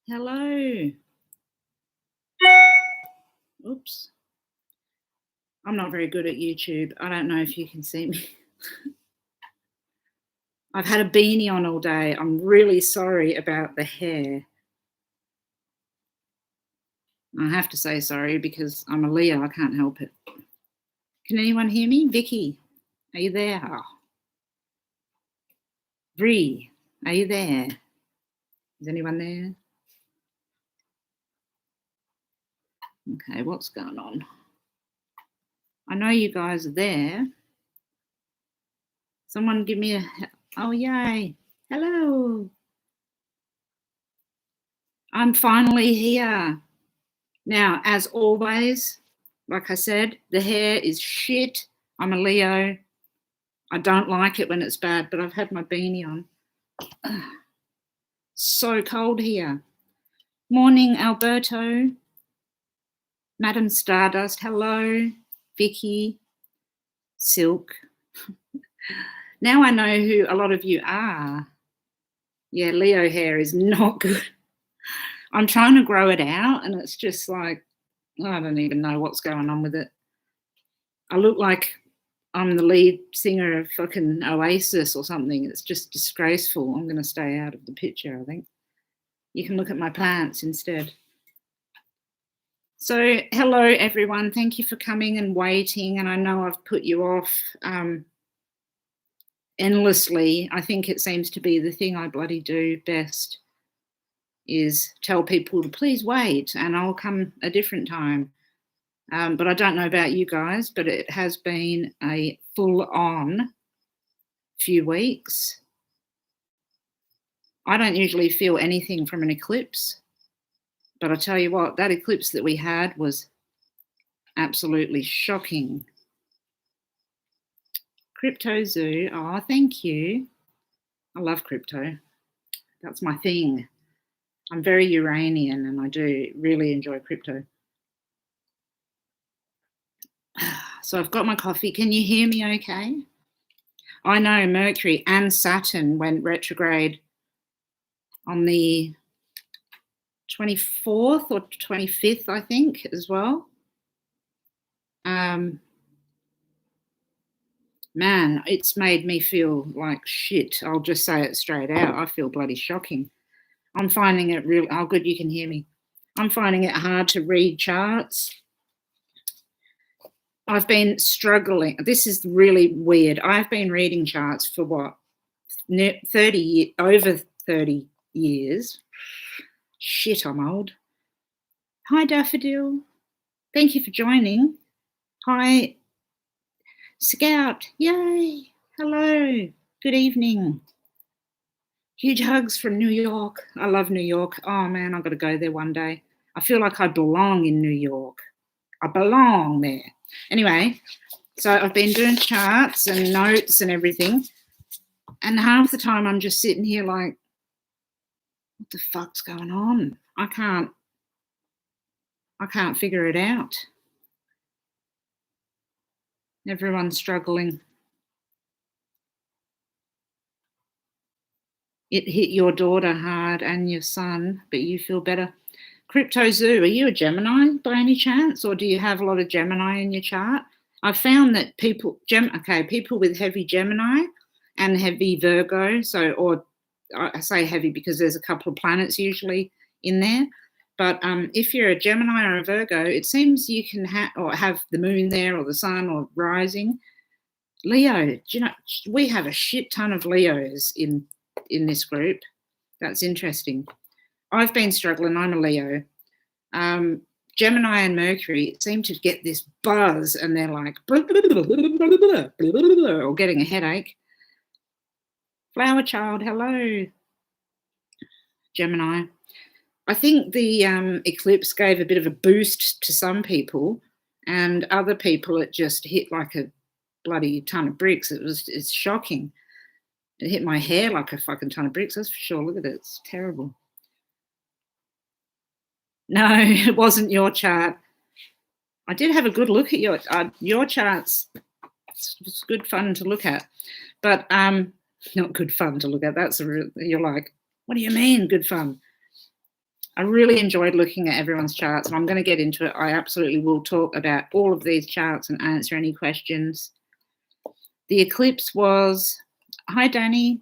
Hello. Oops. I'm not very good at YouTube. I don't know if you can see me. I've had a beanie on all day. I'm really sorry about the hair. I have to say sorry because I'm a Leo. I can't help it. Can anyone hear me? Vicky, are you there? Oh. Bree, are you there? Is anyone there? Okay, what's going on? I know you guys are there. Someone give me a... Oh, yay. Hello. I'm finally here. Now, as always, like I said, the hair is shit. I'm a Leo. I don't like it when it's bad, but I've had my beanie on. So cold here. Morning, Alberto. Madam Stardust, hello. Vicky, Silk. Now I know who a lot of you are. Yeah, Leo hair is not good. I'm trying to grow it out and it's just like, I don't even know what's going on with it. I look like I'm the lead singer of fucking Oasis or something. It's just disgraceful. I'm going to stay out of the picture, I think. You can look at my plants instead. So, hello, everyone. Thank you for coming and waiting. And I know I've put you off endlessly. I think it seems to be the thing I bloody do best is tell people to please wait and I'll come a different time. But I don't know about you guys, but it has been a full-on few weeks. I don't usually feel anything from an eclipse, but I tell you what, that eclipse that we had was absolutely shocking. Crypto Zoo, oh, thank you. I love crypto. That's my thing. I'm very Uranian and I do really enjoy crypto. So I've got my coffee. Can you hear me okay? I know Mercury and Saturn went retrograde on the 24th or 25th, I think, as well. Man, it's made me feel like shit. I'll just say it straight out. I feel bloody shocking. I'm finding it really... Oh, good, you can hear me. I'm finding it hard to read charts. I've been struggling. This is really weird. I've been reading charts for what? 30 over 30 years. Shit, I'm old. Hi, Daffodil. Thank you for joining. Hi, Scout. Yay. Hello. Good evening. Huge hugs from New York. I love New York. Oh, man, I've got to go there one day. I feel like I belong in New York. I belong there. Anyway, so I've been doing charts and notes and everything. And half the time I'm just sitting here like, what the fuck's going on? I can't figure it out. Everyone's struggling. It hit your daughter hard and your son, but you feel better. Crypto Zoo, are you a Gemini by any chance, or do you have a lot of Gemini in your chart? I've found that people with heavy Gemini and heavy Virgo, or I say heavy because there's a couple of planets usually in there, but if you're a Gemini or a Virgo, it seems you can have the moon there or the sun or rising. Leo, do you know, we have a shit ton of Leos in this group. That's interesting. I've been struggling. I'm a Leo. Gemini and Mercury seem to get this buzz and they're like, or getting a headache. Flower Child, hello. Gemini. I think the eclipse gave a bit of a boost to some people and other people it just hit like a bloody ton of bricks. It's shocking. It hit my hair like a fucking ton of bricks, that's for sure. Look at it, it's terrible. No, it wasn't your chart. I did have a good look at your charts. It's good fun to look at, but not good fun to look at. You're like, What do you mean, good fun? I really enjoyed looking at everyone's charts, and I'm going to get into it. I absolutely will talk about all of these charts and answer any questions. The eclipse was, hi Danny,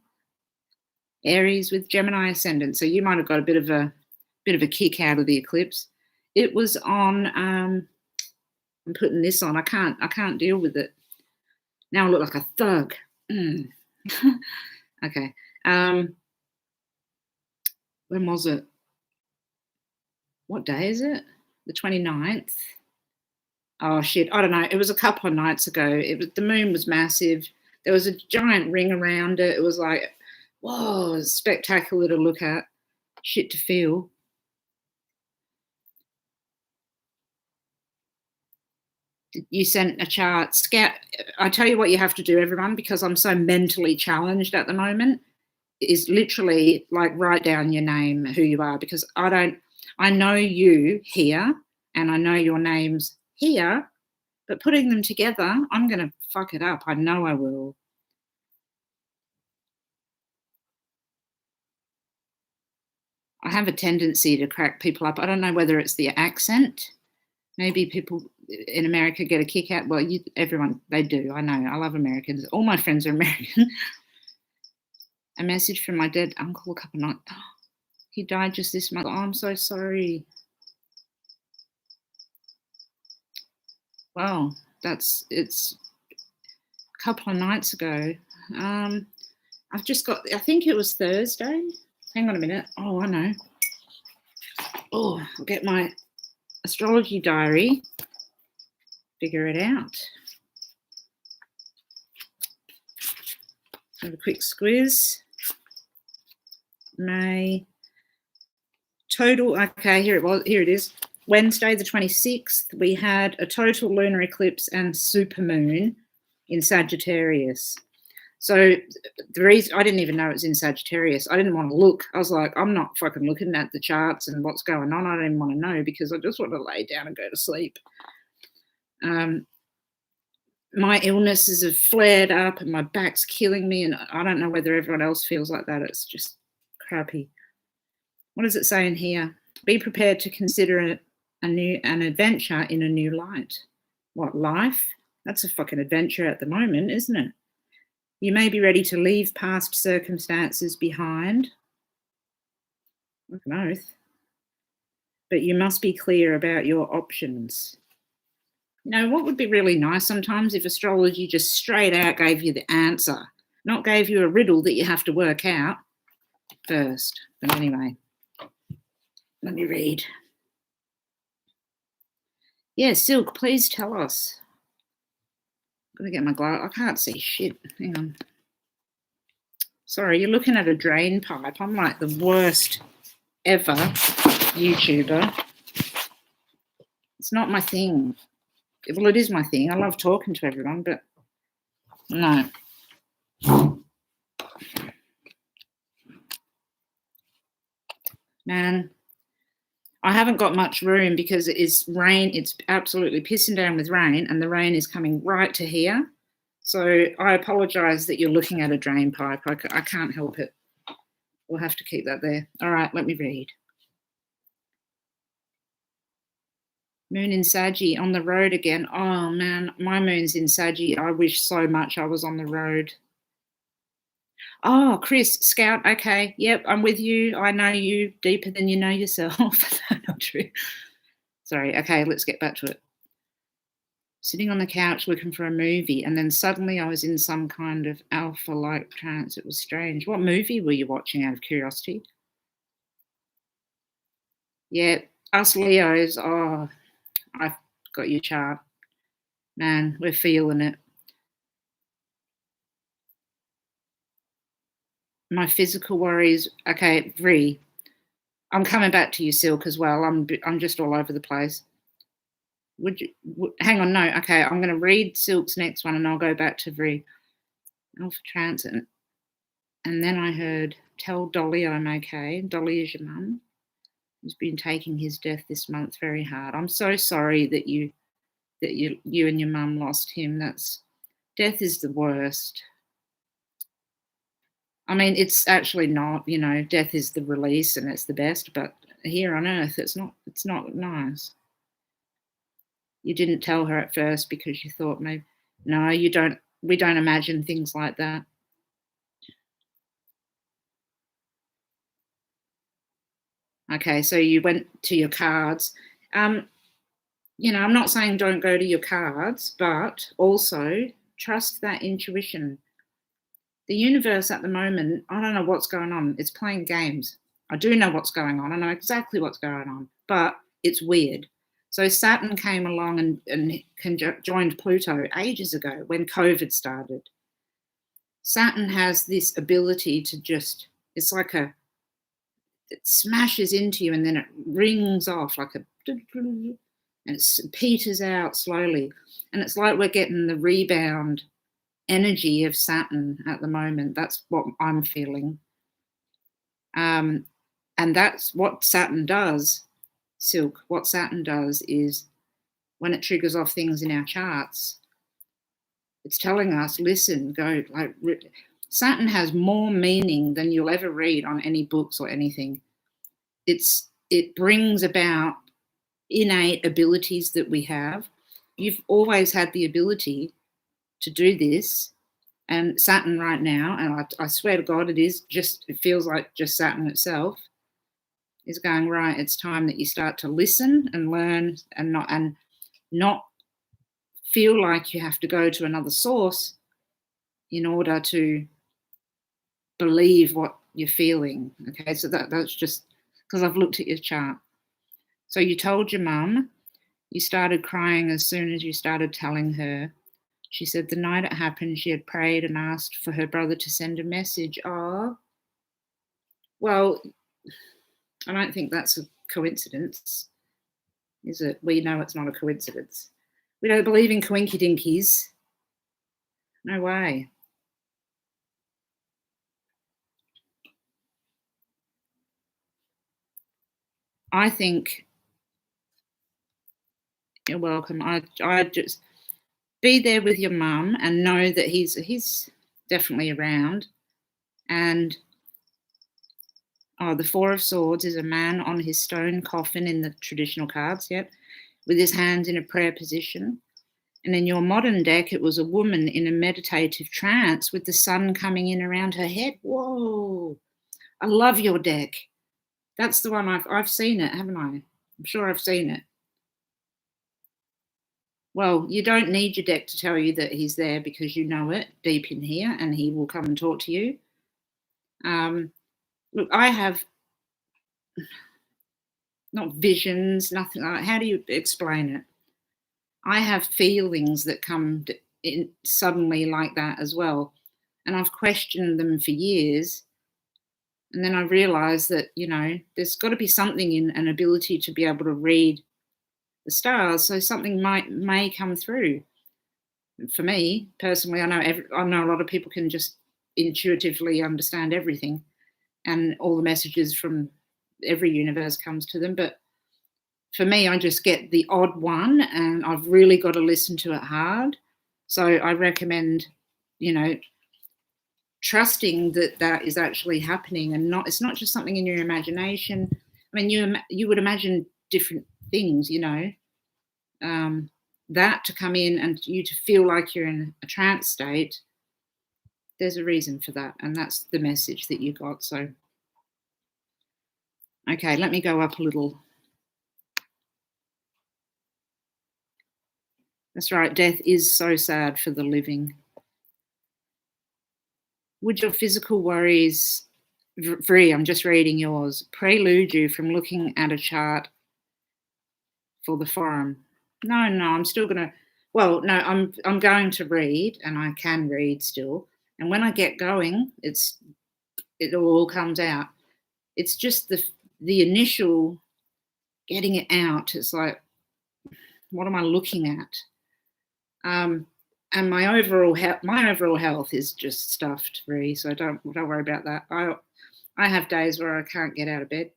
Aries with Gemini ascendant. So you might have got a bit of a kick out of the eclipse. It was on. I'm putting this on. I can't deal with it. Now I look like a thug. Okay. When was it? What day is it? The 29th. Oh shit, I don't know. It was a couple of nights ago. The moon was massive. There was a giant ring around it. It was like, whoa, it was spectacular to look at. Shit to feel. You sent a chart. Scout. I tell you what you have to do, everyone, because I'm so mentally challenged at the moment, is literally like write down your name, who you are, because I know you here and I know your names here, but putting them together, I'm going to fuck it up. I know I will. I have a tendency to crack people up. I don't know whether it's the accent. Maybe people in America get a kick out. Well, everyone, they do. I know. I love Americans. All my friends are American. A message from my dead uncle a couple of nights. Oh, he died just this month. Oh, I'm so sorry. Well, it's a couple of nights ago. I've just got, I think it was Thursday. Hang on a minute. Oh, I know. Oh, I'll get my astrology diary. Figure it out. Have a quick squeeze. May. Total, okay, here it is. Wednesday the 26th, we had a total lunar eclipse and supermoon in Sagittarius. So the reason I didn't even know it was in Sagittarius, I didn't want to look. I was like, I'm not fucking looking at the charts and what's going on. I don't even want to know because I just want to lay down and go to sleep. My illnesses have flared up and my back's killing me, and I don't know whether everyone else feels like that. It's just crappy. What does it say in here? Be prepared to consider an adventure in a new light. What, life? That's a fucking adventure at the moment, isn't it? You may be ready to leave past circumstances behind. Like an oath. But you must be clear about your options. You know, what would be really nice sometimes if astrology just straight out gave you the answer, not gave you a riddle that you have to work out first. But anyway, let me read. Yeah, Silk, please tell us. I'm going to get my glass. I can't see shit. Hang on. Sorry, you're looking at a drain pipe. I'm like the worst ever YouTuber. It's not my thing. Well, it is my thing. I love talking to everyone, but no. Man, I haven't got much room because it is rain. It's absolutely pissing down with rain, and the rain is coming right to here. So I apologise that you're looking at a drain pipe. I can't help it. We'll have to keep that there. All right, let me read. Moon in Saggy, on the road again. Oh, man, my moon's in Saggy. I wish so much I was on the road. Oh, Chris, Scout, okay. Yep, I'm with you. I know you deeper than you know yourself. Not true. Sorry, okay, let's get back to it. Sitting on the couch looking for a movie, and then suddenly I was in some kind of alpha-like trance. It was strange. What movie were you watching out of curiosity? Yeah, us Leos, oh, I've got your chart. Man, we're feeling it. My physical worries, okay, Vree. I'm coming back to you, Silk, as well. I'm just all over the place. Hang on, no, okay, I'm going to read Silk's next one and I'll go back to Vree. Alpha Transit. And then I heard, tell Dolly I'm okay. Dolly is your mum. He's been taking his death this month very hard. I'm so sorry that you and your mum lost him. Death is the worst. I mean, it's actually not, death is the release and it's the best, but here on earth, it's not nice. You didn't tell her at first because you thought maybe, no, you don't, we don't imagine things like that. Okay, so you went to your cards. I'm not saying don't go to your cards, but also trust that intuition. The universe at the moment, I don't know what's going on. It's playing games. I do know what's going on. I know exactly what's going on, but it's weird. So Saturn came along and joined Pluto ages ago when COVID started. Saturn has this ability to just, it's like it smashes into you and then it rings off like and it peters out slowly. And it's like we're getting the rebound energy of Saturn at the moment. That's what I'm feeling. And that's what Saturn does, Silk. What Saturn does is when it triggers off things in our charts, it's telling us, listen, go. Saturn has more meaning than you'll ever read on any books or anything. It brings about innate abilities that we have. You've always had the ability to do this. And Saturn right now, and I swear to God, it feels like just Saturn itself is going, right, it's time that you start to listen and learn and not feel like you have to go to another source in order to believe what you're feeling. Okay, so that's just because I've looked at your chart. So you told your mum, you started crying as soon as you started telling her. She said the night it happened, she had prayed and asked for her brother to send a message. Oh, well, I don't think that's a coincidence, is it? We know it's not a coincidence. We don't believe in coinky dinkies. No way. I think you're welcome. I just be there with your mum and know that he's definitely around. And the Four of Swords is a man on his stone coffin in the traditional cards, yep, with his hands in a prayer position. And in your modern deck, it was a woman in a meditative trance with the sun coming in around her head. Whoa, I love your deck. That's the one I've seen it, haven't I? I'm sure I've seen it. Well, you don't need your deck to tell you that he's there because you know it deep in here and he will come and talk to you. Look, I have not visions, nothing like that. How do you explain it? I have feelings that come in suddenly like that as well. And I've questioned them for years. And then I realized that, there's got to be something in an ability to be able to read the stars. So something may come through. For me, personally, I know a lot of people can just intuitively understand everything. And all the messages from every universe comes to them. But for me, I just get the odd one and I've really got to listen to it hard. So I recommend, trusting that is actually happening and it's not just something in your imagination. I mean, you would imagine different things, that to come in and you to feel like you're in a trance state. There's a reason for that. And that's the message that you got. So, okay, let me go up a little. That's right. Death is so sad for the living. Would your physical worries, Vree, I'm just reading yours, prelude you from looking at a chart for the forum? No, I'm still going to, I'm going to read and I can read still. And when I get going, it all comes out. It's just the initial getting it out. It's like, what am I looking at? And my overall health is just stuffed, Vree, so don't worry about that. I have days where I can't get out of bed,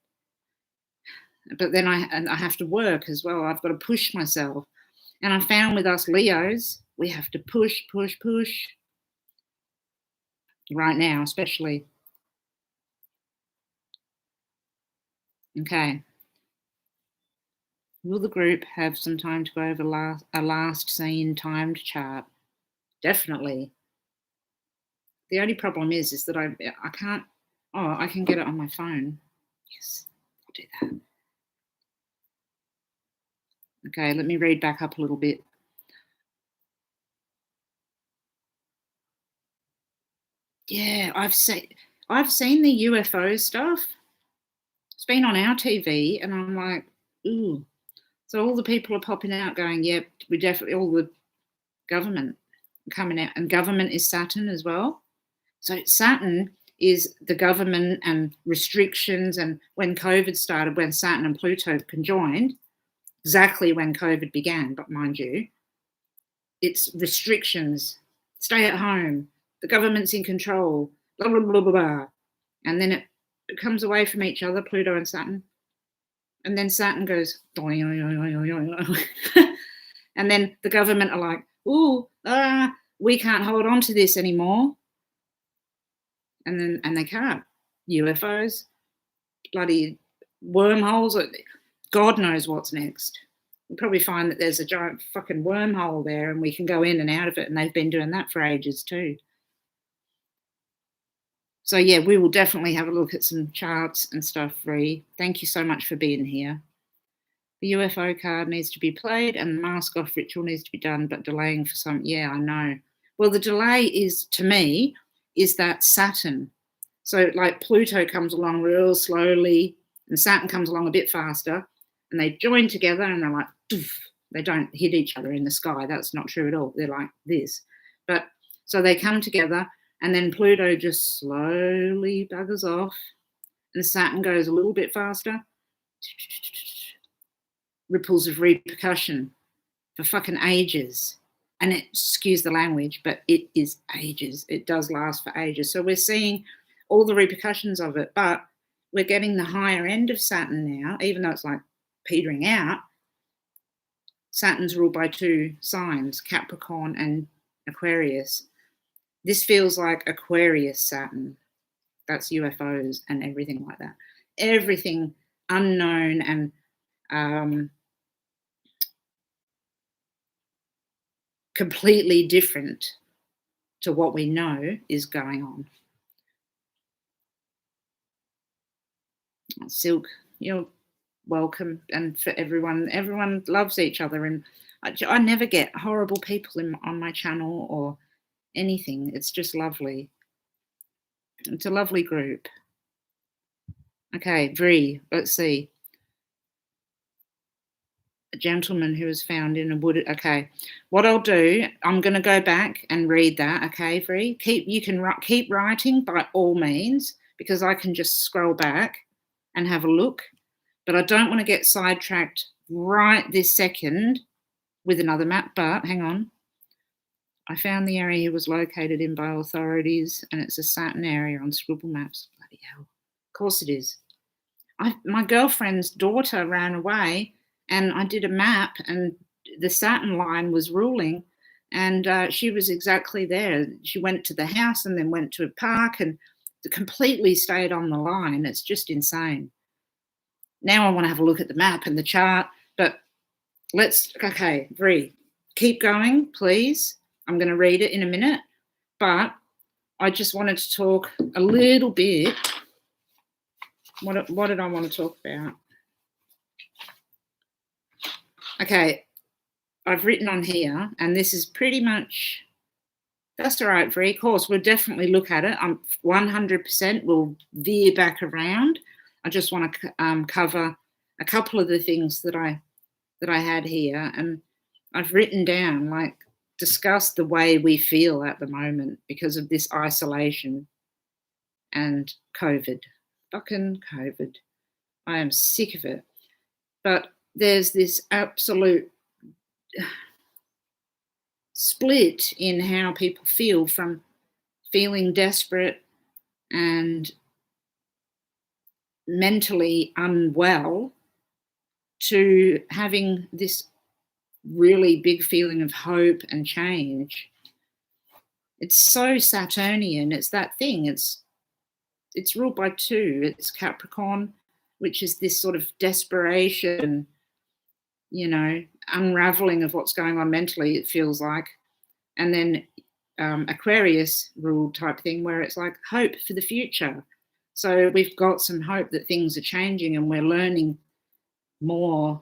but then I have to work as well. I've got to push myself, and I found with us Leos, we have to push right now, especially Okay. Will the group have some time to go over a last seen timed chart? Definitely. The only problem is that I can't. Oh, I can get it on my phone. Yes, I'll do that. Okay, let me read back up a little bit. Yeah, I've seen the UFO stuff. It's been on our TV, and I'm like, ooh. So all the people are popping out, going, "Yep, we definitely." All the government coming out, and government is Saturn as well. So Saturn is the government and restrictions, and when COVID started, when Saturn and Pluto conjoined, exactly when COVID began, but mind you, it's restrictions, stay at home, the government's in control, blah, blah, blah, blah, blah. And then it comes away from each other, Pluto and Saturn. And then Saturn goes, and then the government are like, ooh, we can't hold on to this anymore. And they can't. UFOs, bloody wormholes, God knows what's next. You'll probably find that there's a giant fucking wormhole there and we can go in and out of it, and they've been doing that for ages too. So yeah, we will definitely have a look at some charts and stuff, Ree. Thank you so much for being here. The UFO card needs to be played and the mask off ritual needs to be done, but delaying for some, yeah, I know. Well, the delay is, to me, is that Saturn. So like Pluto comes along real slowly and Saturn comes along a bit faster, and they join together and they're like, doof. They don't hit each other in the sky. That's not true at all. They're like this. But so they come together, and then Pluto just slowly buggers off and Saturn goes a little bit faster. Ripples of repercussion for fucking ages. And it, excuse the language, but it is ages. It does last for ages. So we're seeing all the repercussions of it, but we're getting the higher end of Saturn now, even though it's like petering out. Saturn's ruled by two signs, Capricorn and Aquarius. This feels like Aquarius Saturn. That's UFOs and everything like that. Everything unknown and completely different to what we know is going on. Silk, you're welcome. And for everyone loves each other. And I never get horrible people on my channel or anything. It's just lovely. It's a lovely group. Okay, Bree, let's see. A gentleman who was found in a wooded. Okay, what I'll do, I'm going to go back and read that. Okay, Bree, you can keep writing by all means, because I can just scroll back and have a look. But I don't want to get sidetracked right this second with another map. But hang on. I found the area he was located in by authorities, and it's a Saturn area on scribble maps. Bloody hell. Of course it is. My girlfriend's daughter ran away, and I did a map, and the Saturn line was ruling, and she was exactly there. She went to the house and then went to a park and completely stayed on the line. It's just insane. Now I want to have a look at the map and the chart, but okay, Bree, keep going, please. I'm going to read it in a minute, but I just wanted to talk a little bit. What did I want to talk about? Okay, I've written on here, and this is pretty much, that's all right, Bree. Of course, we'll definitely look at it. 100% will veer back around. I just want to cover a couple of the things that I had here, and I've written down, like, discuss the way we feel at the moment because of this isolation and COVID. Fucking COVID. I am sick of it. But there's this absolute split in how people feel, from feeling desperate and mentally unwell to having this really big feeling of hope and change. It's so Saturnian. It's that thing. It's ruled by two. It's Capricorn, which is this sort of desperation, unraveling of what's going on mentally, it feels like. And then Aquarius rule type thing, where it's like hope for the future. So we've got some hope that things are changing and we're learning more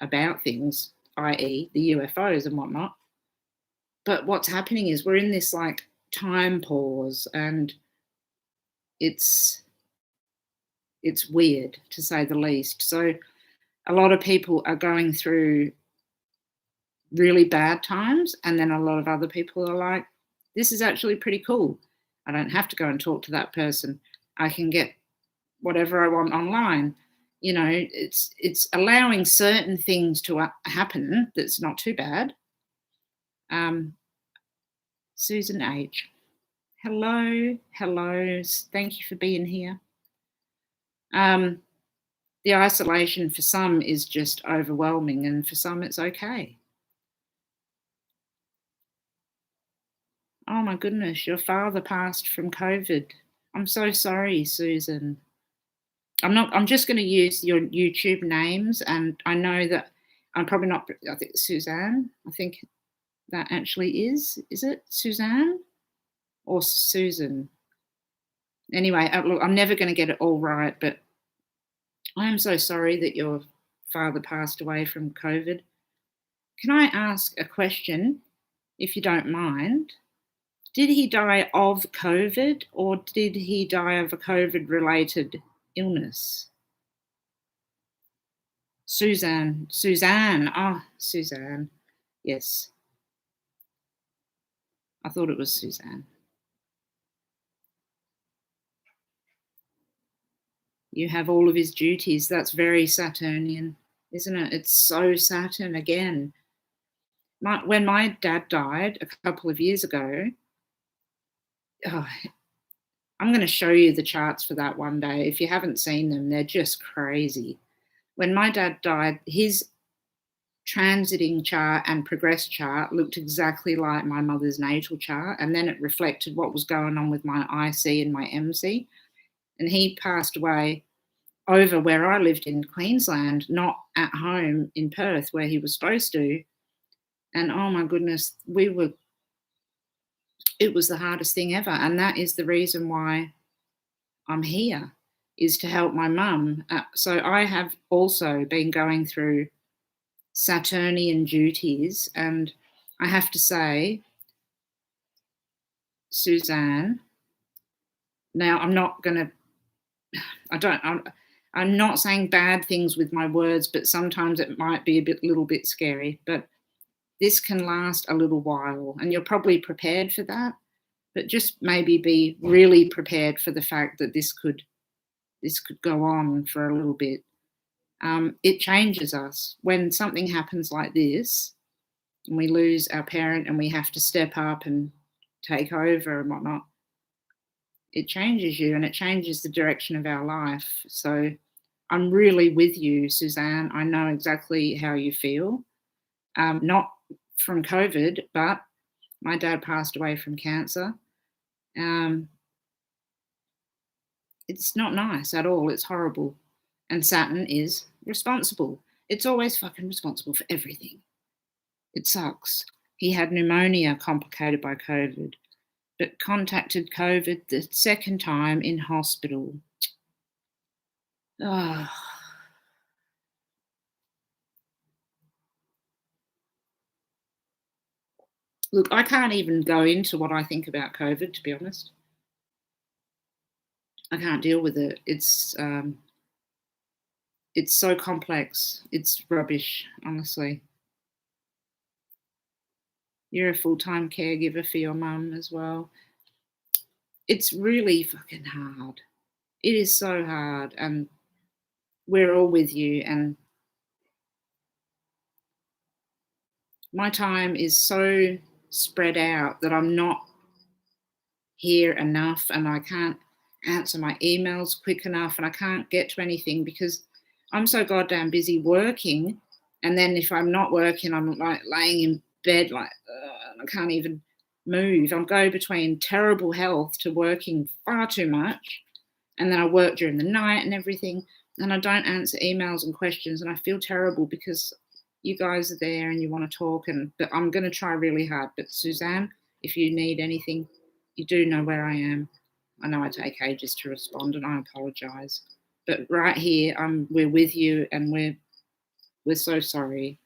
about things, i.e. the UFOs and whatnot. But what's happening is we're in this like time pause, and it's weird, to say the least. So a lot of people are going through really bad times, and then a lot of other people are like, this is actually pretty cool. I don't have to go and talk to that person. I can get whatever I want online. It's allowing certain things to happen that's not too bad. Susan H. Hello. Thank you for being here. The isolation for some is just overwhelming, and for some it's okay. Oh my goodness, your father passed from COVID. I'm so sorry, Susan. I'm just going to use your YouTube names, and I know that I'm probably not, I think Suzanne, I think that actually is it Suzanne or Susan? Anyway, look, I'm never going to get it all right, but I am so sorry that your father passed away from COVID. Can I ask a question, if you don't mind? Did he die of COVID, or did he die of a COVID-related illness? Suzanne. Ah, Suzanne. Yes. I thought it was Suzanne. You have all of his duties. That's very Saturnian, isn't it? It's so Saturn again. When my dad died a couple of years ago, I'm going to show you the charts for that one day. If you haven't seen them, they're just crazy. When my dad died, his transiting chart and progress chart looked exactly like my mother's natal chart, and then it reflected what was going on with my IC and my MC. And he passed away over where I lived in Queensland, not at home in Perth where he was supposed to. And oh my goodness, it was the hardest thing ever. And that is the reason why I'm here, is to help my mum. So I have also been going through Saturnian duties, and I have to say, Suzanne, now I'm not saying bad things with my words, but sometimes it might be a little bit scary, but this can last a little while, and you're probably prepared for that, but just maybe be really prepared for the fact that this could go on for a little bit. It changes us when something happens like this, and we lose our parent and we have to step up and take over and whatnot. It changes you, and it changes the direction of our life. So I'm really with you, Suzanne. I know exactly how you feel. Not from COVID, but my dad passed away from cancer. It's not nice at all. It's horrible. And Saturn is responsible. It's always fucking responsible for everything. It sucks. He had pneumonia complicated by COVID, but contacted COVID the second time in hospital. Oh. Look, I can't even go into what I think about COVID, to be honest. I can't deal with it. It's so complex. It's rubbish, honestly. You're a full-time caregiver for your mum as well. It's really fucking hard. It is so hard, and we're all with you. And my time is so spread out that I'm not here enough, and I can't answer my emails quick enough, and I can't get to anything because I'm so goddamn busy working. And then if I'm not working, I'm like laying in bed like I can't even move. I go between terrible health to working far too much, and then I work during the night and everything. and I don't answer emails and questions, and I feel terrible because you guys are there and you want to talk, but I'm going to try really hard. But Suzanne, if you need anything, you do know where I am. I know I take ages to respond, and I apologise. But right here, we're with you, and we're so sorry,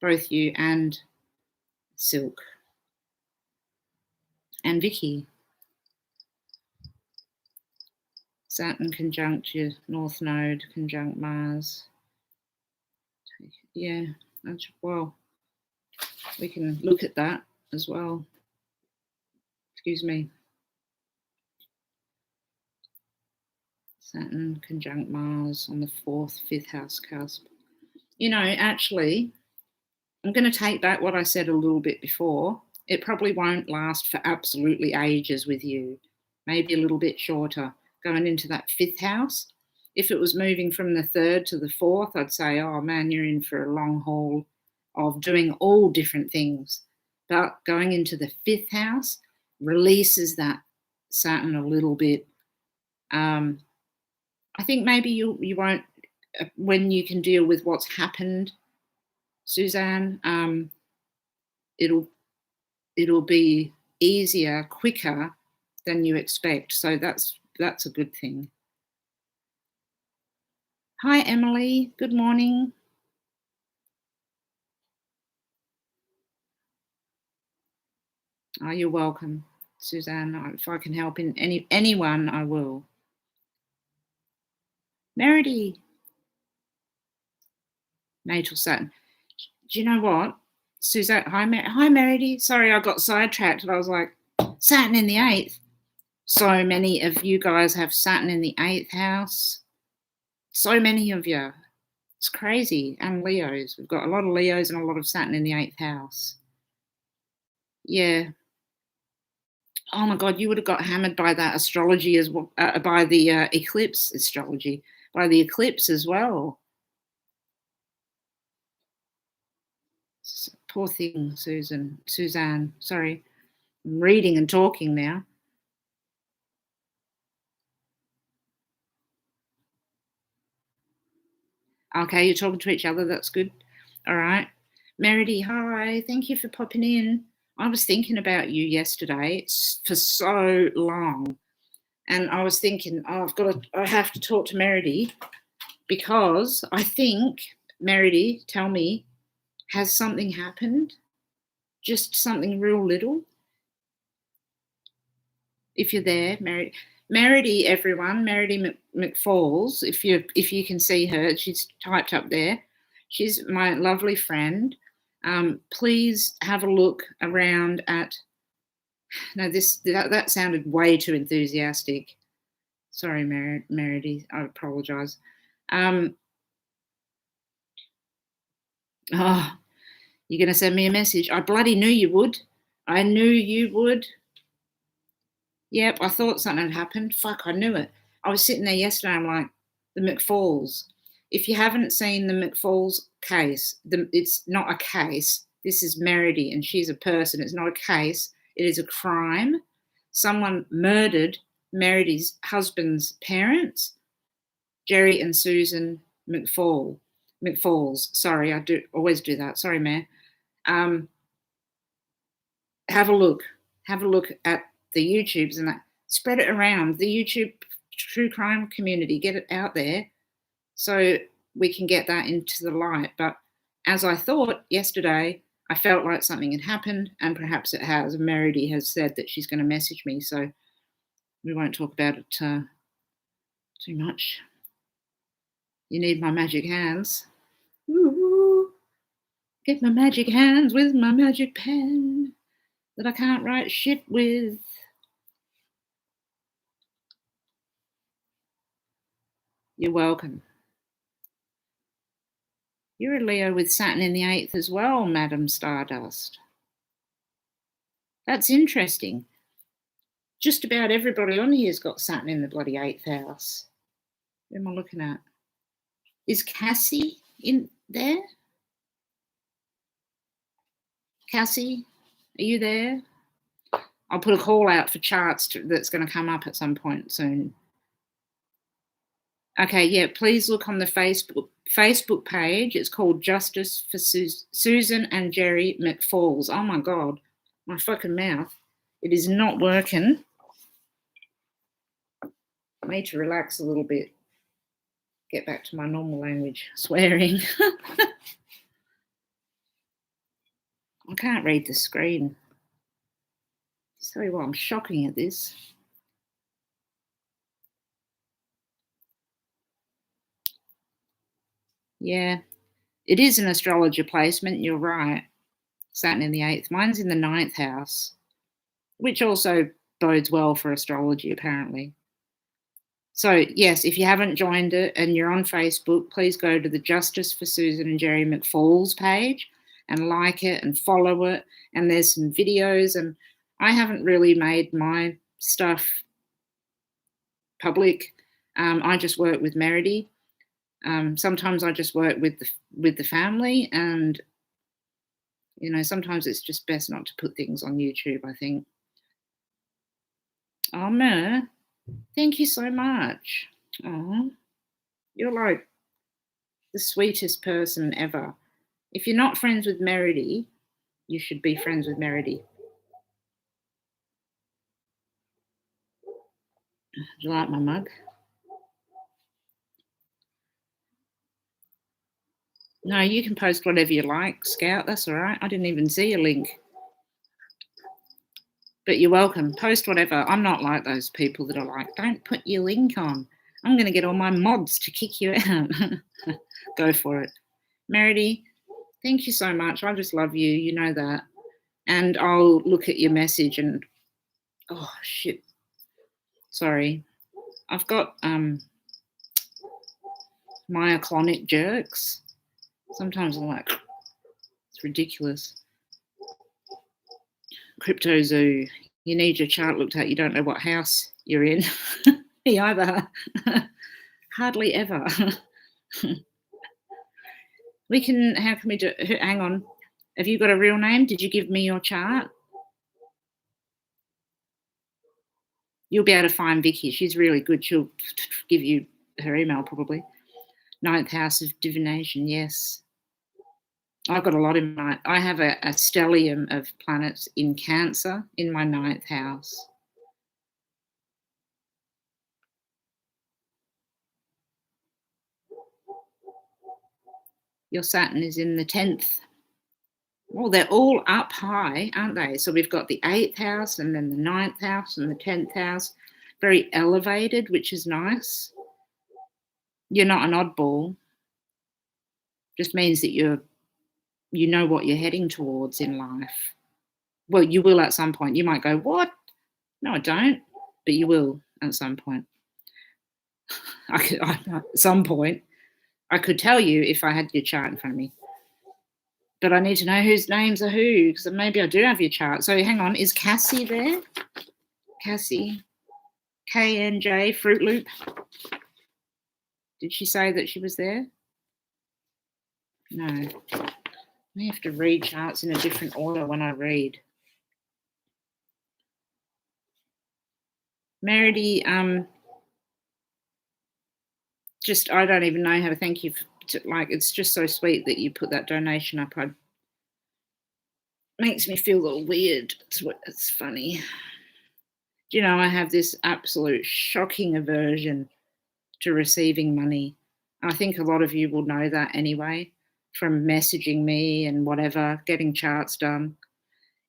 both you and Silk and Vicky. Saturn conjunct your North Node, conjunct Mars. Yeah, well, we can look at that as well. Excuse me. Saturn conjunct Mars on the 4th, 5th house cusp. You know, actually, I'm going to take back what I said a little bit before. It probably won't last for absolutely ages with you, maybe a little bit shorter, going into that 5th house. If it was moving from the 3rd to the 4th, I'd say, oh man, you're in for a long haul of doing all different things. But going into the 5th house releases that Saturn a little bit. I think maybe you won't, when you can deal with what's happened, Suzanne, it'll be easier, quicker than you expect. So that's a good thing. Hi, Emily. Good morning. Oh, you're welcome, Suzanne. If I can help in anyone, I will. Meredy. Natal Saturn. Do you know what, Suzanne? Hi, Meredy. Sorry, I got sidetracked. I was like, Saturn in the 8th. So many of you guys have Saturn in the 8th house. So many of you. It's crazy. And Leos. We've got a lot of Leos and a lot of Saturn in the 8th house. Yeah. Oh my God, you would have got hammered by that astrology as well, by the eclipse astrology, by the eclipse as well. Poor thing, Suzanne. Sorry, I'm reading and talking now. Okay, you're talking to each other. That's good. All right. Meredy, hi. Thank you for popping in. I was thinking about you yesterday for so long. And I was thinking, oh, I have to talk to Meredy because I think, Meredy, tell me, has something happened? Just something real little? If you're there, Meredy, everyone, Meredy McFalls, if you can see her, she's typed up there. She's my lovely friend. Please have a look around at. No, that sounded way too enthusiastic. Sorry, Meredy, I apologise. Oh, you're going to send me a message? I bloody knew you would. I knew you would. Yep, I thought something had happened. Fuck, I knew it. I was sitting there yesterday, I'm like, the McFalls. If you haven't seen the McFalls case, it's not a case. This is Meredy, and she's a person. It's not a case. It is a crime. Someone murdered Meredy's husband's parents, Jerry and Susan McFalls. Sorry, I always do that. Sorry, Mayor. Have a look. Have a look at the YouTubes and that. Spread it around the YouTube true crime community. Get it out there so we can get that into the light. But as I thought yesterday, I felt like something had happened, and perhaps it has. Meredy has said that she's going to message me, so we won't talk about it too much. You need my magic hands. Ooh, get my magic hands with my magic pen that I can't write shit with. You're welcome. You're a Leo with Saturn in the 8th as well, Madam Stardust. That's interesting. Just about everybody on here's got Saturn in the bloody 8th house. Who am I looking at? Is Cassie in there? Cassie, are you there? I'll put a call out for charts that's going to come up at some point soon. Okay, yeah, please look on the Facebook page. It's called Justice for Susan and Jerry McFalls. Oh my God, my fucking mouth. It is not working. I need to relax a little bit. Get back to my normal language. Swearing. I can't read the screen. Tell you what, I'm shocking at this. Yeah, it is an astrologer placement. You're right. Saturn in the 8th. Mine's in the 9th house, which also bodes well for astrology, apparently. So, yes, if you haven't joined it and you're on Facebook, please go to the Justice for Susan and Jerry McFalls page and like it and follow it. And there's some videos, and I haven't really made my stuff public. I just work with Meredy. Sometimes I just work with the family, and sometimes it's just best not to put things on YouTube, I think. Oh, Mer, thank you so much. Oh, you're like the sweetest person ever. If you're not friends with Meredy, you should be friends with Meredy. Do you like my mug? No, you can post whatever you like, Scout. That's all right. I didn't even see a link. But you're welcome. Post whatever. I'm not like those people that are like, don't put your link on. I'm going to get all my mods to kick you out. Go for it. Meredy, thank you so much. I just love you. You know that. And I'll look at your message and, oh, shit. Sorry. I've got myoclonic jerks. Sometimes I'm like, it's ridiculous. Crypto Zoo, you need your chart looked at. You don't know what house you're in. Me either. Hardly ever. How can we do, hang on. Have you got a real name? Did you give me your chart? You'll be able to find Vicky. She's really good. She'll give you her email probably. 9th house of divination, yes. I've got a lot in my, I have a stellium of planets in Cancer in my 9th house. Your Saturn is in the 10th. Well, they're all up high, aren't they? So we've got the 8th house and then the 9th house and the 10th house. Very elevated, which is nice. You're not an oddball. Just means that you know what you're heading towards in life. Well, you will at some point. You might go, what? No, I don't. But you will at some point. At some point. I could tell you if I had your chart in front of me. But I need to know whose names are who, because maybe I do have your chart. So hang on, is Cassie there? Cassie. KNJ, Fruit Loop. Did she say that she was there? No. I have to read charts in a different order when I read. Meredy, I don't even know how to thank you. It's just so sweet that you put that donation up. Makes me feel a little weird. It's funny. Do you know, I have this absolute shocking aversion to receiving money. I think a lot of you will know that anyway, from messaging me and whatever, getting charts done.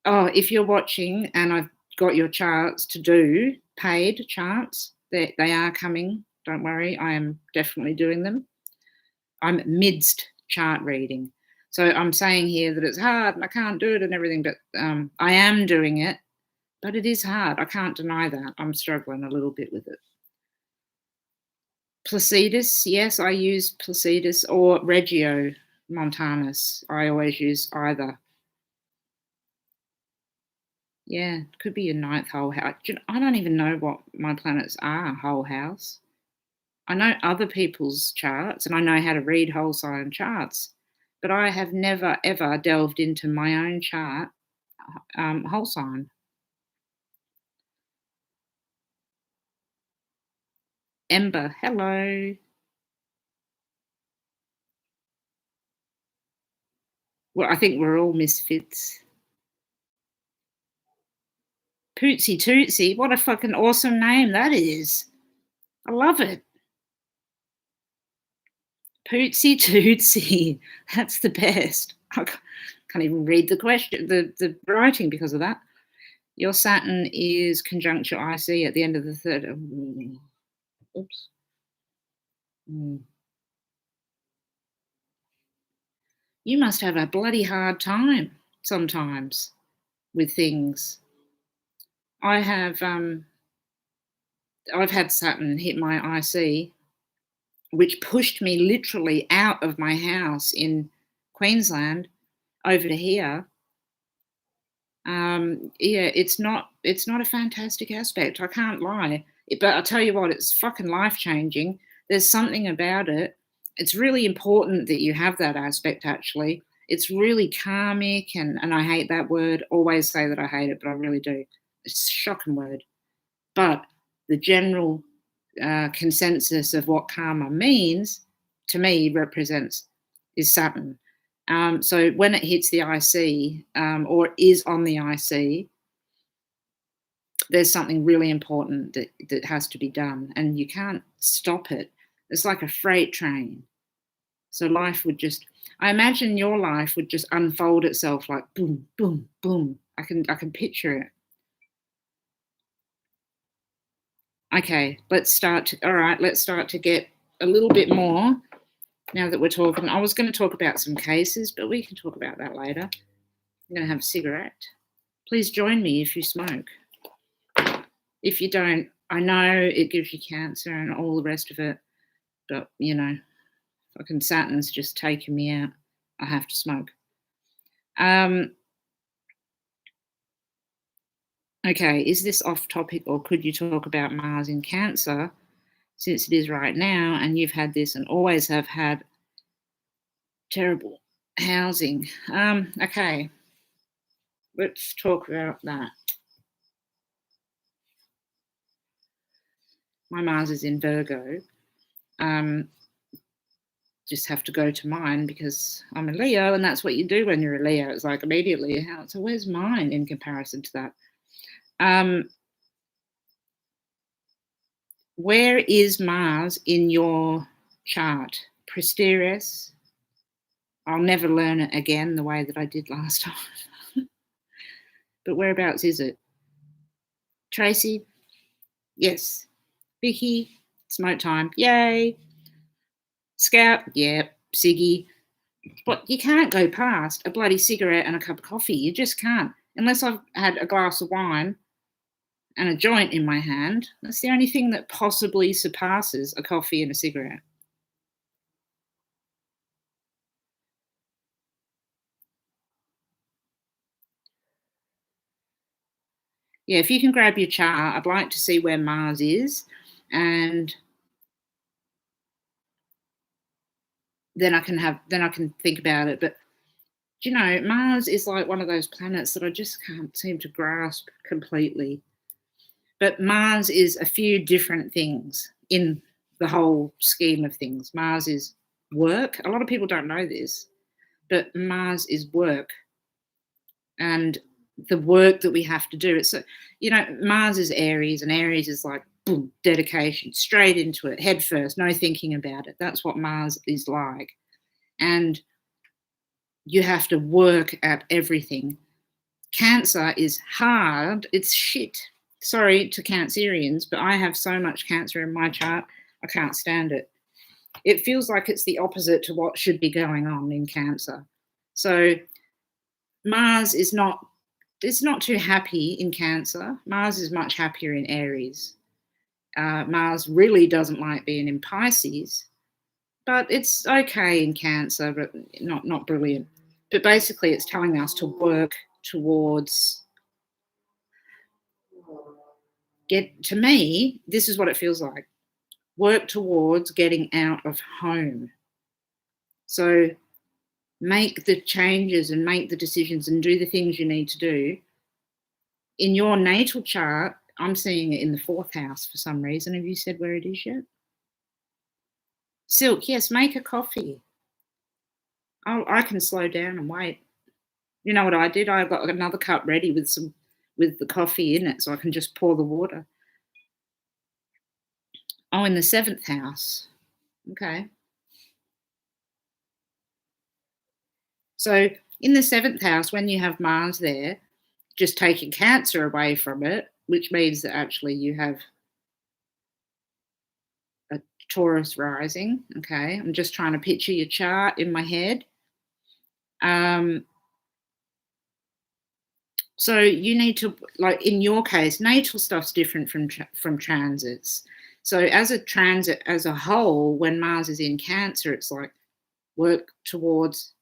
Oh, if you're watching and I've got your charts to do, paid charts, they are coming. Don't worry, I am definitely doing them. I'm midst chart reading. So I'm saying here that it's hard and I can't do it and everything, but I am doing it. But it is hard. I can't deny that. I'm struggling a little bit with it. Placidus, yes, I use Placidus or Regio Montanus. I always use either. Yeah, it could be your 9th whole house. I don't even know what my planets are, whole house. I know other people's charts and I know how to read whole sign charts, but I have never, ever delved into my own chart, whole sign. Ember, hello. Well, I think we're all misfits. Pootsy Tootsie, what a fucking awesome name that is. I love it. Pootsy Tootsie. That's the best. I can't even read the question, the writing because of that. Your Saturn is conjunct your IC at the end of the third. Oops. You must have a bloody hard time sometimes with things. I have I've had Saturn hit my IC, which pushed me literally out of my house in Queensland over to here. Yeah, it's not a fantastic aspect. I can't lie, but I'll tell you what, it's fucking life changing. There's something about it. It's really important that you have that aspect. Actually, it's really karmic, and I hate that word. Always say that I hate it, but I really do. It's a shocking word. But the general consensus of what karma means to me represents is Saturn. So when it hits the IC or is on the IC, there's something really important that has to be done, and you can't stop it. It's like a freight train. So life would just, I imagine your life would just unfold itself like boom, boom, boom. I can picture it. Okay, let's start to get a little bit more now that we're talking. I was going to talk about some cases, but we can talk about that later. I'm going to have a cigarette. Please join me if you smoke. If you don't, I know it gives you cancer and all the rest of it, but, you know, fucking Saturn's just taking me out. I have to smoke. Okay, is this off topic, or could you talk about Mars in Cancer, since it is right now and you've had this and always have had terrible housing? Okay, let's talk about that. My Mars is in Virgo. Just have to go to mine because I'm a Leo, and that's what you do when you're a Leo. It's like immediately, so where's mine in comparison to that? Where is Mars in your chart? Pristerius. I'll never learn it again the way that I did last time. But whereabouts is it? Tracy? Yes. Vicky? Smoke time. Yay. Scout? Yep. Siggy. But you can't go past a bloody cigarette and a cup of coffee. You just can't. Unless I've had a glass of wine and a joint in my hand. That's the only thing that possibly surpasses a coffee and a cigarette. Yeah, if you can grab your chart, I'd like to see where Mars is, and then I can think about it. But you know, Mars is like one of those planets that I just can't seem to grasp completely. But Mars is a few different things in the whole scheme of things. Mars is work. A lot of people don't know this, but Mars is work. And the work that we have to do. It's, you know, Mars is Aries, and Aries is like, boom, dedication, straight into it, head first, no thinking about it. That's what Mars is like. And you have to work at everything. Cancer is hard. It's shit. Sorry to Cancerians, but I have so much Cancer in my chart, I can't stand it. It feels like it's the opposite to what should be going on in Cancer. So Mars is not, it's not too happy in Cancer. Mars is much happier in Aries. Mars really doesn't like being in Pisces, but it's okay in Cancer, but not brilliant. But basically, it's telling us to work towards to me, this is what it feels like. Work towards getting out of home. So make the changes and make the decisions and do the things you need to do. In your natal chart, I'm seeing it in the 4th house for some reason. Have you said where it is yet? Silk, yes, make a coffee. I can slow down and wait. You know what I did? I got another cup ready with the coffee in it so I can just pour the water. Oh, in the 7th house. Okay. So in the 7th house, when you have Mars there, just taking Cancer away from it, which means that actually you have a Taurus rising. Okay. I'm just trying to picture your chart in my head. So you need to, like in your case, natal stuff's different from transits. So as a transit as a whole, when Mars is in Cancer, it's like work towards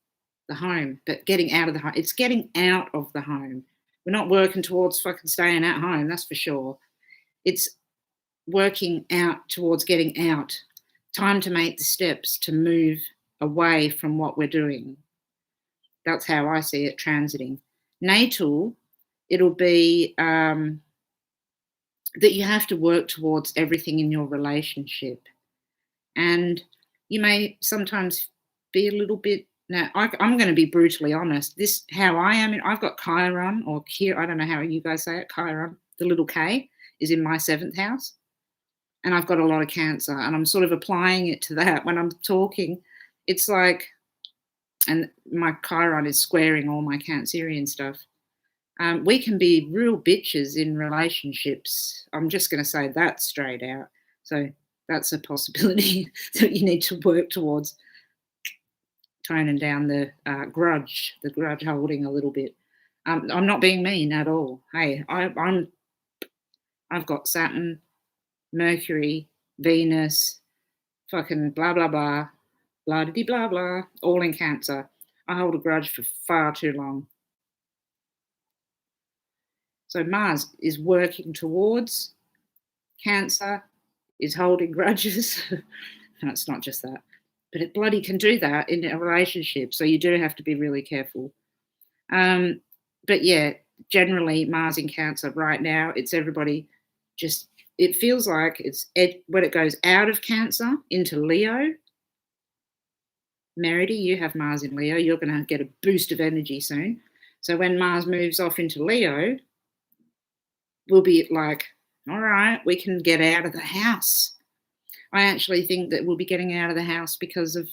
the home, but getting out of the home. It's getting out of the home. We're not working towards fucking staying at home, that's for sure. It's working out towards getting out. Time to make the steps to move away from what we're doing. That's how I see it transiting. Natal, it'll be that you have to work towards everything in your relationship. And you may sometimes be a little bit. Now, I'm going to be brutally honest. This, how I am, I've got Chiron, or I don't know how you guys say it, Chiron, the little K, is in my 7th house. And I've got a lot of Cancer, and I'm sort of applying it to that when I'm talking. It's like, and my Chiron is squaring all my Cancerian stuff. We can be real bitches in relationships. I'm just going to say that straight out. So that's a possibility that you need to work towards toning down the grudge holding a little bit. I'm not being mean at all. Hey, I've got Saturn, Mercury, Venus, fucking blah blah blah, blah blah blah, all in Cancer. I hold a grudge for far too long. So Mars is working towards Cancer, is holding grudges. No, it's not just that. But it bloody can do that in a relationship. So you do have to be really careful. But yeah, generally Mars in Cancer right now, it's everybody just, it feels like it's when it goes out of Cancer into Leo. Meredy, you have Mars in Leo. You're going to get a boost of energy soon. So when Mars moves off into Leo, we'll be like, all right, we can get out of the house. I actually think that we'll be getting out of the house because of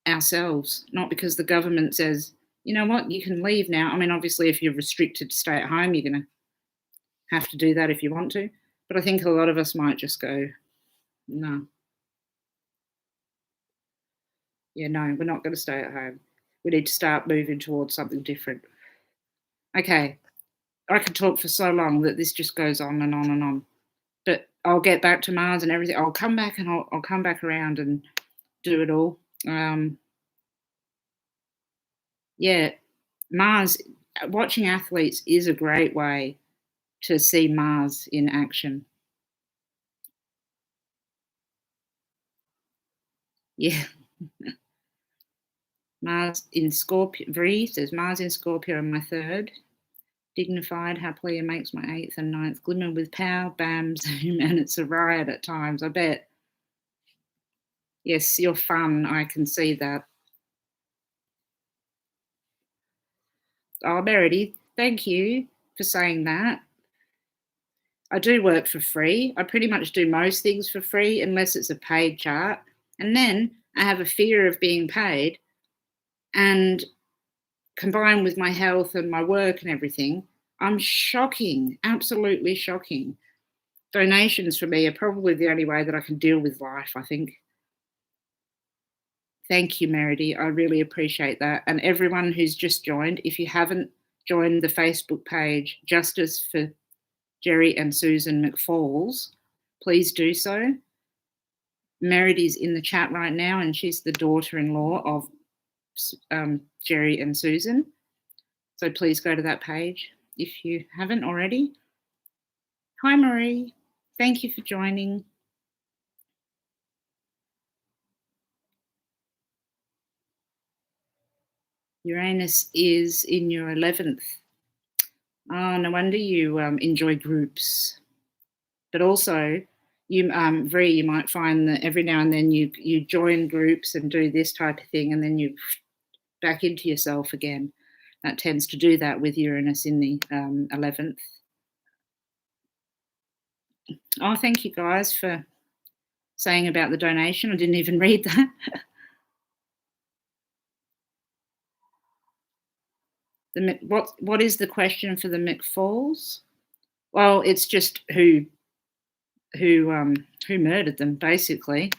ourselves, not because the government says, you know what, you can leave now. I mean, obviously, if you're restricted to stay at home, you're going to have to do that if you want to. But I think a lot of us might just go, no. Yeah, no, we're not going to stay at home. We need to start moving towards something different. Okay, I could talk for so long that this just goes on and on and on. But I'll get back to Mars and everything. I'll come back and I'll come back around and do it all. Yeah, Mars, watching athletes is a great way to see Mars in action. Yeah. Mars in Scorpio, Vree says, Mars in Scorpio in my 3rd. Dignified, happily, and makes my 8th and 9th glimmer with power, bam, zoom, and it's a riot at times, I bet. Yes, you're fun, I can see that. Oh, Meredith, thank you for saying that. I do work for free. I pretty much do most things for free unless it's a paid chart. And then I have a fear of being paid, and combined with my health and my work and everything, I'm shocking, absolutely shocking. Donations for me are probably the only way that I can deal with life, I think. Thank you, Meredy. I really appreciate that. And everyone who's just joined, if you haven't joined the Facebook page, Justice for Jerry and Susan McFalls, please do so. Meredy's in the chat right now, and she's the daughter-in-law of Jerry and Susan. So please go to that page if you haven't already. Hi, Marie. Thank you for joining. Uranus is in your 11th. Oh, no wonder you enjoy groups. But also, you, Vree, you might find that every now and then you join groups and do this type of thing, and then you back into yourself again. That tends to do that with Uranus in the 11th. Oh, thank you guys for saying about the donation. I didn't even read that. What is the question for the McFalls? Well, it's just who murdered them, basically.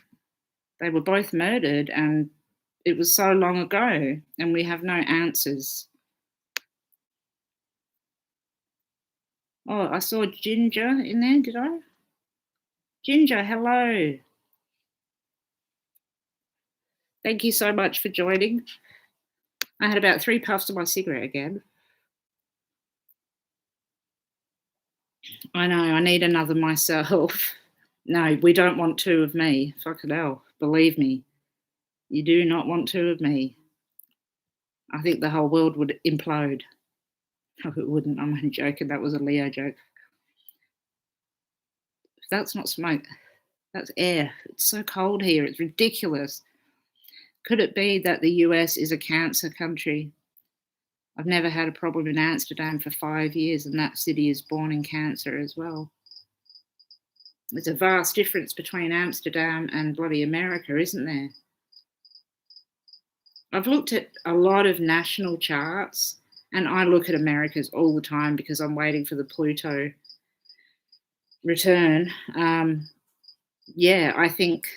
They were both murdered, and it was so long ago, and we have no answers. Oh, I saw Ginger in there, did I? Ginger, hello. Thank you so much for joining. I had about 3 puffs of my cigarette again. I know, I need another myself. No, we don't want 2 of me. Fucking hell, believe me. You do not want 2 of me. I think the whole world would implode. No, it wouldn't. I'm only joking. That was a Leo joke. That's not smoke. That's air. It's so cold here. It's ridiculous. Could it be that the US is a cancer country? I've never had a problem in Amsterdam for 5 years, and that city is born in Cancer as well. There's a vast difference between Amsterdam and bloody America, isn't there? I've looked at a lot of national charts, and I look at America's all the time because I'm waiting for the Pluto return. Yeah, I think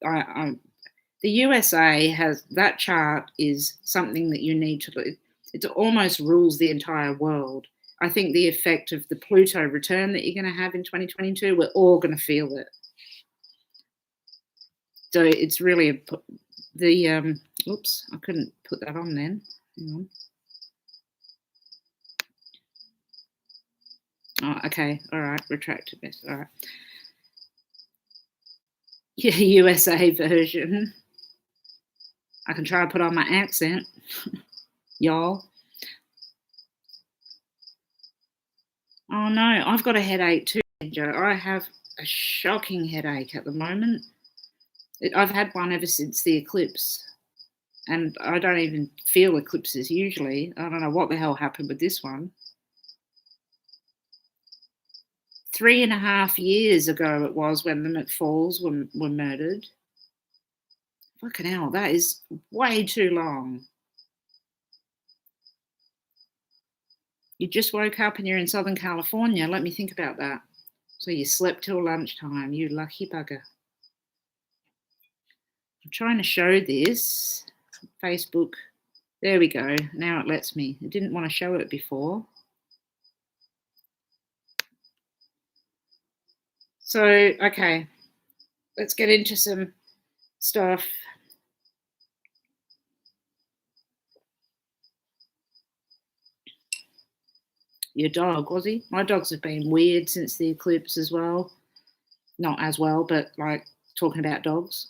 the USA has that chart is something that you need to look. It almost rules the entire world. I think the effect of the Pluto return that you're going to have in 2022, we're all going to feel it. So it's really oops, I couldn't put that on then. Hang on. Oh, okay, all right, retracted this, all right. Yeah, USA version. I can try to put on my accent, y'all. Oh no, I've got a headache too, Joe. I have a shocking headache at the moment. I've had one ever since the eclipse, and I don't even feel eclipses usually. I don't know what the hell happened with this one. 3.5 years ago it was when the McFalls were murdered. Fucking hell, that is way too long. You just woke up and you're in Southern California. Let me think about that. So you slept till lunchtime, you lucky bugger. I'm trying to show this. Facebook. There we go. Now it lets me. It didn't want to show it before. So, okay. Let's get into some stuff. Your dog, was he? My dogs have been weird since the eclipse as well. Not as well, but like talking about dogs.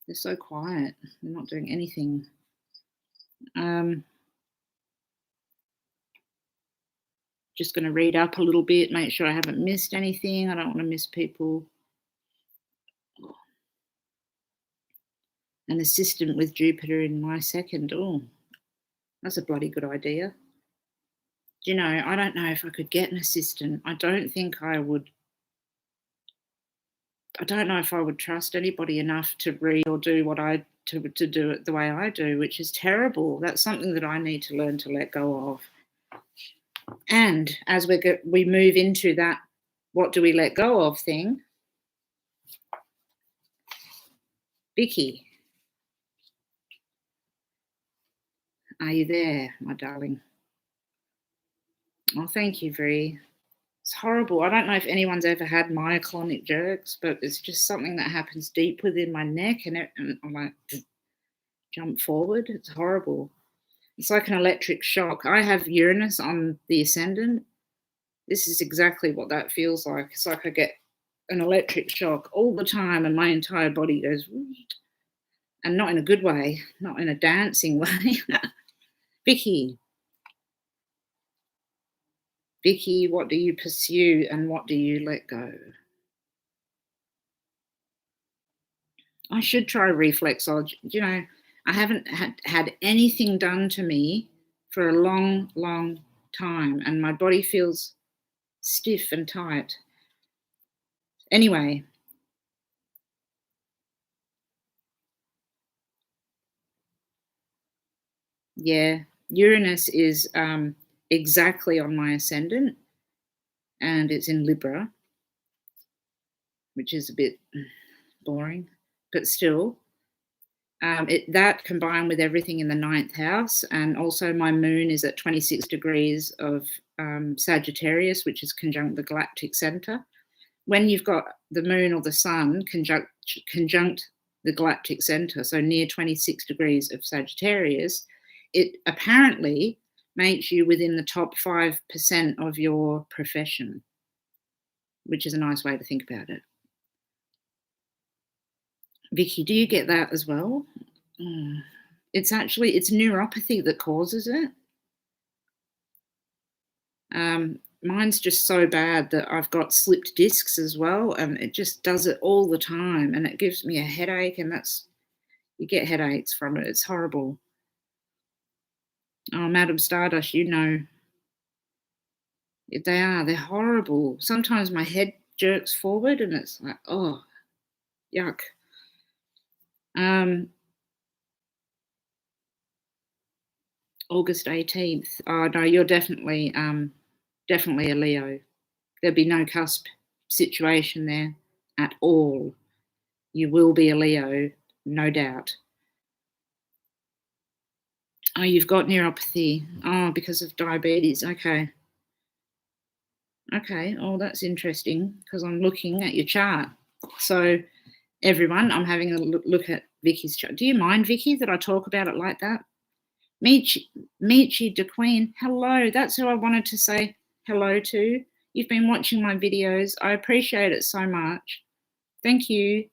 They're so quiet. They're not doing anything. Just going to read up a little bit, make sure I haven't missed anything. I don't want to miss people. An assistant with Jupiter in my second. Oh, that's a bloody good idea. Do you know, I don't know if I could get an assistant. I don't think I would. I don't know if I would trust anybody enough to read or do what to do it the way I do, which is terrible. That's something that I need to learn to let go of. And as we move into that, what do we let go of thing? Vicky, are you there, my darling? Oh, thank you, Vree. It's horrible. I don't know if anyone's ever had myoclonic jerks, but it's just something that happens deep within my neck, and I'm like, jump forward. It's horrible. It's like an electric shock. I have Uranus on the ascendant. This is exactly what that feels like. It's like I get an electric shock all the time, and my entire body goes, and not in a good way, not in a dancing way. Vicky, what do you pursue and what do you let go? I should try reflexology. You know, I haven't had anything done to me for a long, long time, and my body feels stiff and tight. Anyway, yeah, Uranus is exactly on my ascendant, and it's in Libra, which is a bit boring, but still. That combined with everything in the 9th house, and also my moon is at 26 degrees of Sagittarius, which is conjunct the galactic center. When you've got the moon or the sun conjunct the galactic center, so near 26 degrees of Sagittarius, it apparently makes you within the top 5% of your profession, which is a nice way to think about it. Vicky, do you get that as well? It's neuropathy that causes it. Mine's just so bad that I've got slipped discs as well, and it just does it all the time, and it gives me a headache, and you get headaches from it. It's horrible. Oh, Madam Stardust, they're horrible. Sometimes my head jerks forward and it's like, oh, yuck. August 18th. Oh no, you're definitely a Leo. There'd be no cusp situation there at all. You will be a Leo, no doubt. Oh, you've got neuropathy. Oh, because of diabetes. Okay. Oh, that's interesting because I'm looking at your chart. So, everyone, I'm having a look at Vicky's chart. Do you mind, Vicky, that I talk about it like that? Michi de Queen, hello. That's who I wanted to say hello to. You've been watching my videos. I appreciate it so much. Thank you.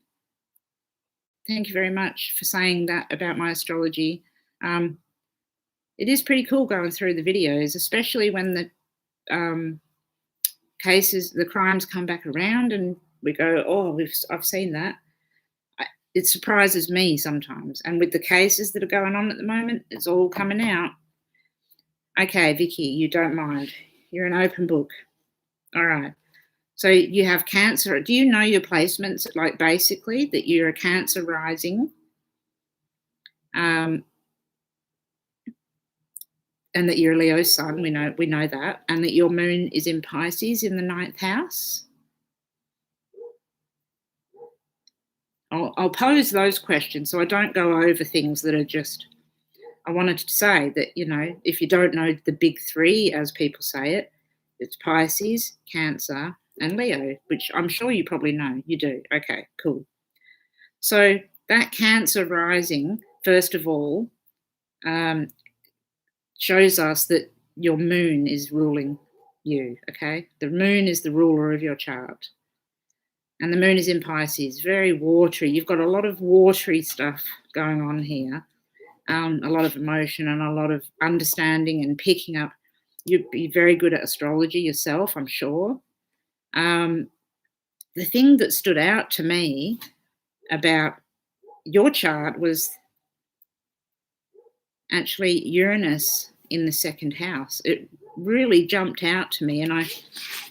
Thank you very much for saying that about my astrology. It is pretty cool going through the videos, especially when the crimes come back around and we go, oh, I've seen that. It surprises me sometimes. And with the cases that are going on at the moment, it's all coming out. Okay, Vicky, you don't mind. You're an open book. All right. So you have Cancer. Do you know your placements, like basically that you're a Cancer rising? And that you're a Leo sun, we know that, and that your moon is in Pisces in the 9th house? I'll pose those questions so I don't go over things that are just, I wanted to say that, if you don't know the big three, as people say it, it's Pisces, Cancer, and Leo, which I'm sure you probably know. You do. Okay, cool. So that Cancer rising, first of all, shows us that your moon is ruling you, okay? The moon is the ruler of your chart. And the moon is in Pisces, very watery. You've got a lot of watery stuff going on here, a lot of emotion and a lot of understanding and picking up. You'd be very good at astrology yourself, I'm sure. The thing that stood out to me about your chart was actually Uranus in the 2nd house. It really jumped out to me, and I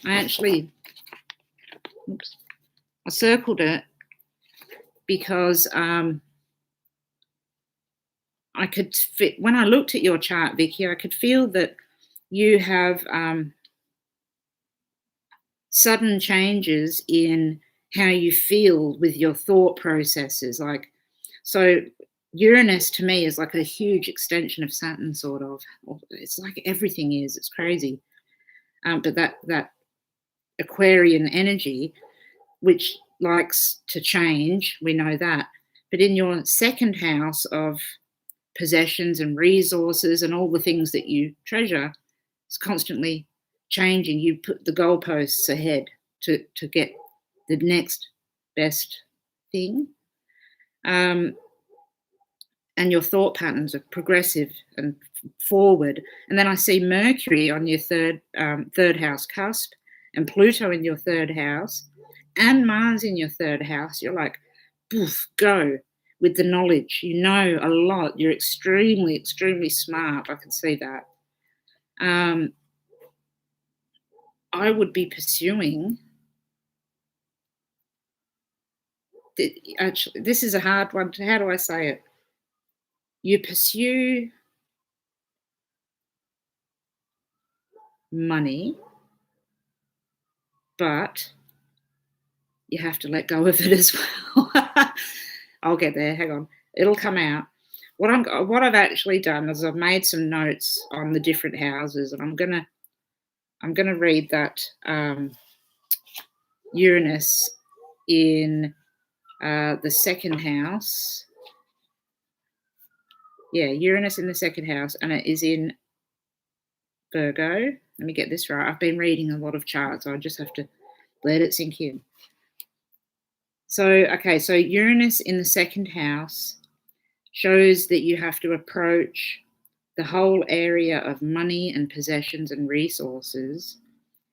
actually, I circled it because I could when I looked at your chart, Vicky, I could feel that you have sudden changes in how you feel with your thought processes. So Uranus to me is like a huge extension of Saturn, sort of. It's like everything is. It's crazy. But that Aquarian energy, which likes to change, we know that. But in your 2nd house of possessions and resources and all the things that you treasure, it's constantly changing. You put the goalposts ahead to get the next best thing. And your thought patterns are progressive and forward. And then I see Mercury on your third house cusp, and Pluto in your 3rd house, and Mars in your 3rd house. You're like, poof, go with the knowledge. You know a lot. You're extremely, extremely smart. I can see that. I would be pursuing. Actually, this is a hard one. How do I say it? You pursue money, but you have to let go of it as well. I'll get there. Hang on. It'll come out. What I've actually done is I've made some notes on the different houses, and I'm gonna read that Uranus in the second house. Yeah, Uranus in the second house, and it is in Virgo. Let me get this right. I've been reading a lot of charts, so I just have to let it sink in. So, okay, so Uranus in the second house shows that you have to approach the whole area of money and possessions and resources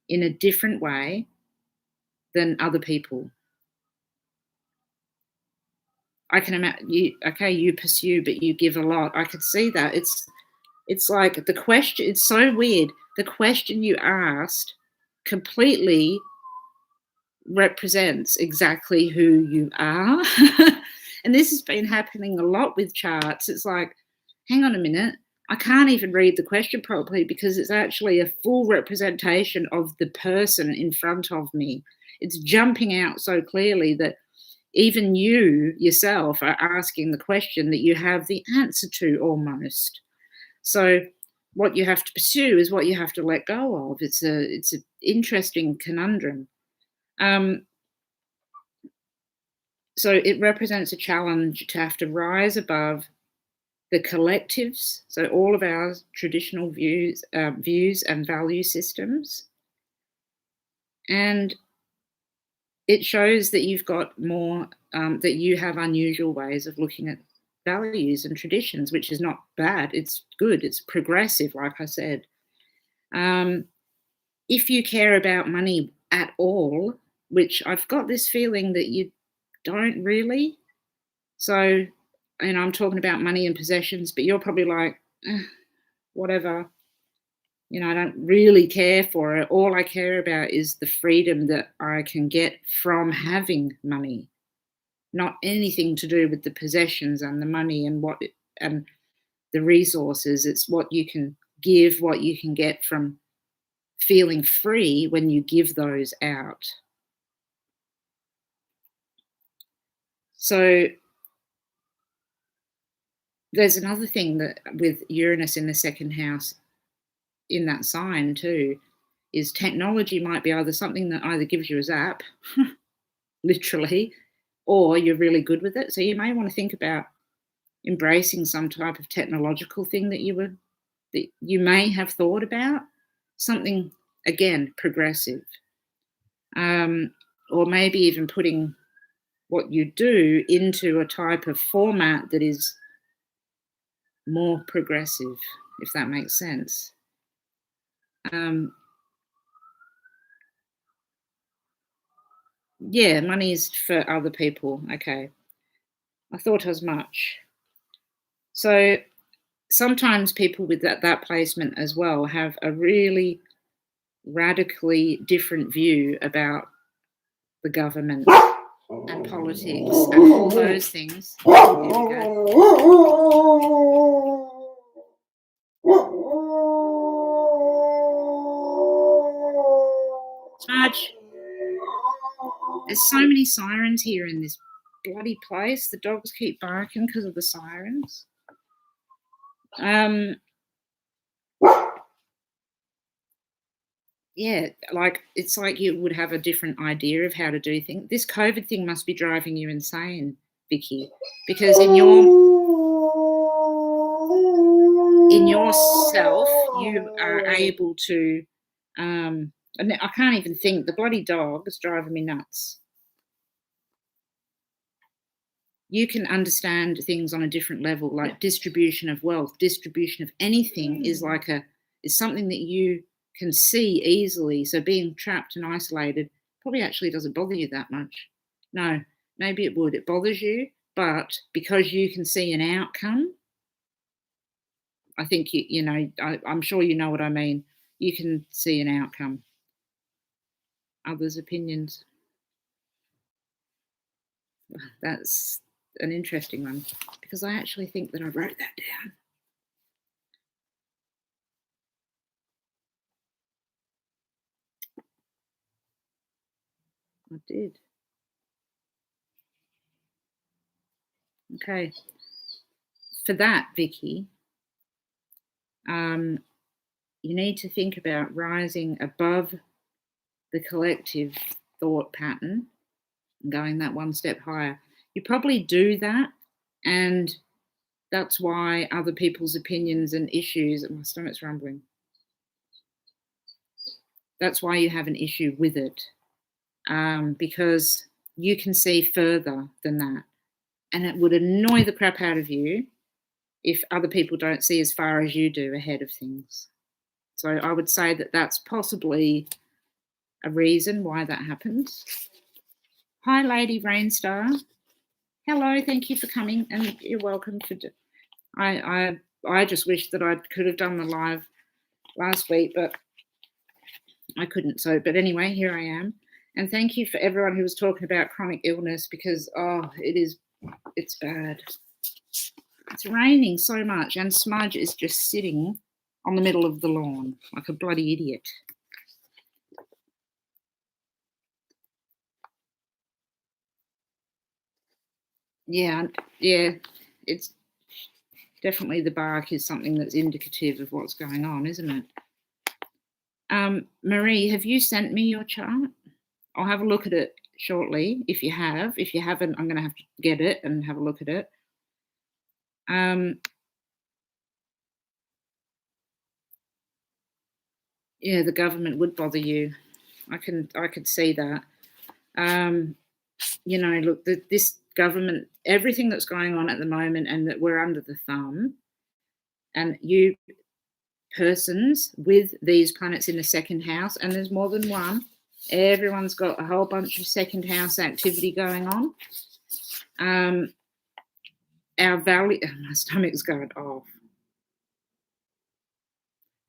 in a different way than other people. I can imagine you pursue, but you give a lot. I could see that. It's like the question, it's so weird. The question you asked completely represents exactly who you are. And this has been happening a lot with charts. It's like, hang on a minute, I can't even read the question properly because it's actually a full representation of the person in front of me. It's jumping out so clearly that even you yourself are asking the question that you have the answer to almost. So what you have to pursue is what you have to let go of. It's an interesting conundrum. So it represents a challenge to have to rise above the collectives, so all of our traditional views and value systems. And it shows that you've got more, that you have unusual ways of looking at values and traditions, which is not bad. It's good. It's progressive, like I said. If you care about money at all, which I've got this feeling that you don't really. So, and I'm talking about money and possessions, but you're probably like, whatever. You know, I don't really care for it. All I care about is the freedom that I can get from having money, not anything to do with the possessions and the money and and the resources. It's what you can give, what you can get from feeling free when you give those out. So there's another thing that with Uranus in the second house in that sign too, is technology might be either something that either gives you a zap, literally, or you're really good with it. So you may want to think about embracing some type of technological thing that you may have thought about, something, again, progressive. Or maybe even putting what you do into a type of format that is more progressive, if that makes sense. Yeah, money is for other people. Okay. I thought as much. So sometimes people with that placement as well have a really radically different view about the government and politics and all those things. Here we go. Smudge. There's so many sirens here in this bloody place. The dogs keep barking because of the sirens. Yeah, like it's like you would have a different idea of how to do things. This COVID thing must be driving you insane, Vicky, because in yourself you are able to. I can't even think. The bloody dog is driving me nuts. You can understand things on a different level, like distribution of wealth, distribution of anything is something that you can see easily. So being trapped and isolated probably actually doesn't bother you that much. No, maybe it would. It bothers you, but because you can see an outcome, I think, I'm sure you know what I mean. You can see an outcome. Others' opinions. That's an interesting one because I actually think that I wrote that down. I did. Okay. For that, Vicky, you need to think about rising above the collective thought pattern and going that one step higher. You probably do that, and that's why other people's opinions and issues, and my stomach's rumbling, that's why you have an issue with it, because you can see further than that. And it would annoy the crap out of you if other people don't see as far as you do ahead of things. So I would say that that's possibly a reason why that happens. Hi, Lady Rainstar. Hello, thank you for coming, and you're welcome. I just wish that I could have done the live last week, but I couldn't. But anyway, here I am. And thank you for everyone who was talking about chronic illness because, it's bad. It's raining so much, and Smudge is just sitting on the middle of the lawn like a bloody idiot. Yeah, it's definitely the bark is something that's indicative of what's going on, isn't it? Marie, have you sent me your chart? I'll have a look at it shortly if you have. If you haven't, I'm going to have to get it and have a look at it. Yeah, the government would bother you. I could see that. Look, this government, everything that's going on at the moment, and that we're under the thumb, and you persons with these planets in the second house, and there's more than one. Everyone's got a whole bunch of second house activity going on. Our value, my stomach's going off.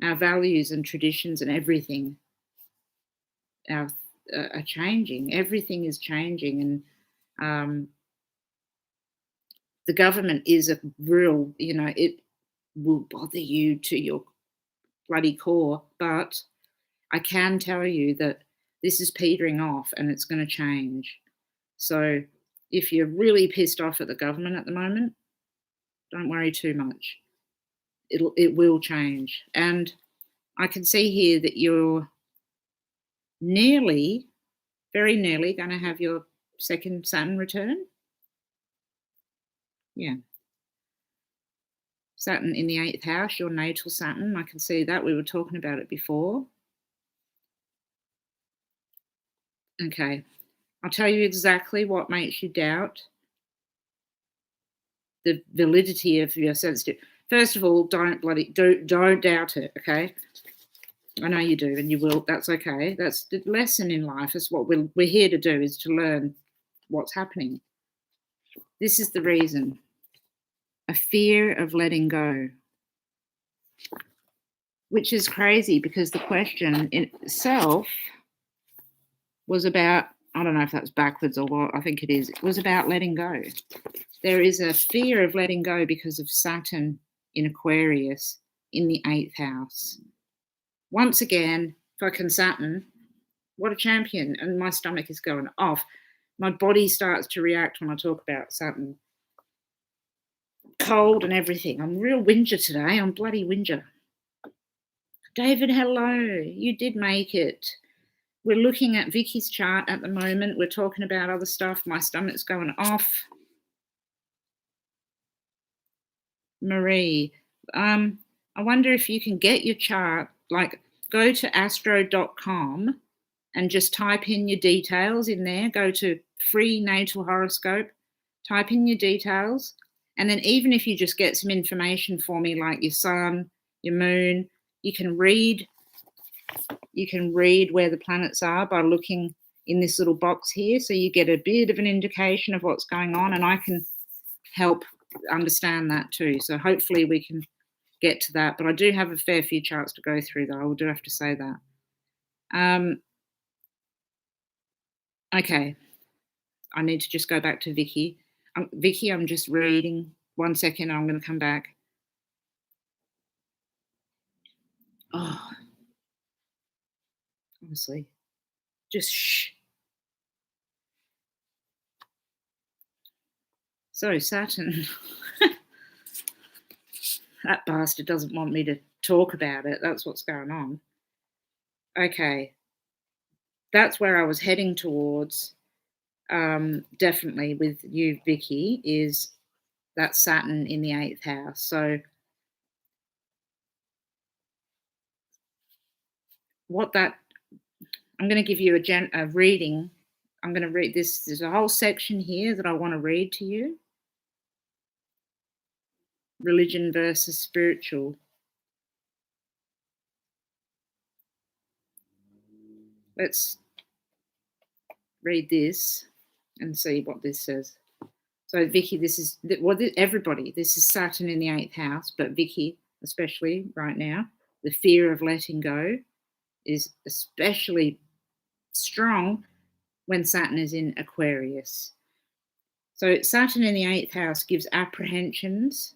Our values and traditions and everything are changing. Everything is changing, and the government is a real, it will bother you to your bloody core. But I can tell you that this is petering off and it's going to change. So if you're really pissed off at the government at the moment, don't worry too much. It will change. And I can see here that you're very nearly going to have your second Saturn return. Yeah. Saturn in the 8th house, your natal Saturn. I can see that. We were talking about it before. Okay. I'll tell you exactly what makes you doubt the validity of your sensitive. First of all, don't doubt it, okay? I know you do, and you will. That's okay. That's the lesson in life. Is what we're here to do, is to learn what's happening. This is the reason. A fear of letting go, which is crazy because the question in itself was about, I don't know if that's backwards or what, I think it is. It was about letting go. There is a fear of letting go because of Saturn in Aquarius in the 8th house. Once again, fucking Saturn, what a champion. And my stomach is going off. My body starts to react when I talk about Saturn. Cold and everything. I'm real whinger today. I'm bloody whinger. David, hello. You did make it. We're looking at Vicky's chart at the moment. We're talking about other stuff. My stomach's going off. Marie, I wonder if you can get your chart, like go to astro.com and just type in your details in there. Go to free natal horoscope, type in your details. And then even if you just get some information for me, like your sun, your moon, you can read where the planets are by looking in this little box here. So you get a bit of an indication of what's going on, and I can help understand that too. So hopefully we can get to that, but I do have a fair few charts to go through, though. I do have to say that. Okay, I need to just go back to Vicky. Vicky, I'm just reading. 1 second, I'm going to come back. Oh, honestly, just shh. So Saturn, that bastard doesn't want me to talk about it. That's what's going on. Okay, that's where I was heading towards. Definitely with you, Vicky, is that Saturn in the 8th house. So what that, I'm going to give you a reading. I'm going to read this. There's a whole section here that I want to read to you. Religion versus spiritual. Let's read this and see what this says. So Vicky, this is, well, everybody, this is Saturn in the 8th house, but Vicky, especially right now, the fear of letting go is especially strong when Saturn is in Aquarius. So Saturn in the 8th house gives apprehensions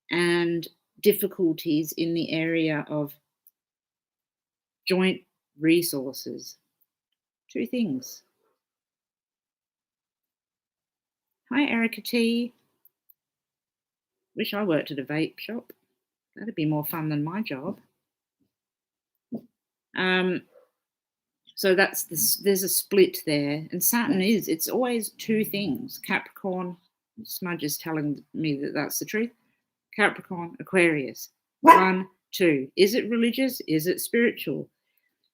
and difficulties in the area of joint resources. Two things. Hi, Erica T. Wish I worked at a vape shop. That'd be more fun than my job. So that's this, there's a split there. And Saturn it's always two things. Capricorn, Smudge is telling me that that's the truth. Capricorn, Aquarius. 1, 2. Is it religious? Is it spiritual?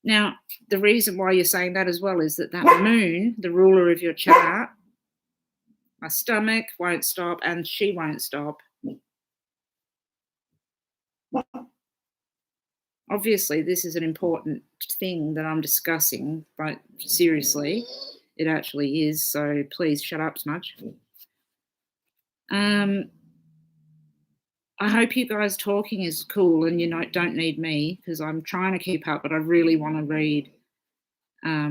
Now, the reason why you're saying that as well is that moon, the ruler of your chart, my stomach won't stop and she won't stop. Obviously, this is an important thing that I'm discussing, but seriously, it actually is. So please shut up, Smudge. I hope you guys talking is cool and you don't need me because I'm trying to keep up, but I really want to read. I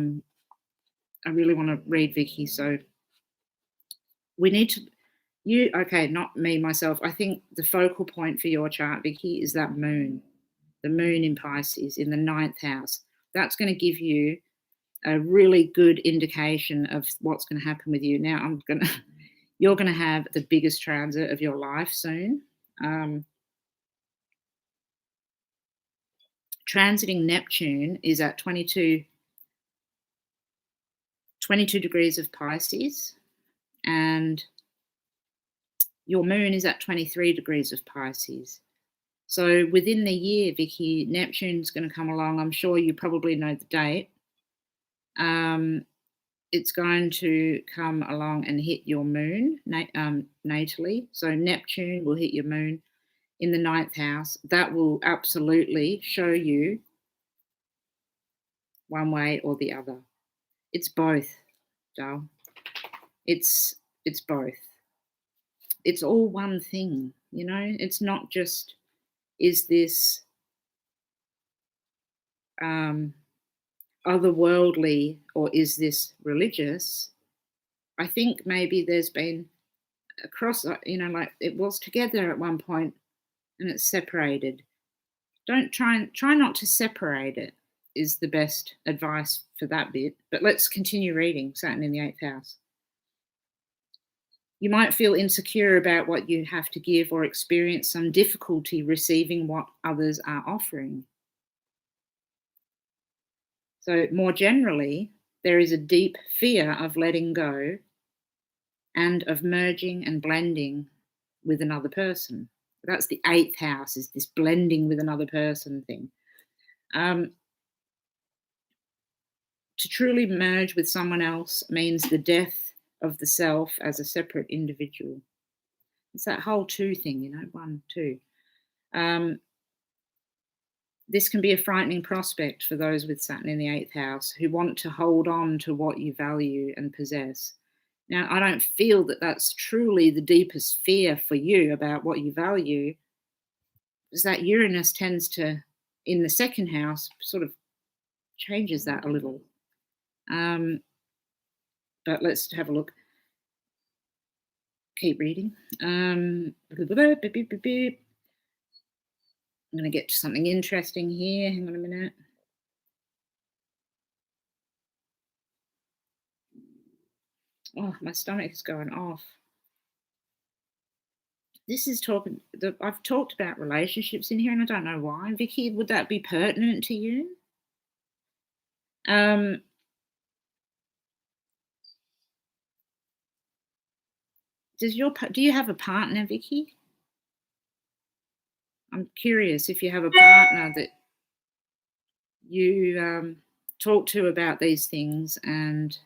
really want to read Vicky. So we need to. Okay, not me myself. I think the focal point for your chart, Vicky, is that moon. The moon in Pisces in the 9th house. That's going to give you a really good indication of what's going to happen with you. Now, you're going to have the biggest transit of your life soon. Transiting Neptune is at 22 degrees of Pisces, and your moon is at 23 degrees of Pisces. So within the year, Vicky, Neptune's going to come along. I'm sure you probably know the date. It's going to come along and hit your moon natally. So Neptune will hit your moon in the 9th house. That will absolutely show you one way or the other. It's both, Dal. It's both. It's all one thing, you know. It's not just, is this otherworldly or is this religious? I think maybe there's been a cross, like it was together at one point and it's separated. Don't try not to separate it is the best advice for that bit. But let's continue reading Saturn in the 8th house. You might feel insecure about what you have to give or experience some difficulty receiving what others are offering. So more generally, there is a deep fear of letting go and of merging and blending with another person. That's the 8th house, is this blending with another person thing. To truly merge with someone else means the death of the self as a separate individual. It's that whole 2 thing, 1, 2. This can be a frightening prospect for those with Saturn in the 8th house who want to hold on to what you value and possess. Now, I don't feel that that's truly the deepest fear for you about what you value. because that Uranus tends to, in the second house, sort of changes that a little. But let's have a look. Keep reading. I'm going to get to something interesting here. Hang on a minute. Oh, my stomach is going off. This is talking. I've talked about relationships in here, and I don't know why. Vicky, would that be pertinent to you? Do you have a partner, Vicky? I'm curious if you have a partner that you talk to about these things, and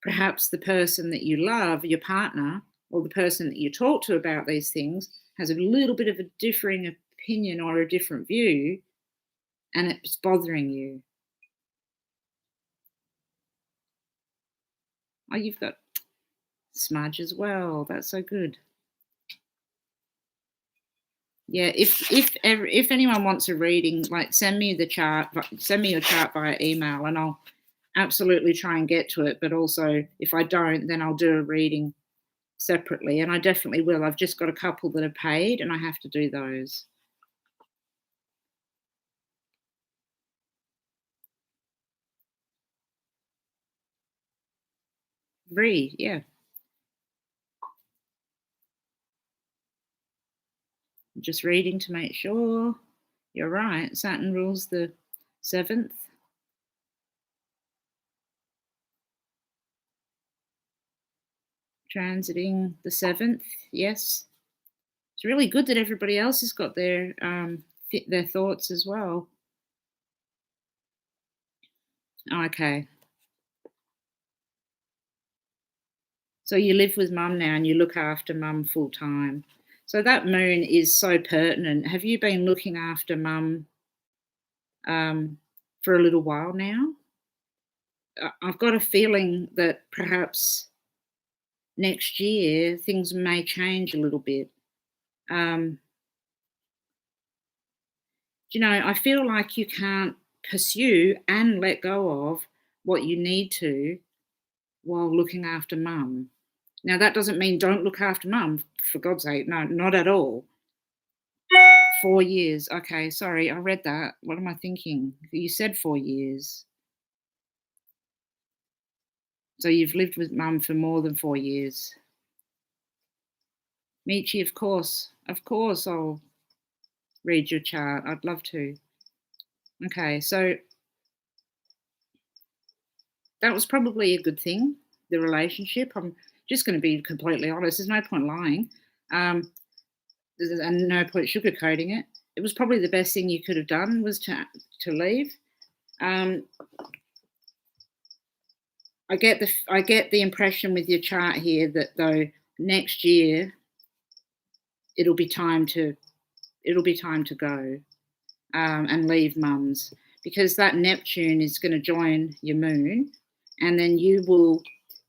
perhaps the person that you love, your partner, or the person that you talk to about these things has a little bit of a differing opinion or a different view, and it's bothering you. Oh, you've got smudge as well. That's so good. Yeah, if anyone wants a reading, like send me your chart via email, and I'll absolutely try and get to it. But also, if I don't, then I'll do a reading separately, and I definitely will. I've just got a couple that are paid, and I have to do those. Read, yeah. Just reading to make sure. You're right. Saturn rules the 7th. Transiting the 7th, yes. It's really good that everybody else has got their thoughts as well. Okay. So you live with mum now and you look after mum full time. So that moon is so pertinent. Have you been looking after mum for a little while now? I've got a feeling that perhaps next year things may change a little bit. I feel like you can't pursue and let go of what you need to while looking after mum. Now, that doesn't mean don't look after mum, for God's sake. No, not at all. 4 years. Okay, sorry, I read that. What am I thinking? You said 4 years. So you've lived with mum for more than 4 years. Michi, of course I'll read your chart. I'd love to. Okay, so that was probably a good thing, the relationship. I'm just going to be completely honest. There's no point lying. And no point sugarcoating it. It was probably the best thing you could have done was to leave. I get the impression with your chart here that though next year it'll be time to go and leave mum's, because that Neptune is going to join your moon, and then you will,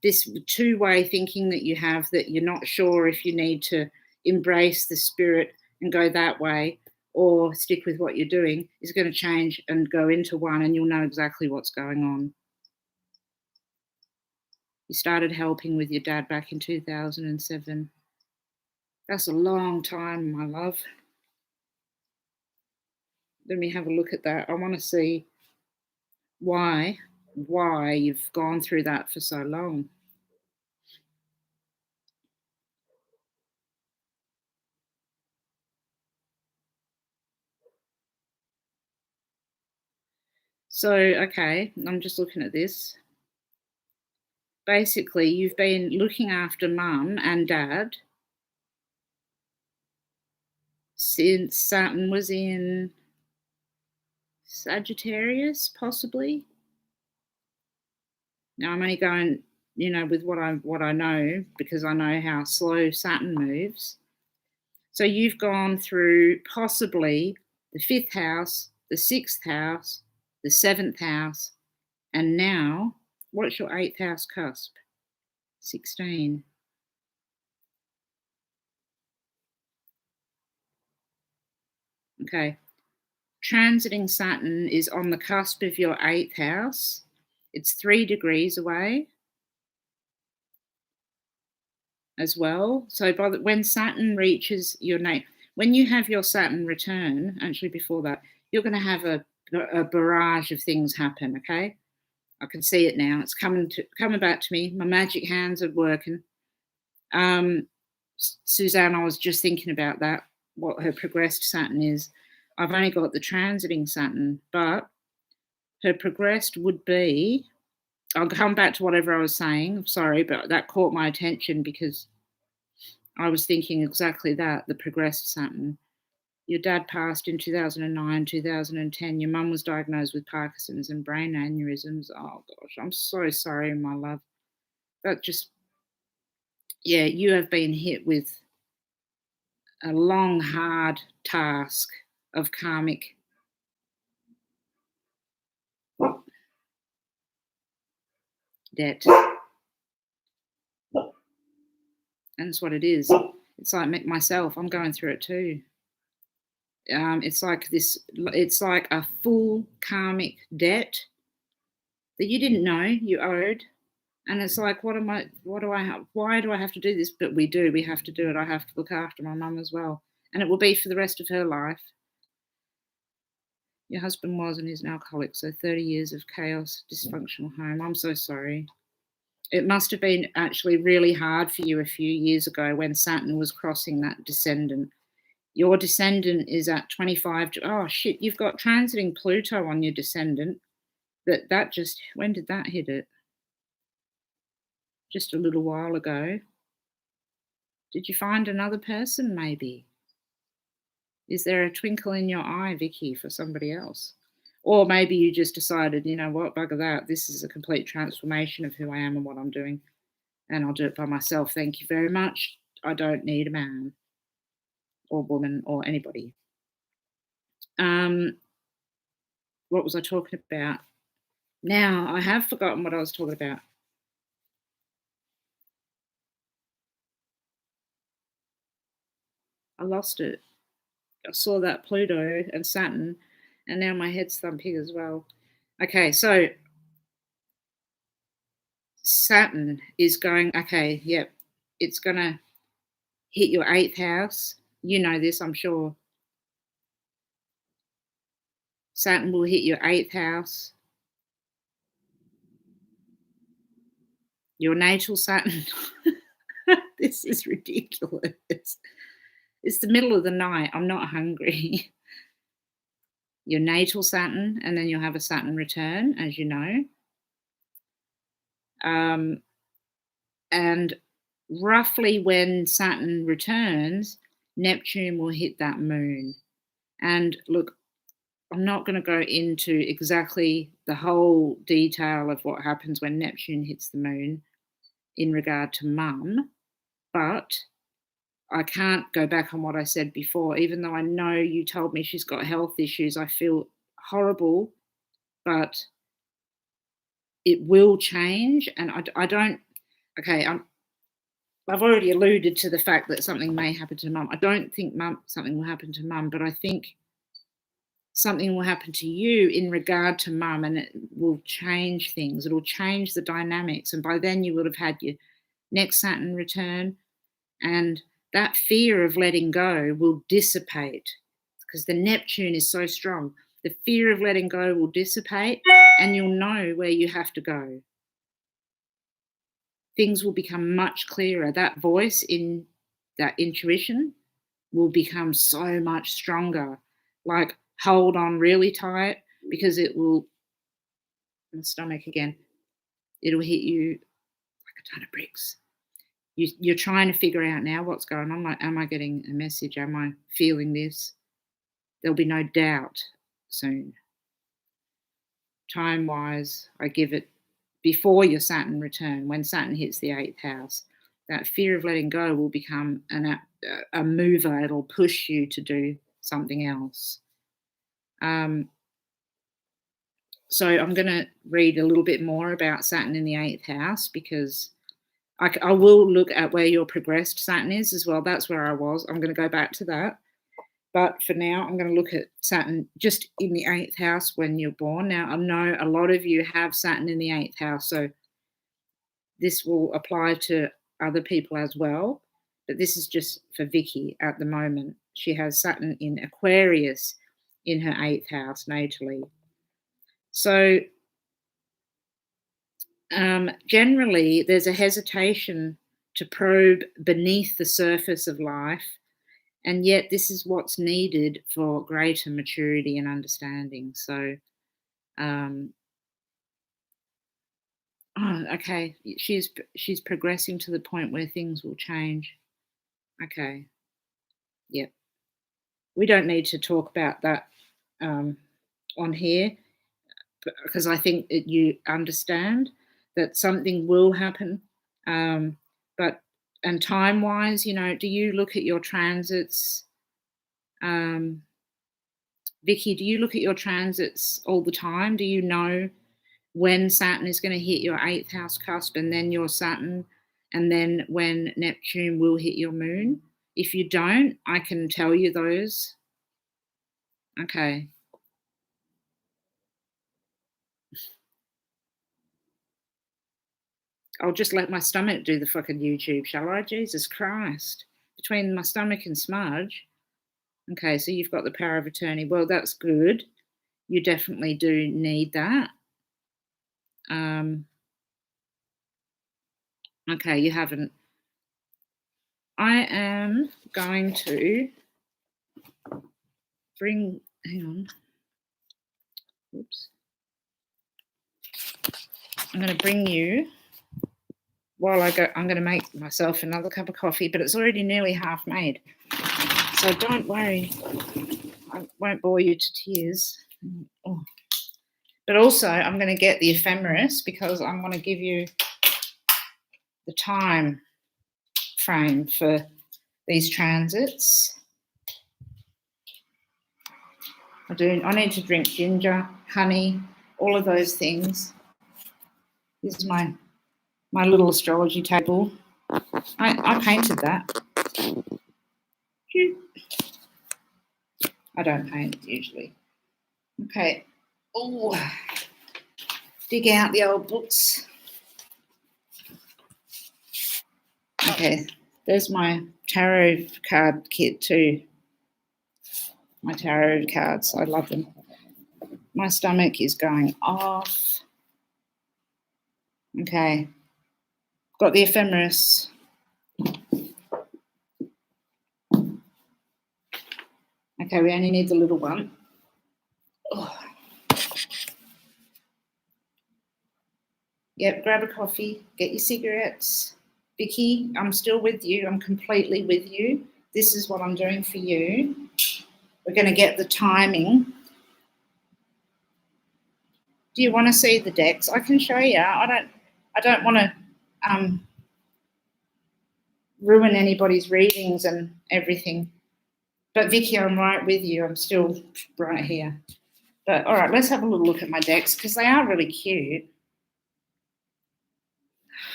this two-way thinking that you have, that you're not sure if you need to embrace the spirit and go that way or stick with what you're doing, is going to change and go into one, and you'll know exactly what's going on. You started helping with your dad back in 2007. That's a long time, my love. Let me have a look at that. I want to see why you've gone through that for so long. So, okay, I'm just looking at this. Basically, you've been looking after mum and dad since Saturn was in Sagittarius, possibly. Now I'm only going, with what I know, because I know how slow Saturn moves. So you've gone through possibly the 5th house, the 6th house, the 7th house, and now, what's your 8th house cusp? 16. Okay. Transiting Saturn is on the cusp of your 8th house. It's 3 degrees away as well. So when Saturn reaches your when you have your Saturn return, actually before that, you're going to have a barrage of things happen, okay? I can see it now. It's coming back to me. My magic hands are working. Suzanne, I was just thinking about that, what her progressed Saturn is. I've only got the transiting Saturn, but her progressed would be, I'll come back to whatever I was saying. I'm sorry, but that caught my attention because I was thinking exactly that, the progressed Saturn. Your dad passed in 2009, 2010. Your mum was diagnosed with Parkinson's and brain aneurysms. Oh, gosh, I'm so sorry, my love. That just, yeah, you have been hit with a long, hard task of karmic debt. And that's what it is. It's like myself, I'm going through it too. It's like a full karmic debt that you didn't know you owed. And it's like, why do I have to do this? But we do, we have to do it. I have to look after my mum as well. And it will be for the rest of her life. Your husband was and is an alcoholic, so 30 years of chaos, dysfunctional home. I'm so sorry. It must have been actually really hard for you a few years ago when Saturn was crossing that descendant. Your descendant is at 25. Oh, shit, you've got transiting Pluto on your descendant. That just, when did that hit it? Just a little while ago. Did you find another person, maybe? Is there a twinkle in your eye, Vicky, for somebody else? Or maybe you just decided, you know what, bugger that. This is a complete transformation of who I am and what I'm doing. And I'll do it by myself. Thank you very much. I don't need a man or woman or anybody. What was I talking about? Now, I have forgotten what I was talking about. I lost it. I saw that Pluto and Saturn, and now my head's thumping as well. Okay, so Saturn is going, okay, yep, it's going to hit your 8th house. You know this, I'm sure. Saturn will hit your 8th house. Your natal Saturn. This is ridiculous. It's the middle of the night. I'm not hungry. Your natal Saturn, and then you'll have a Saturn return, as you know. And roughly when Saturn returns, Neptune will hit that moon. And look, I'm not going to go into exactly the whole detail of what happens when Neptune hits the moon in regard to mum, but I can't go back on what I said before. Even though I know you told me she's got health issues, I feel horrible, but it will change. And I don't, okay, I've already alluded to the fact that something may happen to mum. I don't think something will happen to mum, but I think something will happen to you in regard to mum, and it will change things. It'll change the dynamics. And by then you would have had your next Saturn return, and that fear of letting go will dissipate because the Neptune is so strong. The fear of letting go will dissipate and you'll know where you have to go. Things will become much clearer. That voice in that intuition will become so much stronger. Like, hold on really tight because it will, in the stomach again, it'll hit you like a ton of bricks. You're trying to figure out now what's going on. Like, am I getting a message? Am I feeling this? There'll be no doubt soon. Time-wise, I give it before your Saturn return, when Saturn hits the 8th house, that fear of letting go will become a mover. It'll push you to do something else. So I'm going to read a little bit more about Saturn in the 8th house because I will look at where your progressed Saturn is as well. That's where I was. I'm going to go back to that. But for now, I'm going to look at Saturn just in the 8th house when you're born. Now, I know a lot of you have Saturn in the 8th house, so this will apply to other people as well. But this is just for Vicky at the moment. She has Saturn in Aquarius in her 8th house natally. So generally, there's a hesitation to probe beneath the surface of life, and yet this is what's needed for greater maturity and understanding. So, okay, she's progressing to the point where things will change. Okay, yep. We don't need to talk about that on here, because I think that you understand that something will happen. But time-wise, do you look at your transits? Vicky, do you look at your transits all the time? Do you know when Saturn is going to hit your 8th house cusp, and then your Saturn, and then when Neptune will hit your moon? If you don't, I can tell you those. Okay. I'll just let my stomach do the fucking YouTube, shall I? Jesus Christ. Between my stomach and Smudge. Okay, so you've got the power of attorney. Well, that's good. You definitely do need that. Okay, you haven't. I am going to bring, hang on. Oops. I'm going to bring you, while I go, I'm going to make myself another cup of coffee, but it's already nearly half made. So don't worry, I won't bore you to tears. Oh. But also, I'm going to get the ephemeris because I'm going to give you the time frame for these transits. I need to drink ginger, honey, all of those things. This is my little astrology table. I painted that. I don't paint usually. Okay. Oh, dig out the old books. Okay, there's my tarot card kit too. My tarot cards, I love them. My stomach is going off. Okay, got the ephemeris. Okay, we only need the little one. Oh. Yep, grab a coffee, get your cigarettes. Vicky, I'm still with you. I'm completely with you. This is what I'm doing for you. We're going to get the timing. Do you want to see the decks? I can show you. I don't want to ruin anybody's readings and everything. But Vicky, I'm right with you. I'm still right here. But all right, let's have a little look at my decks because they are really cute.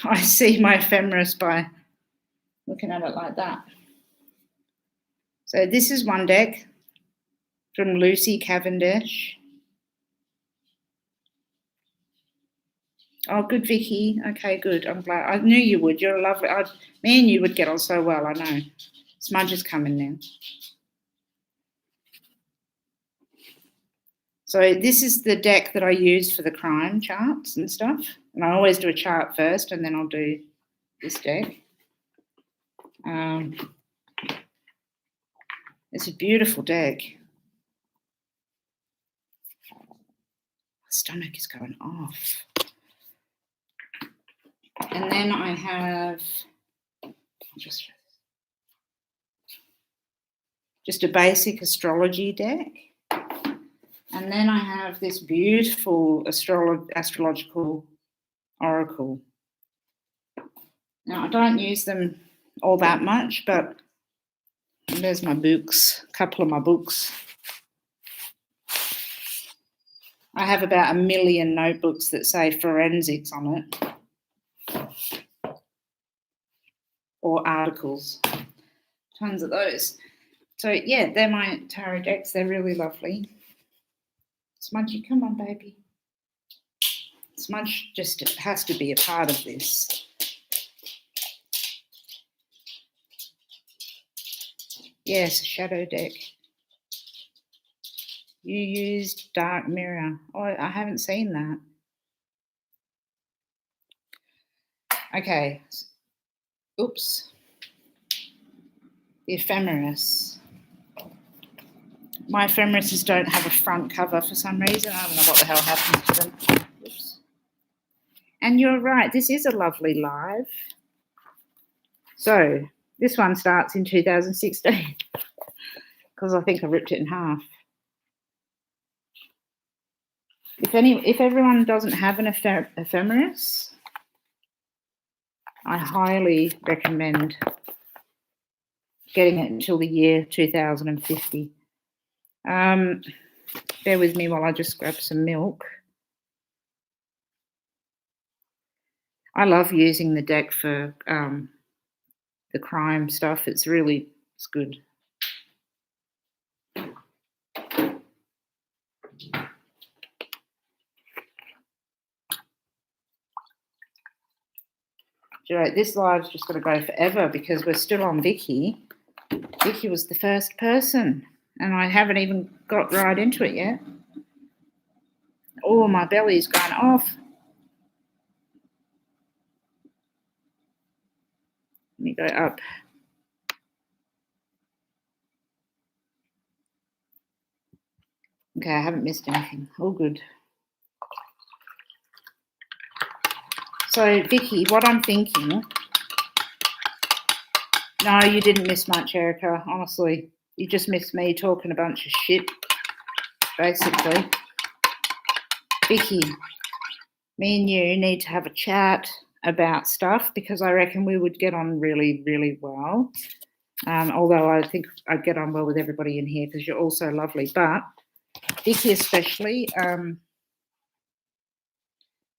I see my ephemeris by looking at it like that. So this is one deck from Lucy Cavendish. Oh, good, Vicky. Okay, good. I'm glad. I knew you would. You're lovely. Me and you would get on so well, I know. Smudge is coming now. So this is the deck that I use for the crime charts and stuff. And I always do a chart first and then I'll do this deck. It's a beautiful deck. My stomach is going off. And then I have just a basic astrology deck. And then I have this beautiful astrological oracle. Now, I don't use them all that much, but there's my books, a couple of my books. I have about 1 million notebooks that say forensics on it. Or articles. Tons of those. So, yeah, they're my tarot decks. They're really lovely. Smudgy, come on, baby. Smudge just has to be a part of this. Yes, a shadow deck. You used Dark Mirror. Oh, I haven't seen that. Okay. Oops. The Ephemeris. My Ephemerises don't have a front cover for some reason. I don't know what the hell happened to them. Oops. And you're right, this is a lovely live. So this one starts in 2016 because I think I ripped it in half. If everyone doesn't have an ephemeris, I highly recommend getting it until the year 2050. Bear with me while I just grab some milk. I love using the deck for the crime stuff. It's good. This live's just going to go forever because we're still on Vicky. Vicky was the first person, and I haven't even got right into it yet. Oh, my belly's gone off. Let me go up. Okay, I haven't missed anything. All good. So, Vicky, what I'm thinking... No, you didn't miss much, Erica, honestly. You just missed me talking a bunch of shit, basically. Vicky, me and you need to have a chat about stuff because I reckon we would get on really, really well. Although I think I'd get on well with everybody in here because you're all so lovely. But Vicky especially,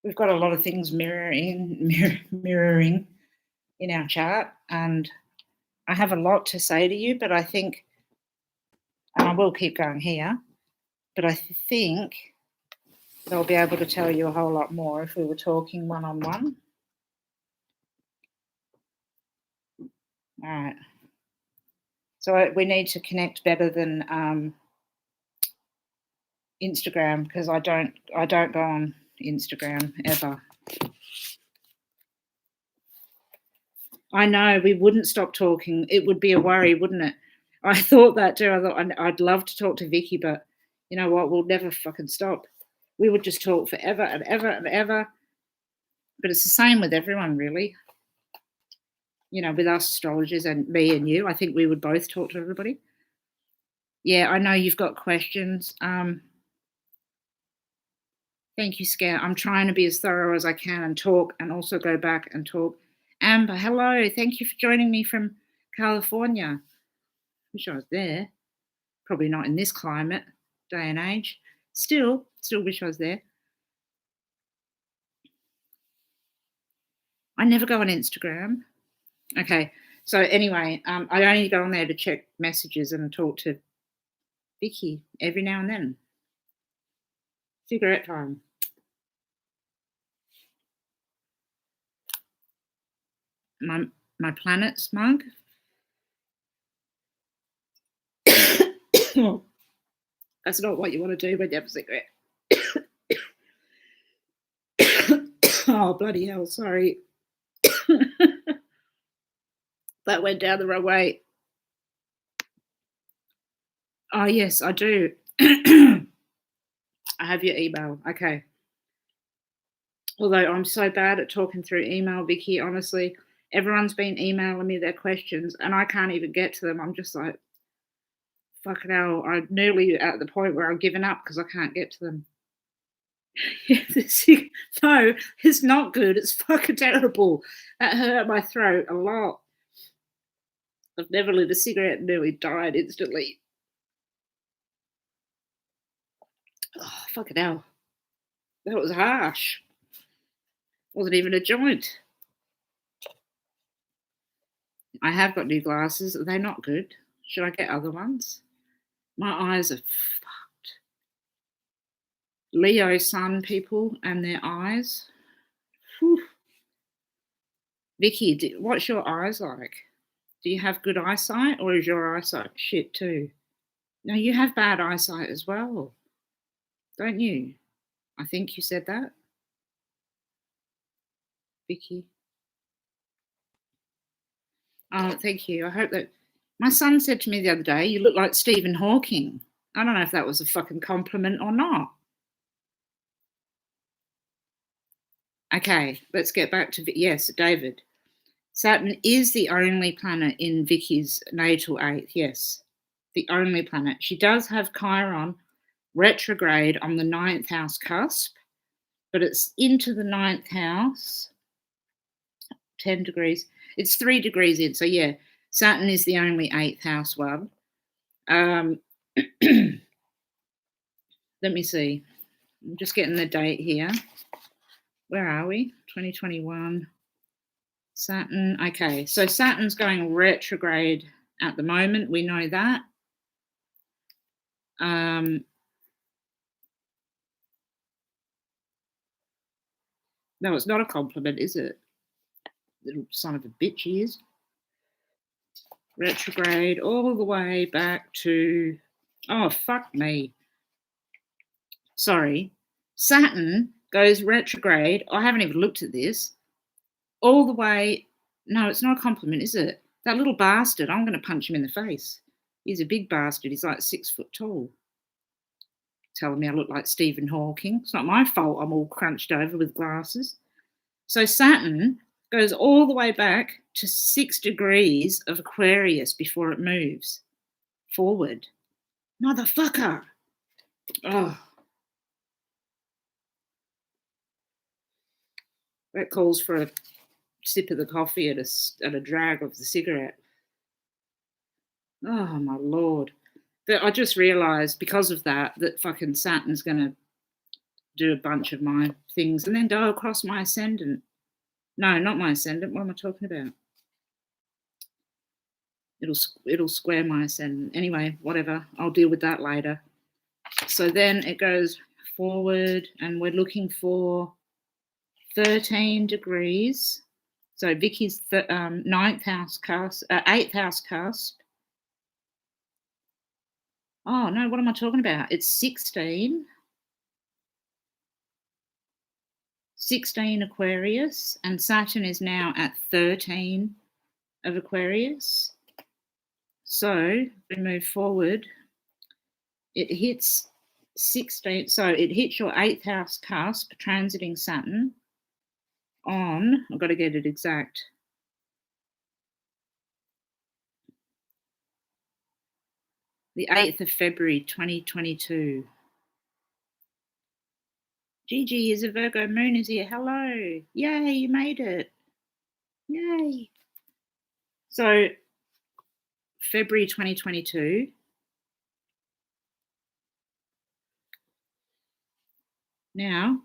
we've got a lot of things mirroring in our chart, and I have a lot to say to you, but I think, and I will keep going here, but I think that I'll be able to tell you a whole lot more if we were talking one-on-one. All right. So we need to connect better than Instagram because I don't go on Instagram ever. I know, we wouldn't stop talking. It would be a worry, wouldn't it? I thought that too. I thought I'd love to talk to Vicky, but you know what? We'll never fucking stop. We would just talk forever and ever and ever. But it's the same with everyone, really. You know, with us astrologers and me and you, I think we would both talk to everybody. Yeah, I know you've got questions. Thank you, Scout. I'm trying to be as thorough as I can and talk and also go back and talk. Amber, hello. Thank you for joining me from California. Wish I was there. Probably not in this climate, day and age. Still wish I was there. I never go on Instagram. Okay, so anyway, I only go on there to check messages and talk to Vicky every now and then. Cigarette time. My planet smug. That's not what you want to do when you have a cigarette. Oh, bloody hell, sorry. That went down the wrong way. Oh, yes, I do. I have your email. Okay. Although I'm so bad at talking through email, Vicky, honestly, everyone's been emailing me their questions and I can't even get to them. I'm just like, fucking hell, I'm nearly at the point where I've given up because I can't get to them. No, it's not good. It's fucking terrible. That hurt my throat a lot. I've never lit a cigarette and nearly died instantly. Oh, fucking hell. That was harsh. Wasn't even a joint. I have got new glasses. They're not good. Should I get other ones? My eyes are fucked. Leo sun people and their eyes. Whew. Vicky, what's your eyes like? Do you have good eyesight, or is your eyesight shit too? No, you have bad eyesight as well, don't you? I think you said that, Vicky. Oh, thank you. I hope that... My son said to me the other day, you look like Stephen Hawking. I don't know if that was a fucking compliment or not. Okay, let's get back to... Yes, David. Saturn is the only planet in Vicky's natal 8th, yes. The only planet. She does have Chiron retrograde on the 9th house cusp, but it's into the 9th house, 10 degrees. It's 3 degrees in, so yeah, Saturn is the only 8th house one. Let me see. I'm just getting the date here. Where are we? 2021. Saturn. Okay, so Saturn's going retrograde at the moment. We know that. No, it's not a compliment, is it? Little son of a bitch he is. Retrograde all the way back to... Oh, fuck me. Sorry. Saturn goes retrograde. I haven't even looked at this. All the way... No, it's not a compliment, is it? That little bastard, I'm going to punch him in the face. He's a big bastard. He's like 6 foot tall. Telling me I look like Stephen Hawking. It's not my fault I'm all crunched over with glasses. So Saturn goes all the way back to 6 degrees of Aquarius before it moves forward. Motherfucker. Oh. That calls for a sip of the coffee and a drag of the cigarette. Oh, my Lord. But I just realised because of that fucking Saturn's going to do a bunch of my things and then go across my ascendant. No, not my ascendant. What am I talking about? It'll square my ascendant. Anyway, whatever. I'll deal with that later. So then it goes forward and we're looking for 13 degrees. So Vicky's 9th house cusp, 8th house cusp. Oh, no, what am I talking about? It's 16. 16 Aquarius, and Saturn is now at 13 of Aquarius. So we move forward. It hits 16. So it hits your 8th house cusp, transiting Saturn on, I've got to get it exact, the 8th of February 2022. Gigi is a Virgo moon is here. Hello. Yay, you made it. Yay. So February 2022. Now,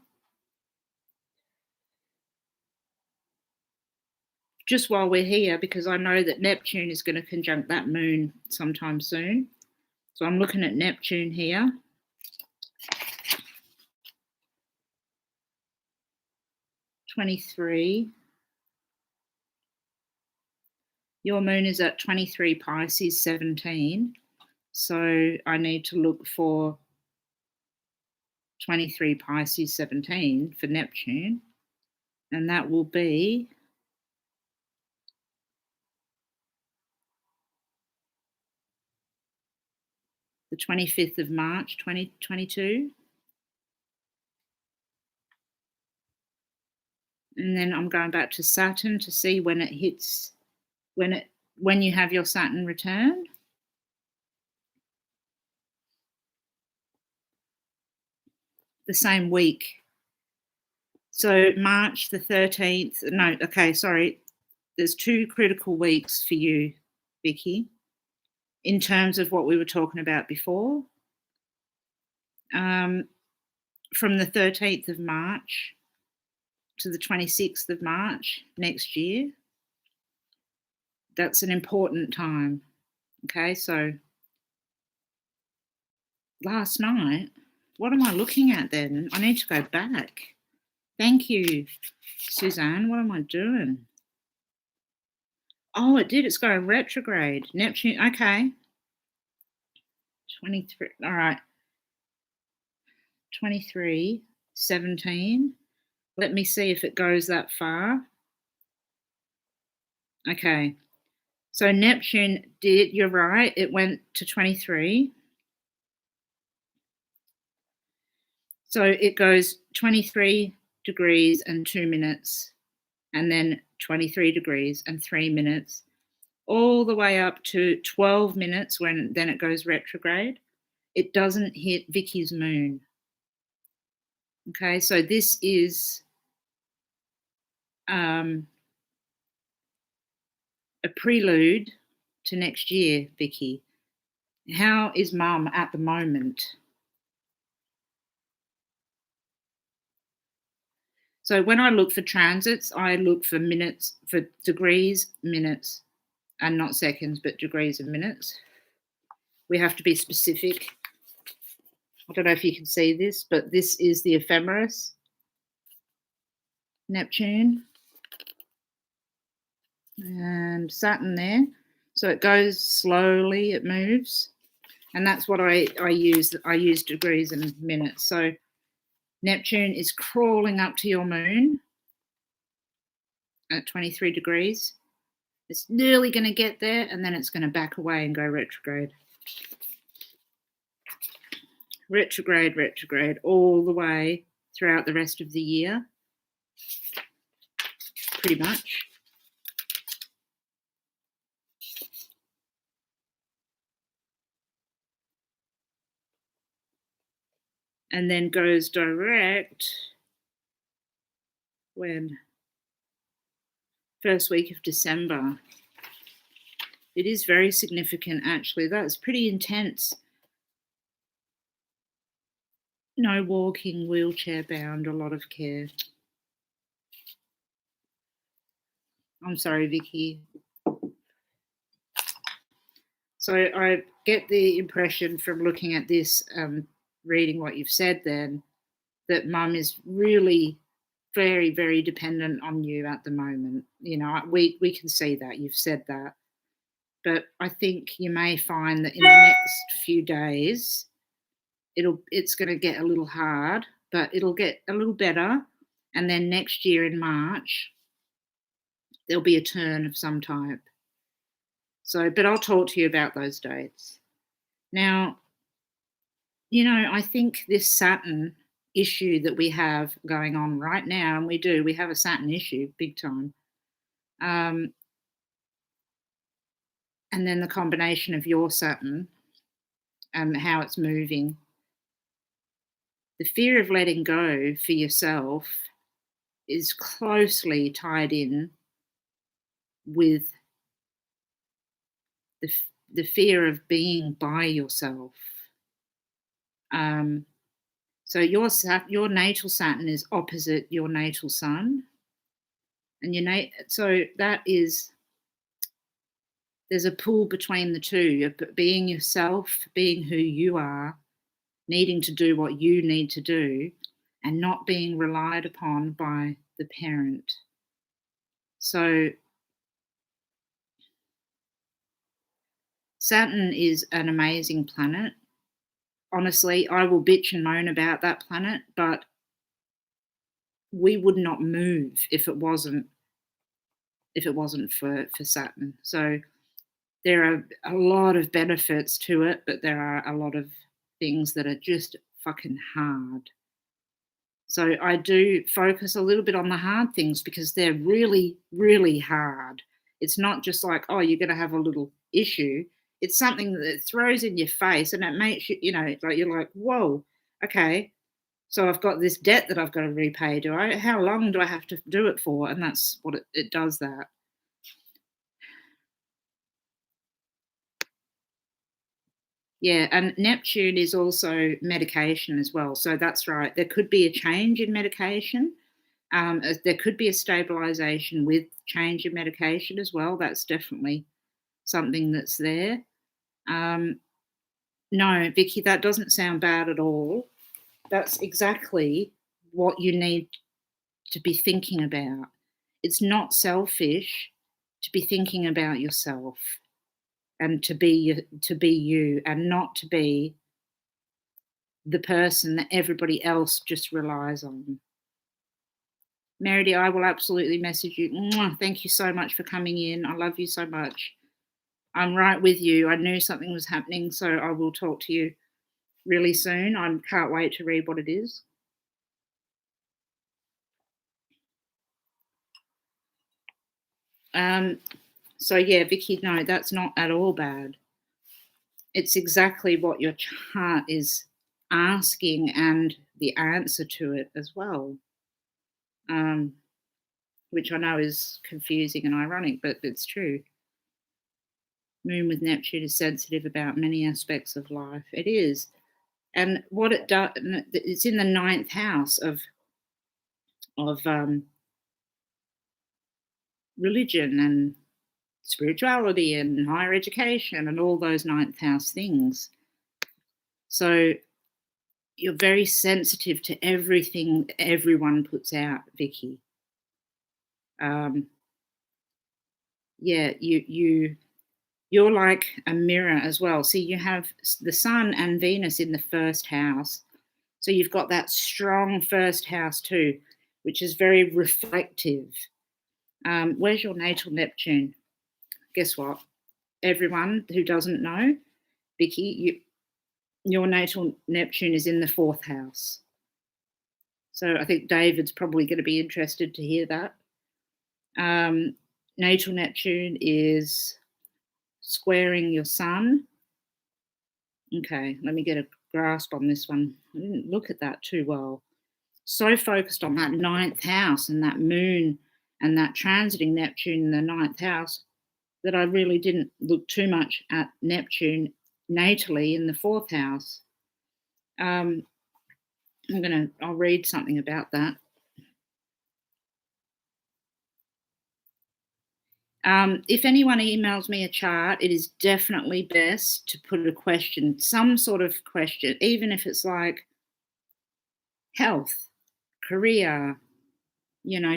just while we're here, because I know that Neptune is going to conjunct that moon sometime soon. So I'm looking at Neptune here. '23. Your moon is at 23 Pisces 17. So I need to look for 23 Pisces 17 for Neptune. And that will be the 25th of March 2022. And then I'm going back to Saturn to see when it hits, when you have your Saturn return. The same week. So March the 13th. No, okay, sorry. There's 2 critical weeks for you, Vicky, in terms of what we were talking about before. From the 13th of March to the 26th of March next year. That's an important time, Okay, so last night, what am I looking at then? I need to go back. Thank you, Suzanne. What am I doing? Oh, it did. It's going retrograde. Neptune. Okay. 23. All right. 23, 17. Let me see if it goes that far. Okay. So Neptune did, you're right, it went to 23. So it goes 23 degrees and 2 minutes, and then 23 degrees and 3 minutes, all the way up to 12 minutes when then it goes retrograde. It doesn't hit Vicky's moon. Okay, so this is a prelude to next year, Vicky. How is Mum at the moment? So when I look for transits, I look for minutes, for degrees, minutes, and not seconds, but degrees and minutes. We have to be specific. I don't know if you can see this, but this is the ephemeris, Neptune, and Saturn there. So it goes slowly, it moves. And that's what I use. I use degrees and minutes. So Neptune is crawling up to your moon at 23 degrees. It's nearly going to get there, and then it's going to back away and go retrograde. Retrograde, retrograde, all the way throughout the rest of the year, pretty much. And then goes direct when? First week of December. It is very significant, actually. That's pretty intense. No walking, wheelchair bound, a lot of care. I'm sorry, Vicky. So I get the impression from looking at this, reading what you've said then, that Mum is really very, very dependent on you at the moment. You know, we can see that. You've said that. But I think you may find that in the next few days, it's going to get a little hard, but it'll get a little better. And then next year in March, there'll be a turn of some type. So, but I'll talk to you about those dates. Now, you know, I think this Saturn issue that we have going on right now, and we have a Saturn issue big time. And then the combination of your Saturn and how it's moving. The fear of letting go for yourself is closely tied in with the fear of being by yourself. So your natal Saturn is opposite your natal Sun, and so that is, there's a pull between the two, being yourself, being who you are, needing to do what you need to do, and not being relied upon by the parent. So Saturn is an amazing planet. Honestly, I will bitch and moan about that planet, but we would not move if it wasn't for Saturn. So there are a lot of benefits to it, but there are a lot of things that are just fucking hard. So I do focus a little bit on the hard things because they're really, really hard. It's not just like, oh, you're going to have a little issue. It's something that throws in your face, and it makes you, like you're like, whoa, okay, so I've got this debt that I've got to repay. How long do I have to do it for? And that's what it does that. Yeah, and Neptune is also medication as well. So that's right. There could be a change in medication. There could be a stabilization with change in medication as well. That's definitely something that's there. No, Vicky, that doesn't sound bad at all. That's exactly what you need to be thinking about. It's not selfish to be thinking about yourself and to be you and not to be the person that everybody else just relies on. Meredy, I will absolutely message you. Mwah, thank you so much for coming in. I love you so much. I'm right with you. I knew something was happening, so I will talk to you really soon. I can't wait to read what it is. So yeah, Vicky, no, that's not at all bad. It's exactly what your chart is asking and the answer to it as well, which I know is confusing and ironic, but it's true. Moon with Neptune is sensitive about many aspects of life. It is. And what it does, it's in the 9th house of religion and spirituality and higher education and all those 9th house things. So you're very sensitive to everything everyone puts out, Vicky. Yeah, you're like a mirror as well. See, you have the Sun and Venus in the 1st house. So you've got that strong 1st house too, which is very reflective. Where's your natal Neptune? Guess what? Everyone who doesn't know, Vicky, your natal Neptune is in the 4th house. So I think David's probably going to be interested to hear that. Natal Neptune is squaring your Sun. Okay, let me get a grasp on this one. I didn't look at that too well. So focused on that 9th house and that moon and that transiting Neptune in the 9th house that I really didn't look too much at Neptune natally in the 4th house. I'll read something about that. If anyone emails me a chart, it is definitely best to put a question, some sort of question, even if it's like health, career,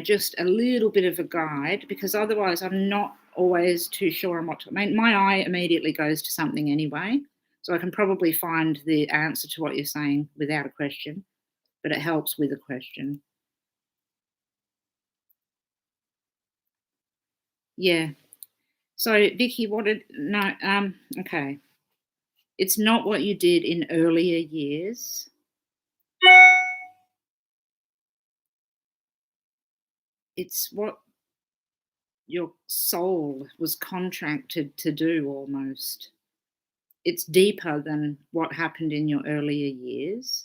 just a little bit of a guide, because otherwise I'm not always too sure on what to. I mean, my eye immediately goes to something anyway, so I can probably find the answer to what you're saying without a question, but it helps with a question. Yeah. So, Vicky, okay. It's not what you did in earlier years. It's what your soul was contracted to do almost. It's deeper than what happened in your earlier years.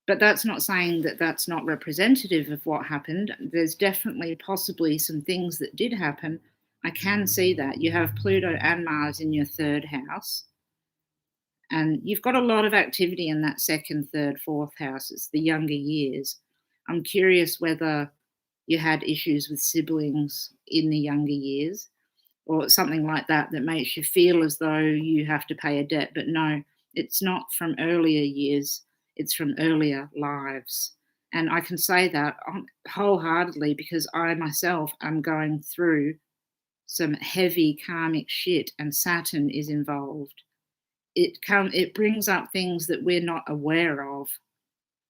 But that's not saying that that's not representative of what happened. There's definitely possibly some things that did happen. I can see that. You have Pluto and Mars in your 3rd house. And you've got a lot of activity in that 2nd, 3rd, 4th house. It's the younger years. I'm curious whether you had issues with siblings in the younger years or something like that that makes you feel as though you have to pay a debt. But no, it's not from earlier years. It's from earlier lives. And I can say that wholeheartedly because I myself am going through some heavy karmic shit and Saturn is involved. It brings up things that we're not aware of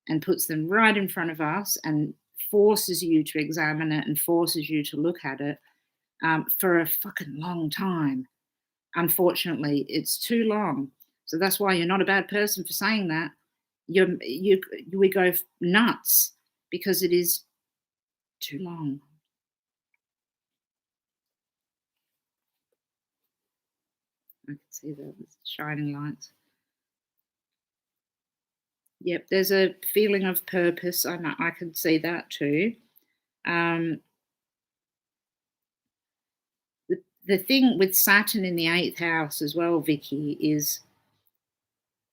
and puts them right in front of us and forces you to examine it and forces you to look at it for a fucking long time. Unfortunately, it's too long. So that's why you're not a bad person for saying that. We go nuts because it is too long. I can see the shining lights. Yep, there's a feeling of purpose. I can see that too. The thing with Saturn in the 8th house as well, Vicky, is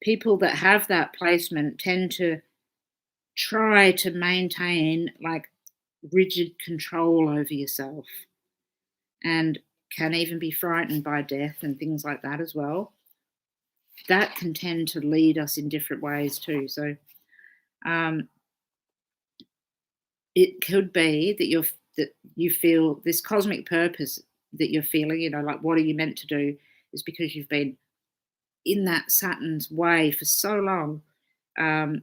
people that have that placement tend to try to maintain like rigid control over yourself and can even be frightened by death and things like that as well. That can tend to lead us in different ways too. So it could be that you feel this cosmic purpose that you're feeling, like what are you meant to do, is because you've been in that Saturn's way for so long, and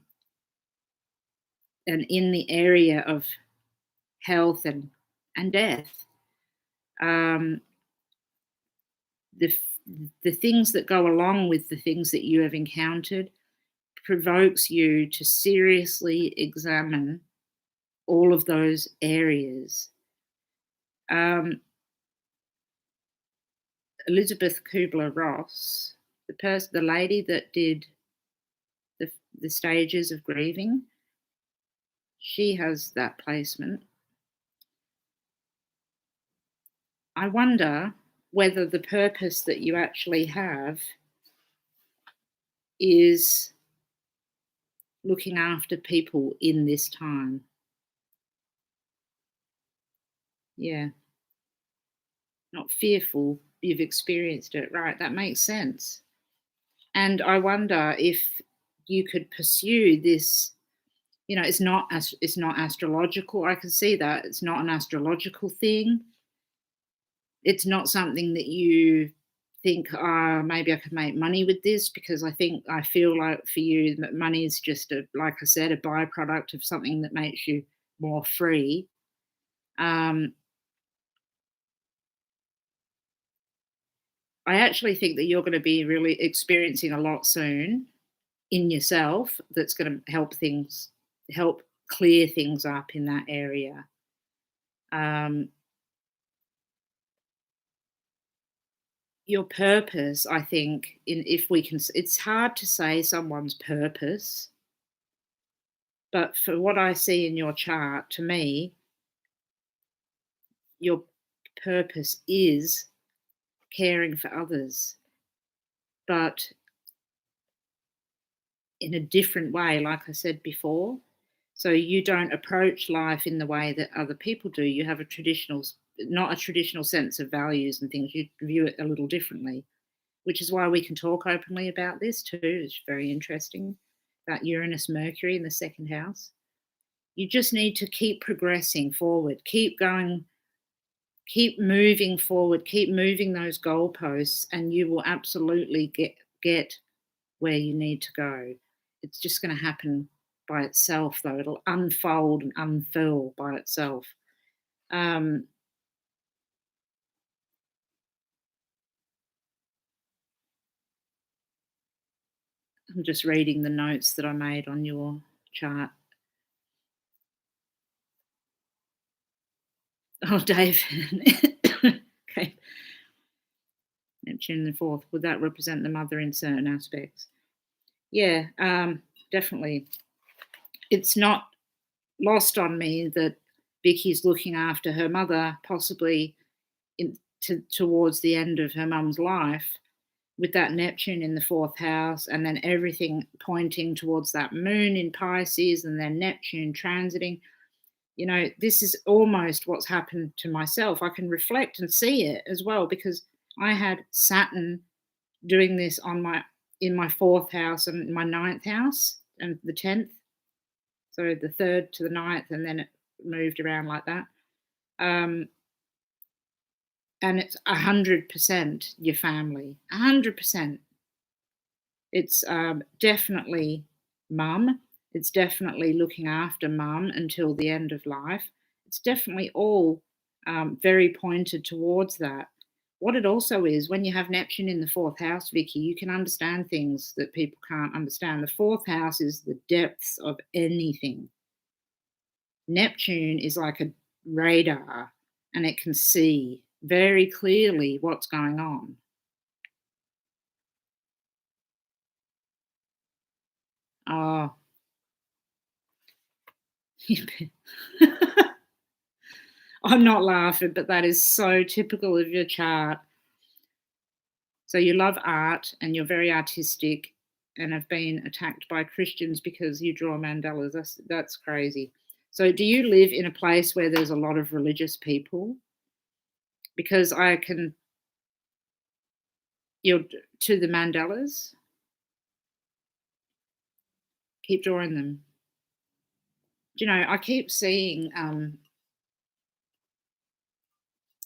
in the area of health and death. The things that go along with the things that you have encountered provokes you to seriously examine all of those areas. Elizabeth Kubler-Ross, the lady that did the stages of grieving, she has that placement. I wonder whether the purpose that you actually have is looking after people in this time. Yeah. Not fearful, you've experienced it, right? That makes sense. And I wonder if you could pursue this. It's not astrological. I can see that it's not an astrological thing. It's not something that you think, maybe I could make money with this, because I feel like for you, money is just like I said, a byproduct of something that makes you more free. I actually think that you're going to be really experiencing a lot soon in yourself that's going to help clear things up in that area. Your purpose, I think, it's hard to say someone's purpose, but for what I see in your chart, to me, your purpose is caring for others, but in a different way, like I said before. So you don't approach life in the way that other people do. You have not a traditional sense of values and things. You view it a little differently, which is why we can talk openly about this too. It's very interesting, that Uranus Mercury in the second house. You just need to keep progressing forward, keep going, keep moving forward, keep moving those goalposts, and you will absolutely get where you need to go. It's just going to happen by itself, though. It'll unfold and unfurl by itself. I'm just reading the notes that I made on your chart. Oh, Dave. Okay. Neptune in the fourth. Would that represent the mother in certain aspects? Yeah, definitely. It's not lost on me that Vicky's looking after her mother, possibly towards the end of her mum's life, with that Neptune in the fourth house, and then everything pointing towards that moon in Pisces, and then Neptune transiting. This is almost what's happened to myself. I can reflect and see it as well, because I had Saturn doing this in my fourth house and my ninth house and the 10th. So the 3rd to the 9th, and then it moved around like that. And it's 100% your family, 100%. It's definitely mum. It's definitely looking after mum until the end of life. It's definitely all very pointed towards that. What it also is, when you have Neptune in the fourth house, Vicky, you can understand things that people can't understand. The fourth house is the depths of anything. Neptune is like a radar, and it can see very clearly what's going on. Oh. I'm not laughing, but that is so typical of your chart. So you love art and you're very artistic and have been attacked by Christians because you draw mandalas. That's crazy. So do you live in a place where there's a lot of religious people? because I can, you're to the mandalas, keep drawing them. Do you know, I keep seeing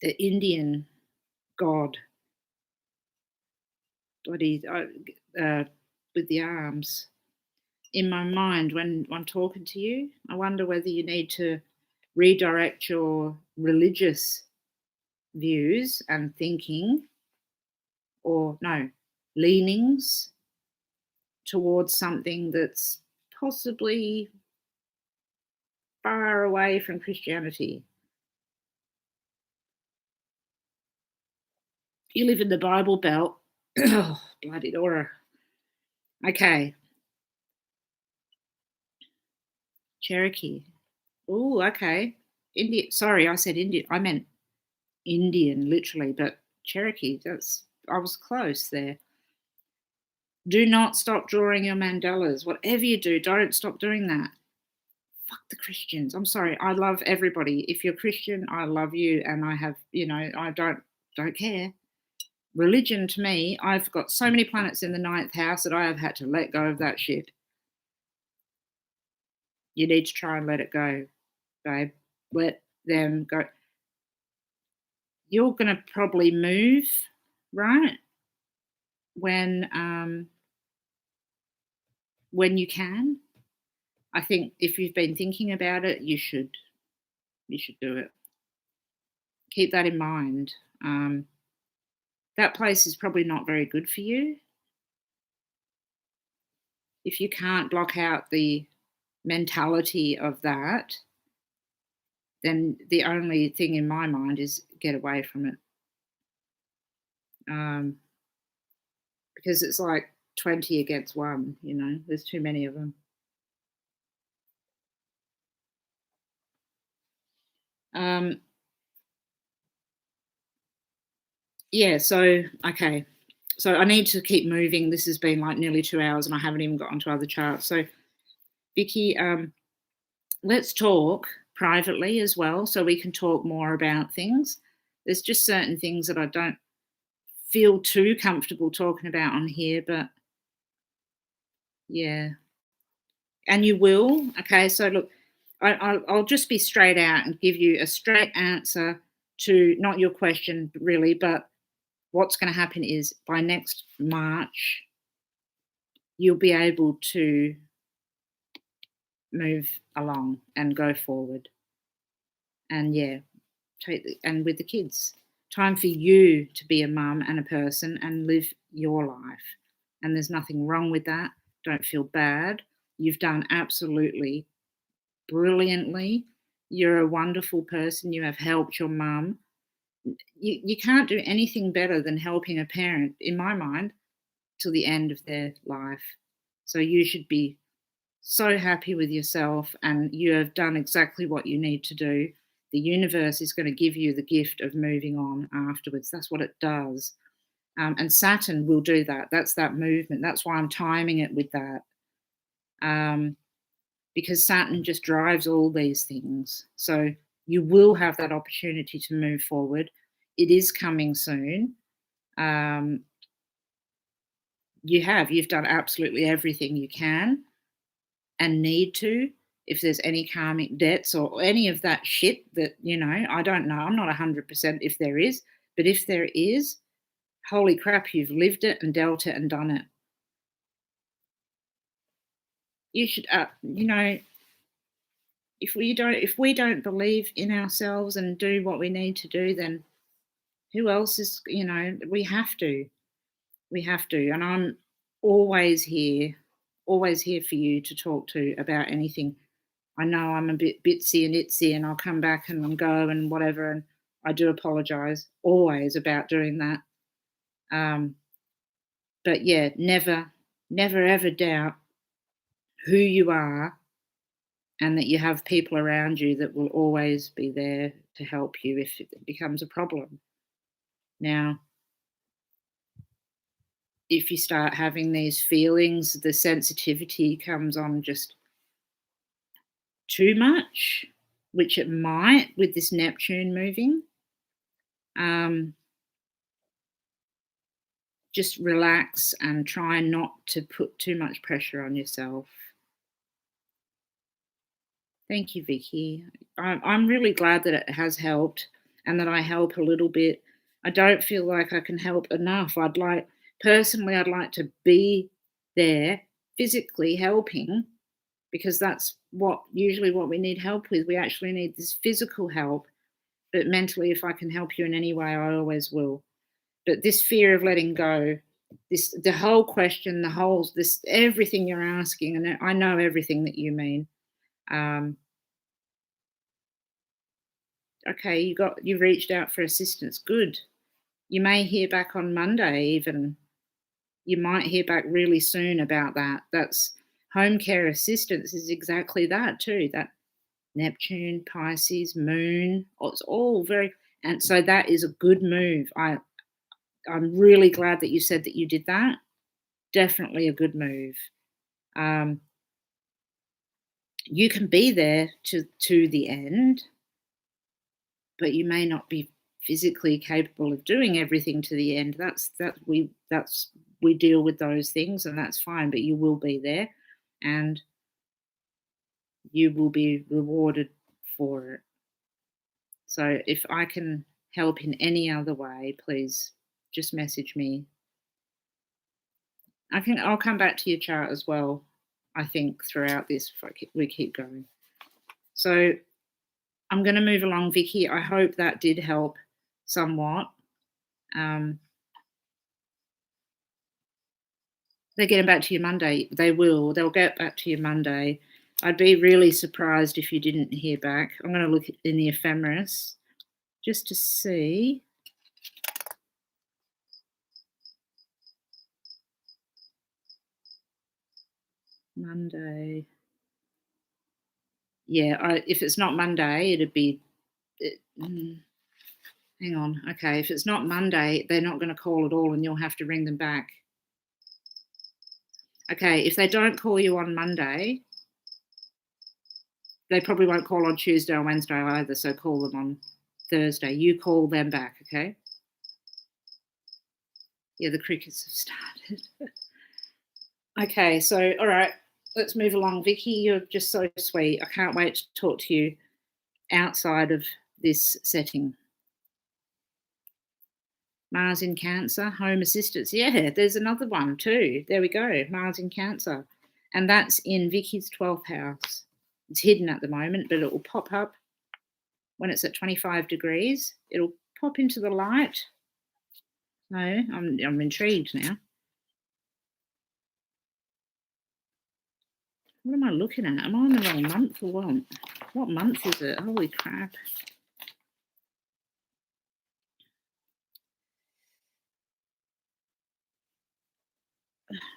the Indian god, bloody, with the arms in my mind when I'm talking to you. I wonder whether you need to redirect your religious views and thinking, or no, leanings towards something that's possibly far away from Christianity. You live in the Bible Belt. Oh, bloody Dora. Okay. Cherokee. Oh, okay. India. Sorry, I said India. I meant Indian, literally, but Cherokee. I was close there. Do not stop drawing your mandalas. Whatever you do, don't stop doing that. Fuck the Christians. I'm sorry. I love everybody. If you're Christian, I love you, and I have, I don't care. Religion to me, I've got so many planets in the 9th house that I have had to let go of that shit. You need to try and let it go, babe. Let them go. You're going to probably move, right? When you can. I think if you've been thinking about it, you should do it. Keep that in mind. That place is probably not very good for you. If you can't block out the mentality of that, then the only thing in my mind is get away from it. Because it's like 20 against 1, there's too many of them. Yeah, so, okay. So I need to keep moving. This has been like nearly 2 hours and I haven't even got onto other charts. So, Vicky, let's talk privately as well so we can talk more about things. There's just certain things that I don't feel too comfortable talking about on here, but yeah. And you will. Okay, so look, I'll just be straight out and give you a straight answer to not your question really, but what's going to happen is by next March, you'll be able to move along and go forward. And yeah, and with the kids, time for you to be a mum and a person and live your life. And there's nothing wrong with that. Don't feel bad. You've done absolutely brilliantly. You're a wonderful person. You have helped your mum. You can't do anything better than helping a parent, in my mind, till the end of their life. So you should be so happy with yourself, and you have done exactly what you need to do. The universe is going to give you the gift of moving on afterwards. That's what it does. And Saturn will do that. That's that movement. That's why I'm timing it with that. Because Saturn just drives all these things. So you will have that opportunity to move forward. It is coming soon. You've done absolutely everything you can and need to. If there's any karmic debts or any of that shit that, I don't know, I'm not 100% if there is, but if there is, holy crap, you've lived it and dealt it and done it. You should, if we don't believe in ourselves and do what we need to do, then who else is, we have to. And I'm always here for you to talk to about anything. I know I'm a bit bitsy and itsy and I'll come back and go and whatever, and I do apologise always about doing that. But yeah, never ever doubt who you are and that you have people around you that will always be there to help you if it becomes a problem. Now, if you start having these feelings, the sensitivity comes on just too much, which it might with this Neptune moving. Just relax and try not to put too much pressure on yourself. Thank you, Vicky. I'm really glad that it has helped and that I help a little bit. I don't feel like I can help enough. Personally, I'd like to be there physically helping because that's usually what we need help with. We actually need this physical help, but mentally, if I can help you in any way, I always will. But this fear of letting go, the whole question, this everything you're asking, and I know everything that you mean. Okay, you reached out for assistance. Good. You may hear back on Monday even. You might hear back really soon about that. That's home care assistance is exactly that too. That Neptune, Pisces, Moon, it's all very, and so that is a good move. I'm really glad that you said that you did that. Definitely a good move. You can be there to the end, but you may not be physically capable of doing everything to the end. We deal with those things, and that's fine. But you will be there, and you will be rewarded for it. So if I can help in any other way, please just message me. I'll come back to your chart as well, I think, throughout this if we keep going. So I'm going to move along, Vicky. I hope that did help somewhat. They're getting back to you Monday. They will. They'll get back to you Monday. I'd be really surprised if you didn't hear back. I'm going to look in the ephemeris just to see. Monday. Yeah, if it's not Monday, it'd be. Hang on. Okay, if it's not Monday, they're not going to call at all, and you'll have to ring them back. Okay, if they don't call you on Monday, they probably won't call on Tuesday or Wednesday either, so call them on Thursday. You call them back, okay? Yeah, the crickets have started. Okay, so, all right, let's move along. Vicky, you're just so sweet. I can't wait to talk to you outside of this setting. Mars in Cancer, home assistance. Yeah, there's another one too. There we go, Mars in Cancer. And that's in Vicky's 12th house. It's hidden at the moment, but it will pop up when it's at 25 degrees. It'll pop into the light. No, I'm intrigued now. What am I looking at? Am I on the wrong month or what? What month is it? Holy crap.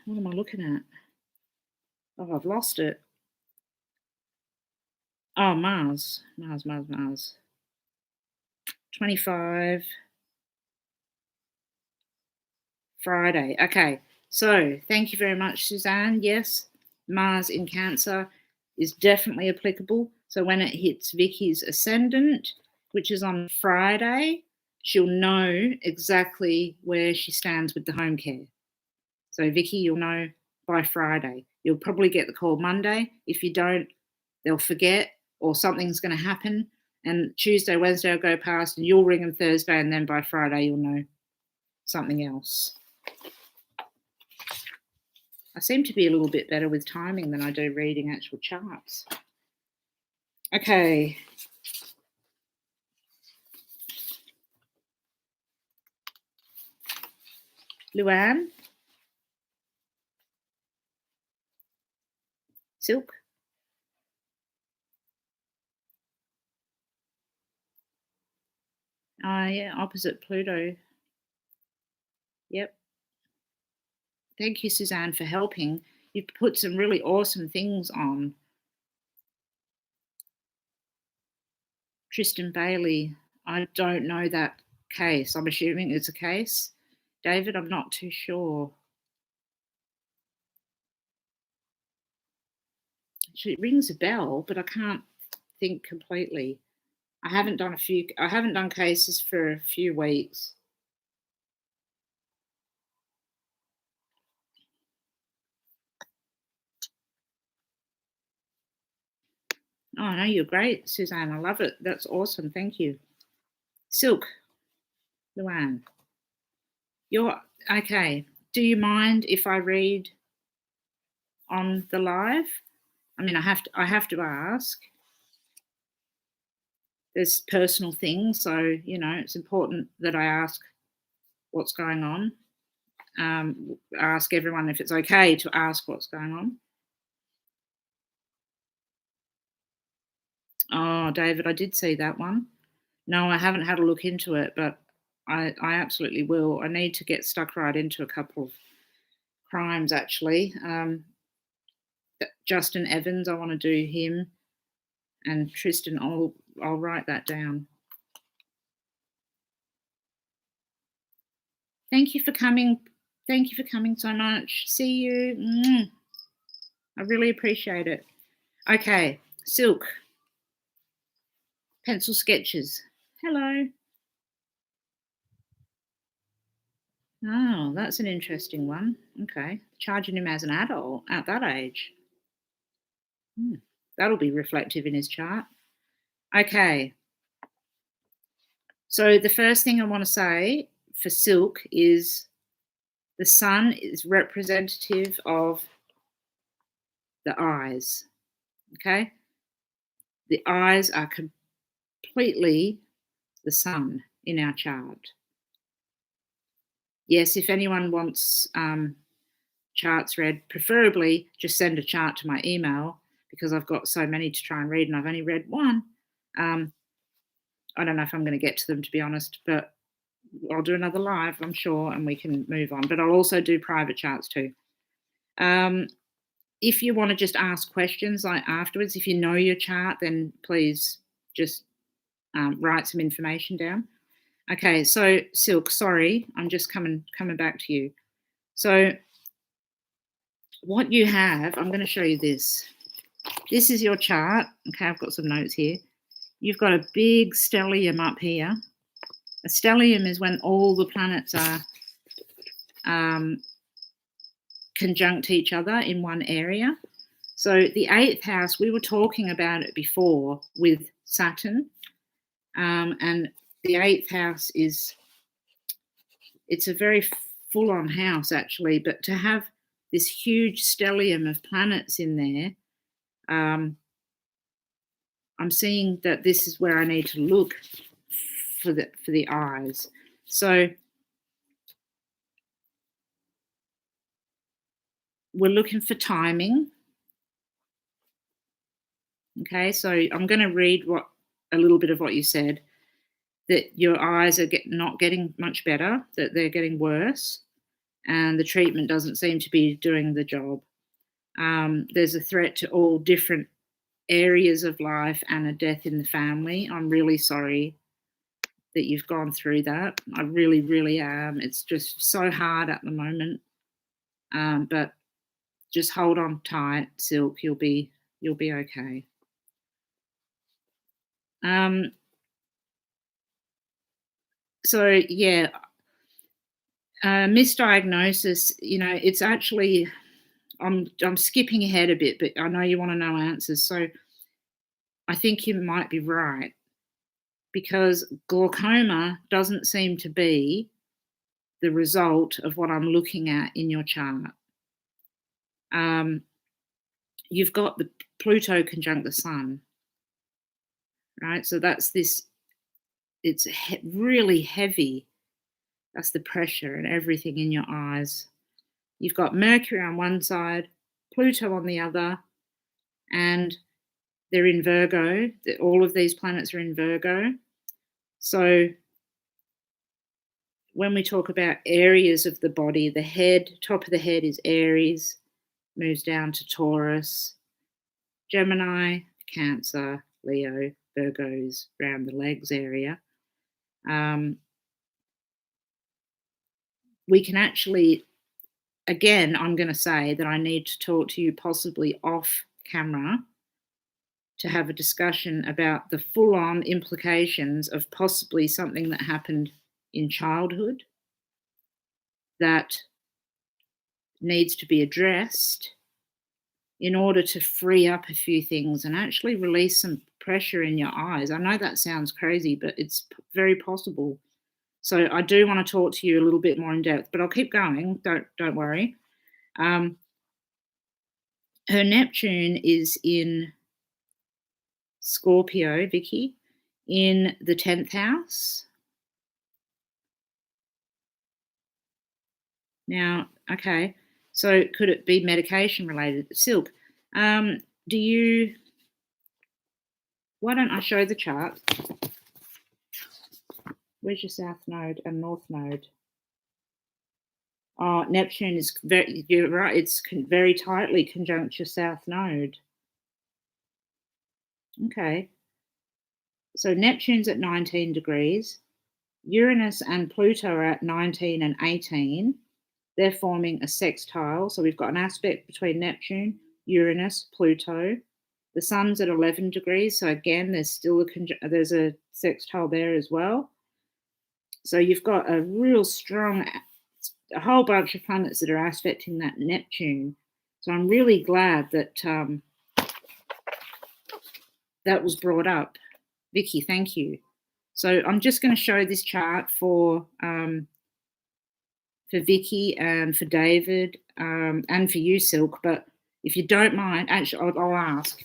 What am I looking at? Oh, I've lost it. Oh, Mars. 25 Friday. Okay. So thank you very much, Suzanne. Yes, Mars in Cancer is definitely applicable. So when it hits Vicky's ascendant, which is on Friday, she'll know exactly where she stands with the home care. So Vicky, you'll know by Friday. You'll probably get the call Monday. If you don't, they'll forget or something's going to happen. And Tuesday, Wednesday will go past and you'll ring them Thursday, and then by Friday you'll know something else. I seem to be a little bit better with timing than I do reading actual charts. Okay. Luann? Silk? Yeah, opposite Pluto. Yep. Thank you, Suzanne, for helping. You've put some really awesome things on. Tristan Bailey. I don't know that case. I'm assuming it's a case. David, I'm not too sure. Actually, it rings a bell, but I can't think completely. I haven't done cases for a few weeks. Oh, no, you're great, Suzanne. I love it. That's awesome. Thank you. Silk, Luann, you're okay. Do you mind if I read on the live? I mean, I have to ask. There's personal things, so it's important that I ask what's going on. Ask everyone if it's okay to ask what's going on. Oh, David, I did see that one. No, I haven't had a look into it, but I absolutely will. I need to get stuck right into a couple of crimes, actually. Justin Evans, I want to do him, and Tristan. I'll write that down. Thank you for coming. Thank you for coming so much. See you. I really appreciate it. Okay, Silk. Pencil sketches. Hello. Oh, that's an interesting one. Okay. Charging him as an adult at that age. That'll be reflective in his chart. Okay. So the first thing I want to say for Silk is the sun is representative of the eyes. Okay. The eyes are completely the sun in our chart. Yes, if anyone wants charts read, preferably just send a chart to my email because I've got so many to try and read and I've only read one. I don't know if I'm going to get to them, to be honest, but I'll do another live, I'm sure, and we can move on. But I'll also do private charts too. If you want to just ask questions like afterwards, if you know your chart, then please just write some information down. Okay, so Silk, sorry, I'm just coming back to you. So what you have, I'm going to show you this. This is your chart. Okay, I've got some notes here. You've got a big stellium up here. A stellium is when all the planets are conjunct each other in one area. So the 8th house, we were talking about it before with Saturn. And the 8th house it's a very full-on house actually, but to have this huge stellium of planets in there, I'm seeing that this is where I need to look for the eyes. So we're looking for timing. Okay, so I'm going to read a little bit of what you said, that your eyes are not getting much better, that they're getting worse, and the treatment doesn't seem to be doing the job. There's a threat to all different areas of life and a death in the family. I'm really sorry that you've gone through that. I really, really am. It's just so hard at the moment. But just hold on tight, Silk. You'll be okay. So yeah, misdiagnosis. It's actually I'm skipping ahead a bit, but I know you want to know answers. So I think you might be right, because glaucoma doesn't seem to be the result of what I'm looking at in your chart. You've got the Pluto conjunct the Sun, right? So that's this. It's really heavy. That's the pressure and everything in your eyes. You've got Mercury on one side, Pluto on the other, and they're in Virgo. All of these planets are in Virgo. So when we talk about areas of the body, the head, top of the head is Aries, moves down to Taurus, Gemini, Cancer, Leo, Virgos around the legs area. We can actually, again, I'm going to say that I need to talk to you possibly off camera to have a discussion about the full-on implications of possibly something that happened in childhood that needs to be addressed in order to free up a few things and actually release some pressure in your eyes. I know that sounds crazy, but it's very possible. So I do want to talk to you a little bit more in depth, but I'll keep going. Don't worry. Her Neptune is in Scorpio, Vicky, in the 10th house. Now, okay, so could it be medication related? Silk, why don't I show the chart? Where's your south node and north node? Oh, Neptune is you're right, it's very tightly conjunct your south node. Okay. So Neptune's at 19 degrees. Uranus and Pluto are at 19 and 18. They're forming a sextile. So we've got an aspect between Neptune, Uranus, Pluto. The sun's at 11 degrees. So again, there's a sextile there as well. So you've got a real strong, a whole bunch of planets that are aspecting that Neptune. So I'm really glad that that was brought up. Vicky, thank you. So I'm just going to show this chart for Vicky and for David and for you, Silk. But if you don't mind, actually, I'll ask.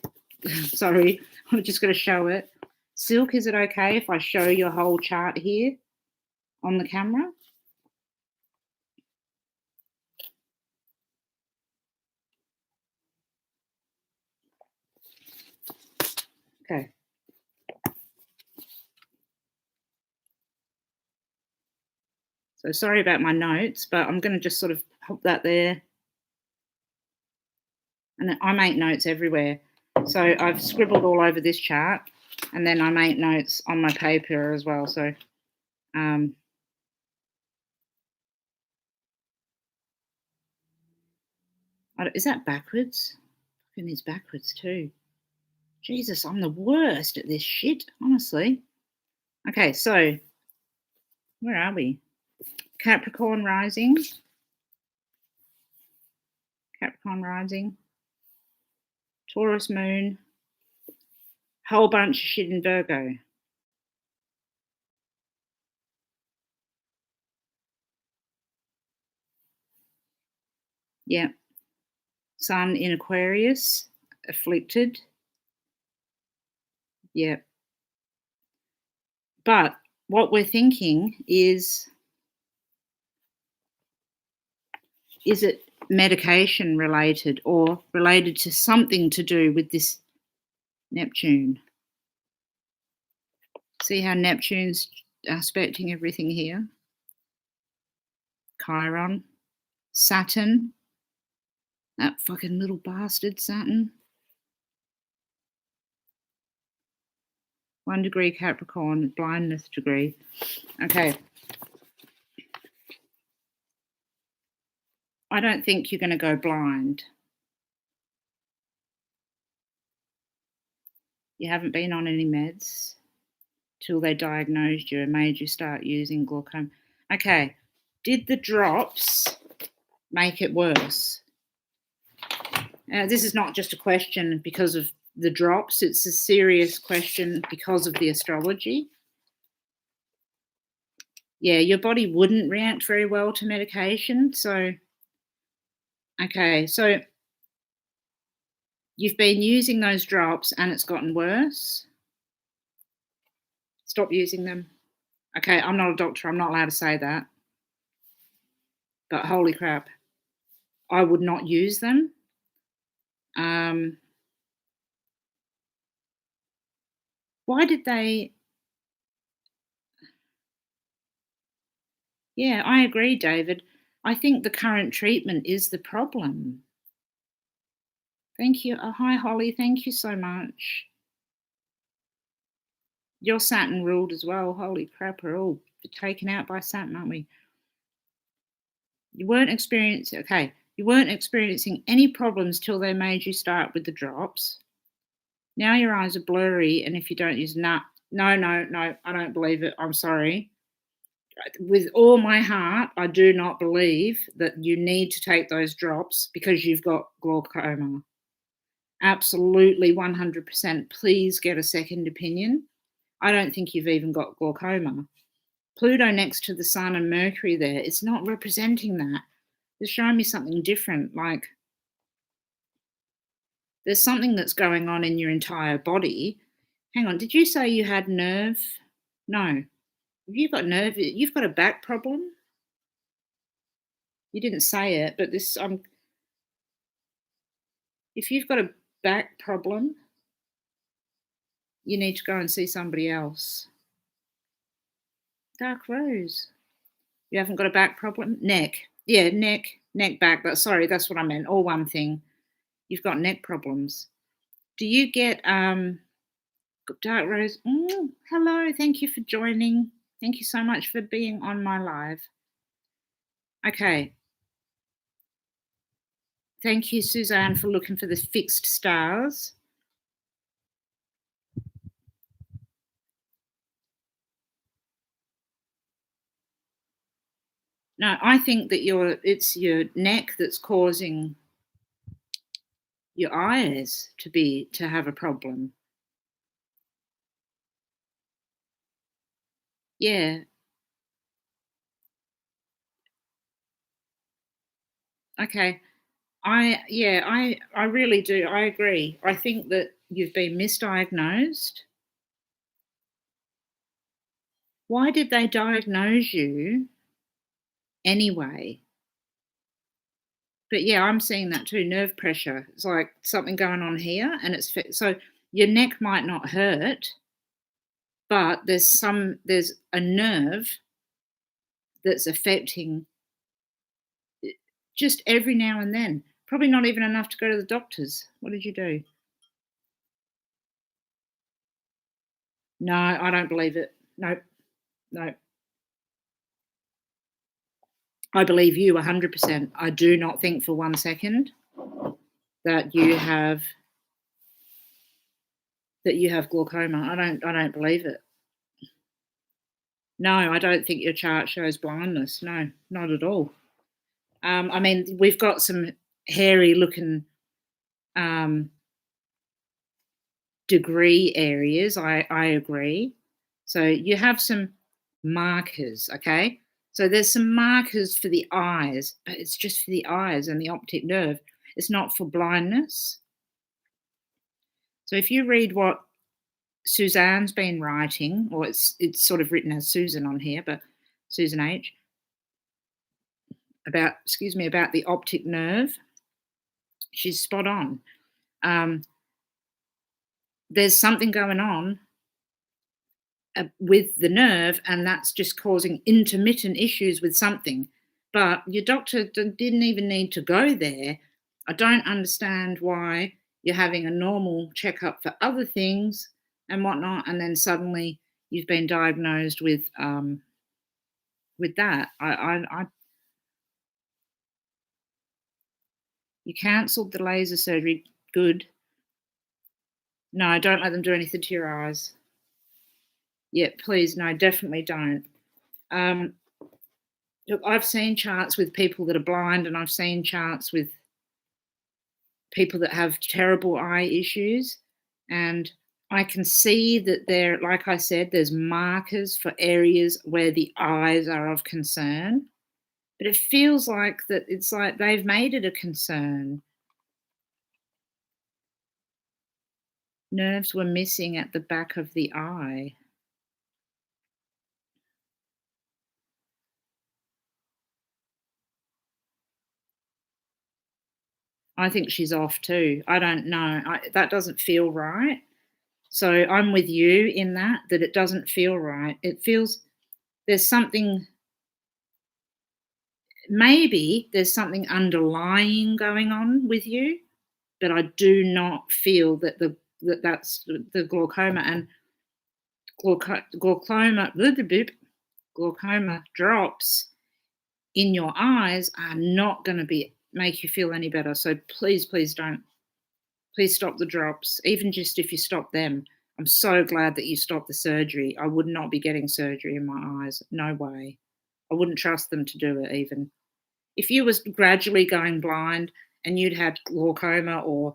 Sorry, I'm just going to show it. Silk, is it okay if I show your whole chart here on the camera? Okay. So sorry about my notes, but I'm going to just sort of pop that there. And I make notes everywhere. So I've scribbled all over this chart, and then I make notes on my paper as well. So is that backwards? Fucking is backwards too. Jesus, I'm the worst at this shit, honestly. Okay, so where are we? Capricorn rising. Capricorn rising. Taurus moon. Whole bunch of shit in Virgo. Yeah. Sun in Aquarius, afflicted. Yeah. But what we're thinking is it medication related or related to something to do with this Neptune? See how Neptune's aspecting everything here? Chiron. Saturn. That fucking little bastard, Saturn. 1 degree Capricorn, blindness degree. Okay. I don't think you're going to go blind. You haven't been on any meds till they diagnosed you and made you start using glaucoma. Okay. Did the drops make it worse? This is not just a question because of the drops. It's a serious question because of the astrology. Yeah, your body wouldn't react very well to medication. So, okay, so you've been using those drops and it's gotten worse. Stop using them. Okay, I'm not a doctor. I'm not allowed to say that. But holy crap, I would not use them. Why did they? Yeah, I agree, David. I think the current treatment is the problem. Thank you. Oh, hi, Holly. Thank you so much. Your Saturn ruled as well. Holy crap, we're all taken out by Saturn, aren't we? You weren't experiencing any problems till they made you start with the drops. Now your eyes are blurry, and if you don't use no, I don't believe it. I'm sorry. With all my heart, I do not believe that you need to take those drops because you've got glaucoma. Absolutely 100%. Please get a second opinion. I don't think you've even got glaucoma. Pluto next to the Sun and Mercury there, it's not representing that. It's showing me something different. Like there's something that's going on in your entire body. Hang on, did you say you had nerve? No. Have you got nerve? You've got a back problem? You didn't say it, but this if you've got a back problem, you need to go and see somebody else. Dark Rose. You haven't got a back problem? Neck. Yeah, neck, back. That's what I meant. All one thing. You've got neck problems. Do you get Dark Rose? Hello, thank you for joining. Thank you so much for being on my live. Okay. Thank you, Suzanne, for looking for the fixed stars. No, I think that it's your neck that's causing your eyes to have a problem. Yeah. Okay. I really do. I agree. I think that you've been misdiagnosed. Why did they diagnose you anyway? But yeah, I'm seeing that too. Nerve pressure. It's like something going on here, and so your neck might not hurt, but there's a nerve that's affecting just every now and then. Probably not even enough to go to the doctors. What did you do? No, I don't believe it. No, no. I believe you 100%. I do not think for 1 second that you have glaucoma. I don't believe it. No, I don't think your chart shows blindness. No, not at all. I mean, we've got some hairy looking degree areas. I agree. So you have some markers, okay? So there's some markers for the eyes, but it's just for the eyes and the optic nerve. It's not for blindness. So if you read what Suzanne's been writing, or it's sort of written as Susan on here, but Susan H. about the optic nerve, she's spot on. There's something going on with the nerve, and that's just causing intermittent issues with something. But your doctor didn't even need to go there. I don't understand why you're having a normal checkup for other things and whatnot, and then suddenly you've been diagnosed with that. You cancelled the laser surgery. Good. No, don't let them do anything to your eyes. Yeah, please, no, definitely don't. Look, I've seen charts with people that are blind, and I've seen charts with people that have terrible eye issues, and I can see that like I said, there's markers for areas where the eyes are of concern, but it feels like that it's like they've made it a concern. Nerves were missing at the back of the eye. I think she's off too. I don't know. That doesn't feel right. So I'm with you in that it doesn't feel right. It feels there's something, maybe there's something underlying going on with you, but I do not feel that that's the glaucoma, and glaucoma drops in your eyes are not going to make you feel any better. So please don't. Please stop the drops, even just if you stop them. I'm so glad that you stopped the surgery. I would not be getting surgery in my eyes. No way. I wouldn't trust them to do it even. If you was gradually going blind and you'd had glaucoma or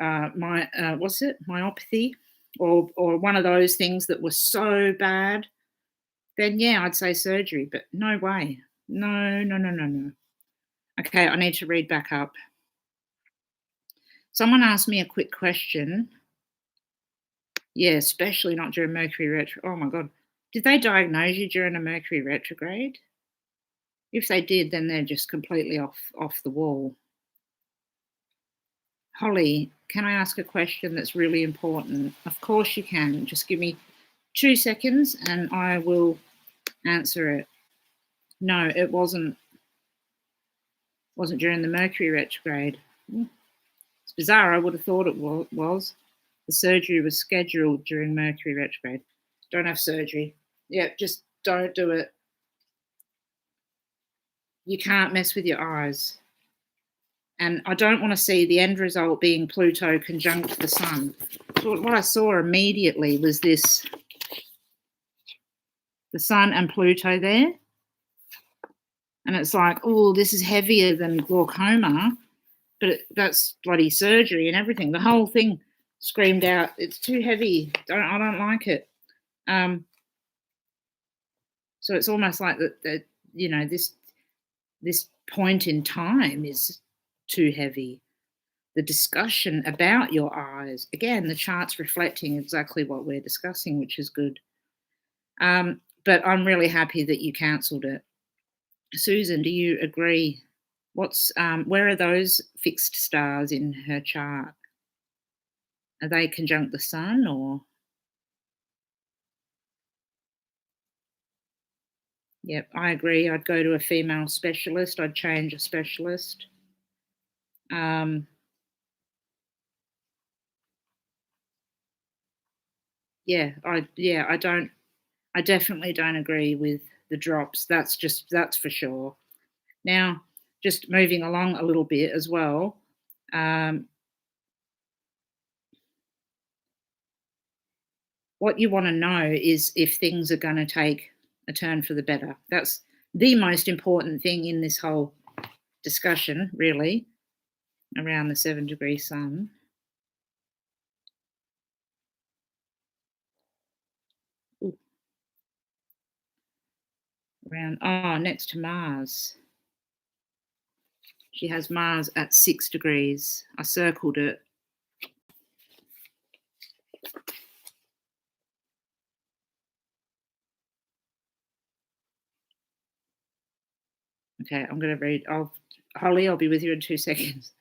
myopathy or one of those things that were so bad, then yeah, I'd say surgery, but no way. No, no, no, no, no. Okay, I need to read back up. Someone asked me a quick question. Yeah, especially not during Mercury retrograde. Oh my God. Did they diagnose you during a Mercury retrograde? If they did, then they're just completely off the wall. Holly, can I ask a question that's really important? Of course you can. Just give me 2 seconds and I will answer it. No, it wasn't during the Mercury retrograde. It's bizarre. I would have thought it was. The surgery was scheduled during Mercury retrograde. Don't have surgery. Yeah, just don't do it. You can't mess with your eyes. And I don't want to see the end result being Pluto conjunct the Sun. So what I saw immediately was this, the Sun and Pluto there. And it's like, oh, this is heavier than glaucoma, but that's bloody surgery and everything. The whole thing screamed out, it's too heavy. I don't like it. So it's almost like that you know, this point in time is too heavy. The discussion about your eyes, again, the chart's reflecting exactly what we're discussing, which is good. But I'm really happy that you cancelled it. Susan, do you agree? Where are those fixed stars in her chart? Are they conjunct the Sun or? Yep, I agree. I'd go to a female specialist. I'd change a specialist. I definitely don't agree with the drops. That's for sure. Now, just moving along a little bit as well. What you want to know is if things are going to take a turn for the better. That's the most important thing in this whole discussion, really, around the 7-degree Sun. Ooh. Next to Mars. She has Mars at 6 degrees. I circled it. Okay, I'm going to read. Holly, I'll be with you in 2 seconds.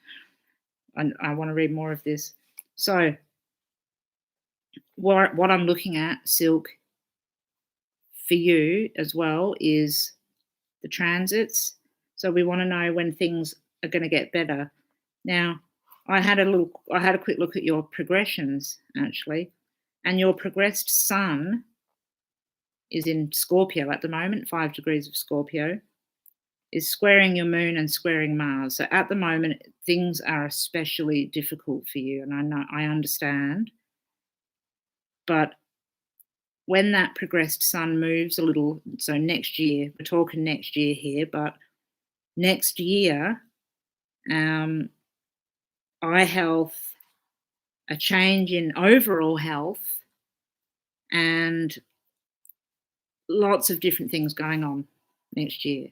I want to read more of this. So, what I'm looking at, Silk, for you as well, is the transits. So we want to know when things are going to get better. Now, I had a quick look at your progressions actually, and your progressed Sun is in Scorpio at the moment, 5 degrees of Scorpio, is squaring your moon and squaring Mars. So at the moment, things are especially difficult for you, and I understand. But when that progressed Sun moves a little, so next year, we're talking next year here, but next year, eye health, a change in overall health, and lots of different things going on next year.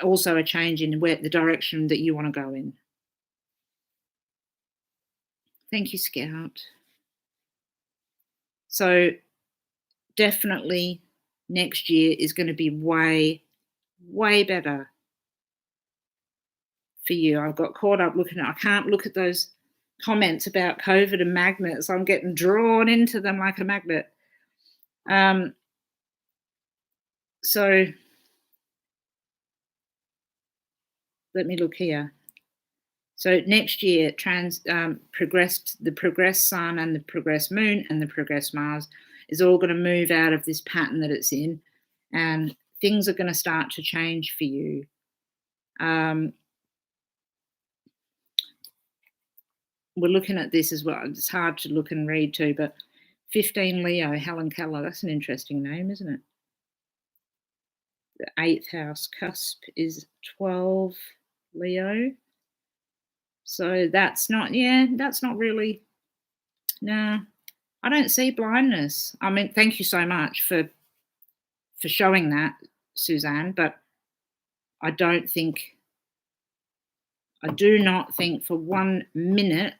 Also a change in the direction that you want to go in. Thank you, Scout. So definitely next year is going to be way, way better for you. I got caught up I can't look at those comments about COVID and magnets. I'm getting drawn into them like a magnet. So let me look here. So next year, the progressed Sun and the progressed Moon and the progressed Mars is all going to move out of this pattern that it's in, and things are going to start to change for you. we're looking at this as well. It's hard to look and read too, but 15 Leo, Helen Keller. That's an interesting name, isn't it? The 8th house cusp is 12 Leo. So that's not really, no, I don't see blindness. I mean, thank you so much for showing that, Suzanne, but I do not think for 1 minute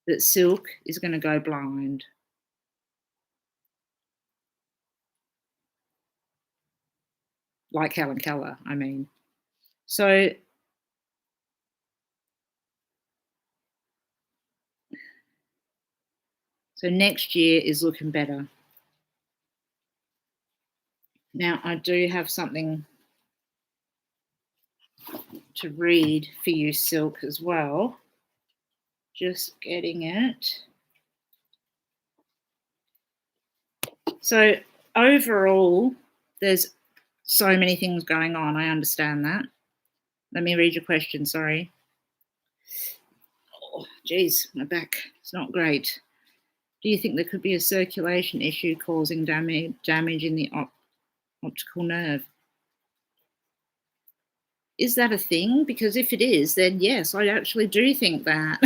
that Silk is going to go blind. Like Helen Keller, I mean. So next year is looking better. Now, I do have something to read for you, Silk, as well. Just getting it. So overall, there's so many things going on. I understand that. Let me read your question, sorry. Oh, geez, my back, it's not great. Do you think there could be a circulation issue causing damage in the optical nerve? Is that a thing? Because if it is, then yes, I actually do think that.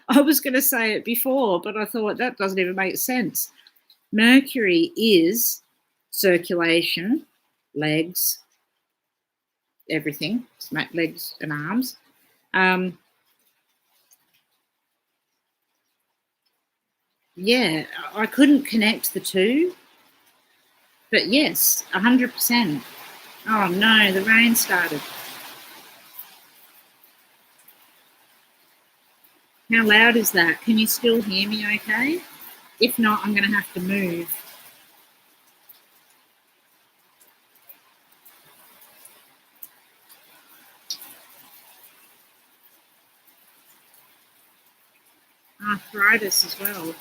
I was going to say it before, but I thought that doesn't even make sense. Mercury is circulation, legs, everything, legs and arms. Yeah, I couldn't connect the two, but yes, 100%. Oh no, the rain started. How loud is that? Can you still hear me okay? If not, I'm going to have to move. Arthritis as well.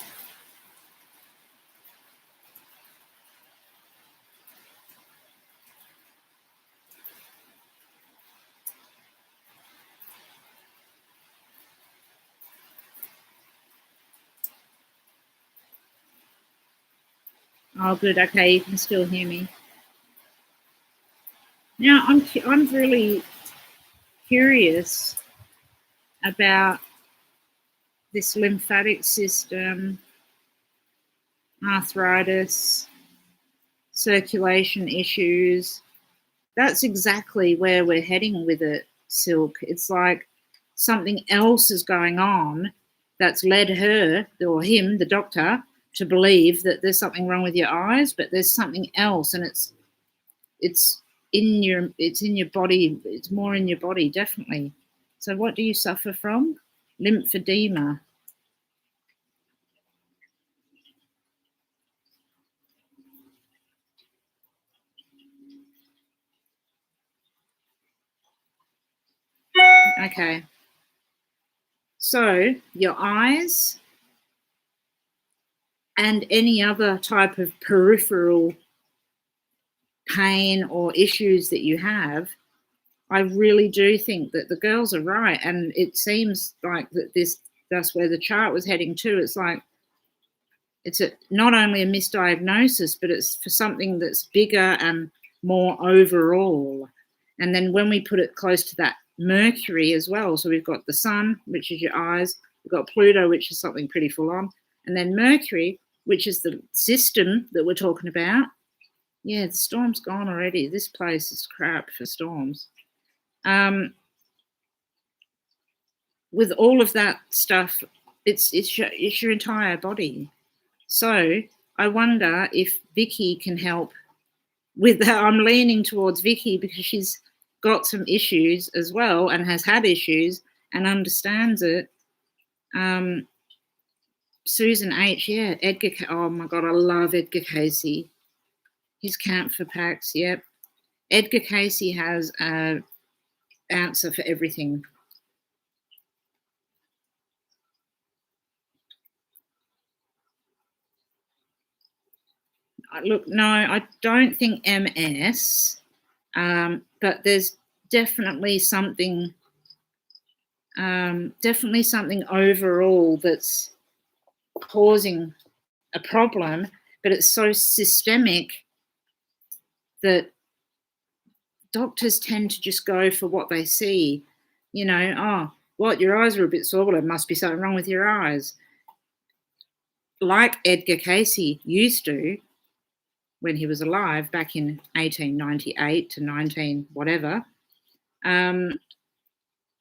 Oh, good. Okay, you can still hear me. Now, I'm really curious about this lymphatic system, arthritis, circulation issues. That's exactly where we're heading with it, Silk. It's like something else is going on that's led her or him, the doctor, to believe that there's something wrong with your eyes, but there's something else, and it's in your body. It's more in your body, definitely. So what do you suffer from? Lymphedema. Okay. So your eyes and any other type of peripheral pain or issues that you have, I really do think that the girls are right. And it seems like that's where the chart was heading to. It's like it's not only a misdiagnosis, but it's for something that's bigger and more overall. And then when we put it close to that Mercury as well, so we've got the sun, which is your eyes, we've got Pluto, which is something pretty full on, and then Mercury, which is the system that we're talking about. Yeah, the storm's gone already. This place is crap for storms. With all of that stuff, it's your entire body. So I wonder if Vicky can help with that. I'm leaning towards Vicky because she's got some issues as well and has had issues and understands it. Susan H, yeah, Edgar. Oh my God, I love Edgar Casey. His Camp for Pax, yep. Edgar Casey has an answer for everything. Look, no, I don't think MS, but there's definitely something Definitely something overall that's causing a problem, but it's so systemic that doctors tend to just go for what they see. You know, oh, what, your eyes are a bit sore, well, there must be something wrong with your eyes. Like Edgar Cayce used to when he was alive back in 1898 to 19 whatever,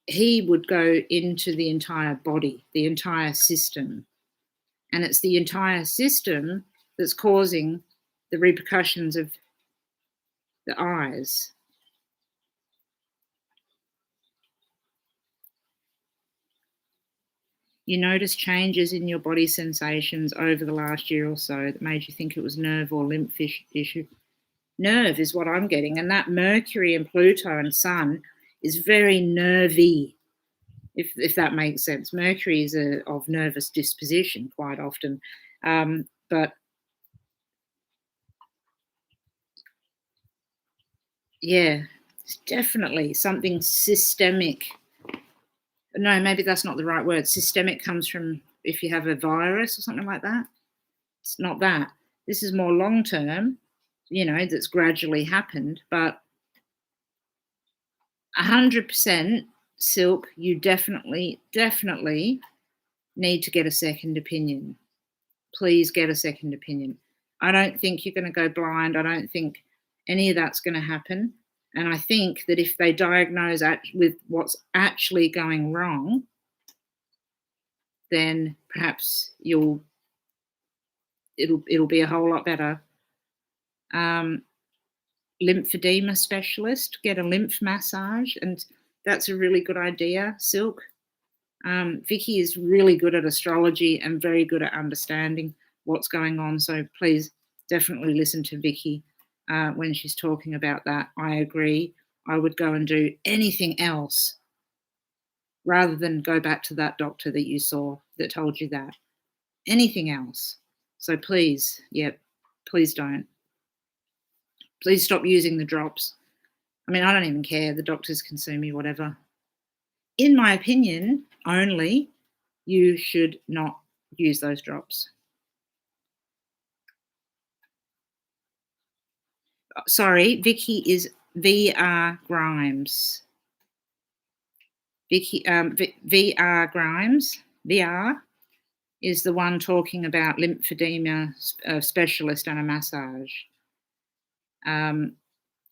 he would go into the entire body, the entire system. And it's the entire system that's causing the repercussions of the eyes. You notice changes in your body sensations over the last year or so that made you think it was nerve or lymph issue. Nerve is what I'm getting. And that Mercury and Pluto and Sun is very nervy, if that makes sense. Mercury is of nervous disposition quite often. But yeah, it's definitely something systemic. No, maybe that's not the right word. Systemic comes from if you have a virus or something like that. It's not that. This is more long term, that's gradually happened. But 100% Silk, you definitely need to get a second opinion. Please get a second opinion. I don't think you're going to go blind. I don't think any of that's going to happen. And I think that if they diagnose with what's actually going wrong, then perhaps it'll be a whole lot better. Lymphedema specialist, get a lymph massage, and that's a really good idea, Silk. Vicky is really good at astrology and very good at understanding what's going on. So please definitely listen to Vicky when she's talking about that. I agree. I would go and do anything else rather than go back to that doctor that you saw that told you that. Anything else. So please, please don't. Please stop using the drops. I mean, I don't even care. The doctors can sue me, whatever. In my opinion, only, you should not use those drops. Sorry, Vicky is VR Grimes. Vicky, VR Grimes, VR is the one talking about lymphedema specialist and a massage.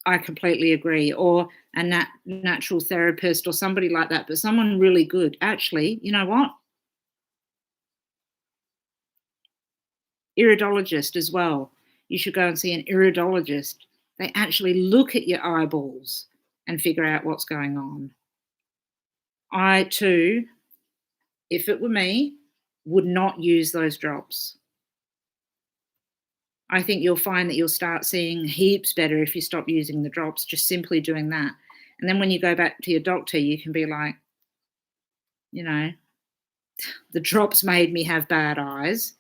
I completely agree. Or a natural therapist or somebody like that, but someone really good. Actually, you know what? Iridologist as well. You should go and see an iridologist. They actually look at your eyeballs and figure out what's going on. I too, if it were me, would not use those drops. I think you'll find that you'll start seeing heaps better if you stop using the drops, just simply doing that. And then when you go back to your doctor, you can be like, the drops made me have bad eyes.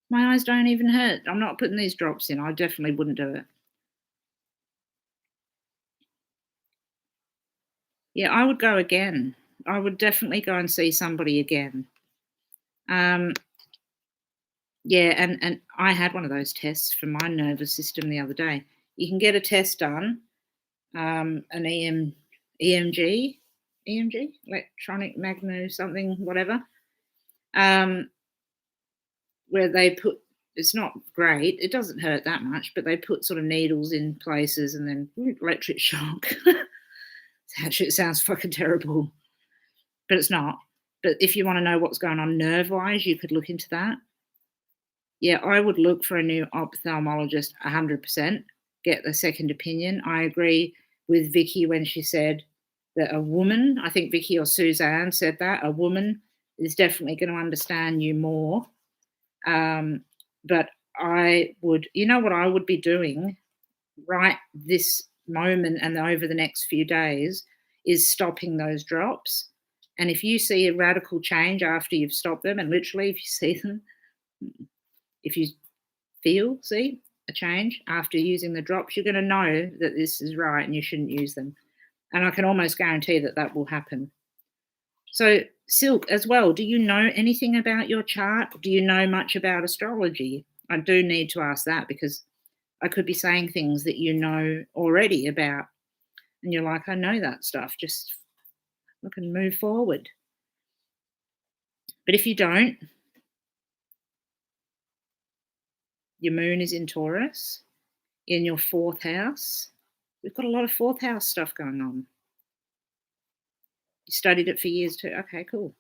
My eyes don't even hurt. I'm not putting these drops in. I definitely wouldn't do it. Yeah, I would go again. I would definitely go and see somebody again. Yeah, and I had one of those tests for my nervous system the other day. You can get a test done, an EMG, electronic magno something, whatever, where they put, it's not great, it doesn't hurt that much, but they put sort of needles in places and then electric shock. Actually, it sounds fucking terrible, but it's not. But if you want to know what's going on nerve-wise, you could look into that. Yeah, I would look for a new ophthalmologist 100%, get the second opinion. I agree with Vicky when she said that a woman, I think Vicky or Suzanne said that, a woman is definitely going to understand you more. But I would, what I would be doing right this moment and over the next few days is stopping those drops. And if you see a radical change after you've stopped them, and literally if you see them, if you see a change after using the drops, you're going to know that this is right and you shouldn't use them. And I can almost guarantee that that will happen. So, Silk, as well, do you know anything about your chart? Do you know much about astrology? I do need to ask that because I could be saying things that you know already about, and you're like, I know that stuff, just look and move forward. But if you don't, your moon is in Taurus, in your 4th house. We've got a lot of 4th house stuff going on. You studied it for years too. Okay, cool.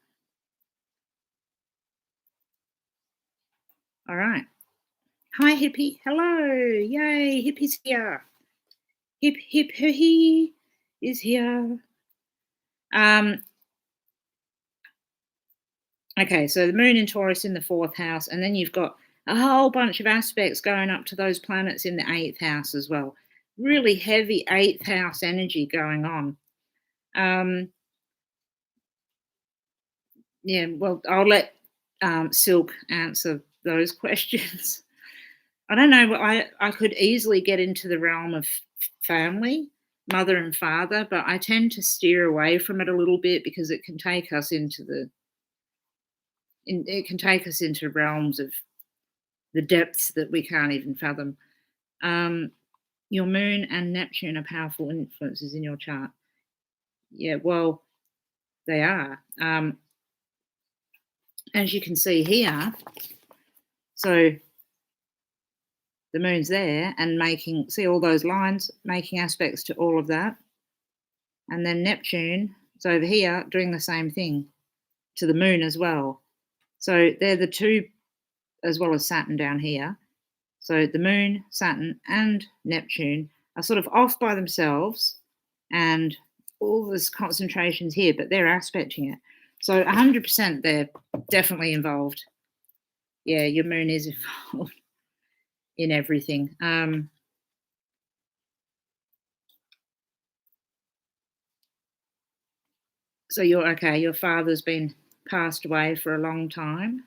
All right. Hi, Hippie. Hello. Yay, Hippie's here. Hip, hip, he is here. Okay, so the moon in Taurus in the 4th house, and then you've got a whole bunch of aspects going up to those planets in the 8th house as well. Really heavy 8th house energy going on. Yeah, well, I'll let Silk answer those questions. I don't know. I could easily get into the realm of family, mother and father, but I tend to steer away from it a little bit because it can take us into realms of the depths that we can't even fathom. Your moon and Neptune are powerful influences in your chart. Yeah, well, they are. As you can see here, so the moon's there and see all those lines, making aspects to all of that. And then Neptune is over here doing the same thing to the moon as well. So they're the two, as well as Saturn down here. So the moon, Saturn, and Neptune are sort of off by themselves, and all this concentrations here, but they're aspecting it. So 100% they're definitely involved. Yeah, your moon is involved in everything. So you're okay. Your father's been passed away for a long time.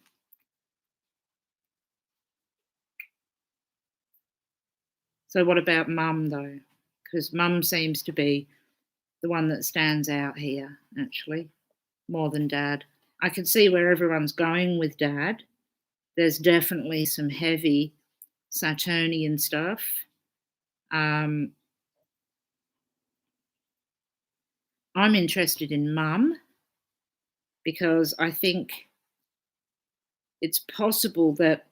So what about mum though? Because mum seems to be the one that stands out here, actually, more than dad. I can see where everyone's going with dad. There's definitely some heavy Saturnian stuff. I'm interested in mum because I think it's possible that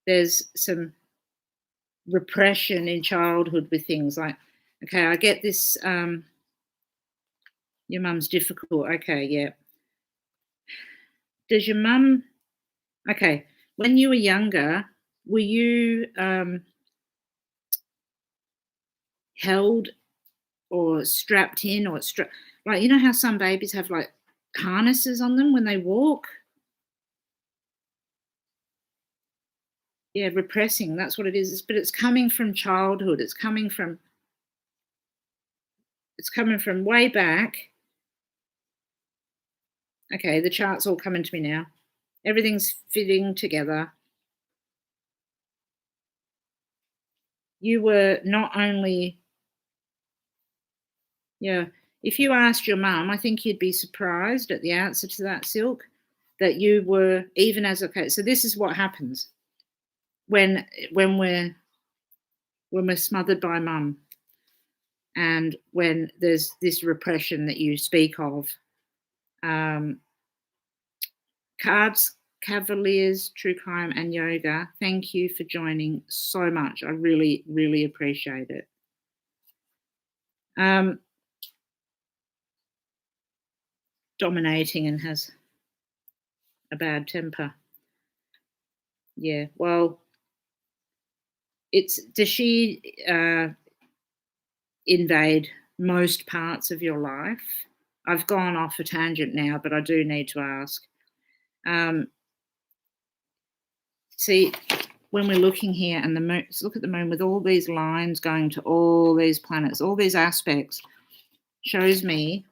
there's some repression in childhood with things like, okay, I get this, your mum's difficult. Okay, yeah. Does your mum, okay, when you were younger, were you held or strapped in or like, you know how some babies have like harnesses on them when they walk? Yeah, repressing, that's what it is. But it's coming from childhood. It's coming from way back. Okay, the chart's all coming to me now. Everything's fitting together. You were not only, yeah, if you asked your mum, I think you'd be surprised at the answer to that, Silk, that you were, even as, okay, so this is what happens when we're smothered by mum and when there's this repression that you speak of. Cards, Cavaliers, True Crime, and Yoga, thank you for joining so much. I really, really appreciate it. Dominating and has a bad temper. Yeah, well, does she invade most parts of your life? I've gone off a tangent now, but I do need to ask. See, when we're looking here and the moon, look at the moon with all these lines going to all these planets, all these aspects, shows me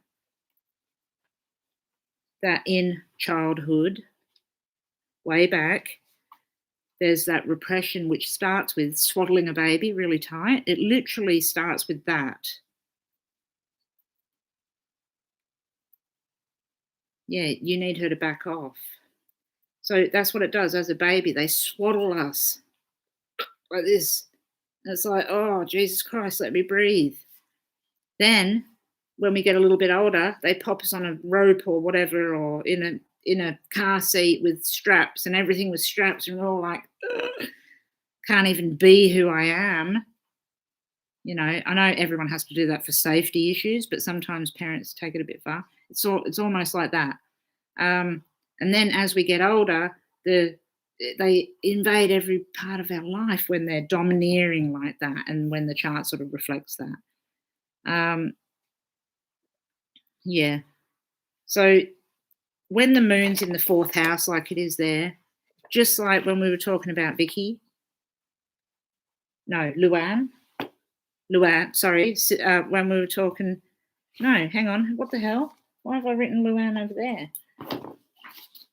that in childhood, way back, there's that repression which starts with swaddling a baby really tight. It literally starts with that. Yeah, you need her to back off. So that's what it does. As a baby, they swaddle us like this. And it's like, oh, Jesus Christ, let me breathe. Then when we get a little bit older, they pop us on a rope or whatever, or in a car seat with straps, and everything with straps, and we're all like, ugh, can't even be who I am. You know, I know everyone has to do that for safety issues, but sometimes parents take it a bit far. It's almost like that. And then as we get older, they invade every part of our life when they're domineering like that, and when the chart sort of reflects that. Yeah. So when the moon's in the fourth house, like it is there, just like when we were talking about Vicky, no, Luann, sorry, when we were talking, no, hang on, what the hell? Why have I written Luann over there?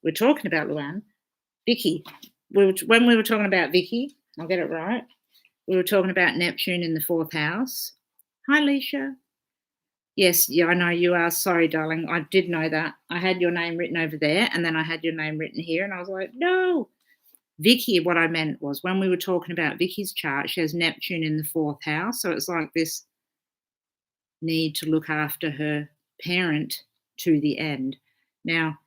We're talking about Luann. Vicky, when we were talking about Vicky, I'll get it right, we were talking about Neptune in the fourth house. Hi, Leisha. Yes, yeah, I know you are. Sorry, darling. I did know that. I had your name written over there, and then I had your name written here, and I was like, no. Vicky, what I meant was when we were talking about Vicky's chart, she has Neptune in the fourth house. So it's like this need to look after her parent to the end. Now,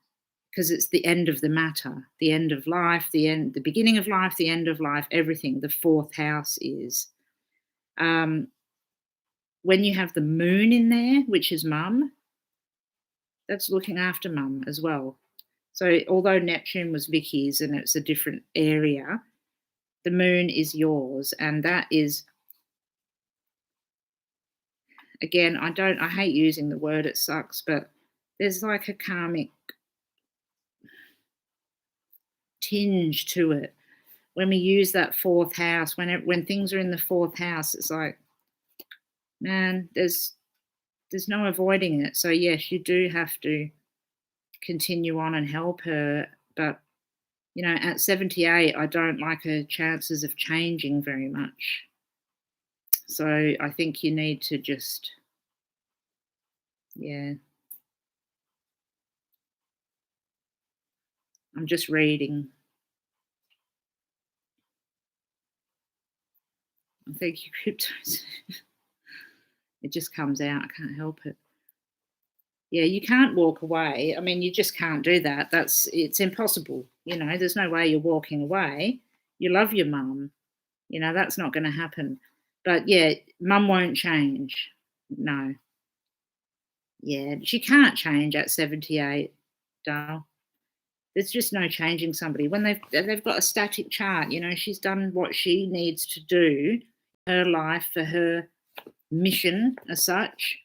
because it's the end of the matter, the end of life, the beginning of life, the end of life, everything, the fourth house is. When you have the moon in there, which is mum, that's looking after mum as well. So although Neptune was Vicky's and it's a different area, the moon is yours, and that is, again, I hate using the word, it sucks, but there's like a karmic tinge to it. When we use that fourth house, when things are in the fourth house, it's like, man, there's no avoiding it. So yes, you do have to continue on and help her, but you know, at 78, I don't like her chances of changing very much. So I think you need to just, yeah. I'm just reading. Thank you, Cryptos. It just comes out. I can't help it. Yeah, you can't walk away. I mean, you just can't do that. It's impossible. You know, there's no way you're walking away. You love your mum. You know, that's not going to happen. But yeah, mum won't change. No. Yeah, she can't change at 78, Dale. There's just no changing somebody when they've got a static chart. You know, she's done what she needs to do, her life, for her mission as such.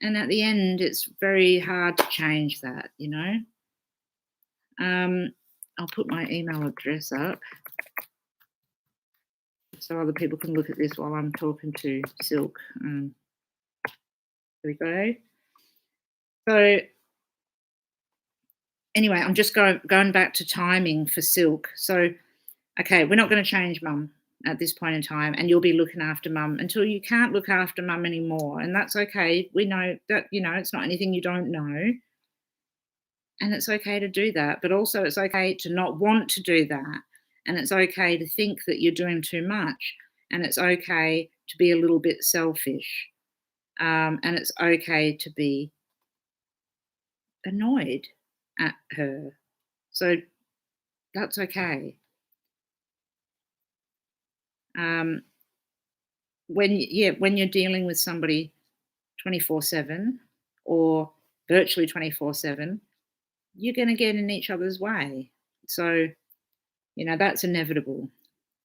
And at the end, it's very hard to change that, you know. I'll put my email address up so other people can look at this while I'm talking to Silk. There we go. So anyway, I'm just going back to timing for Silk. So, okay, we're not going to change mum at this point in time, and you'll be looking after mum until you can't look after mum anymore. And that's okay. We know that, you know, it's not anything you don't know. And it's okay to do that. But also it's okay to not want to do that. And it's okay to think that you're doing too much. And it's okay to be a little bit selfish. And it's okay to be annoyed at her. So that's okay. When you're dealing with somebody 24/7 or virtually 24/7, you're going to get in each other's way. So, you know, that's inevitable.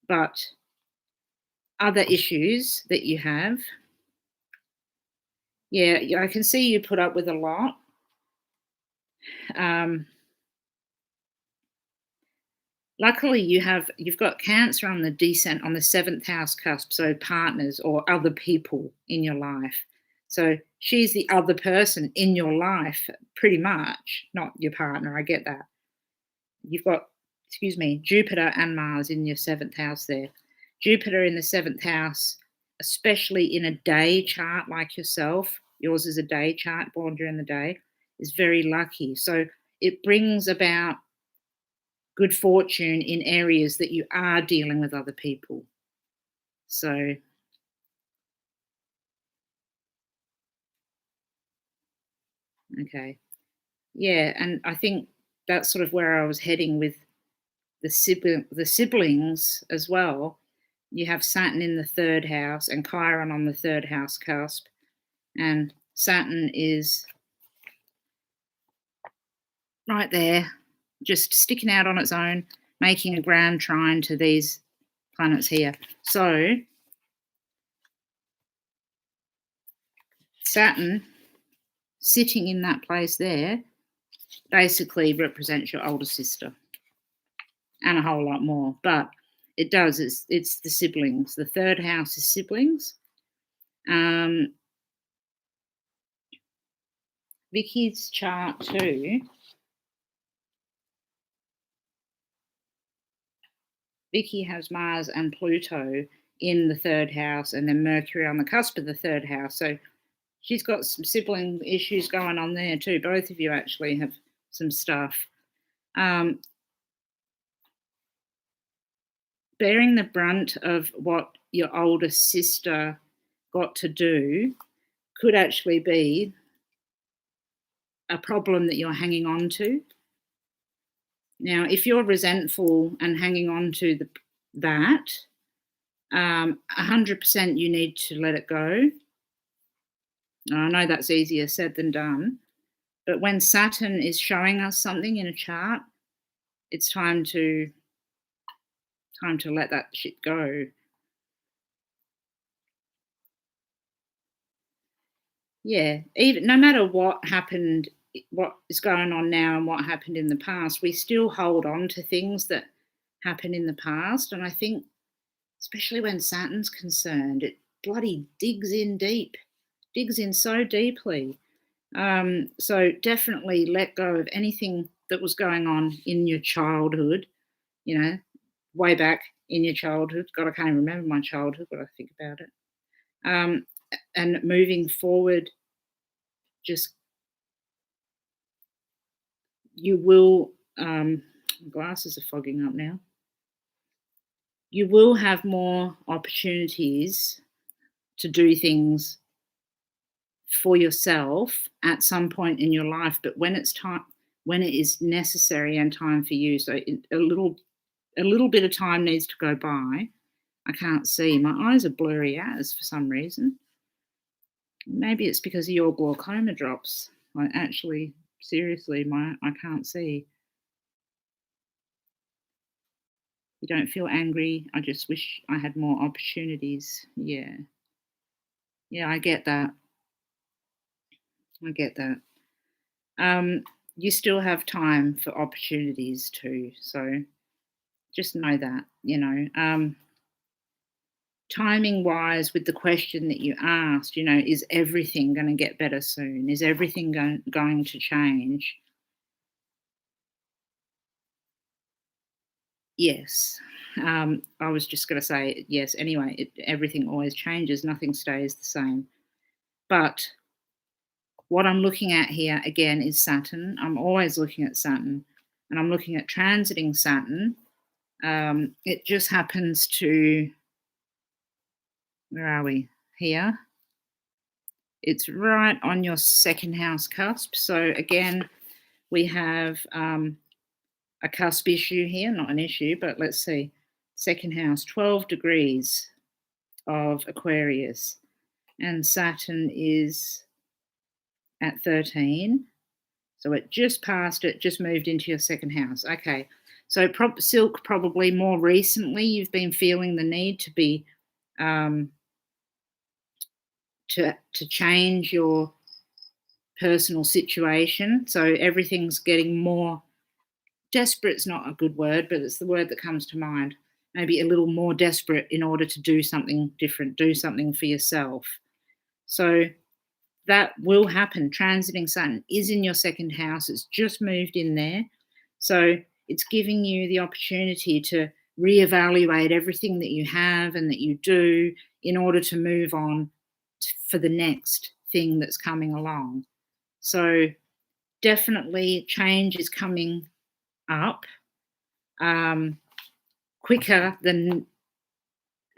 But other issues that you have, yeah, I can see you put up with a lot. Luckily, you've got Cancer on the descent on the 7th house cusp, so partners or other people in your life. So she's the other person in your life, pretty much, not your partner. I get that. You've got, Jupiter and Mars in your 7th house there. Jupiter in the 7th house, especially in a day chart like yours is a day chart, born during the day, is very lucky. So it brings about good fortune in areas that you are dealing with other people. So, okay. Yeah, and I think that's sort of where I was heading with the siblings as well. You have Saturn in the third house and Chiron on the third house cusp, and Saturn is right there, just sticking out on its own, making a grand trine to these planets here. So Saturn sitting in that place there basically represents your older sister and a whole lot more. But it does, it's the siblings. The third house is siblings. Vicky's chart too. Vicky has Mars and Pluto in the third house and then Mercury on the cusp of the third house. So she's got some sibling issues going on there too. Both of you actually have some stuff. Bearing the brunt of what your older sister got to do could actually be a problem that you're hanging on to. Now, if you're resentful and hanging on to that, 100% you need to let it go. I know that's easier said than done, but when Saturn is showing us something in a chart, it's time to let that shit go. Yeah, even no matter what happened, what is going on now and what happened in the past, we still hold on to things that happened in the past. And I think, especially when Saturn's concerned, it bloody digs in deep, digs in so deeply. So definitely let go of anything that was going on in your childhood, way back in your childhood. God, I can't remember my childhood, but I think about it. And moving forward, just you will, glasses are fogging up now. You will have more opportunities to do things for yourself at some point in your life, but when it's time, when it is necessary and time for you. So a little bit of time needs to go by. I can't see. My eyes are blurry as for some reason. Maybe it's because of your glaucoma drops. I actually, seriously, I can't see. You don't feel angry. I just wish I had more opportunities. Yeah. Yeah, I get that. I get that. You still have time for opportunities too. So just know that, timing wise, with the question that you asked, is everything going to get better soon? Is everything going to change? Yes. I was just going to say yes. Anyway, everything always changes. Nothing stays the same. But what I'm looking at here again is Saturn. I'm always looking at Saturn, and I'm looking at transiting Saturn. It just happens to, where are we? Here. It's right on your second house cusp. So again, we have a cusp issue here, not an issue, but let's see. Second house, 12 degrees of Aquarius, and Saturn is at 13. So it just passed it, just moved into your second house. Okay. So Silk, probably more recently, you've been feeling the need to be to change your personal situation. So everything's getting more desperate's not a good word, but it's the word that comes to mind. Maybe a little more desperate in order to do something different, do something for yourself. So that will happen. Transiting Saturn is in your second house. It's just moved in there. So it's giving you the opportunity to reevaluate everything that you have and that you do in order to move on for the next thing that's coming along. So definitely change is coming up quicker than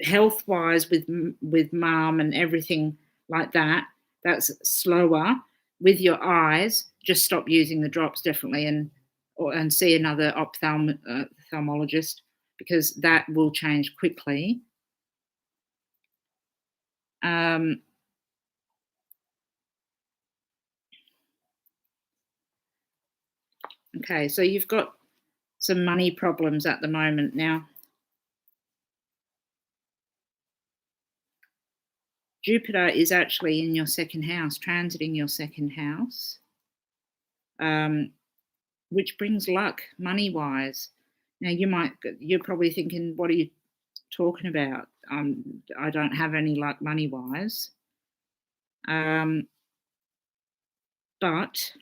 health-wise with mum and everything like that. That's slower. With your eyes, just stop using the drops definitely, and see another ophthalmologist, because that will change quickly. Okay, so you've got some money problems at the moment now. Jupiter is actually in your second house, transiting your second house, which brings luck money-wise. Now you're probably thinking, what are you talking about? I don't have any luck money-wise. But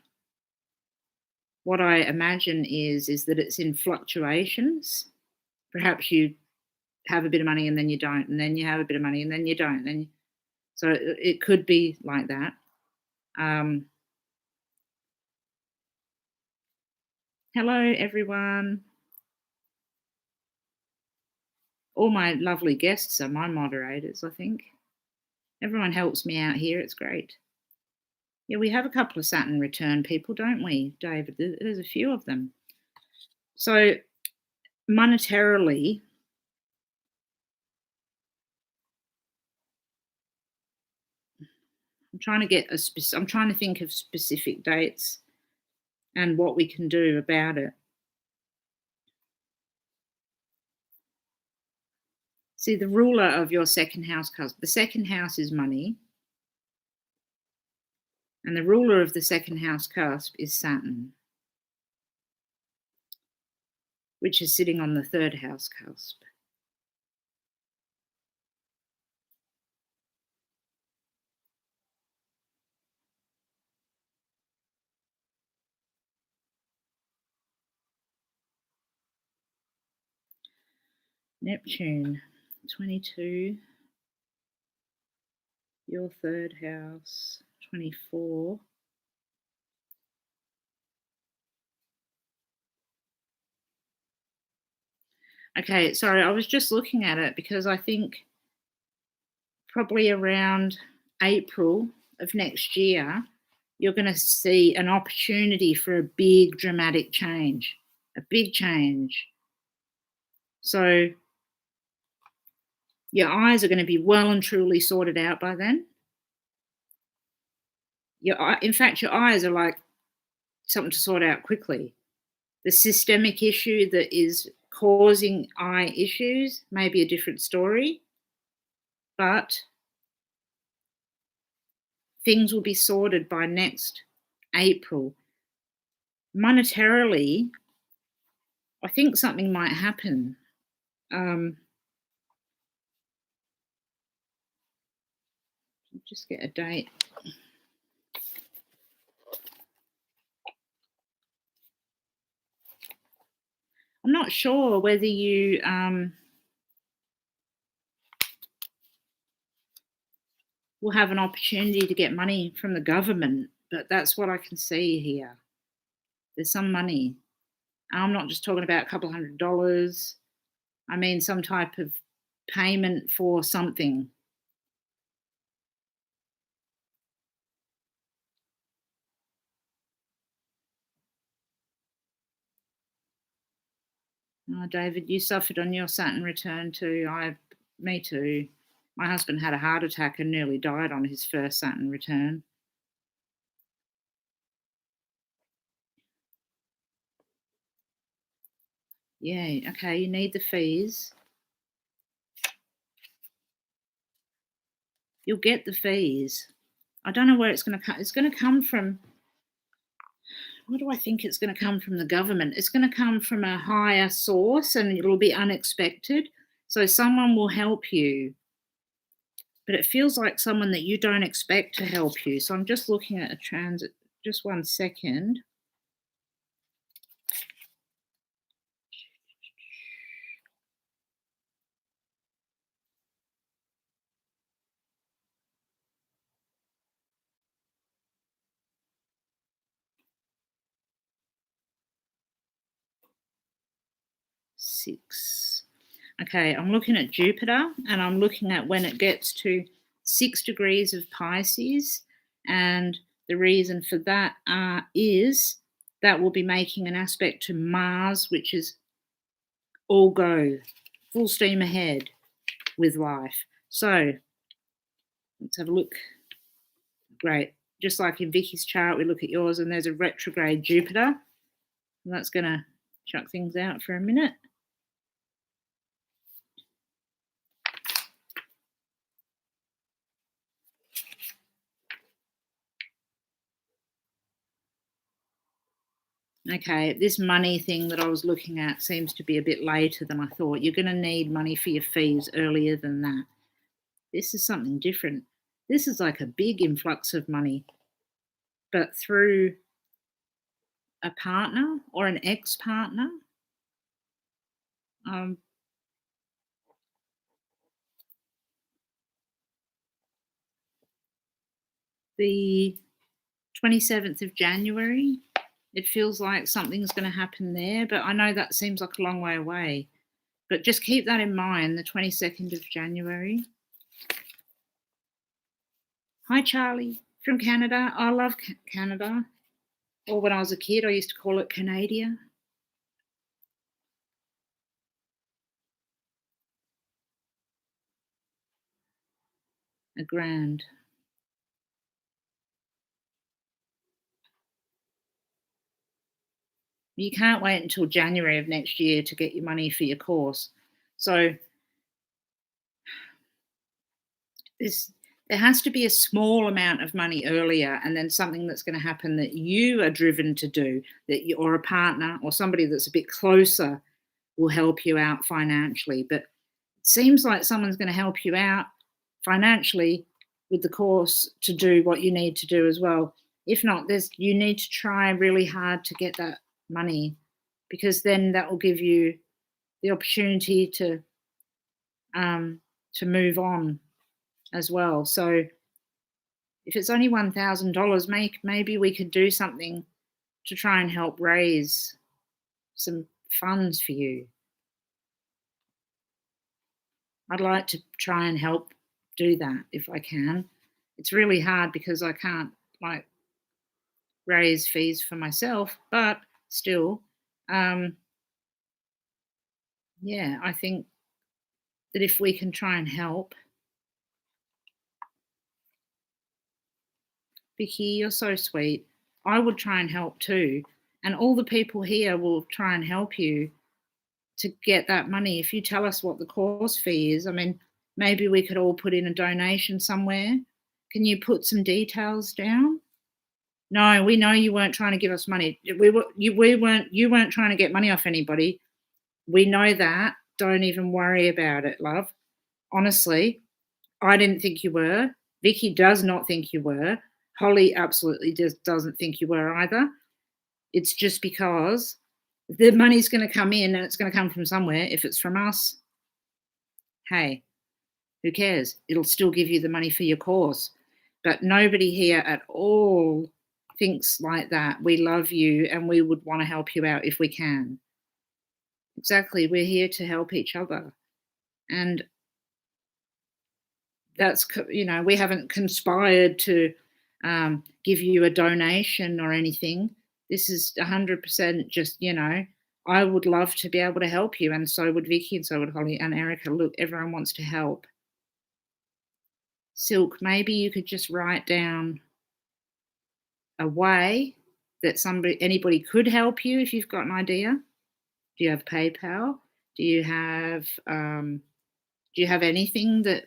what I imagine is that it's in fluctuations. Perhaps you have a bit of money and then you don't, and then you have a bit of money and then you don't. So it could be like that. Hello, everyone. All my lovely guests are my moderators, I think. Everyone helps me out here. It's great. Yeah, we have a couple of Saturn return people, don't we, David? There's a few of them. So monetarily, I'm trying to think of specific dates and what we can do about it. See, the ruler of your second house, the second house is money, and the ruler of the second house cusp is Saturn, which is sitting on the third house cusp. Neptune, 22, your third house, 24. Okay, sorry, I was just looking at it because I think probably around April of next year, you're going to see an opportunity for a big dramatic change, a big change. So your eyes are going to be well and truly sorted out by then. In fact, your eyes are like something to sort out quickly. The systemic issue that is causing eye issues may be a different story, but things will be sorted by next April. Monetarily, I think something might happen. Just get a date. I'm not sure whether you will have an opportunity to get money from the government, but that's what I can see here. There's some money. I'm not just talking about a couple $100. I mean some type of payment for something. Oh, David, you suffered on your Saturn return too. Me too. My husband had a heart attack and nearly died on his first Saturn return. Yeah, okay, you need the fees. You'll get the fees. I don't know where it's going to come. It's going to come from, what do I think it's going to come from? The government. It's going to come from a higher source and it'll be unexpected. So someone will help you, but it feels like someone that you don't expect to help you. So I'm just looking at a transit. Just 1 second. 6. Okay, I'm looking at Jupiter, and I'm looking at when it gets to 6 degrees of Pisces, and the reason for that is that will be making an aspect to Mars, which is all go, full steam ahead with life. So let's have a look. Great. Just like in Vicky's chart, we look at yours, and there's a retrograde Jupiter. And that's going to chuck things out for a minute. Okay, this money thing that I was looking at seems to be a bit later than I thought. You're going to need money for your fees earlier than that. This is something different. This is like a big influx of money, but through a partner or an ex-partner. The 27th of January, it feels like something's going to happen there, but I know that seems like a long way away. But just keep that in mind, the 22nd of January. Hi, Charlie from Canada. I love Canada. Or when I was a kid, I used to call it Canada. A grand. You can't wait until January of next year to get your money for your course. So there has to be a small amount of money earlier, and then something that's going to happen that you are driven to do, that you, or a partner or somebody that's a bit closer will help you out financially. But it seems like someone's going to help you out financially with the course to do what you need to do as well. If not, you need to try really hard to get that money, because then that will give you the opportunity to move on as well. So if it's only $1,000, maybe we could do something to try and help raise some funds for you. I'd like to try and help do that if I can. It's really hard because I can't raise fees for myself, but still, yeah, I think that if we can try and help. Vicky, you're so sweet. I would try and help too. And all the people here will try and help you to get that money. If you tell us what the course fee is, I mean, maybe we could all put in a donation somewhere. Can you put some details down? No, we know you weren't trying to give us money. You weren't trying to get money off anybody. We know that. Don't even worry about it, love. Honestly, I didn't think you were. Vicky does not think you were. Holly absolutely doesn't think you were either. It's just because the money's going to come in, and it's going to come from somewhere. If it's from us, hey, who cares? It'll still give you the money for your course. But nobody here at all thinks like that. We love you, and we would want to help you out if we can. Exactly. We're here to help each other. And that's, we haven't conspired to give you a donation or anything. This is 100% just, I would love to be able to help you, and so would Vicky, and so would Holly and Erica. Look, everyone wants to help. Silk, maybe you could just write down a way that anybody could help you if you've got an idea. Do you have PayPal? Do you have anything that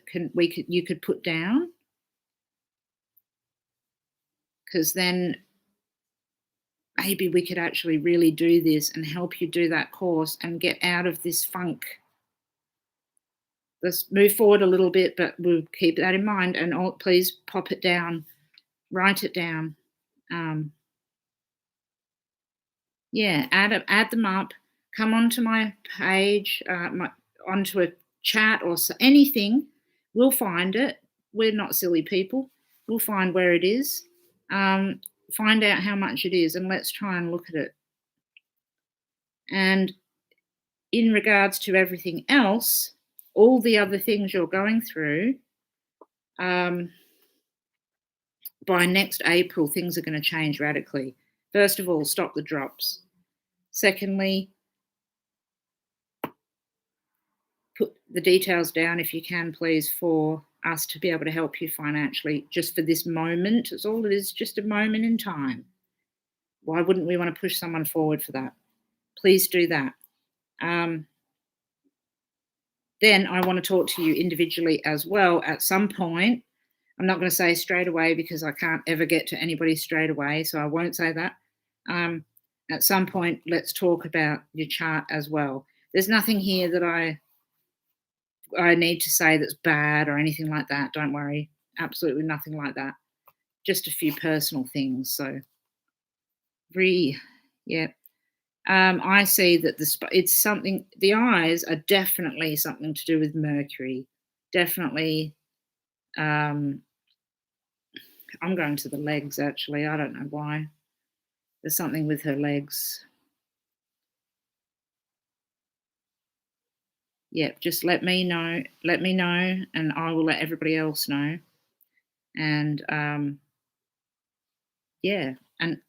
you could put down? Because then maybe we could actually really do this and help you do that course and get out of this funk. Let's move forward a little bit, but we'll keep that in mind, and please pop it down, write it down. Yeah, add them up. Come onto my page, onto a chat or anything. We'll find it. We're not silly people. We'll find where it is. Find out how much it is, and let's try and look at it. And in regards to everything else, all the other things you're going through, by next April, things are going to change radically. First of all, stop the drops. Secondly, put the details down if you can, please, for us to be able to help you financially just for this moment. It's all it is, just a moment in time. Why wouldn't we want to push someone forward for that? Please do that. Then I want to talk to you individually as well at some point. I'm not going to say straight away because I can't ever get to anybody straight away, so I won't say that. At some point, let's talk about your chart as well. There's nothing here that I need to say that's bad or anything like that. Don't worry. Absolutely nothing like that. Just a few personal things. So, I see that it's something, the eyes are definitely something to do with Mercury. Definitely, I'm going to the legs actually. I don't know why. There's something with her legs. Yep, just let me know, and I will let everybody else know. And and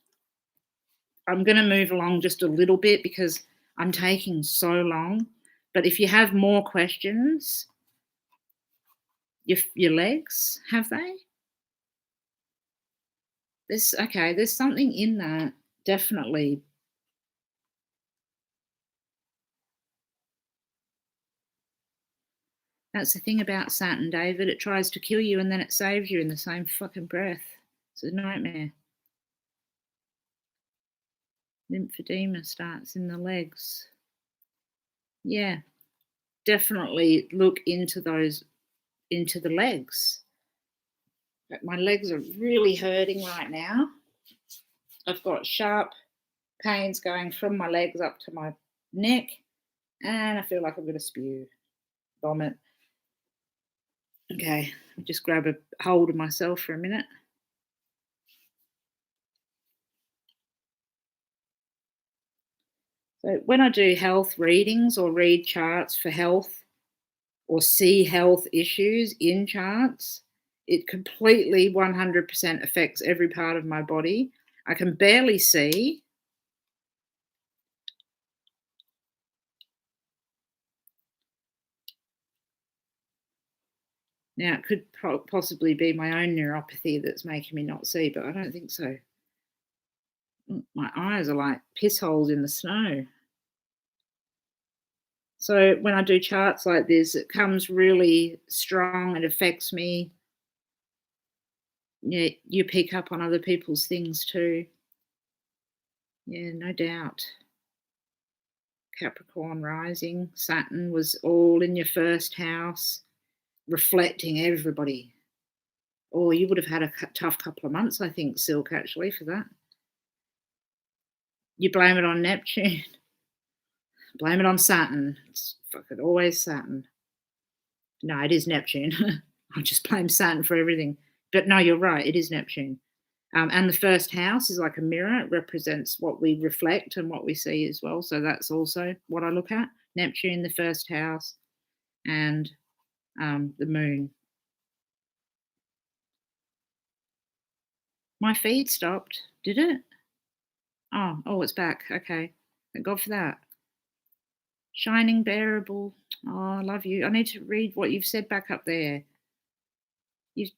I'm going to move along just a little bit because I'm taking so long. But if you have more questions, your legs, have they? There's something in that, definitely. That's the thing about Saturn, David. It tries to kill you and then it saves you in the same fucking breath. It's a nightmare. Lymphedema starts in the legs. Yeah, definitely look into the legs. But my legs are really hurting right now. I've got sharp pains going from my legs up to my neck, and I feel like I'm going to spew, vomit. Okay, I'll just grab a hold of myself for a minute. So when I do health readings or read charts for health or see health issues in charts, it completely 100% affects every part of my body. I can barely see. Now, it could possibly be my own neuropathy that's making me not see, but I don't think so. My eyes are like piss holes in the snow. So when I do charts like this, it comes really strong. It affects me. Yeah, you pick up on other people's things too. Yeah, no doubt. Capricorn rising, Saturn was all in your first house, reflecting everybody. Oh, you would have had a tough couple of months, I think, Silk, actually, for that. You blame it on Neptune. Blame it on Saturn. It's fucking always Saturn. No, it is Neptune. I just blame Saturn for everything. But no, you're right. It is Neptune. And the first house is like a mirror. It represents what we reflect and what we see as well. So that's also what I look at. Neptune, the first house, and the moon. My feed stopped. Did it? Oh, it's back. Okay. Thank God for that. Shining bearable. Oh, I love you. I need to read what you've said back up there.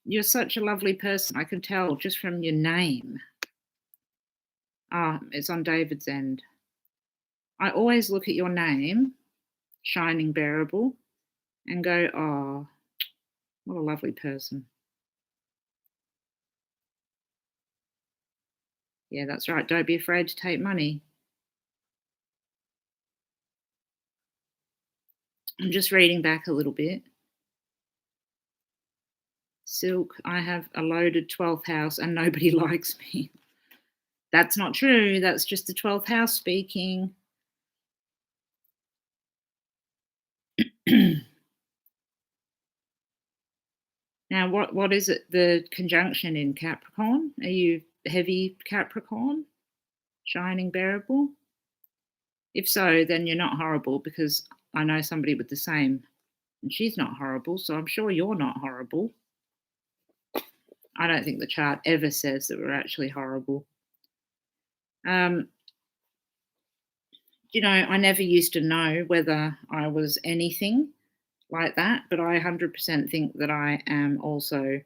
You're such a lovely person. I can tell just from your name. It's on David's end. I always look at your name, Shining Bearable, and go, oh, what a lovely person. Yeah, that's right. Don't be afraid to take money. I'm just reading back a little bit. Silk, I have a loaded 12th house and nobody likes me. That's not true. That's just the 12th house speaking. Now, what is it, the conjunction in Capricorn? Are you heavy Capricorn? Shining bearable? If so, then you're not horrible, because I know somebody with the same, and she's not horrible, so I'm sure you're not horrible. I don't think the chart ever says that we're actually horrible. I never used to know whether I was anything like that, but I 100% think that I am also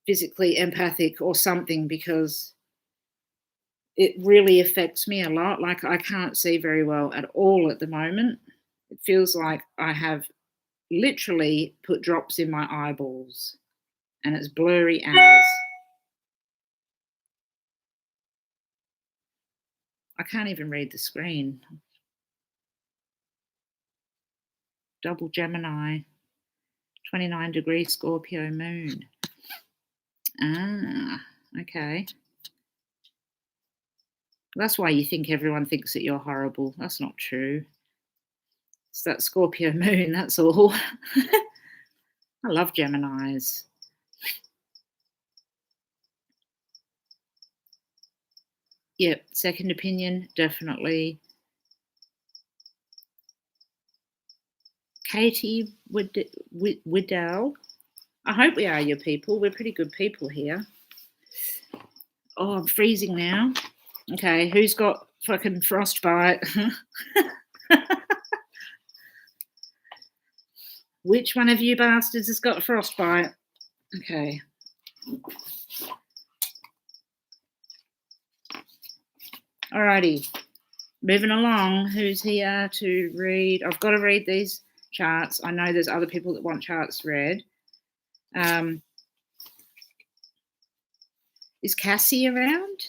physically empathic or something, because it really affects me a lot. Like, I can't see very well at all at the moment. It feels like I have literally put drops in my eyeballs and it's blurry as. I can't even read the screen. Double Gemini, 29-degree Scorpio moon. Ah, okay. That's why you think everyone thinks that you're horrible. That's not true. It's that Scorpio moon, that's all. I love Geminis. Yep, second opinion, definitely. Katie Widdell. I hope we are your people. We're pretty good people here. Oh, I'm freezing now. Okay, who's got fucking frostbite? Which one of you bastards has got frostbite? Okay. Alrighty. Moving along. Who's here to read? I've got to read these charts. I know there's other people that want charts read. Is Cassie around?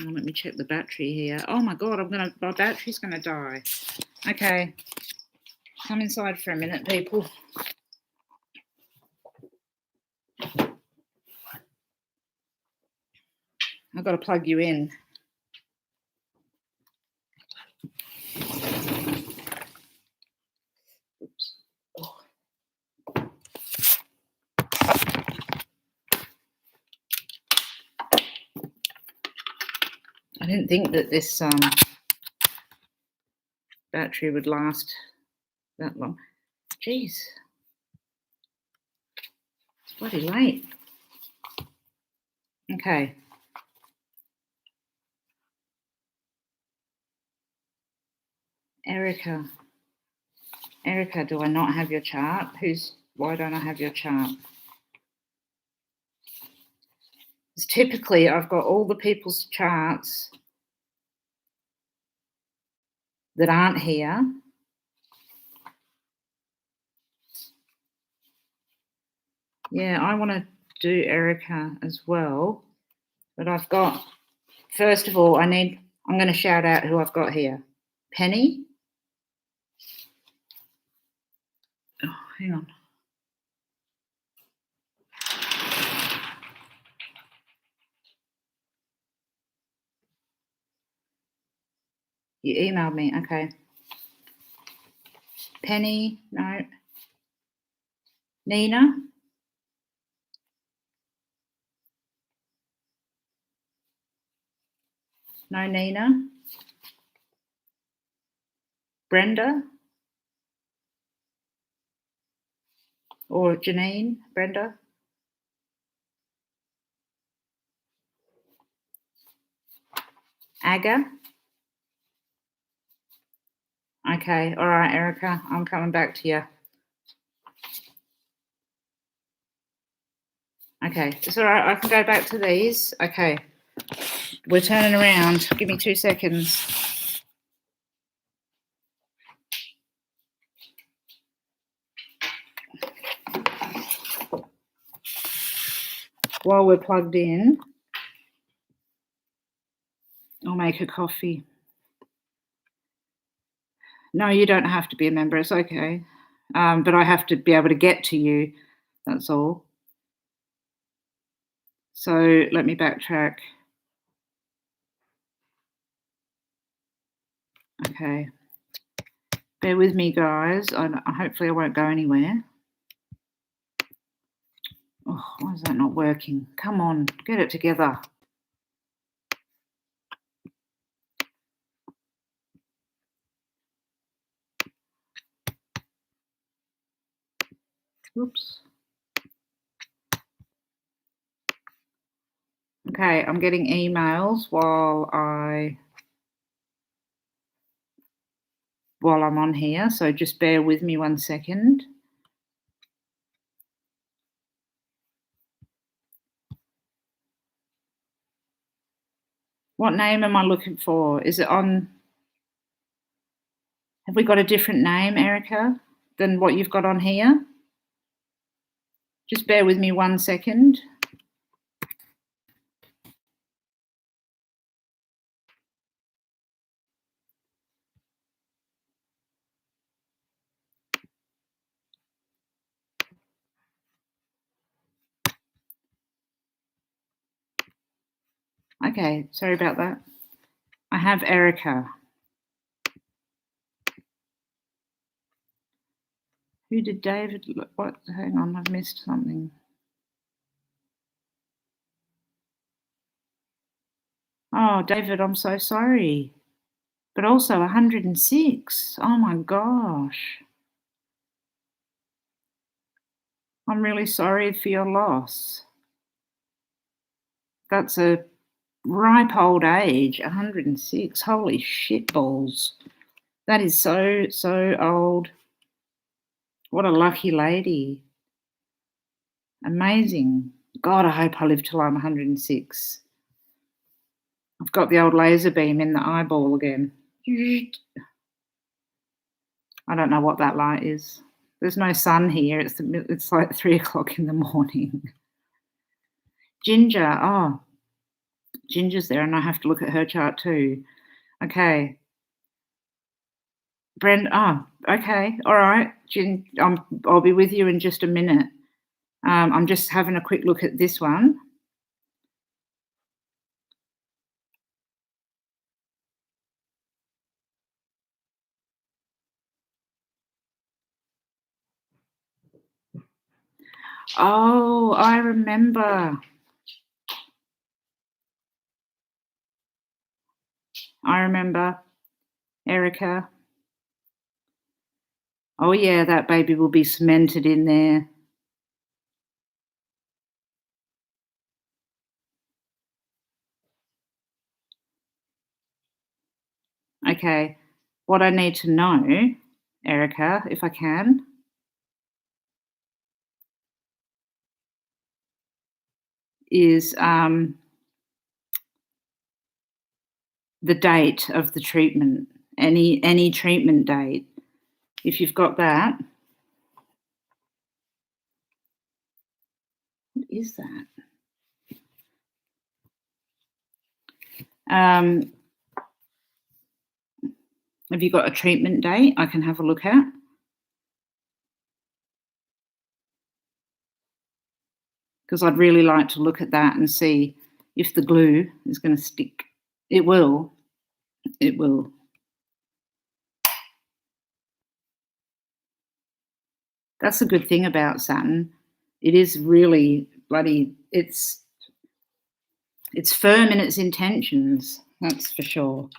Oh, let me check the battery here. Oh my god, my battery's gonna die. Okay. Come inside for a minute, people. I've got to plug you in. Oops. Oh. I didn't think that this battery would last that long. Jeez. It's bloody late. Okay. Erica, do I not have your chart? Why don't I have your chart? Because typically I've got all the people's charts that aren't here. Yeah, I want to do Erica as well. But I've got, first of all, I'm going to shout out who I've got here. Penny. Oh, hang on. You emailed me, okay. Penny, no. Nina. No, Nina. Brenda. Or Janine, Brenda. Aga. Okay, all right, Erica, I'm coming back to you. Okay, it's all right, I can go back to these. Okay, we're turning around. Give me 2 seconds. While we're plugged in, I'll make a coffee. No, you don't have to be a member, it's okay. But I have to be able to get to you, that's all. So let me backtrack. Okay. Bear with me, guys. Hopefully I won't go anywhere. Oh, Oh, why is that not working? Come on, get it together. Oops. Okay, I'm getting emails while I'm on here, so just bear with me 1 second. What name am I looking for? Is it on? Have we got a different name, Erica, than what you've got on here? Just bear with me 1 second. Okay, sorry about that. I have Erica. Who did David look? What? Hang on, I've missed something. Oh, David, I'm so sorry. But also 106. Oh my gosh. I'm really sorry for your loss. That's a ripe old age, 106. Holy shit balls. That is so, so old. What a lucky lady. Amazing. God, I hope I live till I'm 106. I've got the old laser beam in the eyeball again. I don't know what that light is. There's no sun here. It's like 3 o'clock in the morning. Ginger. Oh, Ginger's there, and I have to look at her chart too. Okay. Brenda. Oh, okay. All right. I'll be with you in just a minute. I'm just having a quick look at this one. Oh, I remember. Erica. Oh, yeah, that baby will be cemented in there. Okay. What I need to know, Erica, if I can, is the date of the treatment, any treatment date. If you've got that. What is that? Have you got a treatment date I can have a look at? Because I'd really like to look at that and see if the glue is going to stick. It will. It will. That's a good thing about Saturn. It is really bloody, it's firm in its intentions, that's for sure.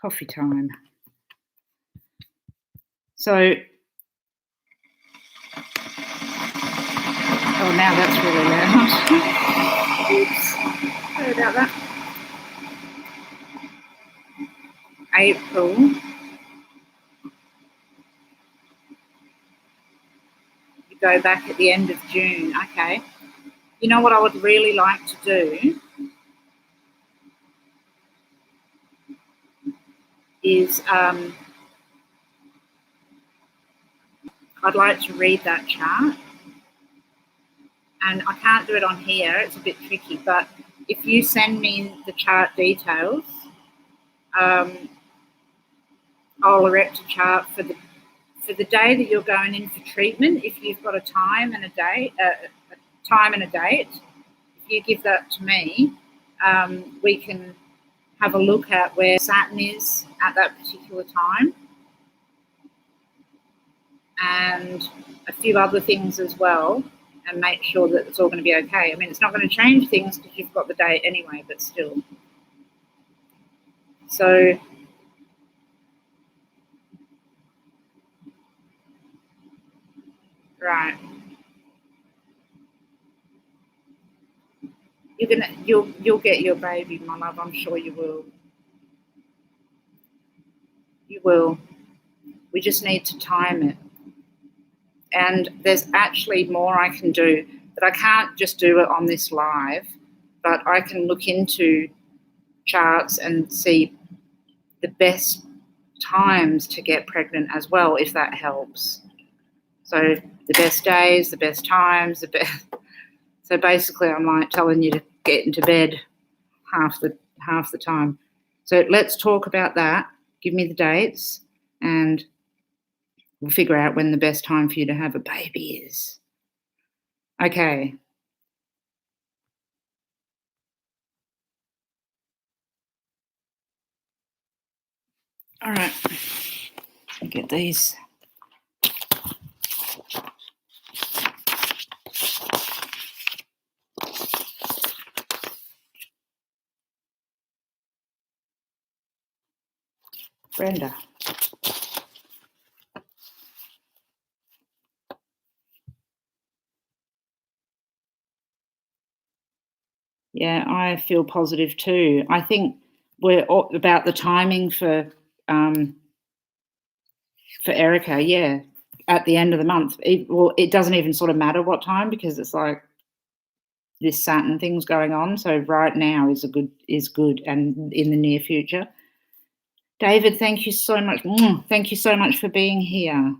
Coffee time. So, oh, now that's really loud. Oops, sorry about that. April. You go back at the end of June. Okay. You know what I would really like to do is I'd like to read that chart. And I can't do it on here, it's a bit tricky, but if you send me the chart details, I'll erect a chart for the day that you're going in for treatment. If you've got a time and a date, if you give that to me, we can have a look at where Saturn is at that particular time, and a few other things as well, and make sure that it's all going to be okay. I mean, it's not going to change things because you've got the date anyway, but still. So right, you'll get your baby, my love. I'm sure you will. You will. We just need to time it. And there's actually more I can do, but I can't just do it on this live, but I can look into charts and see the best times to get pregnant as well, if that helps. So the best days, the best times, so basically I'm like telling you to get into bed half the time. So let's talk about that. Give me the dates and we'll figure out when the best time for you to have a baby is. Okay. All right. Get these. Brenda. Yeah, I feel positive too. I think we're about the timing for Erica. Yeah, at the end of the month. It doesn't even sort of matter what time because it's like this Saturn thing's going on. So right now is good, and in the near future. David, thank you so much. Thank you so much for being here.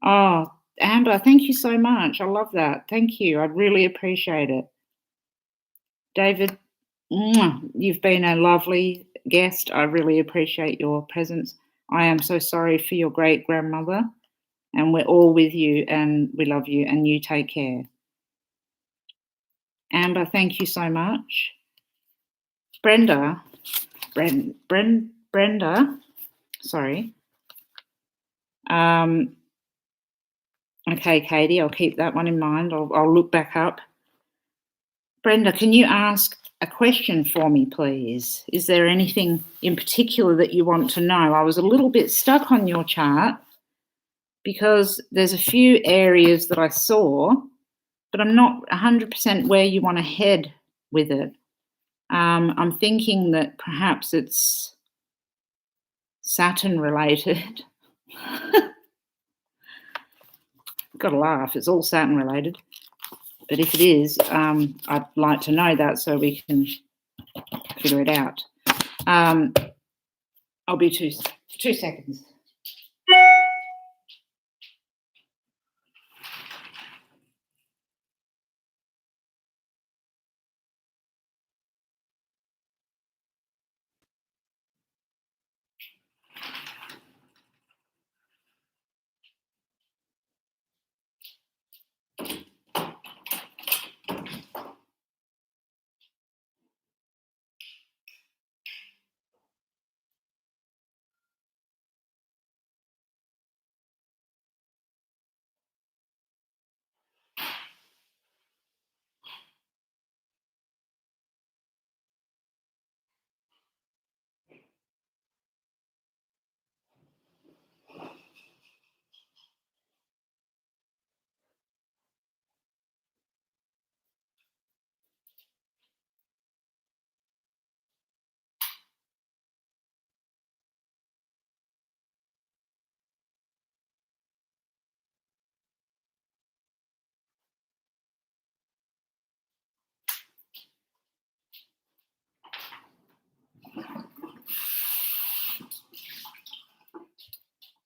Oh, Amber, thank you so much. I love that. Thank you. I really appreciate it. David, you've been a lovely guest. I really appreciate your presence. I am so sorry for your great-grandmother, and we're all with you, and we love you, and you take care. Amber, thank you so much. Brenda, sorry. Okay, Katie, I'll keep that one in mind. I'll look back up. Brenda, can you ask a question for me, please? Is there anything in particular that you want to know? I was a little bit stuck on your chart because there's a few areas that I saw, but I'm not 100% where you want to head with it. I'm thinking that perhaps it's Saturn related. Got to laugh, it's all Saturn related. But if it is, I'd like to know that so we can figure it out. I'll be 2 seconds.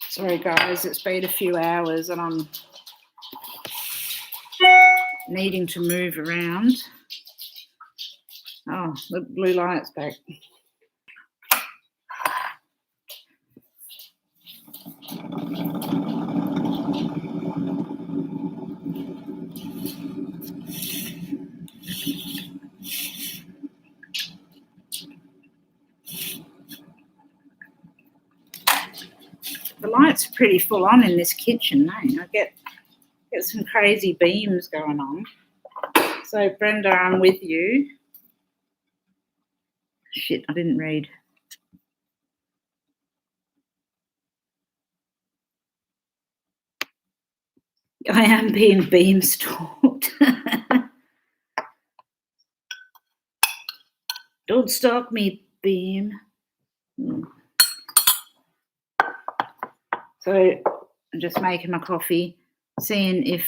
Sorry, guys, it's been a few hours and I'm needing to move around. Oh, the blue light's back. lights are pretty full on in this kitchen, eh? I get some crazy beams going on. So, Brenda, I'm with you. Shit, I didn't read. I am being beam-stalked. Don't stalk me, beam. So I'm just making my coffee, seeing if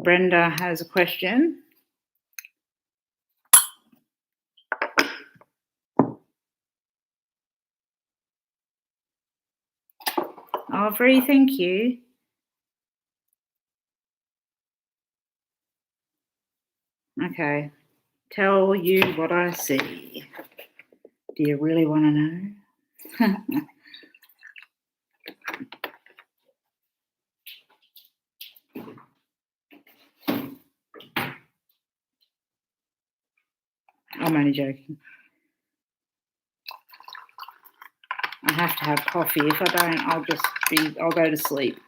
Brenda has a question. Oh, Bree, thank you. Okay. Tell you what I see. Do you really want to know? I'm only joking. I have to have coffee. If I don't, I'll go to sleep.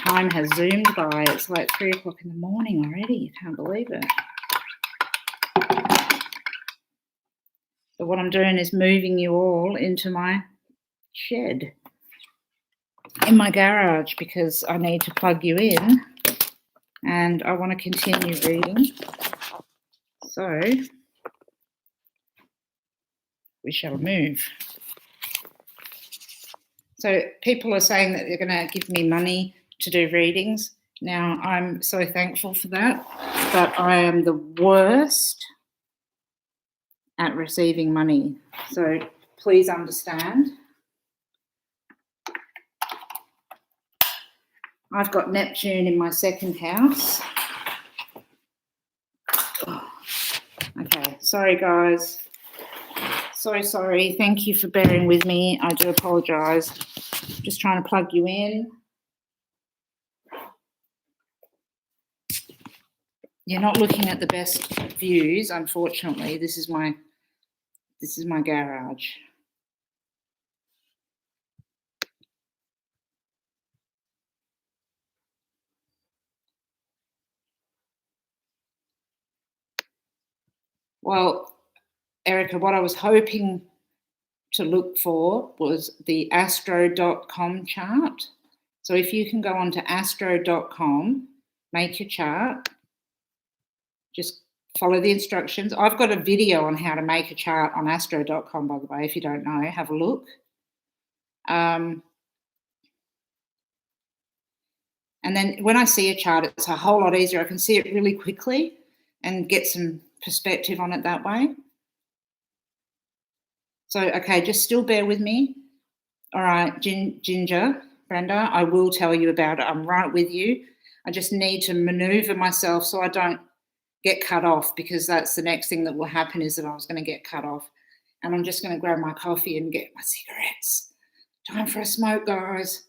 Time has zoomed by. It's like 3 o'clock in the morning already. I can't believe it. So what I'm doing is moving you all into my shed in my garage because I need to plug you in and I want to continue reading. So we shall move. So people are saying that they're going to give me money to do readings. Now, I'm so thankful for that, but I am the worst at receiving money. So please understand. I've got Neptune in my second house. Oh, okay, sorry guys. So sorry. Thank you for bearing with me. I do apologise. Just trying to plug you in. You're not looking at the best views, unfortunately. This is my garage. Well, Erica, what I was hoping to look for was the astro.com chart. So if you can go on to astro.com, make your chart, just follow the instructions. I've got a video on how to make a chart on astro.com, by the way. If you don't know, have a look. And then when I see a chart, it's a whole lot easier. I can see it really quickly and get some perspective on it that way. So, okay, just still bear with me. All right, Ginger, Brenda, I will tell you about it. I'm right with you. I just need to maneuver myself so I don't get cut off, because that's the next thing that will happen, is that I was going to get cut off. And I'm just going to grab my coffee and get my cigarettes. Time for a smoke, guys.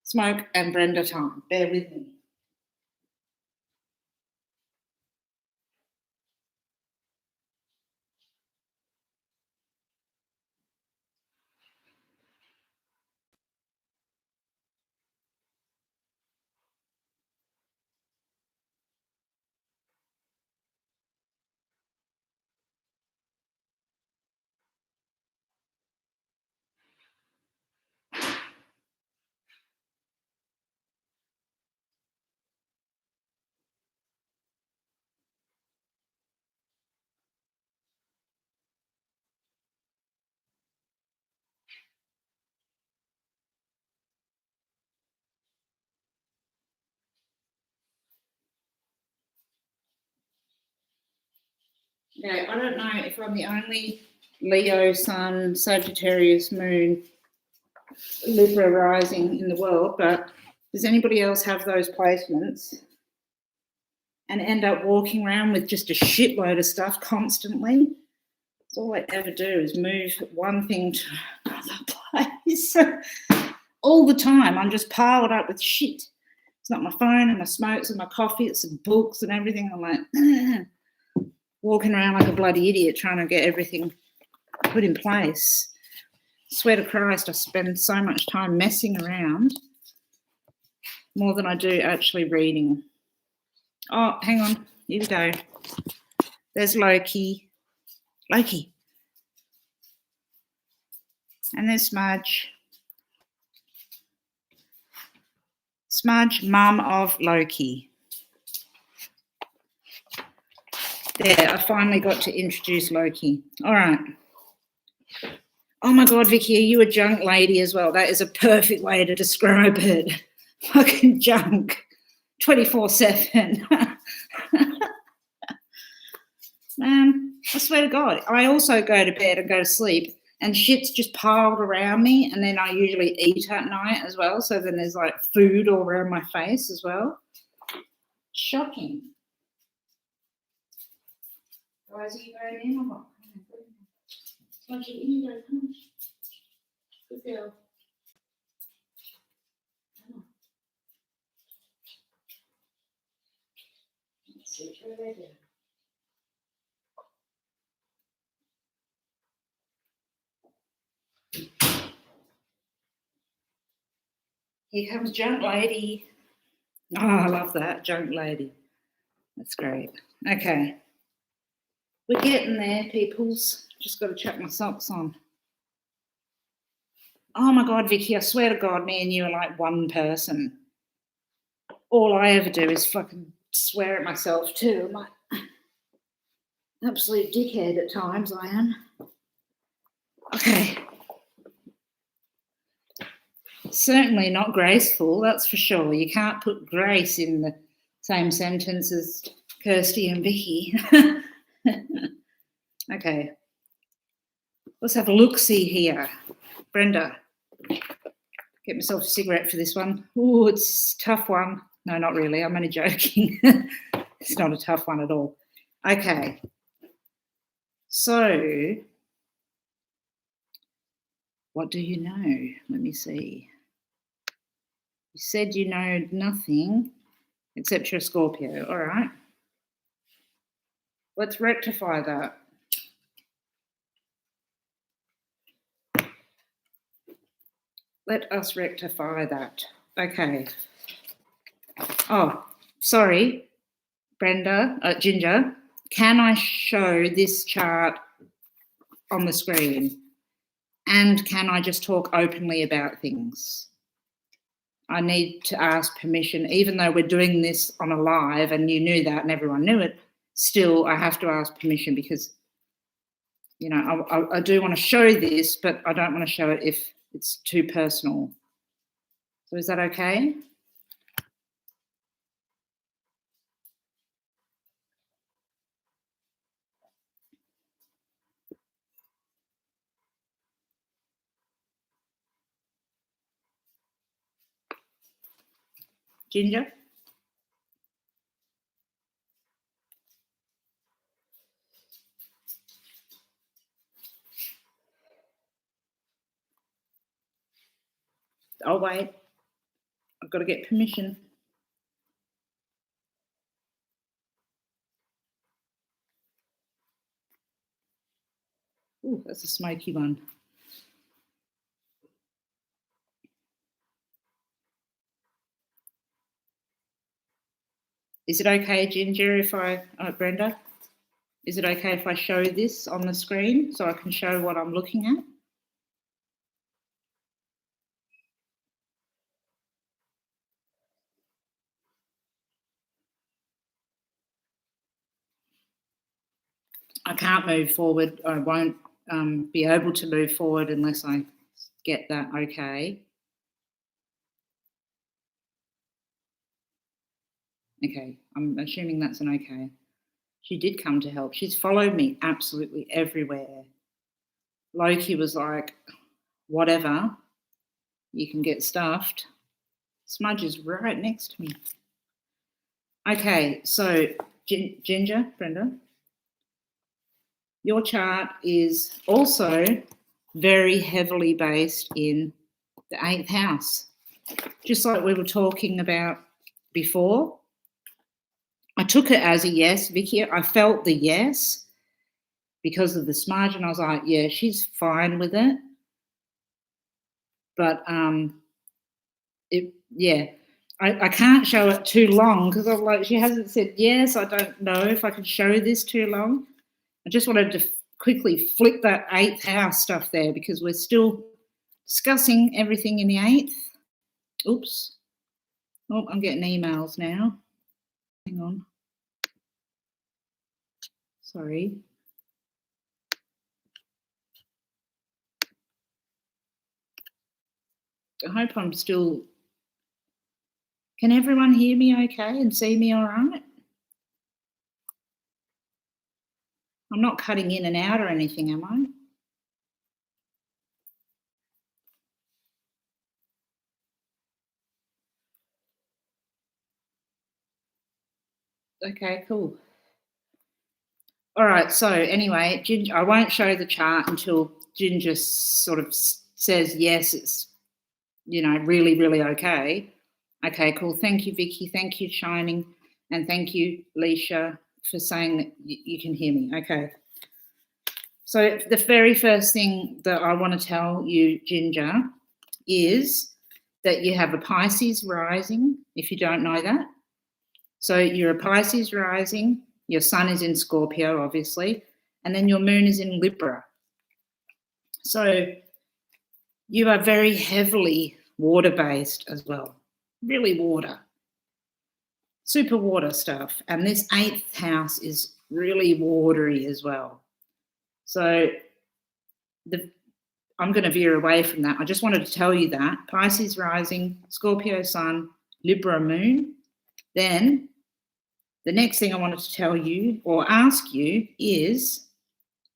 Smoke and Brenda time. Bear with me. Okay, I don't know if I'm the only Leo, Sun, Sagittarius, Moon, Libra rising in the world, but does anybody else have those placements and end up walking around with just a shitload of stuff constantly? That's all I ever do is move one thing to another place. All the time, I'm just piled up with shit. It's not my phone and my smokes and my coffee, it's some books and everything. I'm like, walking around like a bloody idiot trying to get everything put in place. Swear to Christ, I spend so much time messing around, more than I do actually reading. Oh, hang on. Here we go. There's Loki. Loki. And there's Smudge. Smudge, mum of Loki. There, I finally got to introduce Loki. All right. Oh, my God, Vicky, are you a junk lady as well? That is a perfect way to describe it. Fucking junk. 24/7. Man, I swear to God, I also go to bed and go to sleep and shit's just piled around me, and then I usually eat at night as well, so then there's like food all around my face as well. Shocking. Guys, are you going in or what? Roger, you go, come on. Good girl. Come on. Let's see where they do. Here comes Junk Lady. Oh, I love that, Junk Lady. That's great. Okay. We're getting there, peoples. Just got to chuck my socks on. Oh, my God, Vicky, I swear to God, me and you are like one person. All I ever do is fucking swear at myself too. I'm like, absolute dickhead at times, I am. Okay. Certainly not graceful, that's for sure. You can't put grace in the same sentence as Kirsty and Vicky. Okay. Let's have a look-see here. Brenda, get myself a cigarette for this one. Oh, it's a tough one. No, not really. I'm only joking. It's not a tough one at all. Okay. So, what do you know? Let me see. You said you know nothing except you're a Scorpio. All right. Let's rectify that. Let us rectify that. Okay. Oh, sorry, Brenda, Ginger. Can I show this chart on the screen? And can I just talk openly about things? I need to ask permission, even though we're doing this on a live and you knew that and everyone knew it, still I have to ask permission because, you know, I do want to show this, but I don't want to show it if it's too personal. So is that okay? Ginger? Oh, wait. I've got to get permission. Ooh, that's a smoky one. Is it okay, Ginger, if Brenda, is it okay if I show this on the screen so I can show what I'm looking at? I can't move forward. I won't be able to move forward unless I get that okay. Okay, I'm assuming that's an okay. She did come to help. She's followed me absolutely everywhere. Loki was like, whatever, you can get stuffed. Smudge is right next to me. Okay, so Ginger, Brenda, your chart is also very heavily based in the 8th house. Just like we were talking about before, I took it as a yes, Vicky. I felt the yes because of the smudge, and I was like, yeah, she's fine with it. But I can't show it too long because I'm like, she hasn't said yes. I don't know if I can show this too long. I just wanted to quickly flick that 8th house stuff there because we're still discussing everything in the 8th. Oops. Oh, I'm getting emails now. Hang on. Sorry. I hope I'm still... Can everyone hear me okay and see me all right? I'm not cutting in and out or anything, am I? Okay, cool. All right, so anyway, Ginger, I won't show the chart until Ginger sort of says, yes, it's, you know, really, really okay. Okay, cool. Thank you, Vicky. Thank you, Shining. And thank you, Leisha, for saying that you can hear me. Okay. So the very first thing that I want to tell you, Ginger, is that you have a Pisces rising, if you don't know that. So you're a Pisces rising, your sun is in Scorpio, obviously, and then your moon is in Libra. So you are very heavily water-based as well, really water, super water stuff. And this 8th house is really watery as well. So I'm going to veer away from that. I just wanted to tell you that. Pisces rising, Scorpio sun, Libra moon. Then the next thing I wanted to tell you or ask you is,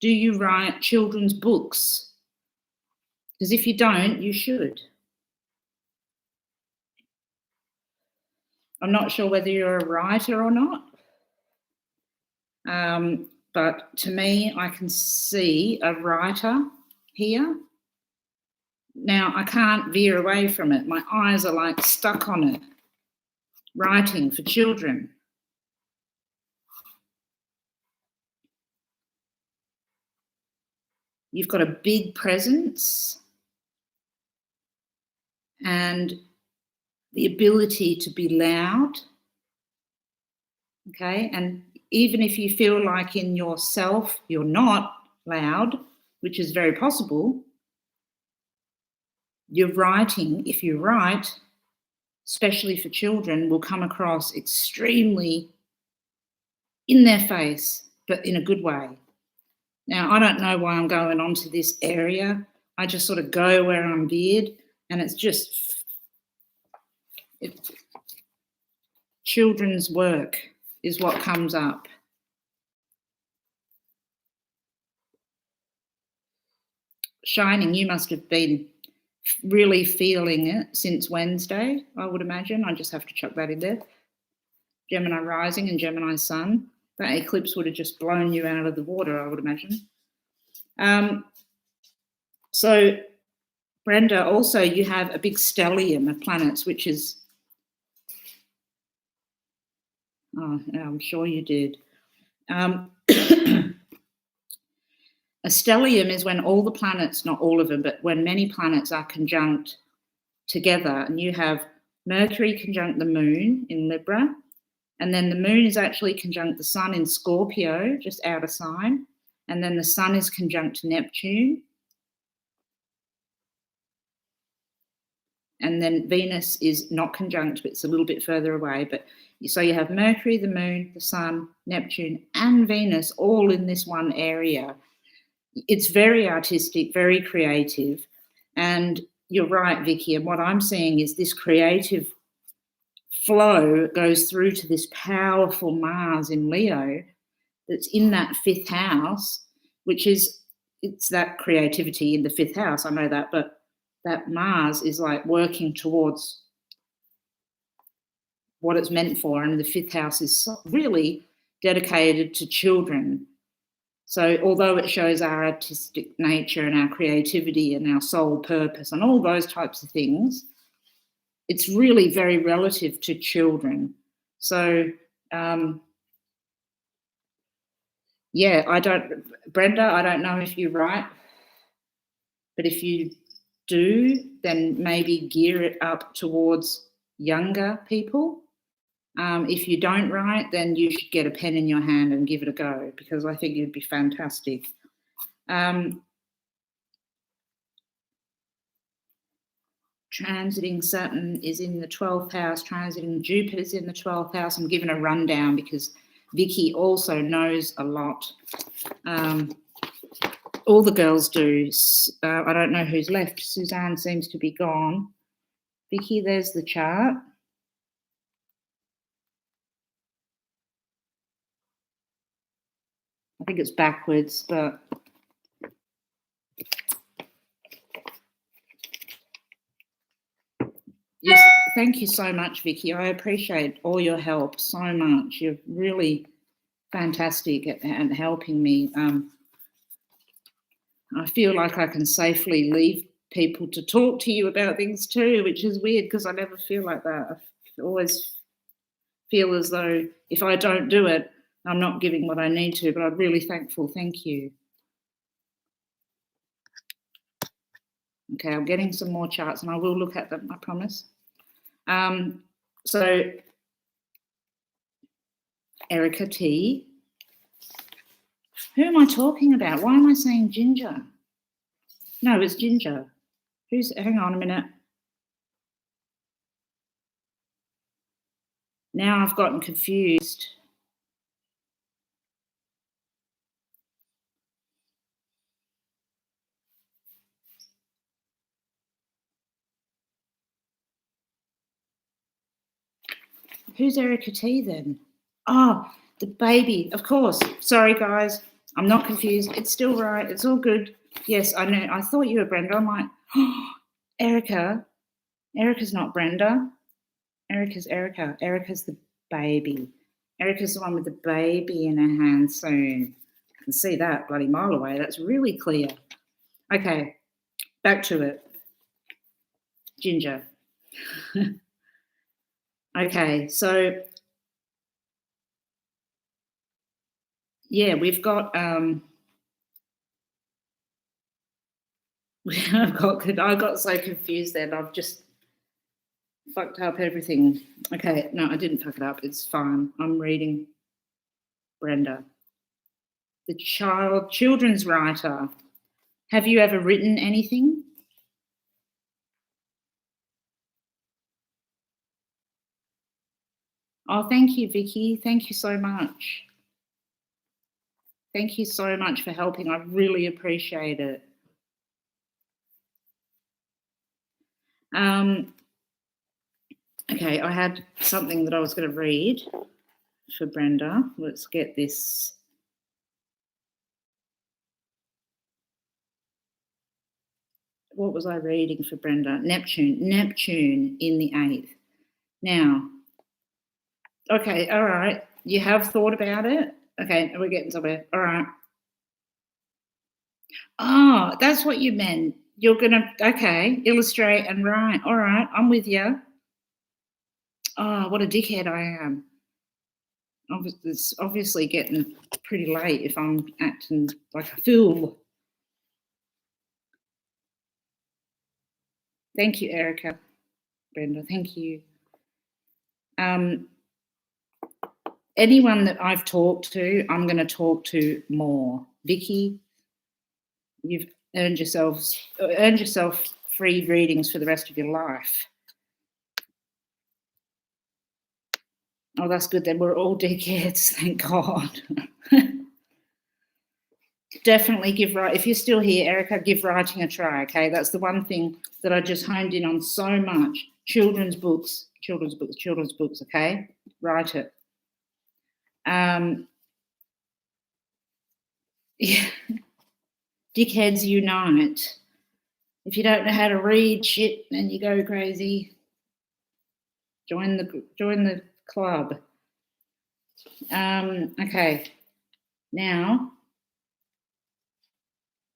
do you write children's books? Because if you don't, you should. I'm not sure whether you're a writer or not. But to me, I can see a writer here. Now, I can't veer away from it. My eyes are like stuck on it. Writing for children. You've got a big presence and the ability to be loud, okay? And even if you feel like in yourself you're not loud, which is very possible, your writing, if you write, especially for children, will come across extremely in their face, but in a good way. Now, I don't know why I'm going on to this area. I just sort of go where I'm veered, and it's just children's work is what comes up. Shining, you must have been really feeling it since Wednesday, I would imagine. I just have to chuck that in there. Gemini rising and Gemini sun. That eclipse would have just blown you out of the water, I would imagine. So, Brenda, also you have a big stellium of planets, which is... Oh, I'm sure you did. A stellium is when all the planets, not all of them, but when many planets are conjunct together, and you have Mercury conjunct the moon in Libra, and then the moon is actually conjunct the sun in Scorpio, just out of sign, and then the sun is conjunct Neptune, and then Venus is not conjunct, but it's a little bit further away. But so you have Mercury, the moon, the sun, Neptune, and Venus all in this one area. It's very artistic, very creative. And you're right, Vicky, and what I'm seeing is this creative flow goes through to this powerful Mars in Leo that's in that 5th house, which is, it's that creativity in the 5th house, I know that, but that Mars is like working towards what it's meant for, and the 5th house is really dedicated to children. So although it shows our artistic nature and our creativity and our soul purpose and all those types of things, it's really very relative to children. So Yeah, Brenda, I don't know if you write, but if you do, then maybe gear it up towards younger people. If you don't write, then you should get a pen in your hand and give it a go, because I think you'd be fantastic. Transiting Saturn is in the 12th house, transiting Jupiter is in the 12th house. I'm giving a rundown because Vicky also knows a lot. All the girls do. I don't know who's left. Suzanne seems to be gone. Vicky, there's the chart. I think it's backwards, but yes, thank you so much, Vicky. I appreciate all your help so much. You're really fantastic at helping me. I feel like I can safely leave people to talk to you about things too, which is weird because I never feel like that. I always feel as though if I don't do it, I'm not giving what I need to, but I'm really thankful. Thank you. Okay, I'm getting some more charts and I will look at them, I promise. So, Erica T. Who am I talking about? Why am I saying Ginger? No, it's Ginger. Hang on a minute. Now I've gotten confused. Who's Erica T then? Oh, the baby, of course. Sorry, guys. I'm not confused. It's still right. It's all good. Yes, I know. I thought you were Brenda. I'm like, oh, Erica. Erica's not Brenda. Erica's Erica. Erica's the baby. Erica's the one with the baby in her hand soon. I can see that bloody mile away. That's really clear. Okay, back to it. Ginger. Okay, so yeah, we've got I got so confused then. I've just fucked up everything. Okay, no, I didn't fuck it up. It's fine. I'm reading Brenda. The children's writer. Have you ever written anything? Oh, thank you, Vicky. Thank you so much. Thank you so much for helping. I really appreciate it. Okay, I had something that I was going to read for Brenda. Let's get this. What was I reading for Brenda? Neptune in the 8th. Now, okay, all right. You have thought about it? Okay, we're getting somewhere. All right. Oh, that's what you meant. You're going to, okay, illustrate and write. All right, I'm with you. Oh, what a dickhead I am. It's obviously getting pretty late if I'm acting like a fool. Thank you, Erica. Brenda, thank you. Anyone that I've talked to, I'm going to talk to more. Vicky, you've earned yourself free readings for the rest of your life. Oh, that's good then. We're all dickheads, thank God. Definitely if you're still here, Erica, give writing a try, okay? That's the one thing that I just honed in on so much. Children's books, okay? Write it. Yeah. Dickheads unite. If you don't know how to read shit and you go crazy, join the club. Okay. Now,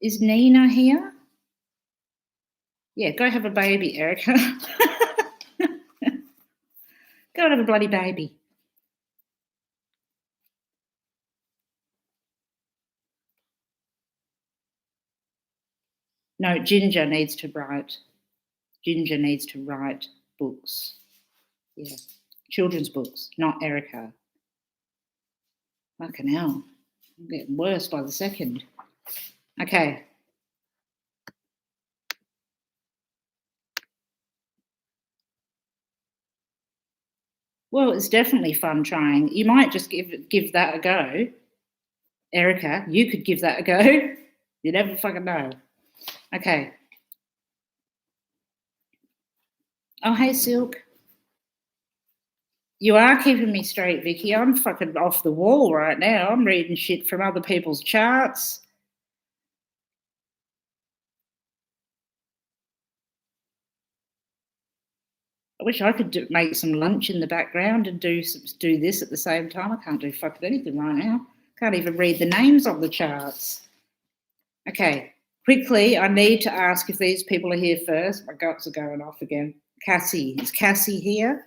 is Nina here? Yeah, go have a baby, Erica. Go and have a bloody baby. No, Ginger needs to write. Ginger needs to write books. Yeah. Children's books, not Erica. Fucking hell. I'm getting worse by the second. Okay. Well, it's definitely fun trying. You might just give that a go. Erica, you could give that a go. You never fucking know. Okay. Oh, hey, Silk. You are keeping me straight, Vicky. I'm fucking off the wall right now. I'm reading shit from other people's charts. I wish I could make some lunch in the background and do this at the same time. I can't do fucking anything right now. Can't even read the names of the charts. Okay, quickly, I need to ask if these people are here first. My guts are going off again. Cassie, is Cassie here?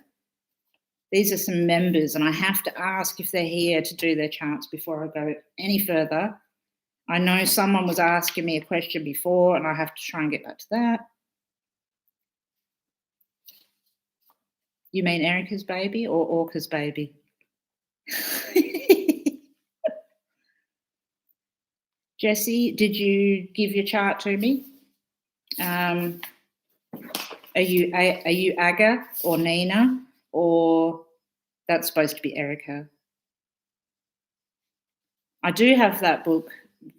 These are some members, and I have to ask if they're here to do their charts before I go any further. I know someone was asking me a question before, and I have to try and get back to that. You mean Erica's baby or Orca's baby? Jessie, did you give your chart to me? Are you Aga or Nina, or that's supposed to be Erica? I do have that book,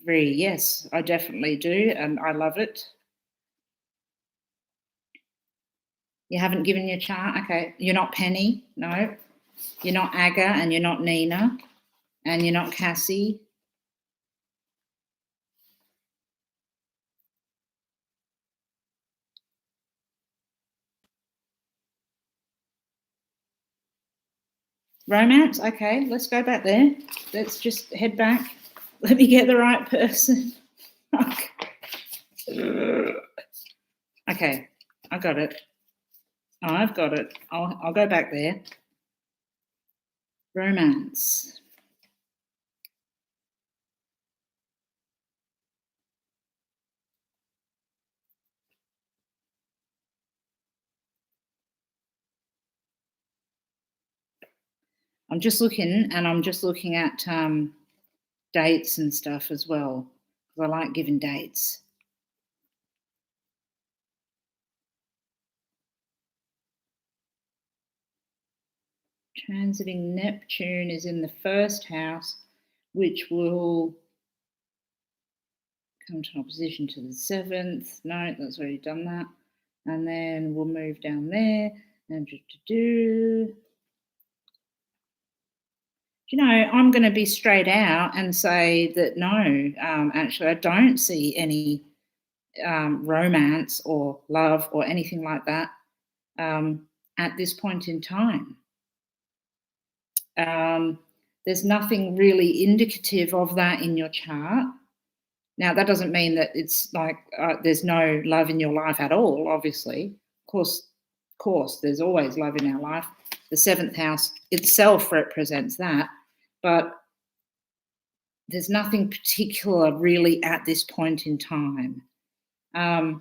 yes, I definitely do, and I love it. You haven't given your chart? Okay. You're not Penny? No. You're not Aga, and you're not Nina, and you're not Cassie. Romance? Okay, let's go back there. Let's just head back. Let me get the right person. Okay, I got it. Oh, I've got it. I'll go back there. Romance. I'm just looking, and I'm just looking at dates and stuff as well, because I like giving dates. Transiting Neptune is in the first house, which will come to opposition to the 7th. No, that's already done that. And then we'll move down there and you know, I'm going to be straight out and say that no, actually, I don't see any romance or love or anything like that at this point in time. There's nothing really indicative of that in your chart. Now, that doesn't mean that it's like there's no love in your life at all, obviously. Of course, there's always love in our life. The 7th house itself represents that, but there's nothing particular really at this point in time. I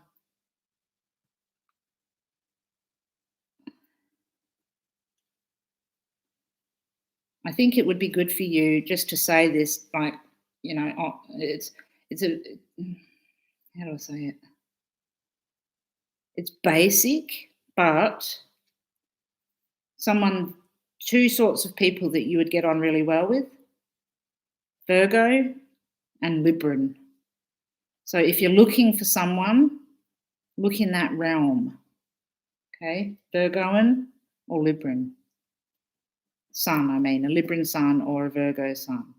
think it would be good for you just to say this, like, you know, it's a, how do I say it? It's basic, but two sorts of people that you would get on really well with, Virgo and Libran. So if you're looking for someone, look in that realm, okay? Virgoan or Libran. Sun, I mean, a Libran sun or a Virgo sun.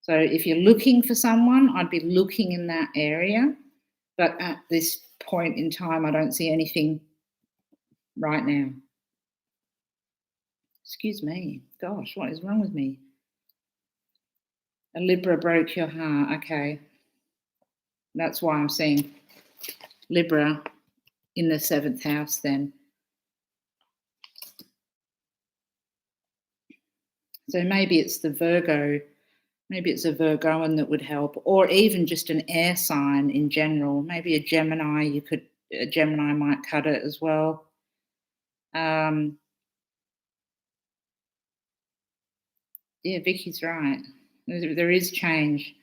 So if you're looking for someone, I'd be looking in that area. But at this point in time, I don't see anything right now. Excuse me. Gosh, what is wrong with me? A Libra broke your heart. Okay. That's why I'm seeing Libra in the 7th house then. So maybe it's the Virgo Maybe it's a Virgoan that would help, or even just an air sign in general. Maybe a Gemini, a Gemini might cut it as well. Yeah, Vicky's right. There is change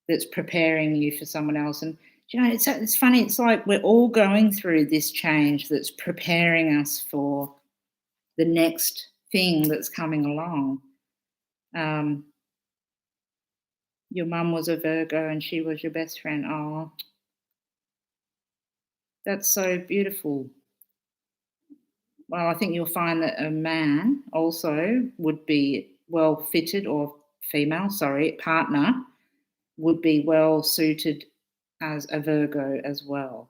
that's preparing you for someone else. And, it's funny. It's like we're all going through this change that's preparing us for the next thing that's coming along. Your mum was a Virgo and she was your best friend. Oh, that's so beautiful. Well, I think you'll find that a man also would be well fitted, or partner would be well suited as a Virgo as well.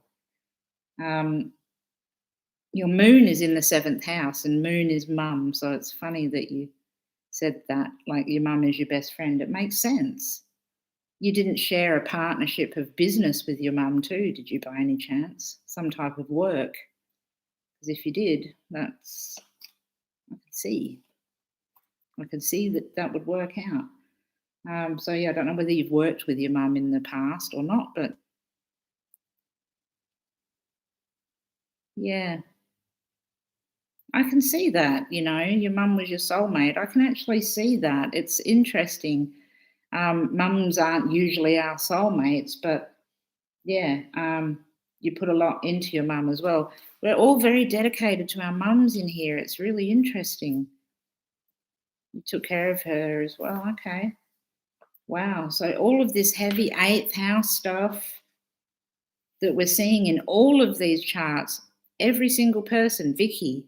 Your moon is in the 7th house, and moon is mum. So it's funny that you said that, like your mum is your best friend. It makes sense. You didn't share a partnership of business with your mum too, did you, by any chance? Some type of work? Because if you did, I could see that would work out. So yeah, I don't know whether you've worked with your mum in the past or not, but yeah, I can see that. Your mum was your soulmate. I can actually see that. It's interesting. Mums aren't usually our soulmates, but yeah, you put a lot into your mum as well. We're all very dedicated to our mums in here. It's really interesting. You took care of her as well. Okay. Wow. So all of this heavy 8th house stuff that we're seeing in all of these charts, every single person, Vicky,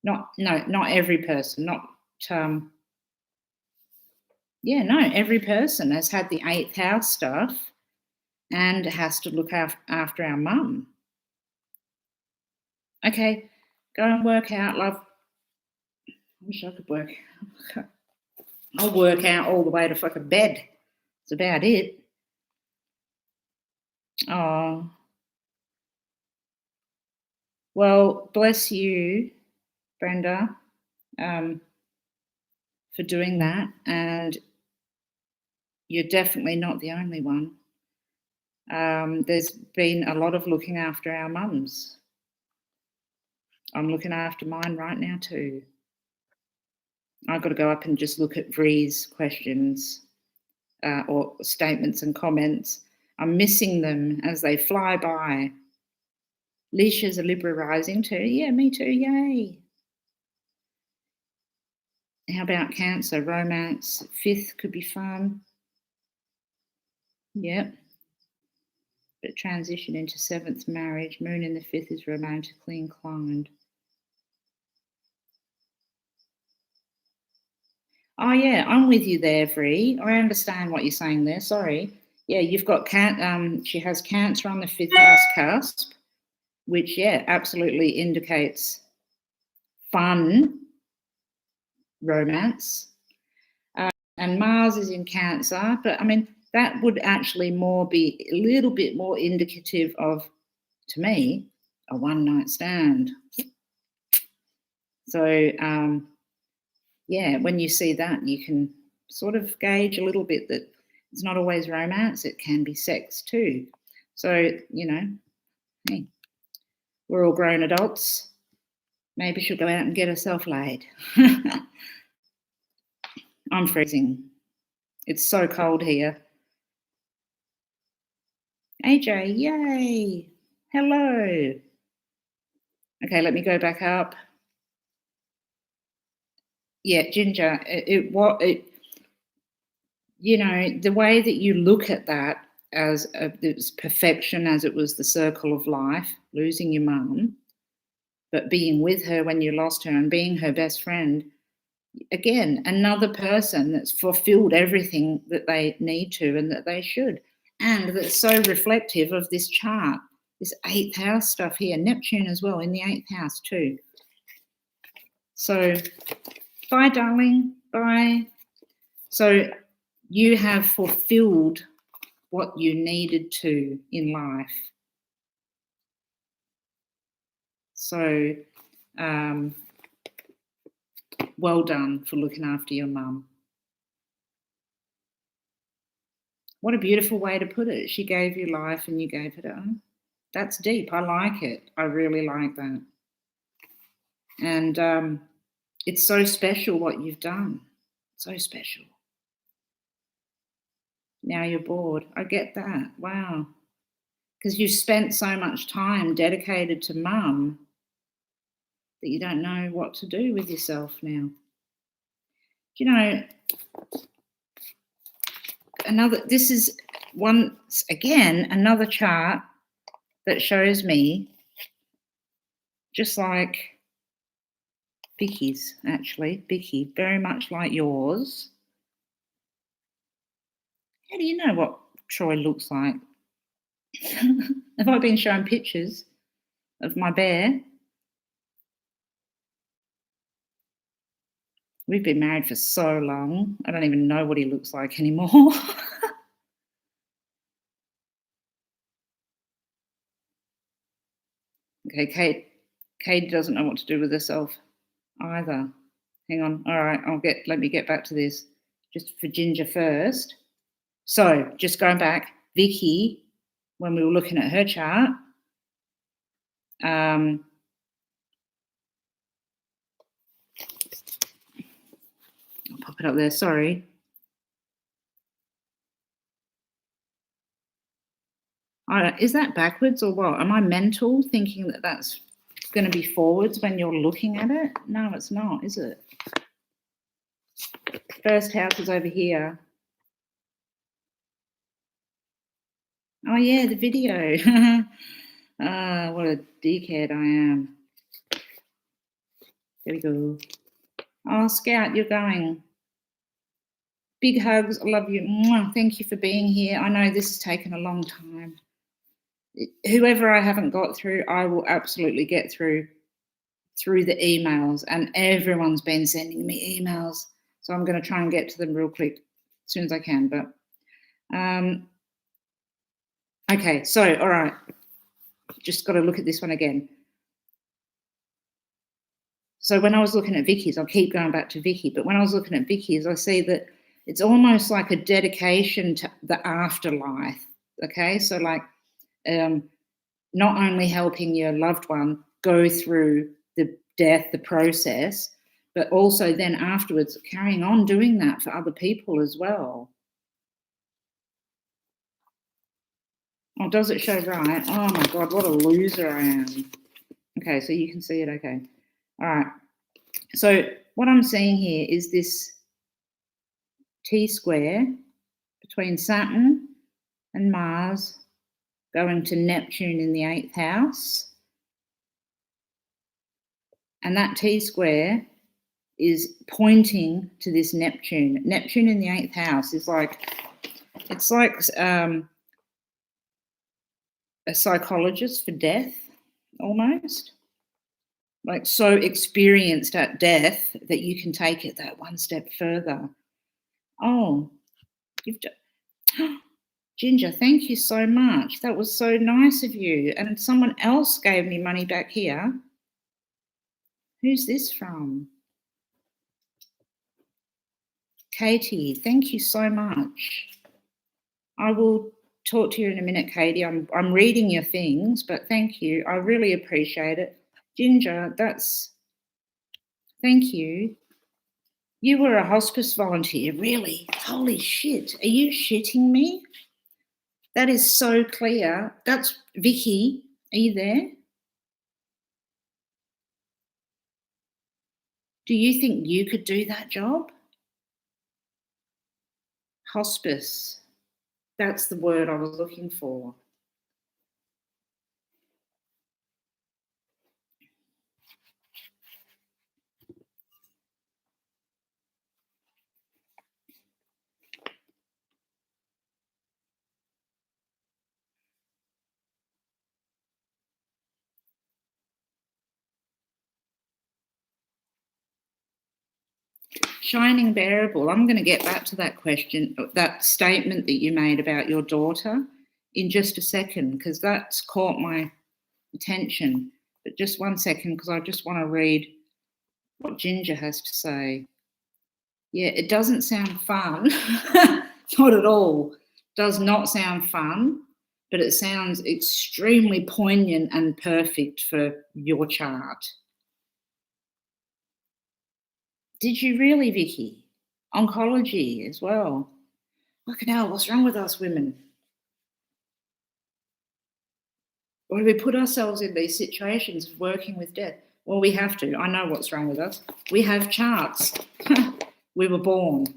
not every person, every person has had the 8th house stuff and has to look after our mum. Okay, go and work out, love. I wish I could work. I'll work out all the way to fucking bed. That's about it. Oh. Well, bless you, Brenda, for doing that. And you're definitely not the only one. There's been a lot of looking after our mums. I'm looking after mine right now too. I've got to go up and just look at Vree's questions or statements and comments. I'm missing them as they fly by. Leisha's a Libra rising too. Yeah, me too. Yay. How about Cancer? Romance. 5th could be fun. Yep. But transition into 7th, marriage. Moon in the 5th is romantically inclined. Oh, yeah, I'm with you there, Vree. I understand what you're saying there. Sorry. Yeah, you've got she has Cancer on the 5th house cusp, which, yeah, absolutely indicates fun romance. And Mars is in Cancer, but I mean, that would actually be a little bit more indicative of, to me, a one-night stand. So, yeah, when you see that, you can sort of gauge a little bit that it's not always romance, it can be sex too. So, hey, we're all grown adults. Maybe she'll go out and get herself laid. I'm freezing. It's so cold here. AJ, yay. Hello. Okay, let me go back up. Yeah, Ginger, the way that you look at that as it was perfection, as it was the circle of life, losing your mum, but being with her when you lost her and being her best friend, again, another person that's fulfilled everything that they need to and that they should. And that's so reflective of this chart, this 8th house stuff here, Neptune as well in the 8th house too. So, bye, darling, bye. So you have fulfilled what you needed to in life. So, well done for looking after your mum. What a beautiful way to put it. She gave you life and you gave it her. That's deep. I like it. I really like that. And it's so special what you've done. So special. Now you're bored. I get that. Wow. Because you spent so much time dedicated to mum that you don't know what to do with yourself now. You know, this is once again another chart that shows me, just like Vicky's, actually. Vicky, very much like yours. How do you know what Troy looks like? Have I been shown pictures of my bear? We've been married for so long, I don't even know what he looks like anymore. Okay, Kate doesn't know what to do with herself either. Hang on. All right, let me get back to this. Just for Ginger first. So just going back, Vicky, when we were looking at her chart, I'll pop it up there, sorry. Is that backwards or what? Am I mental thinking that that's going to be forwards when you're looking at it? No, it's not, is it? First house is over here. Oh, yeah, the video. What a dickhead I am. There we go. Oh, Scout, you're going. Big hugs. I love you. Mwah. Thank you for being here. I know this has taken a long time. Whoever I haven't got through, I will absolutely get through the emails. And everyone's been sending me emails. So I'm going to try and get to them real quick as soon as I can. But okay, so, all right. Just got to look at this one again. So when I was looking at Vicky's, I'll keep going back to Vicky, but when I was looking at Vicky's, I see that it's almost like a dedication to the afterlife, okay? So like not only helping your loved one go through the death, the process, but also then afterwards carrying on doing that for other people as well. Oh, does it show right? Oh my God, what a loser I am. Okay, so you can see it, okay. All right, so what I'm seeing here is this T-square between Saturn and Mars going to Neptune in the 8th house. And that T-square is pointing to this Neptune. Neptune in the 8th house is like, it's like a psychologist for death, almost. Like so experienced at death that you can take it that one step further. Oh, you've done. Ginger, thank you so much. That was so nice of you. And someone else gave me money back here. Who's this from? Katie, thank you so much. I will talk to you in a minute, Katie. I'm reading your things, but thank you. I really appreciate it. Ginger, thank you. You were a hospice volunteer, really? Holy shit. Are you shitting me? That is so clear. That's Vicky. Are you there? Do you think you could do that job? Hospice. That's the word I was looking for. Shining bearable. I'm going to get back to that question, that statement that you made about your daughter in just a second, because that's caught my attention. But just one second, because I just want to read what Ginger has to say. Yeah, it doesn't sound fun. Not at all. does not sound fun, but it sounds extremely poignant and perfect for your chart. Did you really, Vicky? Oncology as well. Look at hell, what's wrong with us women? Why do we put ourselves in these situations of working with death? Well, we have to. I know what's wrong with us. We have charts. We were born.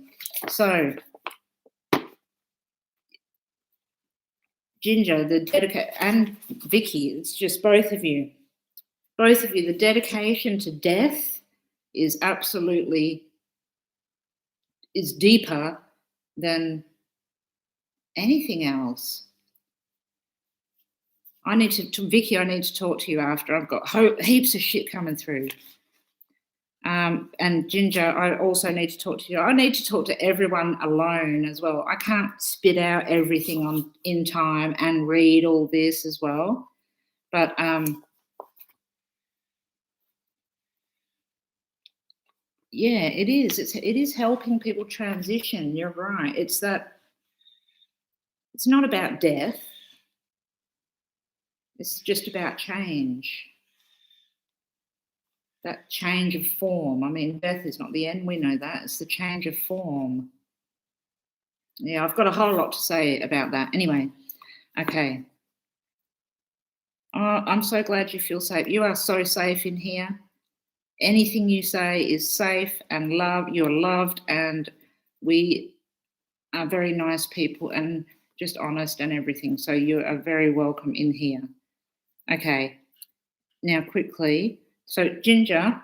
So, Ginger, and Vicky, it's just both of you. Both of you, the dedication to death is deeper than anything else. Vicky, I need to talk to you after. I've got heaps of shit coming through. And Ginger, I also need to talk to you. I need to talk to everyone alone as well. I can't spit out everything in time and read all this as well. But yeah, it is. It is helping people transition. You're right. It's not about death. It's just about change. That change of form. I mean, death is not the end. We know that. It's the change of form. Yeah, I've got a whole lot to say about that. Anyway, okay. Oh, I'm so glad you feel safe. You are so safe in here. Anything you say is safe and you're loved, and we are very nice people and just honest and everything. So you are very welcome in here. Okay, now quickly. So Ginger,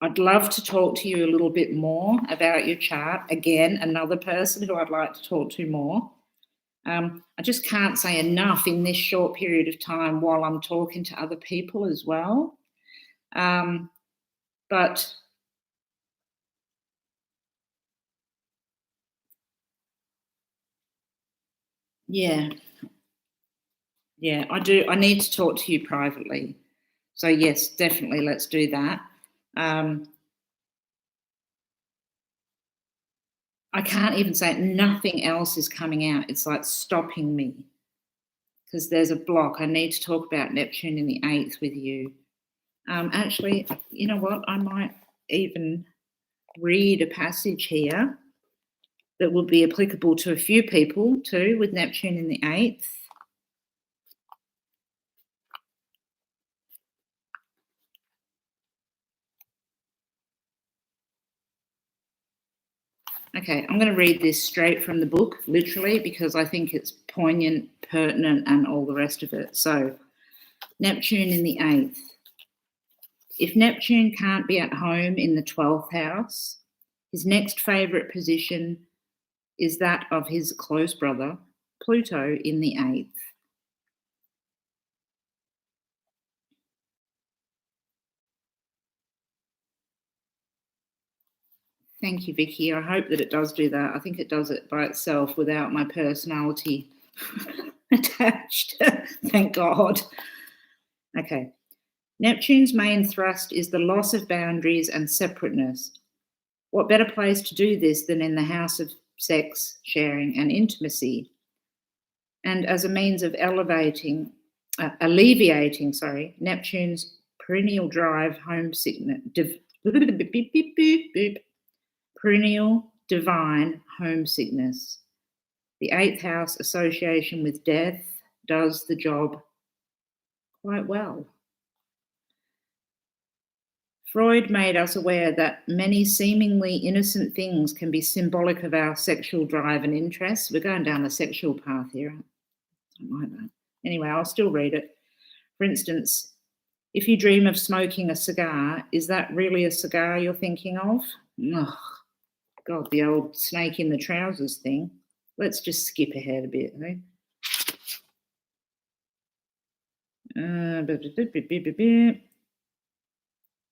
I'd love to talk to you a little bit more about your chart. Again, another person who I'd like to talk to more. I just can't say enough in this short period of time while I'm talking to other people as well. But yeah, I do. I need to talk to you privately. So yes, definitely, let's do that. I can't even say it. Nothing else is coming out. It's like stopping me because there's a block. I need to talk about Neptune in the 8th with you. Actually, you know what? I might even read a passage here that will be applicable to a few people too with Neptune in the 8th. Okay, I'm going to read this straight from the book, literally, because I think it's poignant, pertinent, and all the rest of it. So, Neptune in the 8th. If Neptune can't be at home in the 12th house, his next favourite position is that of his close brother, Pluto, in the 8th. Thank you, Vicky. I hope that it does do that. I think it does it by itself without my personality attached. Thank God. Okay. Neptune's main thrust is the loss of boundaries and separateness. What better place to do this than in the house of sex, sharing, and intimacy? And as a means of alleviating Neptune's perennial drive homesickness, perennial divine homesickness. The 8th house association with death does the job quite well. Freud made us aware that many seemingly innocent things can be symbolic of our sexual drive and interests. We're going down the sexual path here. I don't like that. Anyway, I'll still read it. For instance, if you dream of smoking a cigar, is that really a cigar you're thinking of? Oh, God, the old snake in the trousers thing. Let's just skip ahead a bit.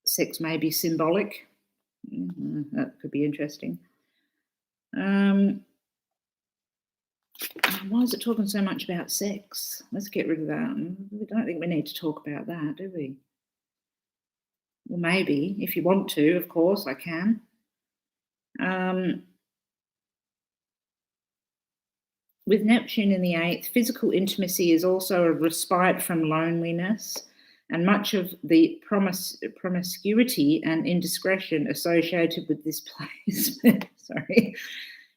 Sex may be symbolic. That could be interesting. Why is it talking so much about sex? Let's get rid of that. I don't think we need to talk about that, do we? Well, maybe. If you want to, of course, I can. with Neptune in the 8th, physical intimacy is also a respite from loneliness, and much of the promiscuity and indiscretion associated with this placement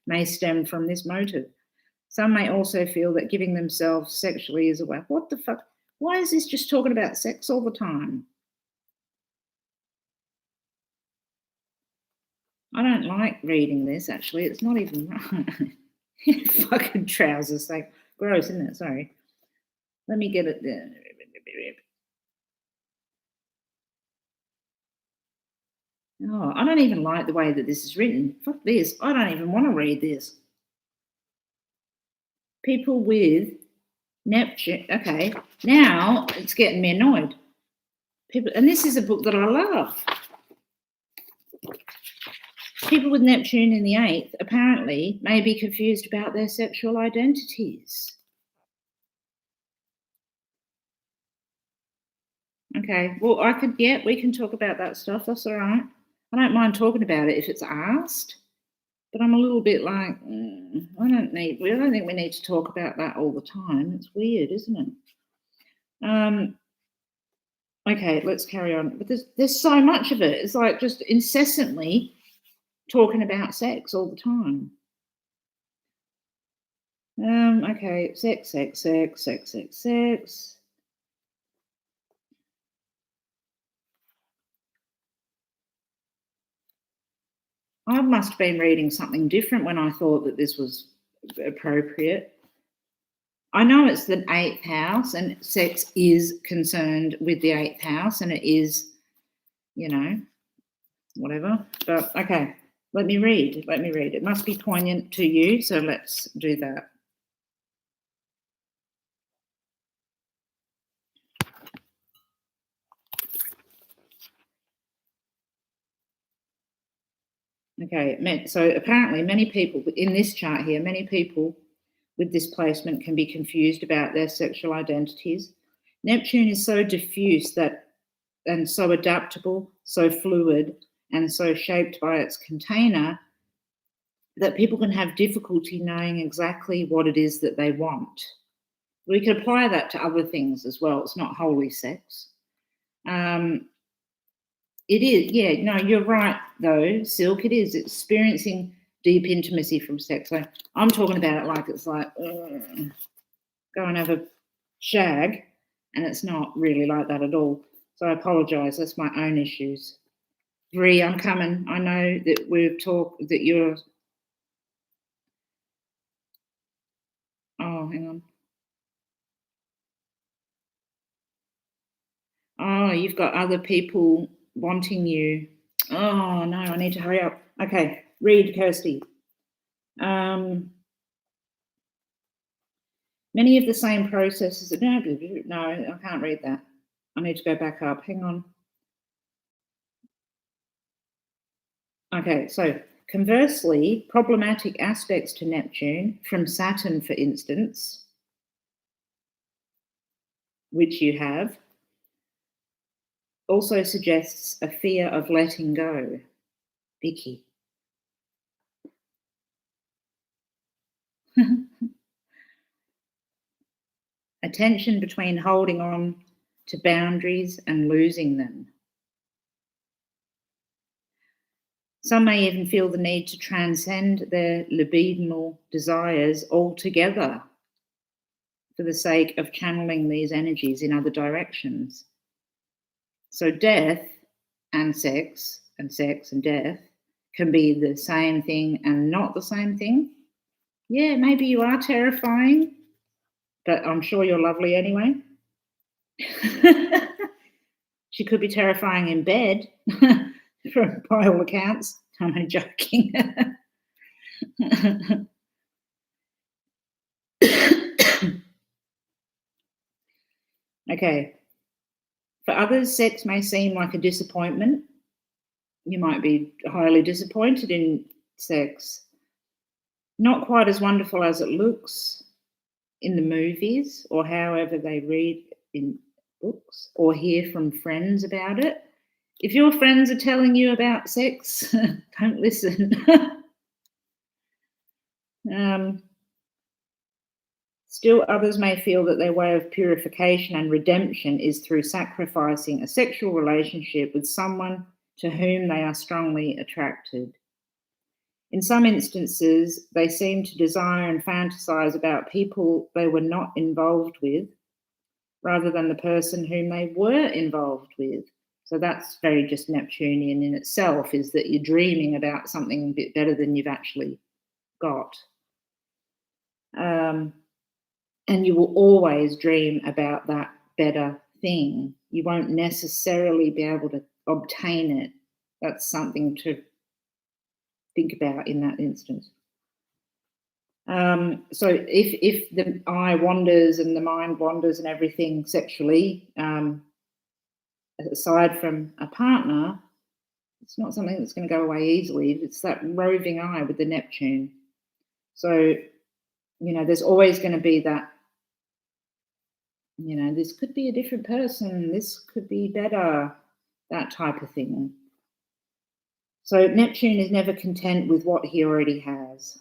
may stem from this motive. Some may also feel that giving themselves sexually is a way. What the fuck? Why is this just talking about sex all the time? I don't like reading this, actually. It's not even right. Fucking trousers. Like, gross, isn't it? Sorry. Let me get it there. Oh, I don't even like the way that this is written. Fuck this. I don't even want to read this. People with Neptune. Okay, now it's getting me annoyed. People, and this is a book that I love. People with Neptune in the 8th apparently may be confused about their sexual identities. Okay, well, we can talk about that stuff. That's all right. I don't mind talking about it if it's asked, but I'm a little bit like, I don't think we need to talk about that all the time. It's weird, isn't it? Okay, let's carry on. But there's so much of it. It's like just incessantly talking about sex all the time. Okay, sex. I must have been reading something different when I thought that this was appropriate. I know it's the 8th house, and sex is concerned with the 8th house, and it is, whatever. But okay, let me read. It must be poignant to you, so let's do that. Okay, so apparently many people in this chart here, many people with this placement can be confused about their sexual identities. Neptune is so diffuse and so adaptable, so fluid, and so shaped by its container that people can have difficulty knowing exactly what it is that they want. We could apply that to other things as well. It's not wholly sex. It is, yeah, no, you're right, though, Silk. It is experiencing deep intimacy from sex. So I'm talking about it like it's like, go and have a shag, and it's not really like that at all. So I apologise. That's my own issues. Bree, I'm coming. I know that we've talked, that you're... Oh, hang on. Oh, you've got other people wanting you. Oh, no, I need to hurry up. Okay, read, Kirsty. Many of the same processes. No, I can't read that. I need to go back up. Hang on. Okay, so conversely, problematic aspects to Neptune from Saturn, for instance, which you have, also suggests a fear of letting go. Vicky. A tension between holding on to boundaries and losing them. Some may even feel the need to transcend their libidinal desires altogether for the sake of channeling these energies in other directions. So death and sex and death can be the same thing and not the same thing. Yeah, maybe you are terrifying, but I'm sure you're lovely anyway. She could be terrifying in bed, by all accounts. I'm only joking. Okay. For others, sex may seem like a disappointment. You might be highly disappointed in sex. Not quite as wonderful as it looks in the movies or however they read in books or hear from friends about it. If your friends are telling you about sex, don't listen. Still, others may feel that their way of purification and redemption is through sacrificing a sexual relationship with someone to whom they are strongly attracted. In some instances, they seem to desire and fantasize about people they were not involved with, rather than the person whom they were involved with. So that's very just Neptunian in itself, is that you're dreaming about something a bit better than you've actually got. And you will always dream about that better thing. You won't necessarily be able to obtain it. That's something to think about in that instance. So if the eye wanders and the mind wanders and everything sexually, aside from a partner, it's not something that's going to go away easily. It's that roving eye with the Neptune. So, there's always going to be that, this could be a different person, this could be better, that type of thing. So Neptune is never content with what he already has.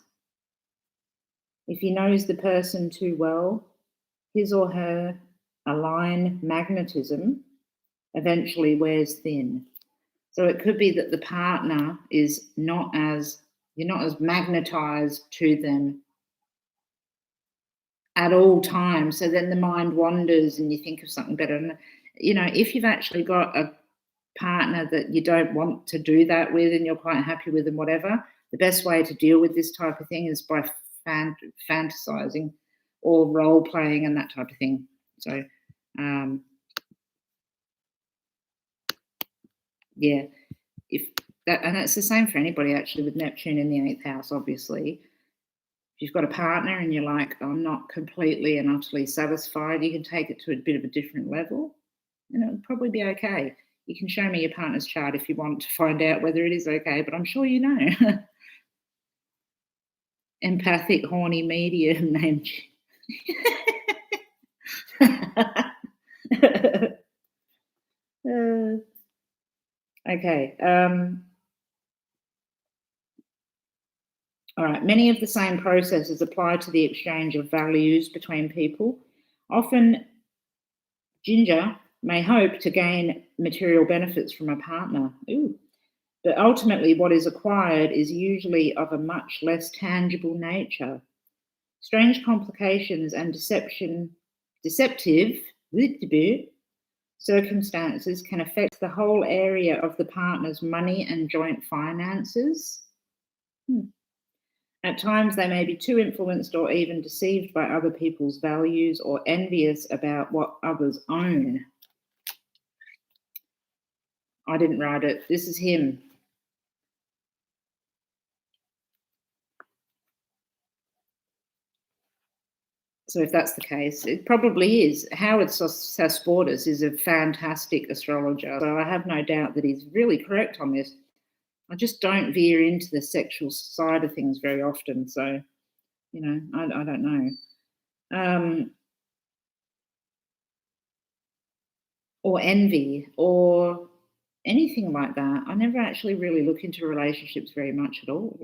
If he knows the person too well, his or her align magnetism eventually wears thin. So it could be that the partner is you're not as magnetized to them at all times. So then the mind wanders and you think of something better. And, if you've actually got a partner that you don't want to do that with and you're quite happy with and whatever, the best way to deal with this type of thing is by fantasizing or role playing and that type of thing. So, yeah, and that's the same for anybody actually with Neptune in the 8th house, obviously. If you've got a partner and you're like, I'm not completely and utterly satisfied, you can take it to a bit of a different level and it'll probably be okay. You can show me your partner's chart if you want to find out whether it is okay, but I'm sure you know. Empathic, horny medium named. Okay. All right. Many of the same processes apply to the exchange of values between people. Often, Ginger may hope to gain material benefits from a partner. Ooh. But ultimately, what is acquired is usually of a much less tangible nature. Strange complications and deceptive circumstances can affect the whole area of the partner's money and joint finances. At times, they may be too influenced or even deceived by other people's values or envious about what others own. I didn't write it. This is him. So if that's the case, it probably is. Howard Sasportas is a fantastic astrologer, so I have no doubt that he's really correct on this. I just don't veer into the sexual side of things very often, so, I don't know. Or envy or anything like that. I never actually really look into relationships very much at all.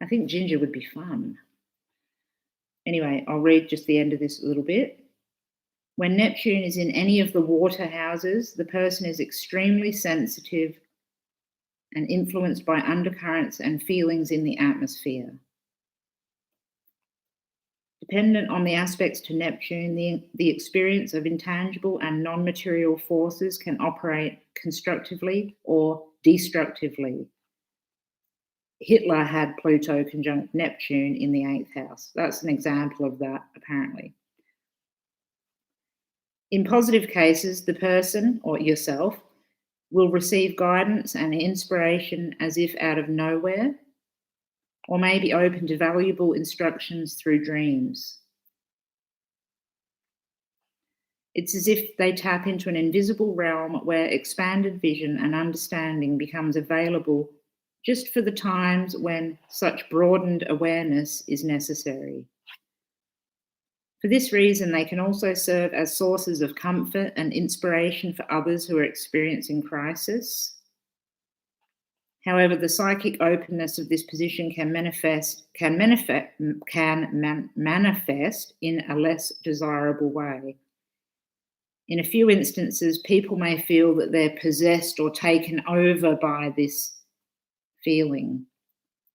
I think Ginger would be fun. Anyway, I'll read just the end of this a little bit. When Neptune is in any of the water houses, the person is extremely sensitive and influenced by undercurrents and feelings in the atmosphere. Dependent on the aspects to Neptune, the experience of intangible and non-material forces can operate constructively or destructively. Hitler had Pluto conjunct Neptune in the 8th house. That's an example of that, apparently. In positive cases, the person, or yourself, will receive guidance and inspiration as if out of nowhere, or may be open to valuable instructions through dreams. It's as if they tap into an invisible realm where expanded vision and understanding becomes available just for the times when such broadened awareness is necessary. For this reason, they can also serve as sources of comfort and inspiration for others who are experiencing crisis. However, the psychic openness of this position can manifest in a less desirable way. In a few instances, people may feel that they're possessed or taken over by this feeling,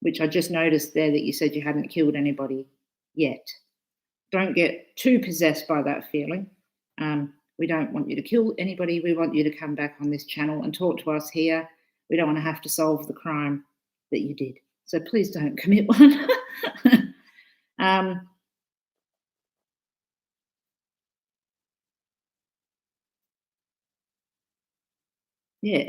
which I just noticed there that you said you hadn't killed anybody yet. Don't get too possessed by that feeling. We don't want you to kill anybody. We want you to come back on this channel and talk to us here. We don't want to have to solve the crime that you did. So please don't commit one. Yeah,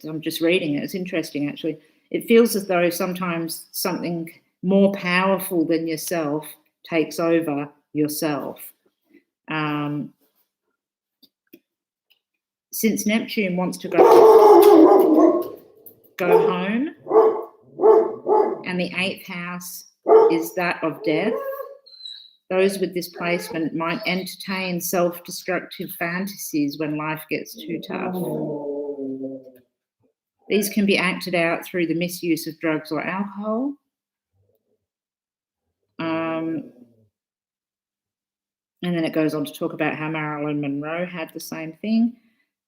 I'm just reading it. It's interesting, actually. It feels as though sometimes something more powerful than yourself takes over yourself. Since Neptune wants to go home, and the 8th house is that of death, those with this placement might entertain self-destructive fantasies when life gets too tough. These can be acted out through the misuse of drugs or alcohol. And then it goes on to talk about how Marilyn Monroe had the same thing.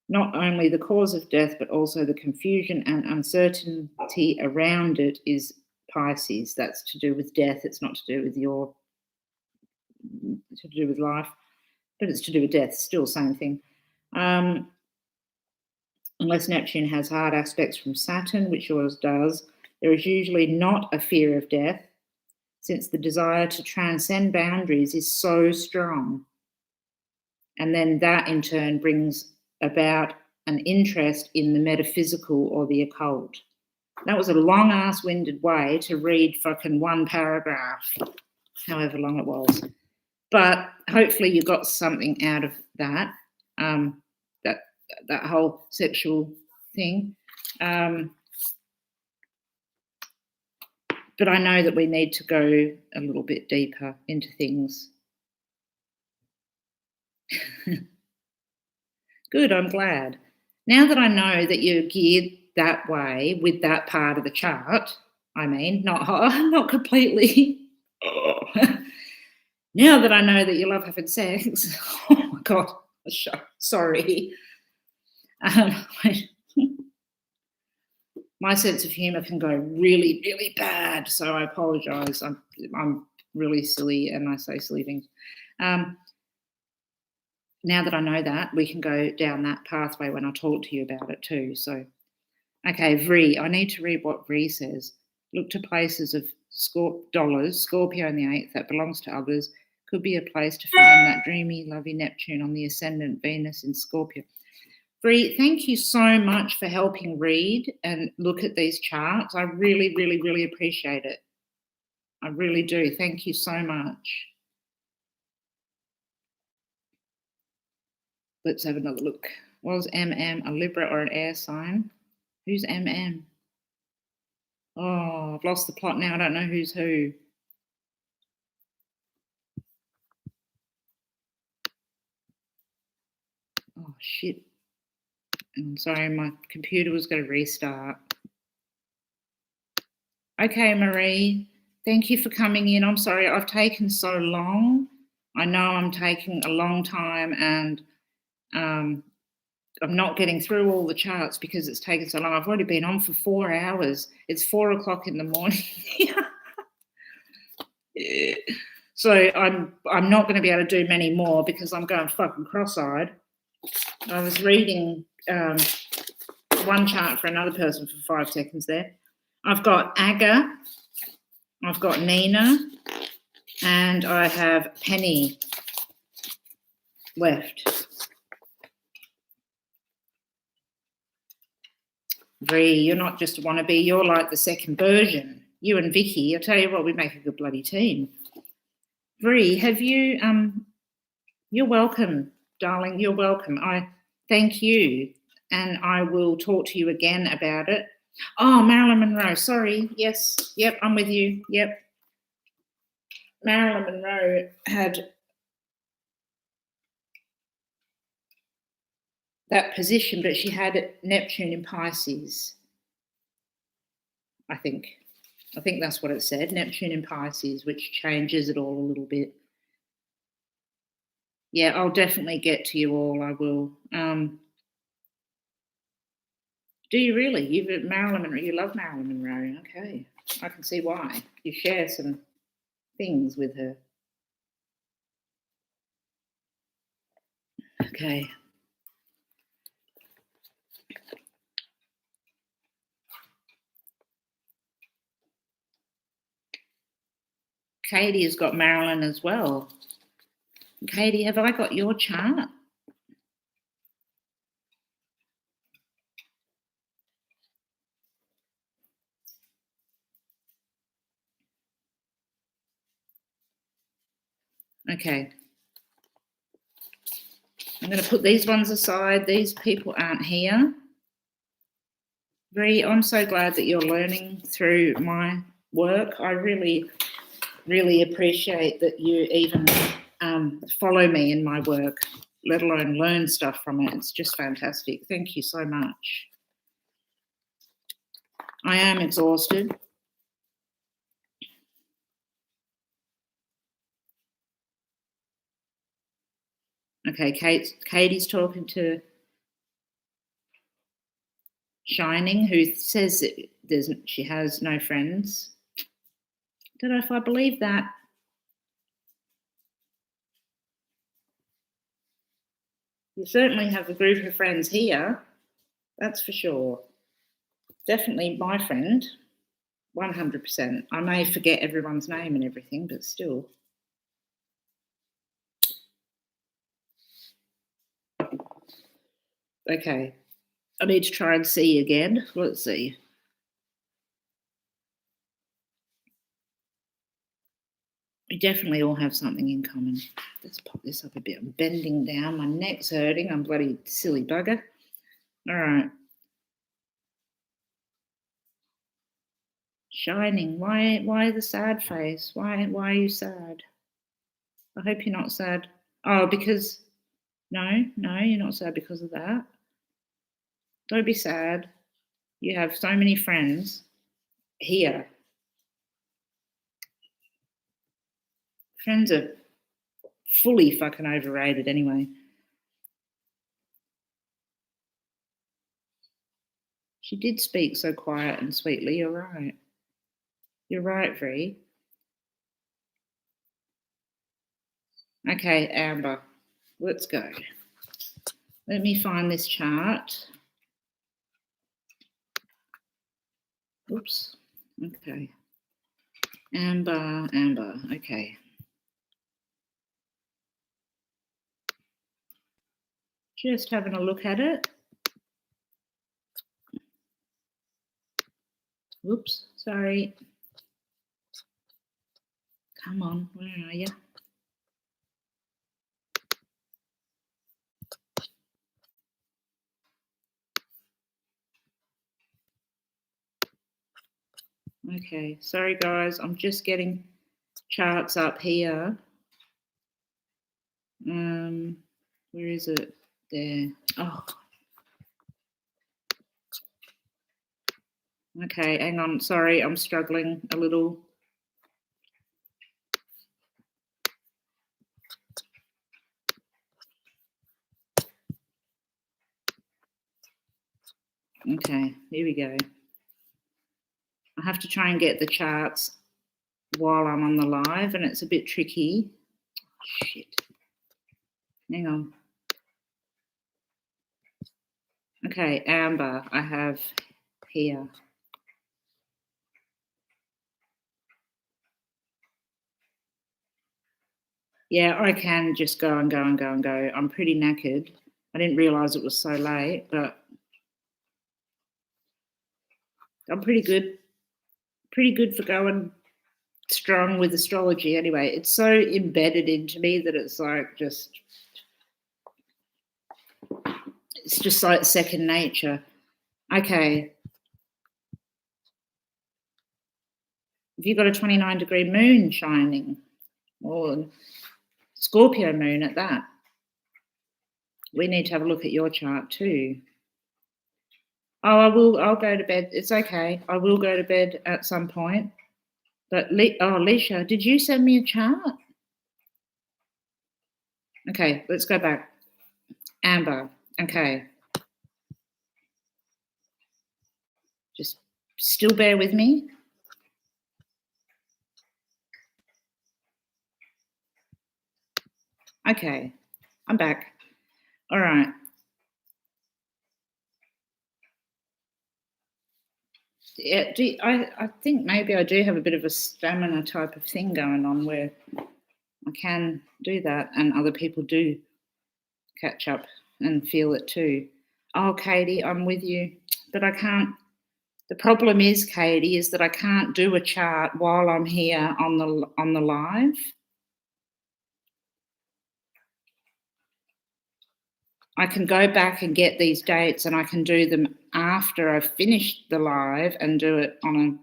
Not only the cause of death, but also the confusion and uncertainty around it is Pisces. That's to do with death. It's not to do with life, but it's to do with death. Still same thing. Unless Neptune has hard aspects from Saturn, which yours does, there is usually not a fear of death, since the desire to transcend boundaries is so strong. And then that in turn brings about an interest in the metaphysical or the occult. That was a long-ass-winded way to read fucking one paragraph, however long it was. But hopefully you got something out of that, that whole sexual thing. But I know that we need to go a little bit deeper into things. Good, I'm glad. Now that I know that you're geared that way with that part of the chart, I mean, not completely. Now that I know that you love having sex, oh my God, sorry. My sense of humour can go really, really bad, so I apologise. I'm really silly and I say silly things. Now that I know that, we can go down that pathway when I talk to you about it too. So, okay, Vri, I need to read what Vri says. Look to places of dollars, Scorpio in the 8th, that belongs to others. Could be a place to find that dreamy, lovey Neptune on the ascendant Venus in Scorpio. Vri, thank you so much for helping read and look at these charts. I really, really, really appreciate it. I really do. Thank you so much. Let's have another look. Was MM a Libra or an air sign? Who's MM? Oh, I've lost the plot now. I don't know who's who. Oh, shit. I'm sorry, my computer was going to restart. Okay, Marie, thank you for coming in. I'm sorry I've taken so long. I know I'm taking a long time, and I'm not getting through all the charts because it's taken so long. I've already been on for 4 hours. It's 4 o'clock in the morning. Yeah. So I'm not going to be able to do many more because I'm going fucking cross-eyed. I was reading one chart for another person for 5 seconds there. I've got Aga, I've got Nina, and I have Penny left. Vri, you're not just a wannabe, you're like the second version. You and Vicky, I tell you what, we make a good bloody team. Vri, have you, you're welcome, darling, you're welcome. I thank you, and I will talk to you again about it. Oh, Marilyn Monroe, sorry, yes, yep, I'm with you, yep. Marilyn Monroe had that position, but she had Neptune in Pisces, I think. I think that's what it said, Neptune in Pisces, which changes it all a little bit. Yeah, I'll definitely get to you all, I will. Do you really? You love Marilyn Monroe. Okay, I can see why. You share some things with her. Okay. Katie has got Marilyn as well. Katie, have I got your chart? Okay. I'm going to put these ones aside. These people aren't here. Bree, I'm so glad that you're learning through my work. I really, really appreciate that you even follow me in my work, let alone learn stuff from it. It's just fantastic. Thank you so much. I am exhausted. Okay, Katie's talking to Shining, who says that she has no friends. Don't know if I believe that. You certainly have a group of friends here, that's for sure. Definitely my friend, 100%. I may forget everyone's name and everything, but still. Okay, I need to try and see again. Let's see. We definitely all have something in common. Let's pop this up a bit. I'm bending down. My neck's hurting. I'm bloody silly bugger. All right. Shining. Why the sad face? Why are you sad? I hope you're not sad. Oh, because no, you're not sad because of that. Don't be sad. You have so many friends here. Friends are fully fucking overrated anyway. She did speak so quiet and sweetly. You're right. You're right, Vree. Okay, Amber, let's go. Let me find this chart. Oops. Okay. Amber. Okay. Just having a look at it. Whoops, sorry. Come on, where are you? Okay, sorry guys, I'm just getting charts up here. Where is it? There. Oh. Okay, hang on. Sorry, I'm struggling a little. Okay, here we go. I have to try and get the charts while I'm on the live, and it's a bit tricky. Shit. Hang on. Okay, Amber, I have here. Yeah, I can just go and go and go and go. I'm pretty knackered. I didn't realise it was so late, but I'm pretty good. Pretty good for going strong with astrology anyway. It's so embedded into me that it's like it's just like second nature. Okay. Have you got a 29-degree moon shining? Or Scorpio moon at that? we need to have a look at your chart too. Oh, I'll go to bed. It's okay. I will go to bed at some point. But, Alicia, did you send me a chart? Okay, let's go back. Amber, okay. Just still bear with me. Okay, I'm back. All right. Yeah, I think maybe I do have a bit of a stamina type of thing going on where I can do that, and other people do catch up and feel it too. Oh, Katie, I'm with you, but I can't. The problem is, Katie, is that I can't do a chart while I'm here on the live. I can go back and get these dates, and I can do them after I've finished the live and do it on a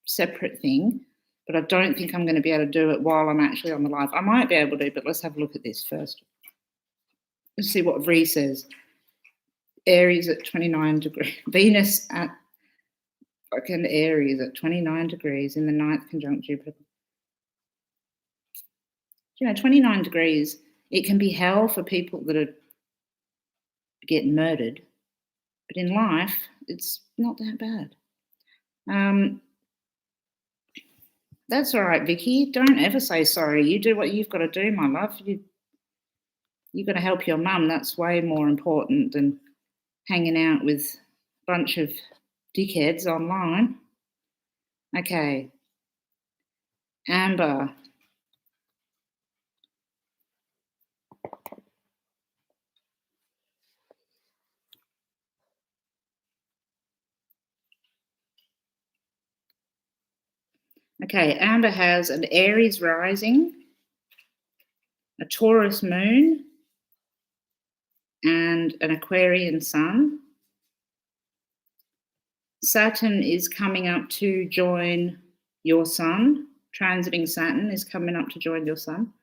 separate thing. But I don't think I'm going to be able to do it while I'm actually on the live. I might be able to, but let's have a look at this first. Let's see what Vree says. Aries at 29 degrees. Venus at fucking Aries at 29 degrees in the 9th conjunct Jupiter. 29 degrees, it can be hell for people that are getting murdered. But in life, it's not that bad. That's all right, Vicky. Don't ever say sorry. You do what you've got to do, my love. You've got to help your mum. That's way more important than hanging out with a bunch of dickheads online. Okay. Amber. Okay, Amber has an Aries rising, a Taurus moon, and an Aquarian sun. Saturn is coming up to join your sun. Transiting Saturn is coming up to join your sun.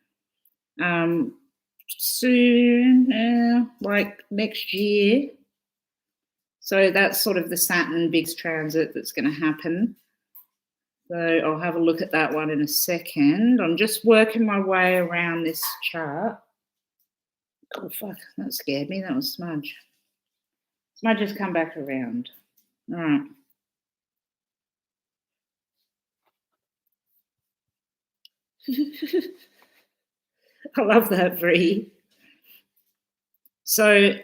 Soon, like next year. So that's sort of the Saturn big transit that's going to happen. So I'll have a look at that one in a second. I'm just working my way around this chart. Oh, fuck, that scared me. That was Smudge. Smudge has come back around. All right. I love that, Vree. So,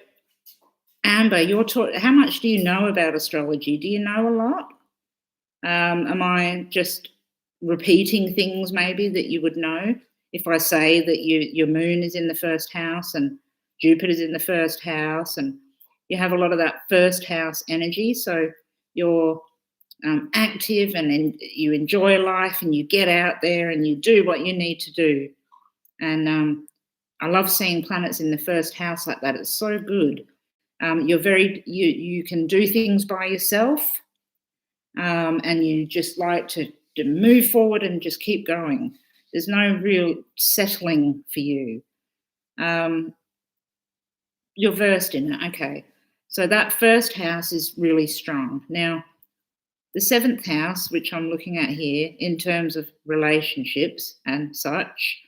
Amber, how much do you know about astrology? Do you know a lot? Am I just repeating things maybe that you would know? If I say that your moon is in the first house and Jupiter's in the first house, and you have a lot of that first house energy, so you're active and you enjoy life and you get out there and you do what you need to do. And I love seeing planets in the first house like that. It's so good. You can do things by yourself, and you just like to move forward and just keep going. There's no real settling for you. You're versed in it. Okay. So that first house is really strong. Now, the 7th house, which I'm looking at here in terms of relationships and such,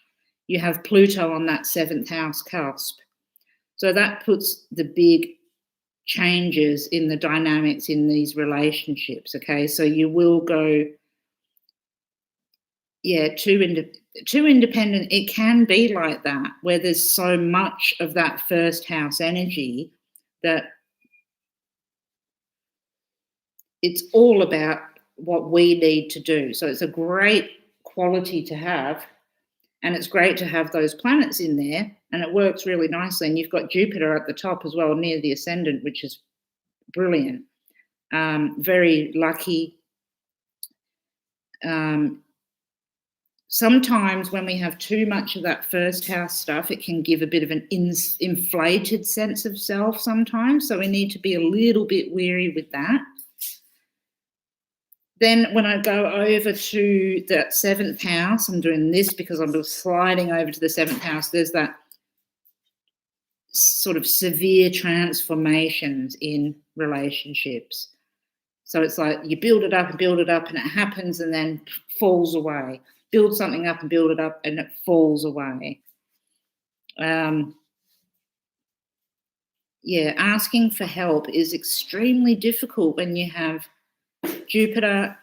you have Pluto on that 7th house cusp. So that puts the big changes in the dynamics in these relationships, okay? So you will go, too independent. It can be like that, where there's so much of that first house energy that it's all about what we need to do. So it's a great quality to have, and it's great to have those planets in there, and it works really nicely. And you've got Jupiter at the top as well, near the ascendant, which is brilliant. Very lucky. Sometimes when we have too much of that first house stuff, it can give a bit of an inflated sense of self sometimes. So we need to be a little bit wary with that. Then when I go over to that 7th house, I'm doing this because I'm just sliding over to the 7th house. There's that sort of severe transformations in relationships. So it's like you build it up and build it up and it happens and then falls away. Build something up and build it up and it falls away. Yeah, asking for help is extremely difficult when you have Jupiter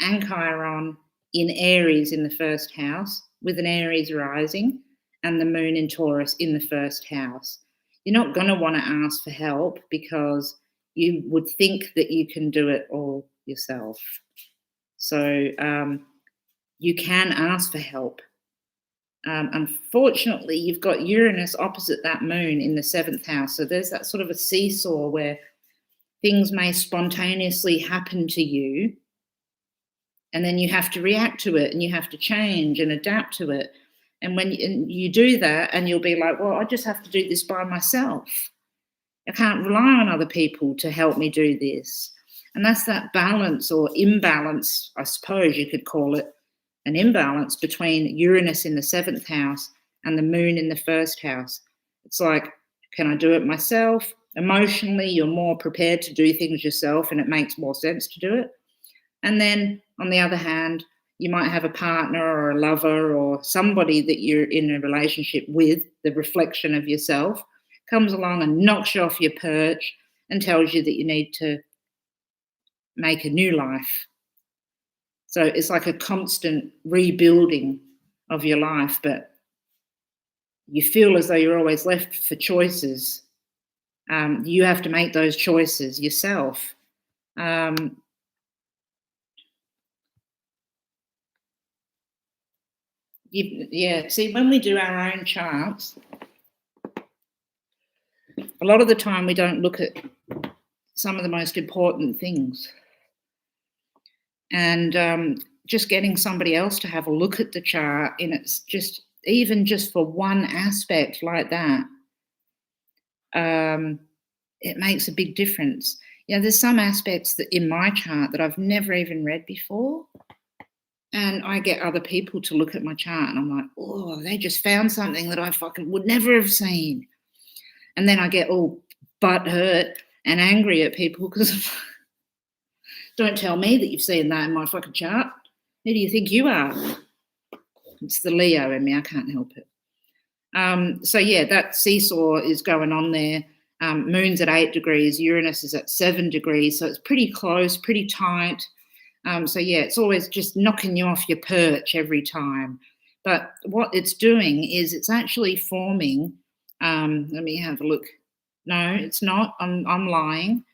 and Chiron in Aries in the first house with an Aries rising and the moon in Taurus in the first house. You're not going to want to ask for help because you would think that you can do it all yourself. So you can ask for help. Unfortunately, you've got Uranus opposite that moon in the 7th house. So there's that sort of a seesaw where things may spontaneously happen to you and then you have to react to it and you have to change and adapt to it. And when you do that and you'll be like, well, I just have to do this by myself. I can't rely on other people to help me do this. And that's that balance or imbalance, I suppose you could call it, an imbalance between Uranus in the 7th house and the moon in the 1st house. It's like, can I do it myself? Emotionally, you're more prepared to do things yourself and it makes more sense to do it. And then on the other hand, you might have a partner or a lover or somebody that you're in a relationship with, the reflection of yourself, comes along and knocks you off your perch and tells you that you need to make a new life. So it's like a constant rebuilding of your life, but you feel as though you're always left for choices. You have to make those choices yourself. See, when we do our own charts, a lot of the time we don't look at some of the most important things. And just getting somebody else to have a look at the chart, and it's just, even just for one aspect like that, it makes a big difference. There's some aspects that in my chart that I've never even read before. And I get other people to look at my chart and I'm like, oh, they just found something that I fucking would never have seen. And then I get all butthurt and angry at people because don't tell me that you've seen that in my fucking chart. Who do you think you are? It's the Leo in me. I can't help it. So yeah, that seesaw is going on there. Moon's at 8 degrees. Uranus is at 7 degrees. So it's pretty close, pretty tight. So yeah, it's always just knocking you off your perch every time. But what it's doing is it's actually forming, let me have a look. No, it's not. I'm lying.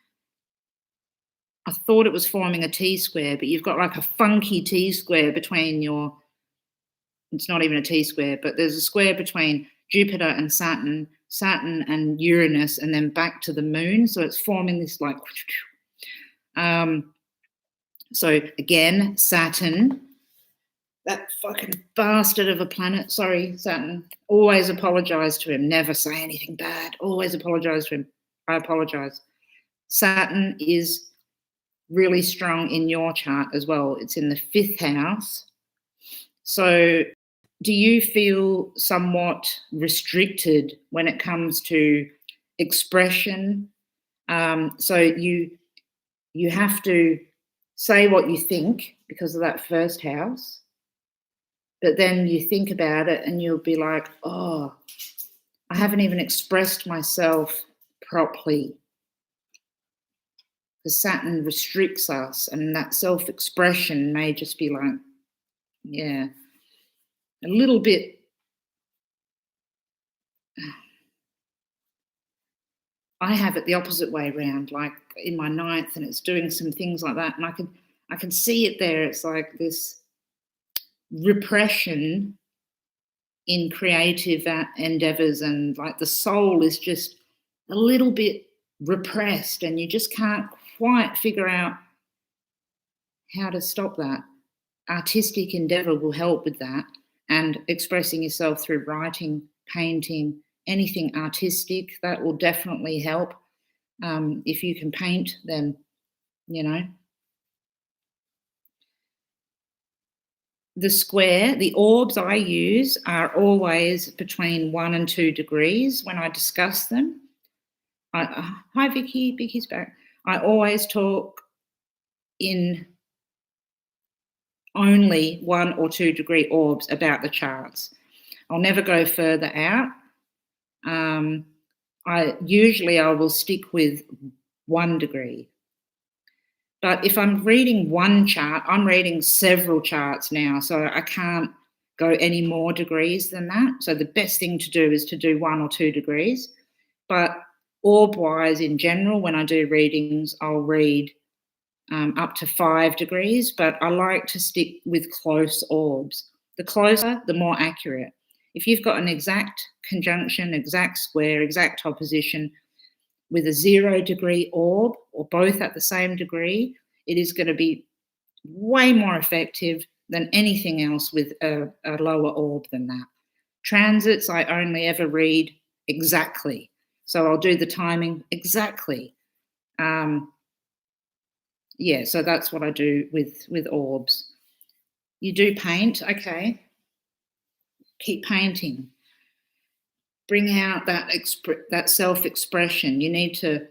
I thought it was forming a T-square, but you've got like a funky T-square between it's not even a T-square, but there's a square between Jupiter and Saturn and Uranus, and then back to the moon. So it's forming this like, so again, Saturn, that fucking bastard of a planet. Sorry, Saturn. Always apologize to him. Never say anything bad. Always apologize to him. I apologize. Saturn is really strong in your chart as well. It's in the 5th house. So do you feel somewhat restricted when it comes to expression? So you have to say what you think because of that 1st house, but then you think about it and you'll be like, oh, I haven't even expressed myself properly. The Saturn restricts us, and that self-expression may just be like, yeah, a little bit. I have it the opposite way around, like in my 9th, and it's doing some things like that, and I can see it there. It's like this repression in creative endeavors, and like the soul is just a little bit repressed, and you just can't quite figure out how to stop that. Artistic endeavor will help with that, and expressing yourself through writing, painting, anything artistic, that will definitely help. If you can paint, then, the square, the orbs I use are always between 1 and 2 degrees when I discuss them. Hi, Vicky. Vicky's back. I always talk in only 1 or 2 degree orbs about the charts. I'll never go further out. I will stick with 1 degree. But if I'm reading one chart, I'm reading several charts now, so I can't go any more degrees than that. So the best thing to do is to do 1 or 2 degrees. But orb-wise, in general, when I do readings, I'll read up to 5 degrees, but I like to stick with close orbs. The closer, the more accurate. If you've got an exact conjunction, exact square, exact opposition with a 0 degree orb, or both at the same degree, it is going to be way more effective than anything else with a lower orb than that. Transits, I only ever read exactly. So I'll do the timing exactly. Yeah, so that's what I do with orbs. You do paint, okay. Keep painting. Bring out that self-expression. You need to,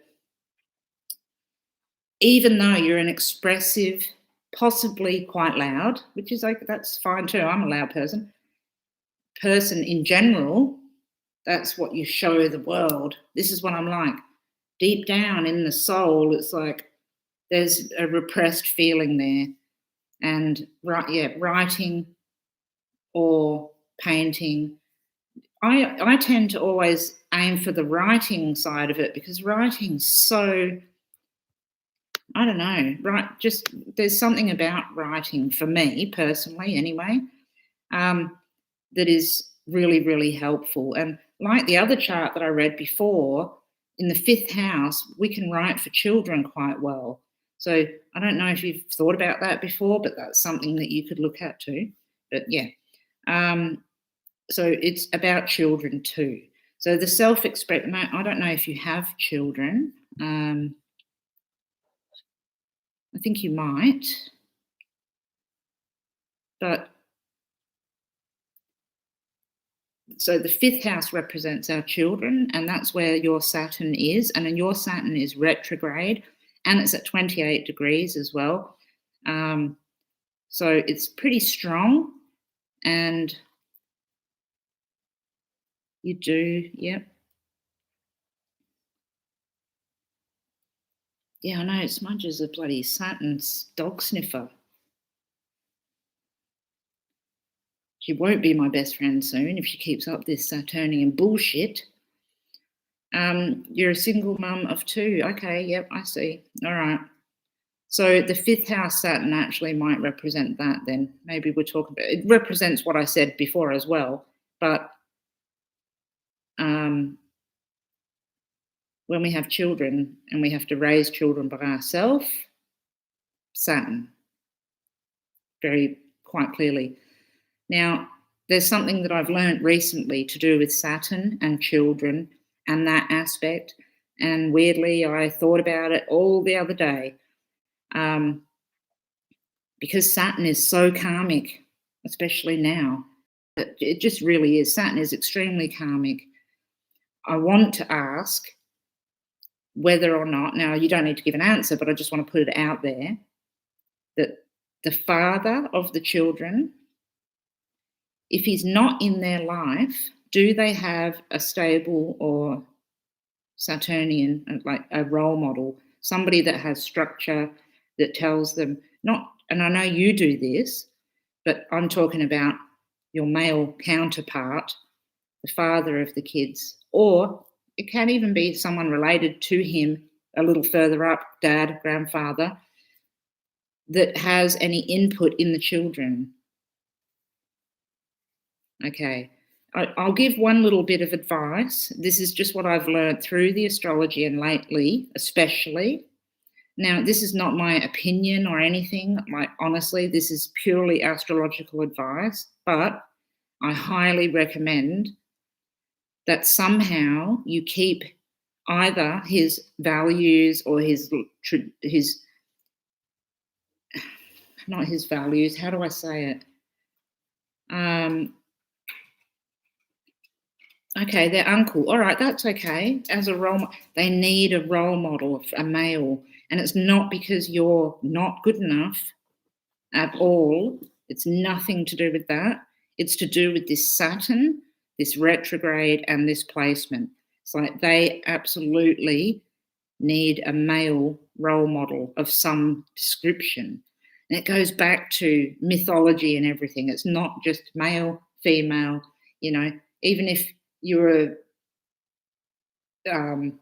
even though you're an expressive, possibly quite loud, which is like, that's fine too, I'm a loud person in general, that's what you show the world. This is what I'm like. Deep down in the soul, it's like there's a repressed feeling there. And writing or painting, I tend to always aim for the writing side of it, because writing's so, I don't know, just there's something about writing, for me personally anyway, that is really, really helpful. And like the other chart that I read before, in the 5th house, we can write for children quite well. So I don't know if you've thought about that before, but that's something that you could look at too. But yeah, so it's about children too. So the self-expression, I don't know if you have children. I think you might. But so the 5th house represents our children, and that's where your Saturn is. And then your Saturn is retrograde, and it's at 28 degrees as well. So it's pretty strong, and you do, yep. Yeah, I know, Smudge is a bloody Saturn dog sniffer. She won't be my best friend soon if she keeps up this Saturnian bullshit. You're a single mum of 2. Okay, yep, I see. All right. So the 5th house Saturn actually might represent that then. Maybe we're talking about, it represents what I said before as well. But when we have children and we have to raise children by ourselves, Saturn, quite clearly. Now, there's something that I've learned recently to do with Saturn and children and that aspect. And weirdly, I thought about it all the other day. Because Saturn is so karmic, especially now. It just really is. Saturn is extremely karmic. I want to ask whether or not, now you don't need to give an answer, but I just want to put it out there, that the father of the children, if he's not in their life, do they have a stable or Saturnian, like a role model, somebody that has structure, that tells them, not, and I know you do this, but I'm talking about your male counterpart, the father of the kids, or it can even be someone related to him a little further up, dad, grandfather, that has any input in the children. Okay, I'll give one little bit of advice. This is just what I've learned through the astrology and lately, especially. Now, this is not my opinion or anything. Like, honestly, this is purely astrological advice, but I highly recommend that somehow you keep either his values or his not his values, how do I say it? Okay, their uncle. All right, that's okay. As a role model, they need a role model, a male. And it's not because you're not good enough at all. It's nothing to do with that. It's to do with this Saturn, this retrograde, and this placement. It's like they absolutely need a male role model of some description. And it goes back to mythology and everything. It's not just male, female, even if you're in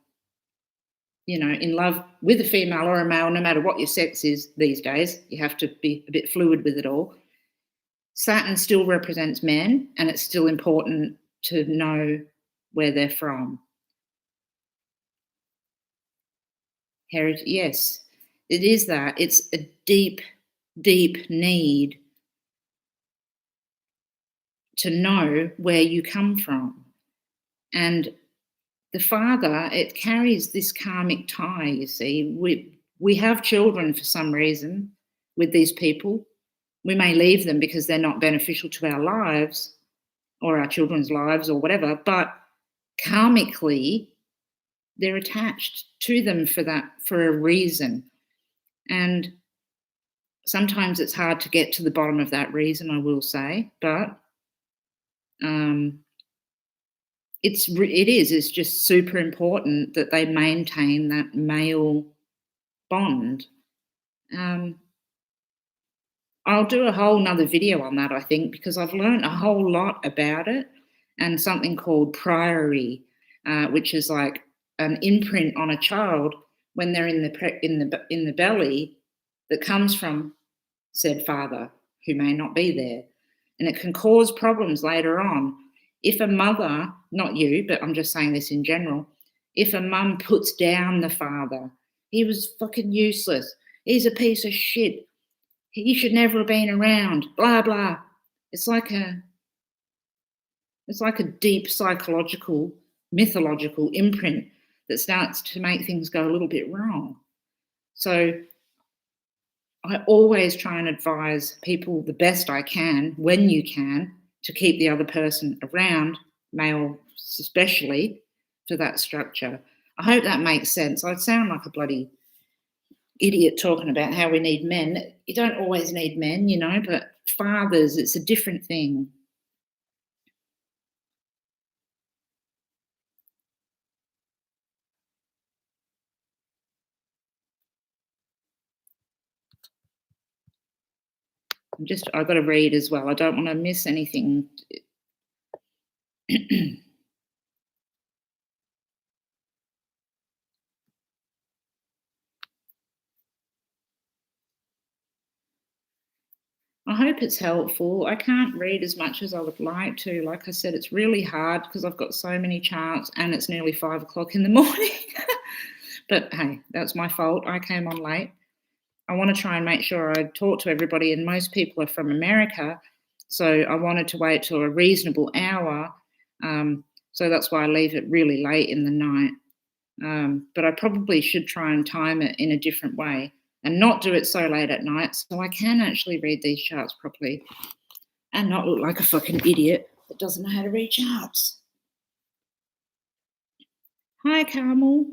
love with a female or a male, no matter what your sex is these days, you have to be a bit fluid with it all. Saturn still represents men, and it's still important to know where they're from. Heritage, yes, it is that. It's a deep, deep need to know where you come from. And the father, it carries this karmic tie, you see. We have children for some reason with these people. We may leave them because they're not beneficial to our lives or our children's lives or whatever, but karmically, they're attached to them for a reason. And sometimes it's hard to get to the bottom of that reason, I will say, but it's just super important that they maintain that male bond. I'll do a whole nother video on that, I think, because I've learned a whole lot about it, and something called priory, which is like an imprint on a child when they're in the belly that comes from said father who may not be there, and it can cause problems later on. If a mother, not you, but I'm just saying this in general, if a mum puts down the father, he was fucking useless, he's a piece of shit, he should never have been around, blah, blah. It's like a deep psychological, mythological imprint that starts to make things go a little bit wrong. So I always try and advise people the best I can, when you can, to keep the other person around, male especially, for that structure. I hope that makes sense. I sound like a bloody idiot talking about how we need men. You don't always need men, but fathers, it's a different thing. I've got to read as well. I don't want to miss anything. I hope it's helpful. I can't read as much as I would like to. Like I said, it's really hard because I've got so many charts and it's nearly 5 o'clock in the morning. But hey, that's my fault. I came on late. I want to try and make sure I talk to everybody, and most people are from America, so I wanted to wait till a reasonable hour. So that's why I leave it really late in the night. But I probably should try and time it in a different way and not do it so late at night, so I can actually read these charts properly and not look like a fucking idiot that doesn't know how to read charts. Hi, Carmel.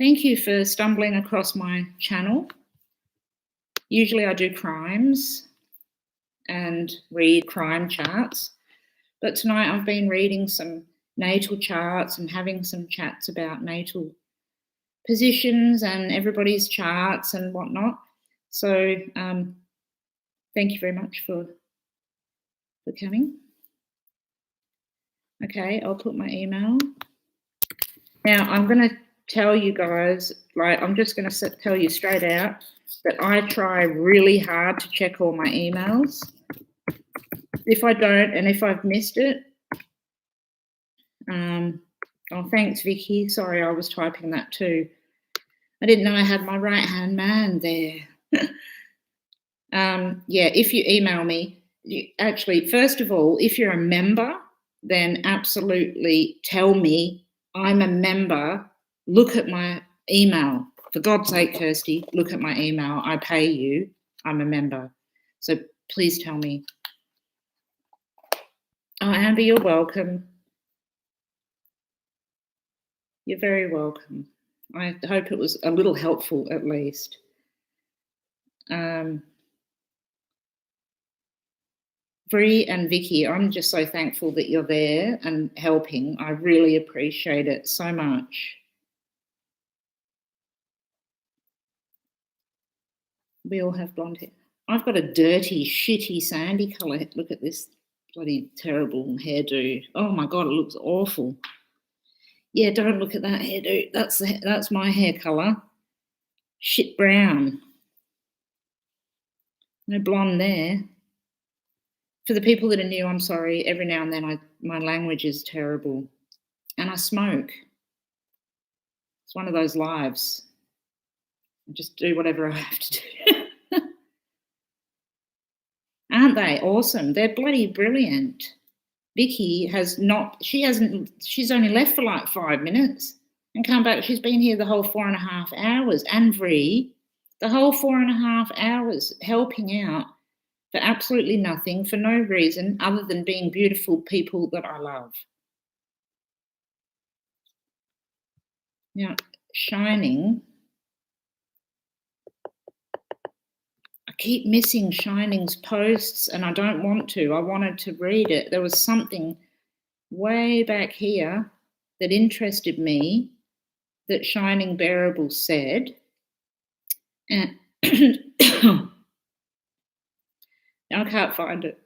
Thank you for stumbling across my channel. Usually I do crimes and read crime charts, but tonight I've been reading some natal charts and having some chats about natal positions and everybody's charts and whatnot. So thank you very much for coming. Okay, I'll put my email. Now I'm going to tell you guys, I'm just going to tell you straight out that I try really hard to check all my emails. If I don't, and if I've missed it, oh, thanks, Vicky. Sorry, I was typing that too. I didn't know I had my right-hand man there. Yeah, if you email me, actually, first of all, if you're a member, then absolutely tell me I'm a member. Look at my email. For God's sake, Kirsty, look at my email. I pay you. I'm a member. So please tell me Oh, Amber, you're welcome. You're very welcome. I hope it was a little helpful at least. Bree and Vicky, I'm just so thankful that you're there and helping. I really appreciate it so much. We all have blonde hair. I've got a dirty, shitty, sandy colour. Look at this bloody terrible hairdo. Oh my God, it looks awful. Yeah, don't look at that hairdo. That's my hair colour. Shit brown. No blonde there. For the people that are new, I'm sorry. Every now and then my language is terrible. And I smoke. It's one of those lives. I just do whatever I have to do. Aren't they awesome? They're bloody brilliant. Vicky she's only left for like 5 minutes and come back. She's been here the whole 4.5 hours. And Vree, the whole 4.5 hours helping out for absolutely nothing, for no reason other than being beautiful people that I love. Now, Shining, I keep missing Shining's posts and I don't want to. I wanted to read it. There was something way back here that interested me that Shining Bearable said. And I can't find it.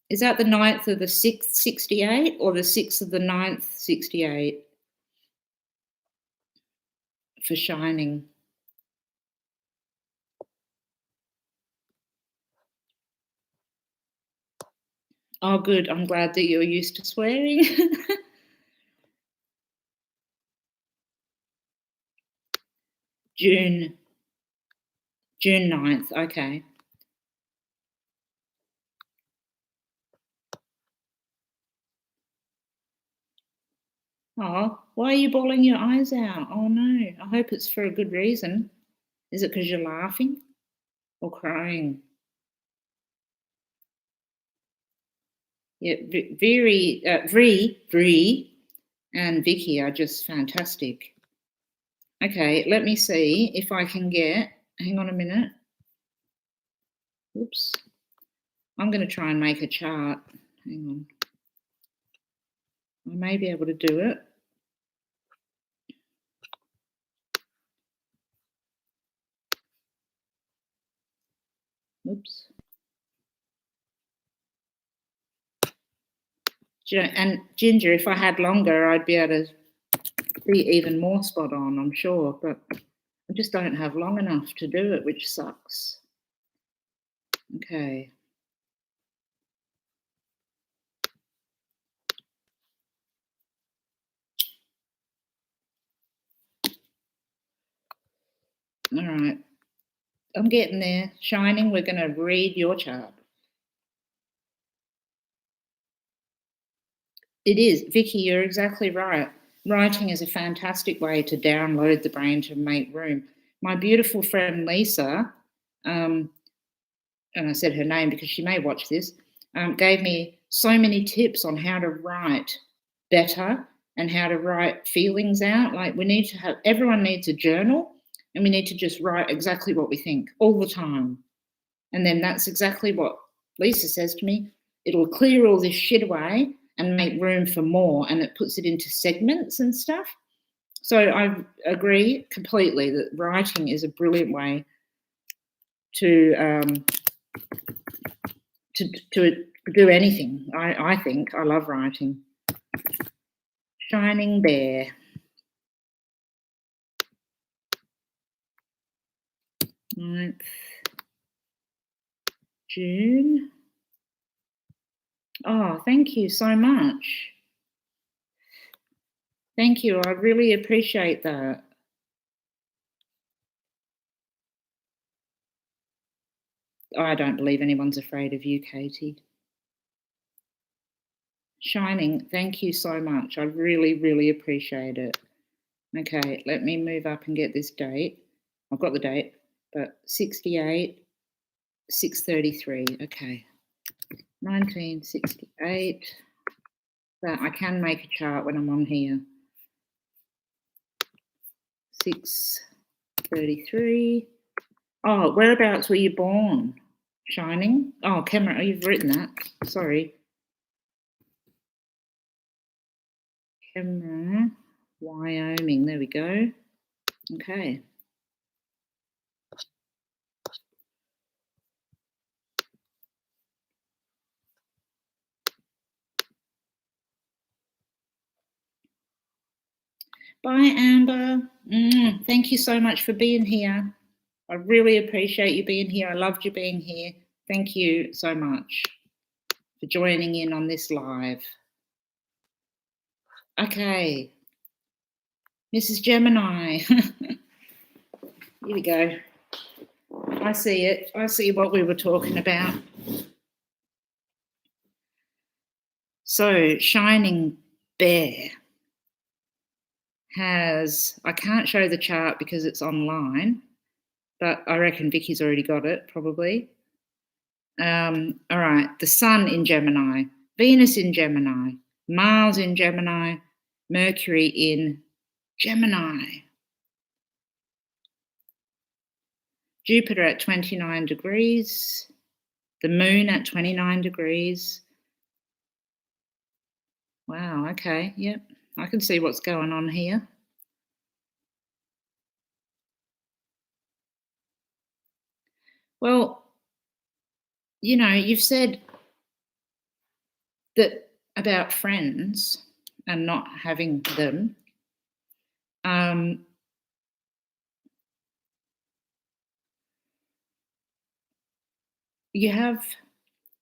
Is that the 9th of the 6th, 68, or the 6th of the 9th, 68 for Shining? Oh, good. I'm glad that you're used to swearing. June 9th. Okay. Oh, why are you bawling your eyes out? Oh no, I hope it's for a good reason. Is it because you're laughing or crying? Yeah, Vree and Vicky are just fantastic. Okay, let me see if I can get, hang on a minute. Oops. I'm going to try and make a chart. Hang on. I may be able to do it. Oops. And Ginger, if I had longer, I'd be able to be even more spot on, I'm sure, but I just don't have long enough to do it, which sucks. Okay. All right. I'm getting there. Shining, we're going to read your chart. It is. Vicky, you're exactly right. Writing is a fantastic way to download the brain to make room. My beautiful friend Lisa, and I said her name because she may watch this, gave me so many tips on how to write better and how to write feelings out. Like everyone needs a journal and we need to just write exactly what we think all the time. And then that's exactly what Lisa says to me. It'll clear all this shit away and make room for more, and it puts it into segments and stuff. So I agree completely that writing is a brilliant way to do anything. I think I love writing. Shining Bear. Ninth June. Oh, thank you so much. Thank you. I really appreciate that. I don't believe anyone's afraid of you, Katie. Shining, thank you so much. I really, really appreciate it. Okay, let me move up and get this date. I've got the date, but 68, 6:33. Okay. 1968. But I can make a chart when I'm on here. 6:33. Oh, whereabouts were you born? Shining? Oh, camera, you've written that. Sorry. Camera, Wyoming. There we go. Okay. Bye, Amber. Thank you so much for being here. I really appreciate you being here. I loved you being here. Thank you so much for joining in on this live. Okay. Mrs. Gemini. Here we go. I see it. I see what we were talking about. So, Shining Bear has, I can't show the chart because it's online, but I reckon Vicky's already got it, probably. All right, the Sun in Gemini, Venus in Gemini, Mars in Gemini, Mercury in Gemini, Jupiter at 29 degrees, the Moon at 29 degrees. Wow, okay, yep, I can see what's going on here. Well, you know, you've said that about friends and not having them. You have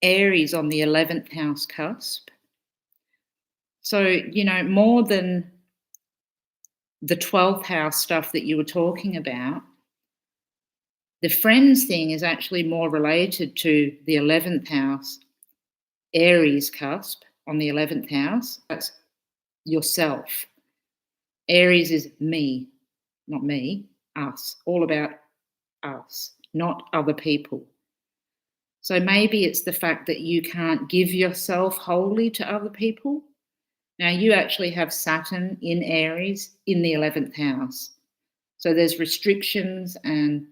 Aries on the 11th house cusp. So, you know, more than the 12th house stuff that you were talking about, the friends thing is actually more related to the 11th house, Aries cusp on the 11th house. That's yourself. Aries is me, not me, us, all about us, not other people. So maybe it's the fact that you can't give yourself wholly to other people. Now, you actually have Saturn in Aries in the 11th house. So there's restrictions and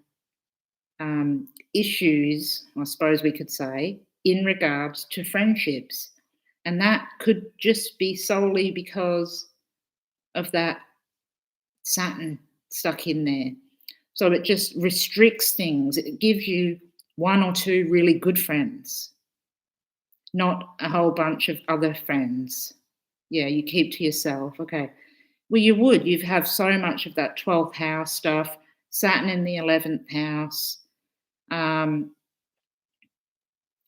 issues, I suppose we could say, in regards to friendships. And that could just be solely because of that Saturn stuck in there. So it just restricts things. It gives you one or two really good friends, not a whole bunch of other friends. Yeah, you keep to yourself. Okay. Well, you'd have so much of that 12th house stuff, Saturn in the 11th house.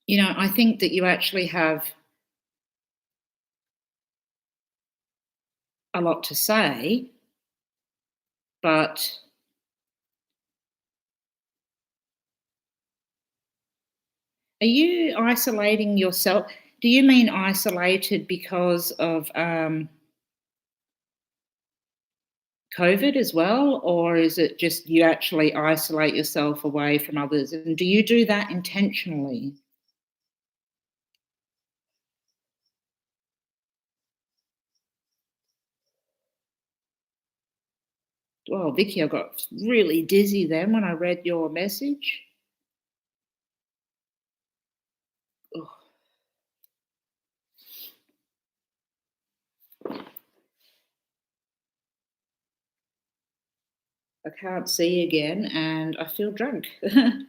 You know, I think that you actually have a lot to say, but are you isolating yourself? Do you mean isolated because of COVID as well, or is it just you actually isolate yourself away from others? And do you do that intentionally? Well, Vicky, I got really dizzy then when I read your message. Ugh. I can't see again and I feel drunk. Isn't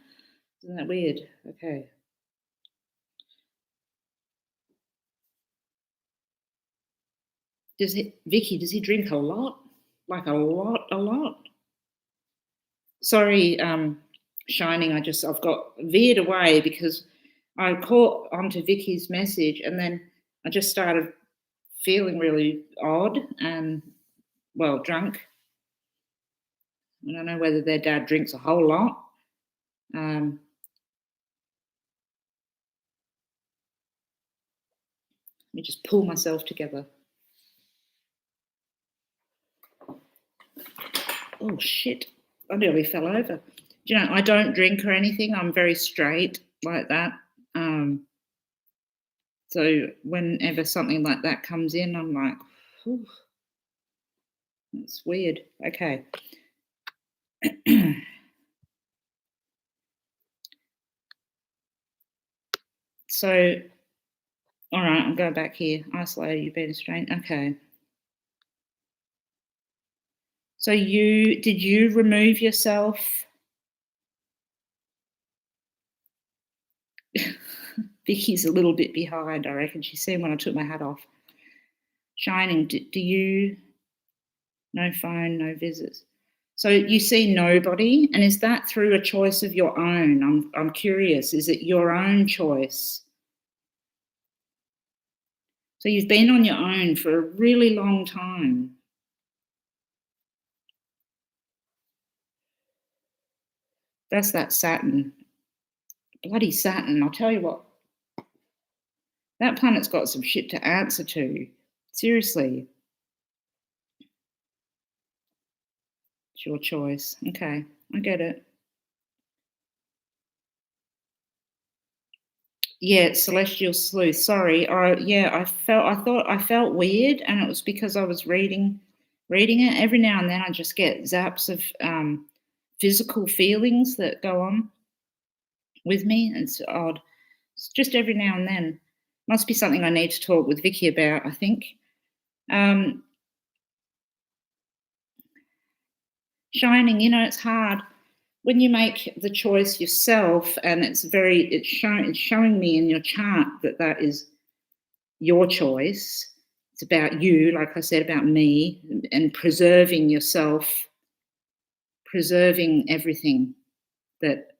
that weird? Okay. Vicky, does he drink a lot? Like a lot? Sorry, Shining, I've got veered away because I caught onto Vicky's message and then I just started feeling really odd and, well, drunk. I don't know whether their dad drinks a whole lot. Let me just pull myself together. Oh, shit. I nearly fell over. Do you know, I don't drink or anything. I'm very straight like that. So whenever something like that comes in, I'm like, "Whew, that's weird." Okay. So, all right, I'll go back here. Isolated, you've been a stranger. Okay. So did you remove yourself? Vicky's a little bit behind, I reckon. She's seen when I took my hat off. Shining, do you? No phone, no visits. So you see nobody, and is that through a choice of your own? I'm curious. Is it your own choice? So you've been on your own for a really long time. That's that Saturn. Bloody Saturn. I'll tell you what, that planet's got some shit to answer to. Seriously. It's your choice. Okay, I get it. Yeah, Celestial Sleuth. Sorry. I thought I felt weird, and it was because I was reading it. Every now and then I just get zaps of physical feelings that go on with me. It's odd. It's just every now and then. Must be something I need to talk with Vicky about, I think. Shining, it's hard when you make the choice yourself, and it's showing me in your chart that is your choice. It's about you, like I said, about me, and preserving yourself, preserving everything that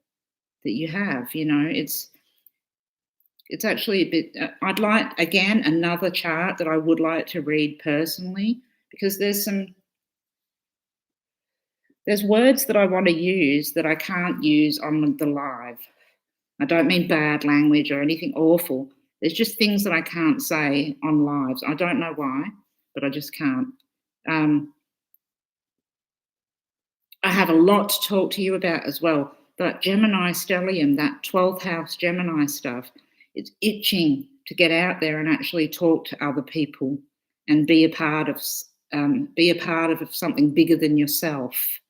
you have. It's actually a bit. I'd like, again, another chart that I would like to read personally, because there's words that I want to use that I can't use on the live. I don't mean bad language or anything awful. There's just things that I can't say on lives. I don't know why, but I just can't. I have a lot to talk to you about as well. That Gemini stellium, that 12th house Gemini stuff, it's itching to get out there and actually talk to other people and be a part of something bigger than yourself.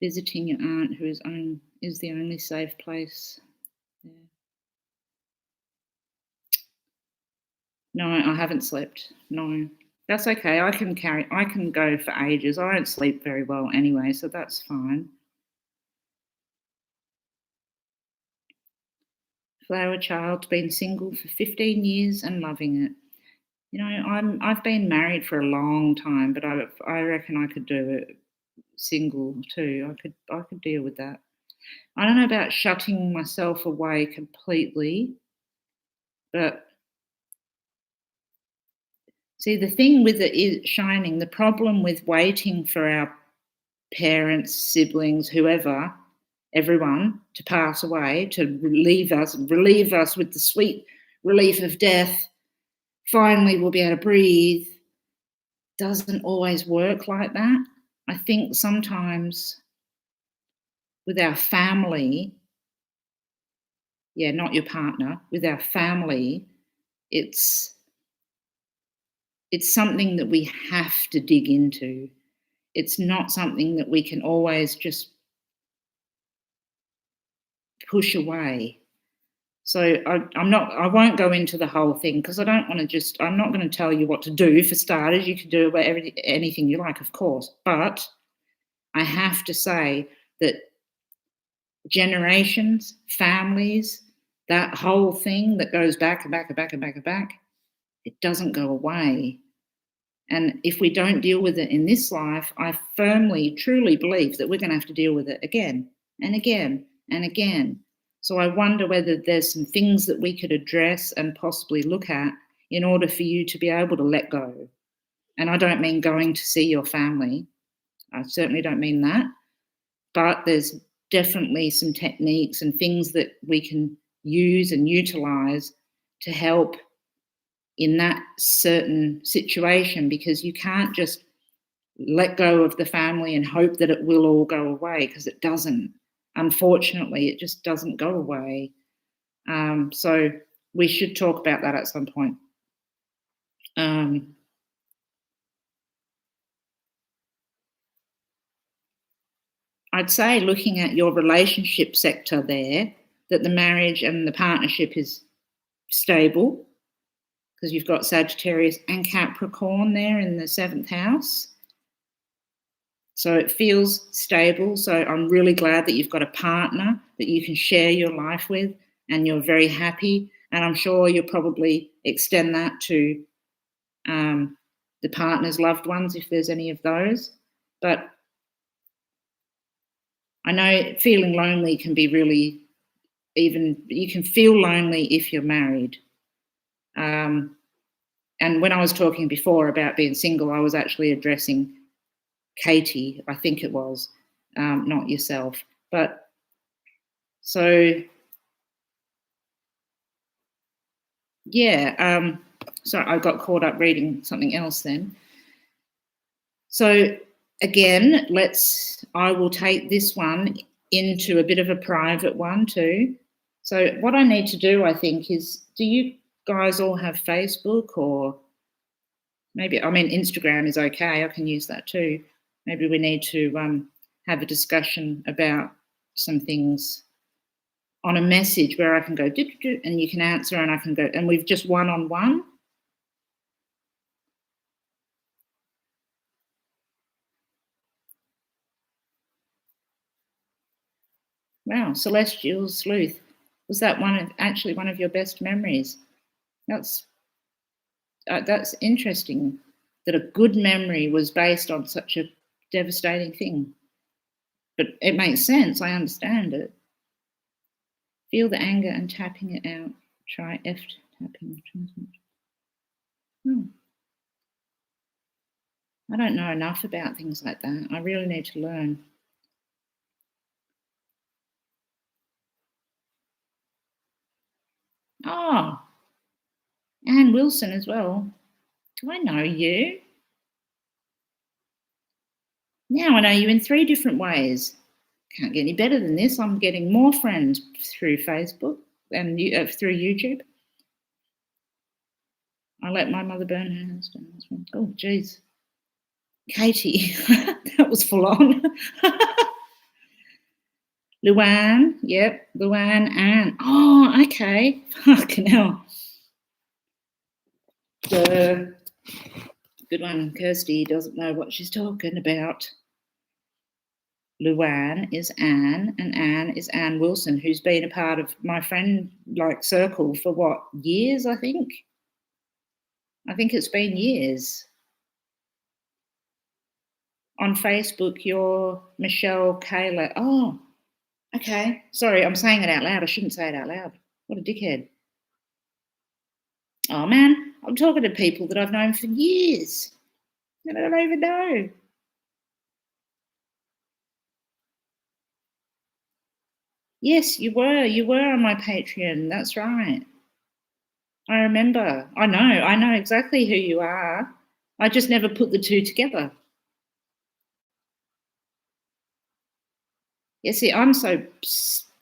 Visiting your aunt, who is the only safe place. Yeah. No, I haven't slept. No, that's okay. I can go for ages. I don't sleep very well anyway, so that's fine. Flower child's been single for 15 years and loving it. I've been married for a long time, but I reckon I could do it single too. I could deal with that. I don't know about shutting myself away completely, but see, the thing with it is, Shining, the problem with waiting for our parents, siblings, whoever, everyone to pass away, to relieve us with the sweet relief of death, finally we'll be able to breathe, doesn't always work like that. I think sometimes with our family, not your partner, with our family, it's something that we have to dig into. It's not something that we can always just push away. So I won't go into the whole thing, because I don't want to I'm not going to tell you what to do. For starters, you can do anything you like, of course. But I have to say that generations, families, that whole thing that goes back and back and back and back and back, it doesn't go away. And if we don't deal with it in this life, I firmly, truly believe that we're going to have to deal with it again and again and again. So I wonder whether there's some things that we could address and possibly look at in order for you to be able to let go. And I don't mean going to see your family. I certainly don't mean that. But there's definitely some techniques and things that we can use and utilize to help in that certain situation, because you can't just let go of the family and hope that it will all go away, because it doesn't. Unfortunately, it just doesn't go away. So we should talk about that at some point. I'd say, looking at your relationship sector there, that the marriage and the partnership is stable, because you've got Sagittarius and Capricorn there in the 7th house. So it feels stable. So I'm really glad that you've got a partner that you can share your life with and you're very happy. And I'm sure you'll probably extend that to the partner's loved ones, if there's any of those. But I know feeling lonely can be really, even you can feel lonely if you're married. And when I was talking before about being single, I was actually addressing Katie, I think it was, not yourself. But so, yeah, sorry, I got caught up reading something else then. So again, I will take this one into a bit of a private one too. So what I need to do, I think, is, do you guys all have Facebook? Or maybe, I mean, Instagram is okay, I can use that too. Maybe we need to have a discussion about some things on a message where I can go, and you can answer, and I can go, and we've just one-on-one. Wow, Celestial Sleuth. Was that actually one of your best memories? That's interesting, that a good memory was based on such a devastating thing. But it makes sense. I understand it. Feel the anger and tapping it out. Try F tapping. I don't know enough about things like that. I really need to learn. Oh, Anne Wilson as well. Do I know you? Now I know you in 3 different ways. Can't get any better than this. I'm getting more friends through Facebook and through YouTube. I let my mother burn her house down as well. Oh, geez. Katie, that was full on. Luann, yep, Luann, Anne. Oh, okay. Fucking hell. Good one. Kirsty doesn't know what she's talking about. Luann is Anne, and Anne is Anne Wilson, who's been a part of my friend circle for what, years, I think? I think it's been years. On Facebook, you're Michelle Kayla. Oh, okay. Sorry, I'm saying it out loud. I shouldn't say it out loud. What a dickhead. Oh, man, I'm talking to people that I've known for years, and I don't even know. Yes, you were. You were on my Patreon. That's right. I remember. I know exactly who you are. I just never put the 2 together. Yeah, see, I'm so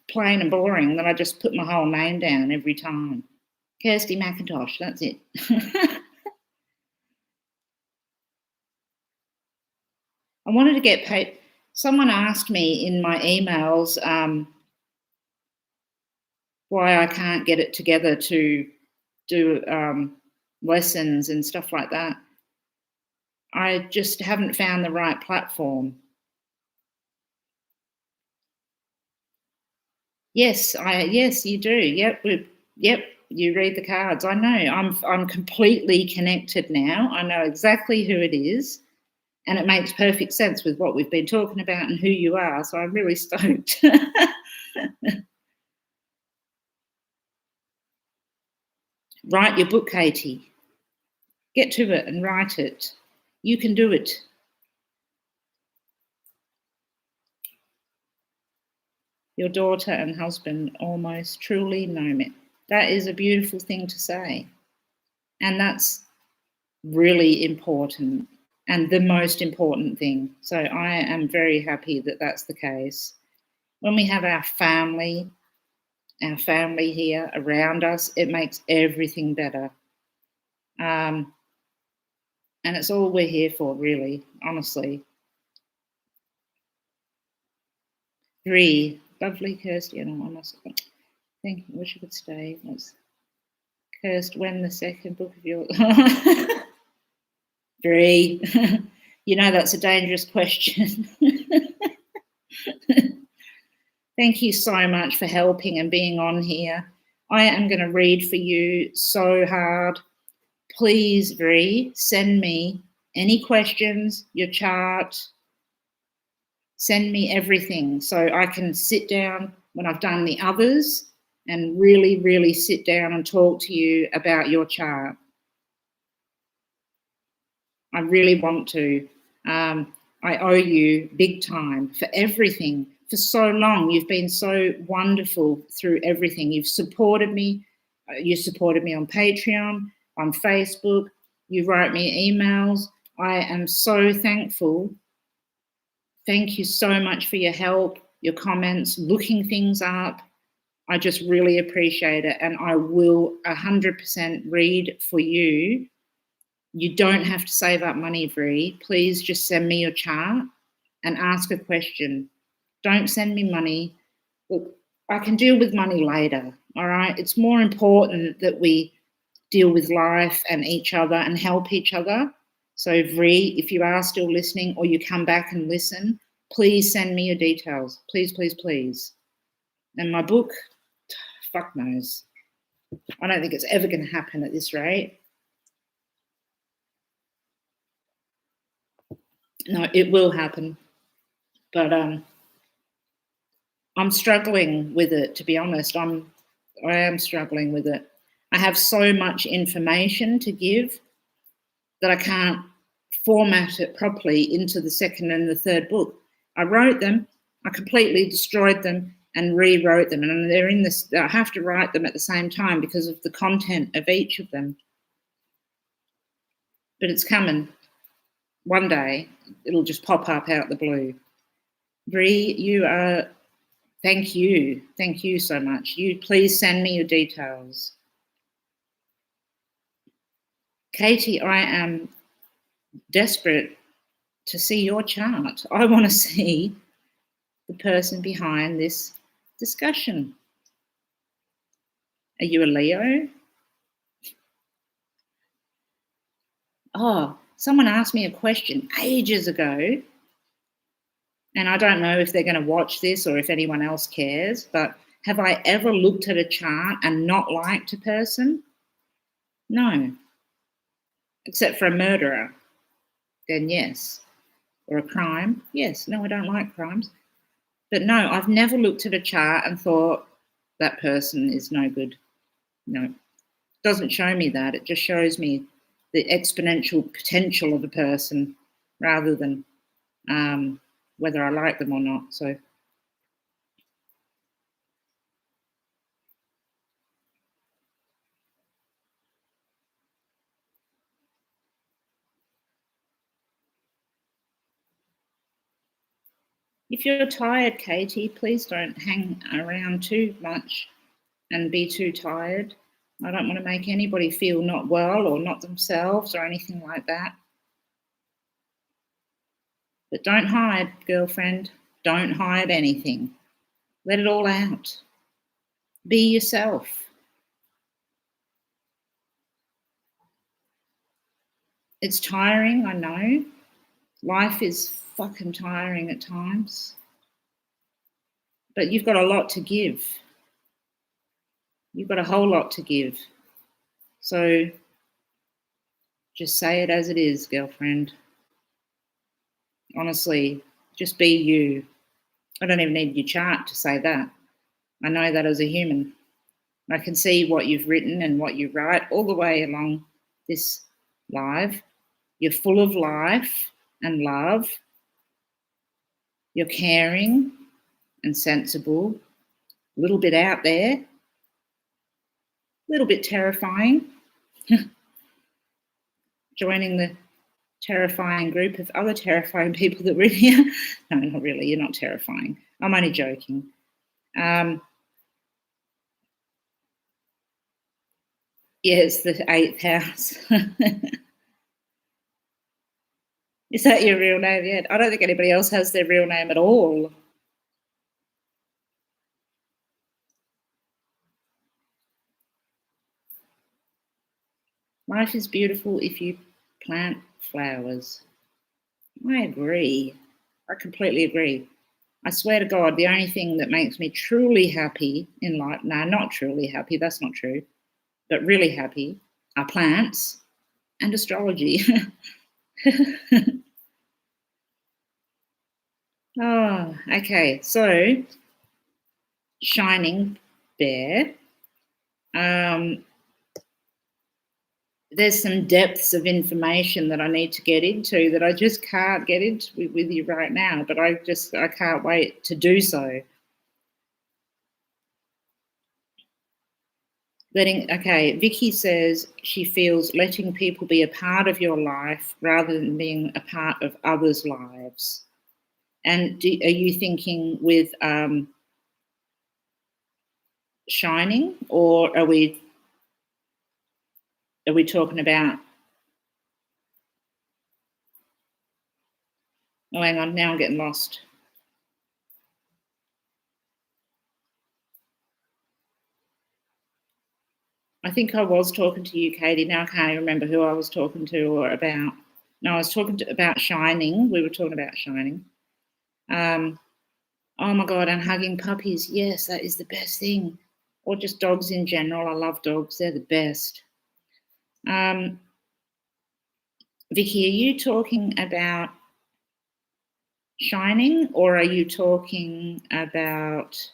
plain and boring that I just put my whole name down every time. Kirsty McIntosh, that's it. I wanted to get paid. Someone asked me in my emails why I can't get it together to do lessons and stuff like that. I just haven't found the right platform. Yes, you do. Yep, you read the cards. I know. I'm completely connected now. I know exactly who it is, and it makes perfect sense with what we've been talking about and who you are. So I'm really stoked. Write your book, Katie. Get to it and write it. You can do it. Your daughter and husband almost truly know me. That is a beautiful thing to say. And that's really important. and the most important thing. So I am very happy that that's the case. When we have our family here around us, it makes everything better. And it's all we're here for, really, honestly. 3, lovely Kirsty, and I must thank you. Wish I could stay. Kirst, when the second book of your 3. You know that's a dangerous question. Thank you so much for helping and being on here. I am going to read for you so hard. Please, Vree, send me any questions, your chart, send me everything so I can sit down when I've done the others and really, really sit down and talk to you about your chart. I really want to. I owe you big time for everything. For so long, you've been so wonderful through everything. You've supported me. You supported me on Patreon, on Facebook. You write me emails. I am so thankful. Thank you so much for your help, your comments, looking things up. I just really appreciate it. And I will 100% read for you. You don't have to save up money, Vree. Please just send me your chart and ask a question. Don't send me money. Look, I can deal with money later, all right? It's more important that we deal with life and each other and help each other. So, Vree, if you are still listening or you come back and listen, please send me your details. Please, please, please. And my book, fuck knows. I don't think it's ever going to happen at this rate. No, it will happen. But I'm struggling with it, to be honest. I am struggling with it. I have so much information to give that I can't format it properly into the second and the third book. I wrote them, I completely destroyed them and rewrote them. And they're in this, I have to write them at the same time because of the content of each of them. But it's coming. One day, it'll just pop up out the blue. Vree, you are, thank you. Thank you so much. You please send me your details. Katie, I am desperate to see your chart. I want to see the person behind this discussion. Are you a Leo? Oh, someone asked me a question ages ago, and I don't know if they're going to watch this or if anyone else cares, but have I ever looked at a chart and not liked a person? No. Except for a murderer. Then yes. Or a crime. Yes. No, I don't like crimes. But no, I've never looked at a chart and thought that person is no good. No. It doesn't show me that. It just shows me the exponential potential of a person rather than whether I like them or not. So if you're tired, Katie, please don't hang around too much and be too tired. I don't want to make anybody feel not well or not themselves or anything like that. But don't hide, girlfriend. Don't hide anything. Let it all out. Be yourself. It's tiring, I know. Life is fucking tiring at times. But you've got a lot to give. You've got a whole lot to give. So just say it as it is, girlfriend. Honestly, just be you. I don't even need your chart to say that. I know that as a human. I can see what you've written and what you write all the way along this live. You're full of life and love. You're caring and sensible. A little bit out there. A little bit terrifying. Joining the terrifying group of other terrifying people that were here. No, not really. You're not terrifying. I'm only joking. Yeah, it's the 8th house. Is that your real name yet? I don't think anybody else has their real name at all. Life is beautiful if you plant flowers. I agree. I completely agree. I swear to God, the only thing that makes me truly happy in life, no, not truly happy, that's not true, but really happy, are plants and astrology. Oh, okay. So, shining bear. There's some depths of information that I need to get into that I just can't get into with you right now, but I can't wait to do so. Vicky says she feels letting people be a part of your life rather than being a part of others' lives. And are you thinking with shining, or are we talking about? Oh, hang on, now I'm getting lost. I think I was talking to you, Katie. Now I can't remember who I was talking to or about. No, I was talking about shining. We were talking about shining. Oh my God, and hugging puppies. Yes, that is the best thing. Or just dogs in general. I love dogs. They're the best. Vicky, are you talking about shining, or are you talking about...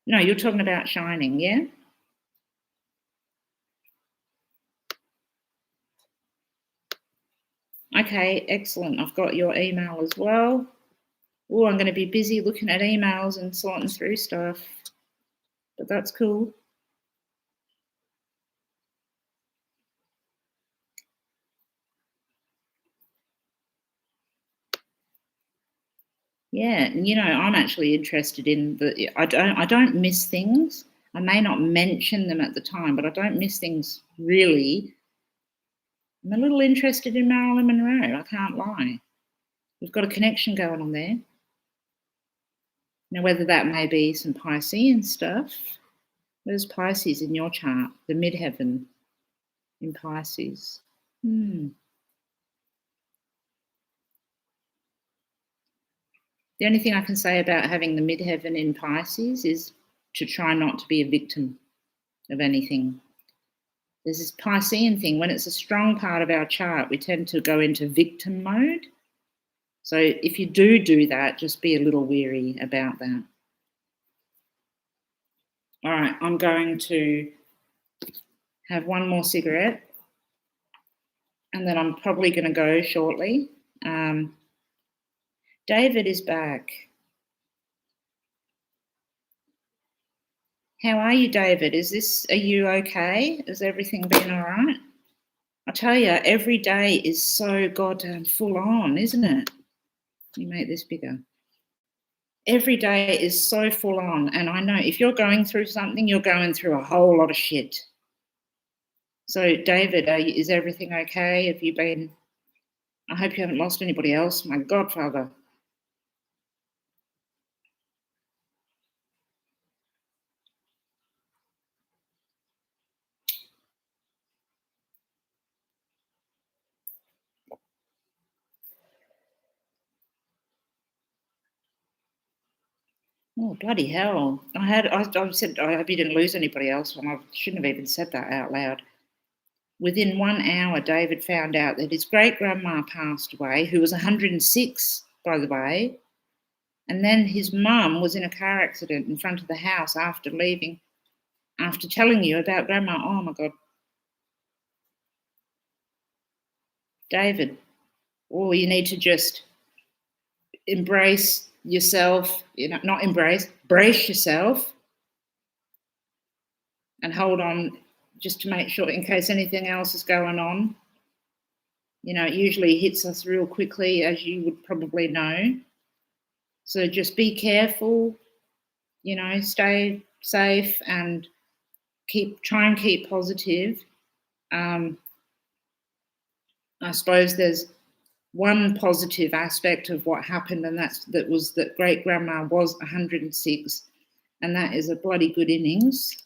No, you're talking about shining, yeah? Okay, excellent. I've got your email as well. Oh, I'm going to be busy looking at emails and sorting through stuff, but that's cool. Yeah, and I'm actually interested in I don't miss things. I may not mention them at the time, but I don't miss things really. I'm a little interested in Marilyn Monroe, I can't lie. We've got a connection going on there. Now, whether that may be some Piscean stuff. Where's Pisces in your chart? The midheaven in Pisces. The only thing I can say about having the midheaven in Pisces is to try not to be a victim of anything. There's this Piscean thing. When it's a strong part of our chart, we tend to go into victim mode. So if you do that, just be a little weary about that. All right, I'm going to have one more cigarette, and then I'm probably going to go shortly. David is back. How are you, David? Are you okay? Has everything been all right? I tell you, every day is so goddamn full on, isn't it? Let me make this bigger. Every day is so full on, and I know if you're going through something, you're going through a whole lot of shit. So, David, is everything okay? Have you been... I hope you haven't lost anybody else. My godfather. Oh, bloody hell. I said, I hope you didn't lose anybody else, and I shouldn't have even said that out loud. Within 1 hour, David found out that his great-grandma passed away, who was 106, by the way, and then his mum was in a car accident in front of the house after telling you about Grandma. Oh, my God. David, you need to just embrace yourself, brace yourself and hold on just to make sure in case anything else is going on. You know, it usually hits us real quickly, as you would probably know. So just be careful, you know, stay safe and try and keep positive. I suppose there's one positive aspect of what happened, and that was that great grandma was 106, and that is a bloody good innings.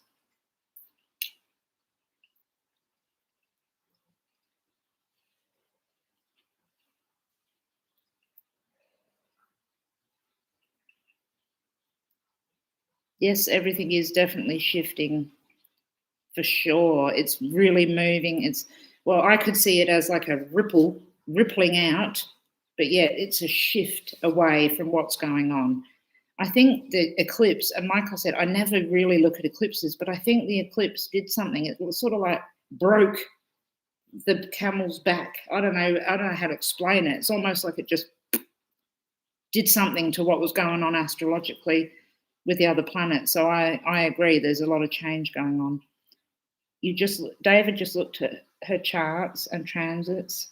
Yes, everything is definitely shifting for sure. It's really moving. Well, I could see it as like a rippling out, but yet it's a shift away from what's going on. I think the eclipse, and like I said, I never really look at eclipses, but I think the eclipse did something. It was sort of like broke the camel's back. I don't know how to explain it. It's almost like it just did something to what was going on astrologically with the other planets. So I agree. There's a lot of change going on. David just looked at her charts and transits.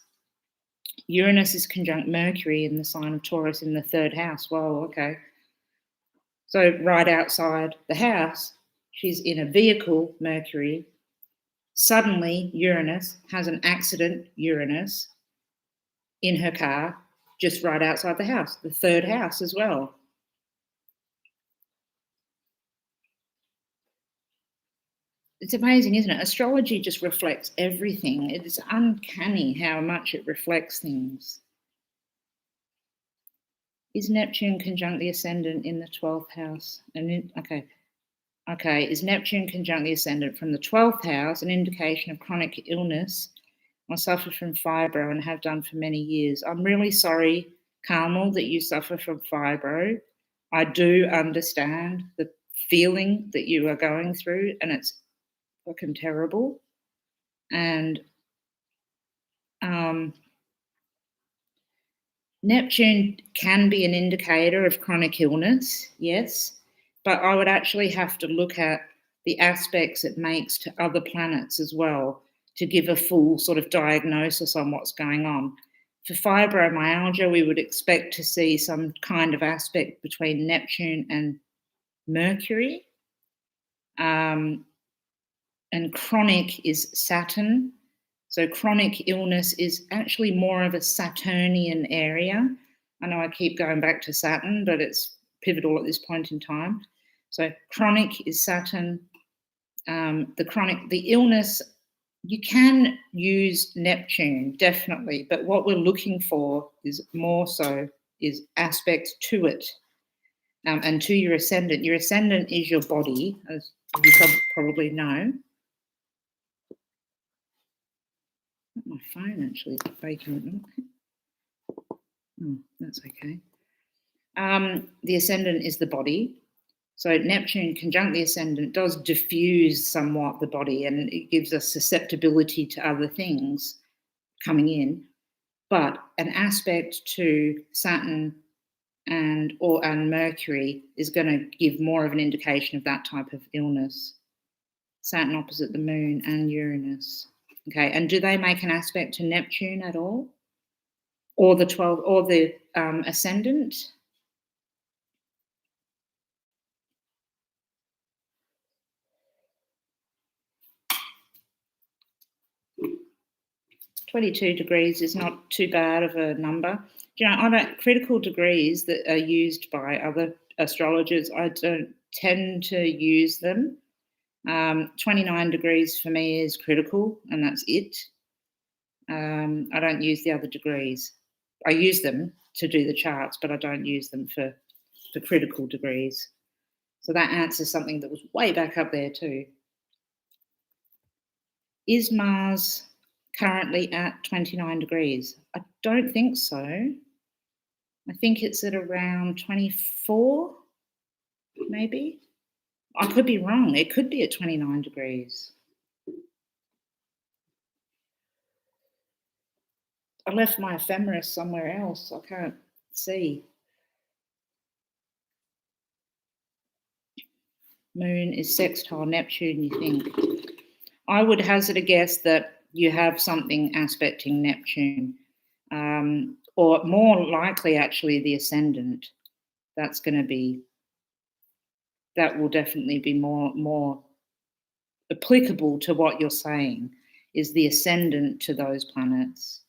Uranus is conjunct Mercury in the sign of Taurus in the 3rd house. Well, okay. So right outside the house, she's in a vehicle, Mercury. Suddenly, Uranus has an accident, Uranus, in her car, just right outside the house, the 3rd house as well. It's amazing, isn't it? Astrology just reflects everything. It's uncanny how much it reflects things. Is Neptune conjunct the ascendant in the 12th house? Okay, is Neptune conjunct the ascendant from the 12th house an indication of chronic illness? I suffer from fibro and have done for many years. I'm really sorry, Carmel, that you suffer from fibro. I do understand the feeling that you are going through, and it's fucking terrible. And Neptune can be an indicator of chronic illness, yes, but I would actually have to look at the aspects it makes to other planets as well to give a full sort of diagnosis on what's going on. For fibromyalgia, we would expect to see some kind of aspect between Neptune and Mercury. And chronic is Saturn. So chronic illness is actually more of a Saturnian area. I know I keep going back to Saturn, but it's pivotal at this point in time. So chronic is Saturn. The illness, you can use Neptune, definitely, but what we're looking for is more so is aspects to it and to your ascendant. Your ascendant is your body, as you probably know. My phone actually is breaking. Oh, that's okay. The ascendant is the body. So Neptune conjunct the ascendant does diffuse somewhat the body, and it gives us susceptibility to other things coming in. But an aspect to Saturn and Mercury is going to give more of an indication of that type of illness. Saturn opposite the moon and Uranus. Okay, and do they make an aspect to Neptune at all? Or the 12, or the ascendant? .22 degrees is not too bad of a number. You know, critical degrees that are used by other astrologers, I don't tend to use them. 29 degrees for me is critical, and that's it. I don't use the other degrees. I use them to do the charts, but I don't use them for critical degrees. So that answers something that was way back up there too. Is Mars currently at 29 degrees? I don't think so. I think it's at around 24, maybe. I could be wrong. It could be at 29 degrees. I left my ephemeris somewhere else. I can't see. Moon is sextile Neptune, you think? I would hazard a guess that you have something aspecting Neptune, or more likely actually the ascendant. That will definitely be more applicable to what you're saying, is the ascendant to those planets.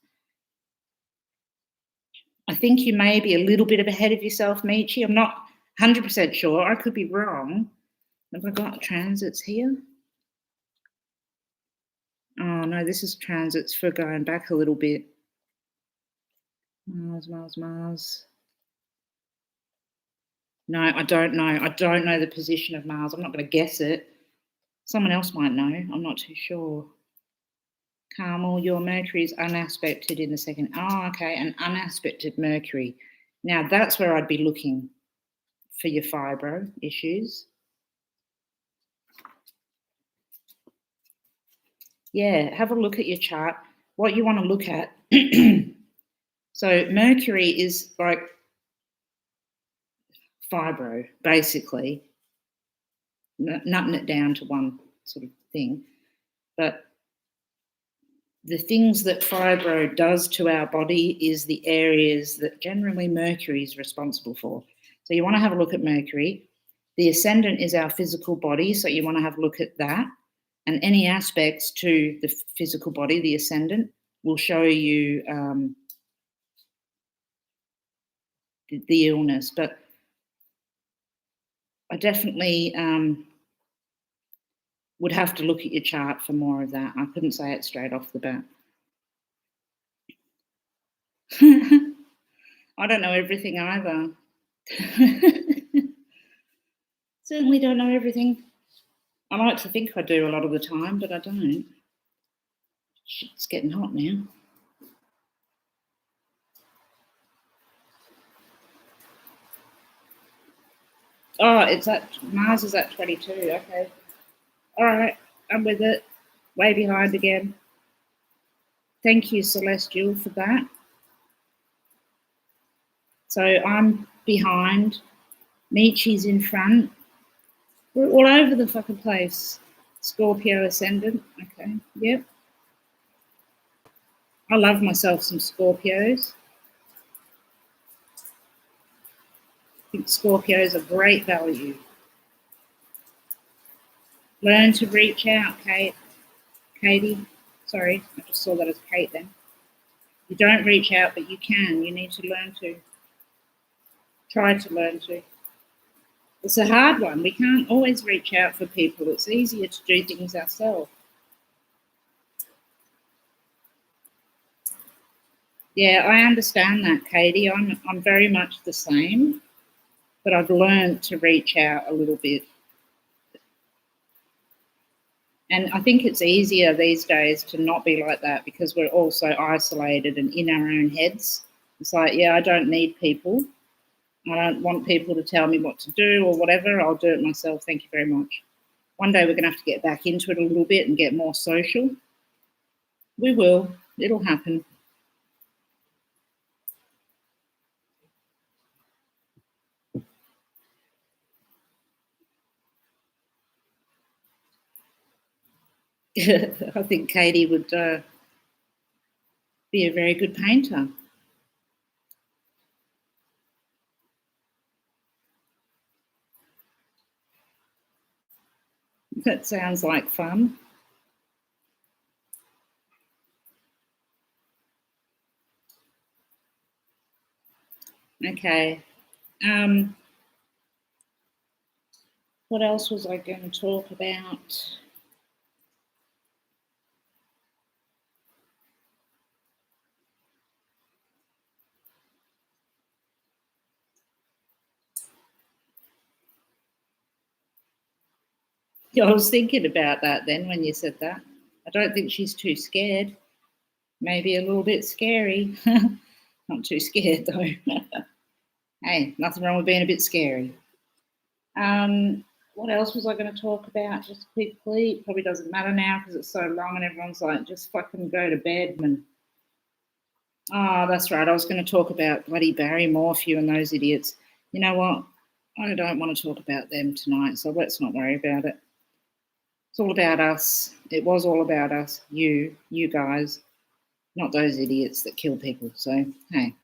I think you may be a little bit ahead of yourself, Michi. I'm not 100% sure. I could be wrong. Have I got transits here? Oh, no, this is transits for going back a little bit. Mars. No, I don't know. I don't know the position of Mars. I'm not going to guess it. Someone else might know. I'm not too sure. Carmel, your Mercury is unaspected in the second. Oh, okay, an unaspected Mercury. Now, that's where I'd be looking for your fibro issues. Yeah, have a look at your chart. What you want to look at. So Mercury is like fibro, basically, nutting it down to one sort of thing. But the things that fibro does to our body is the areas that generally Mercury is responsible for. So you want to have a look at Mercury. The ascendant is our physical body, so you want to have a look at that. And any aspects to the physical body, the ascendant, will show you the illness. But I definitely would have to look at your chart for more of that. I couldn't say it straight off the bat. I don't know everything either. Certainly don't know everything. I like to think I do a lot of the time, but I don't. It's getting hot now. Oh, it's at Mars is at 22. Okay. All right, I'm with it. Way behind again. Thank you, Celestial, for that. So I'm behind. Michi's in front. We're all over the fucking place. Scorpio ascendant. Okay. Yep. I love myself some Scorpios. I think Scorpios are great value. Learn to reach out, Katie. Sorry, I just saw that as Kate then. You don't reach out, but you can. You need to learn to. Try to learn to. It's a hard one. We can't always reach out for people. It's easier to do things ourselves. Yeah, I understand that, Katie. I'm very much the same, but I've learned to reach out a little bit. And I think it's easier these days to not be like that because we're all so isolated and in our own heads. It's like, yeah, I don't need people. I don't want people to tell me what to do or whatever. I'll do it myself. Thank you very much. One day we're going to have to get back into it a little bit and get more social. We will. It'll happen. I think Katie would be a very good painter. That sounds like fun. Okay. What else was I going to talk about? I was thinking about that then when you said that. I don't think she's too scared. Maybe a little bit scary. Not too scared though. Hey, nothing wrong with being a bit scary. What else was I going to talk about just quickly? It probably doesn't matter now because it's so long and everyone's like, just fucking go to bed, man. Oh, that's right. I was going to talk about bloody Barry Morphew and those idiots. You know what? I don't want to talk about them tonight, so let's not worry about it. It's all about us. It was all about us, you guys, not those idiots that kill people. So, hey.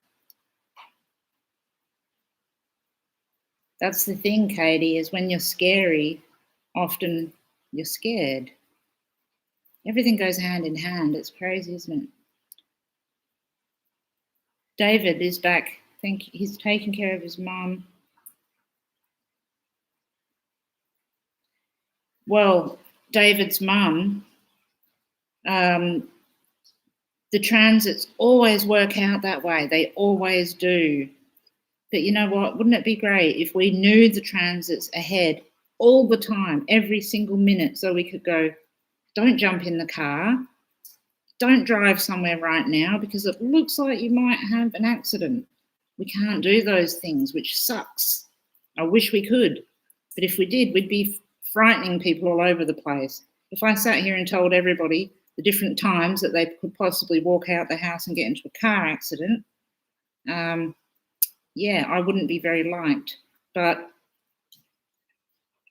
That's the thing, Katie, is when you're scary, often you're scared. Everything goes hand in hand. It's crazy, isn't it? David is back. I think he's taking care of his mum. Well, David's mum, the transits always work out that way. They always do. But you know what? Wouldn't it be great if we knew the transits ahead all the time, every single minute, so we could go, don't jump in the car, don't drive somewhere right now because it looks like you might have an accident. We can't do those things, which sucks. I wish we could. But if we did, we'd be frightening people all over the place. If I sat here and told everybody the different times that they could possibly walk out the house and get into a car accident, yeah, I wouldn't be very liked. But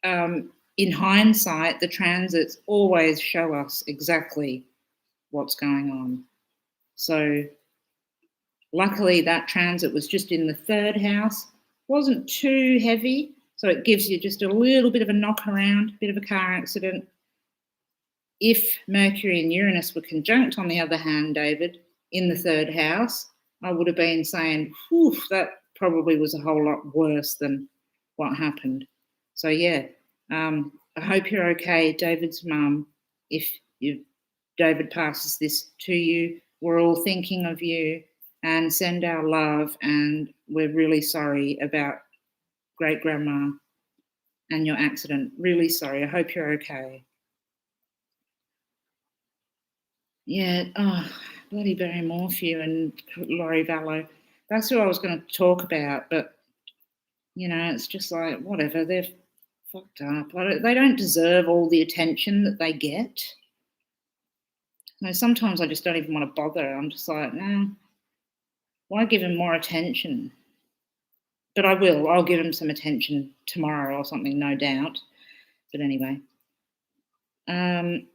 in hindsight, the transits always show us exactly what's going on. So luckily that transit was just in the 3rd house, wasn't too heavy, so it gives you just a little bit of a knock around, a bit of a car accident. If Mercury and Uranus were conjunct, on the other hand, David, in the 3rd house, I would have been saying, whew, that probably was a whole lot worse than what happened. So yeah, I hope you're okay, David's mum. If David passes this to you, we're all thinking of you and send our love, and we're really sorry about great-grandma and your accident. Really sorry. I hope you're okay. Yeah, oh, bloody Barry Morphew and Laurie Vallow. That's who I was going to talk about, but, you know, it's just like, whatever, they're fucked up. They don't deserve all the attention that they get. You know, sometimes I just don't even want to bother. I'm just like, nah, why give them more attention? But I will. I'll give them some attention tomorrow or something, no doubt. But anyway. And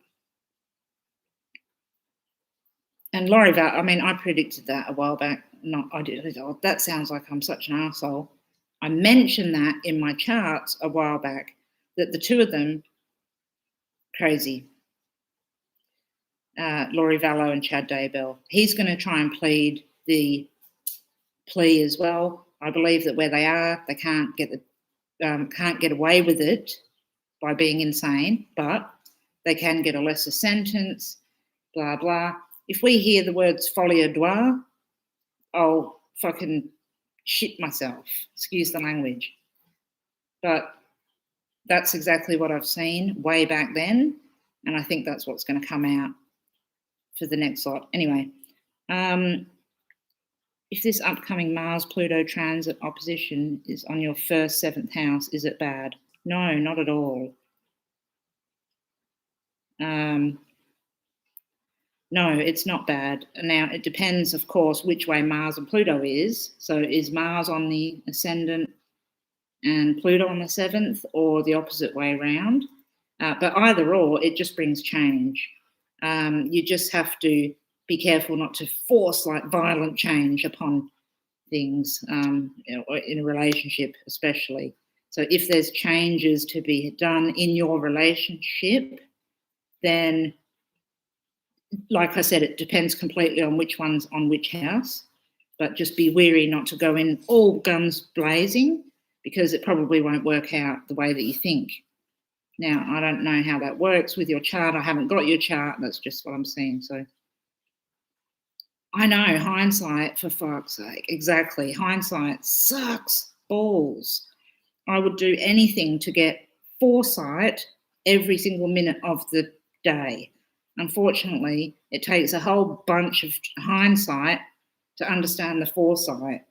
Laurie Vallow, I mean, I predicted that a while back. I did. Oh, that sounds like I'm such an arsehole. I mentioned that in my charts a while back, that the two of them, crazy. Laurie Vallow and Chad Daybell. He's going to try and plead the plea as well. I believe that where they are, they can't get away with it by being insane, but they can get a lesser sentence, blah, blah. If we hear the words folie à doigt, I'll fucking shit myself. Excuse the language. But that's exactly what I've seen way back then, and I think that's what's going to come out for the next lot. Anyway, if this upcoming Mars-Pluto transit opposition is on your first 7th house, is it bad? No, not at all. No, it's not bad. Now, it depends, of course, which way Mars and Pluto is. So is Mars on the ascendant and Pluto on the 7th, or the opposite way around? But either or, it just brings change. You just have to be careful not to force like violent change upon things, or in a relationship especially. So if there's changes to be done in your relationship, then, like I said, it depends completely on which one's on which house, but just be wary not to go in all guns blazing, because it probably won't work out the way that you think. Now, I don't know how that works with your chart. I haven't got your chart. That's just what I'm saying. So I know, hindsight, for fuck's sake. Exactly. Hindsight sucks balls. I would do anything to get foresight every single minute of the day. Unfortunately, it takes a whole bunch of hindsight to understand the foresight.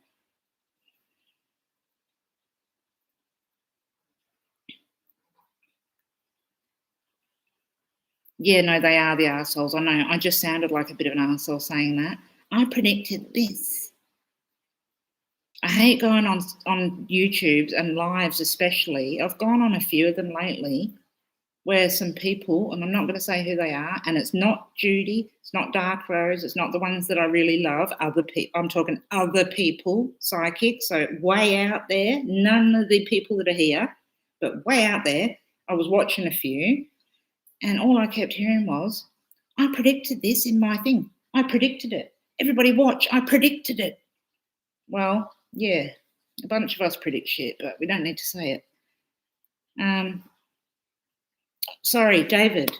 Yeah, no, they are the arseholes. I know. I just sounded like a bit of an arsehole saying that. I predicted this. I hate going on YouTubes and lives especially. I've gone on a few of them lately, where some people, and I'm not going to say who they are, and it's not Judy, it's not Dark Rose, it's not the ones that I really love, other people, I'm talking other people, psychics, so way out there, none of the people that are here, but way out there. I was watching a few, and all I kept hearing was, I predicted this in my thing. I predicted it. Everybody watch, I predicted it. Well, yeah, a bunch of us predict shit, but we don't need to say it. Sorry, David.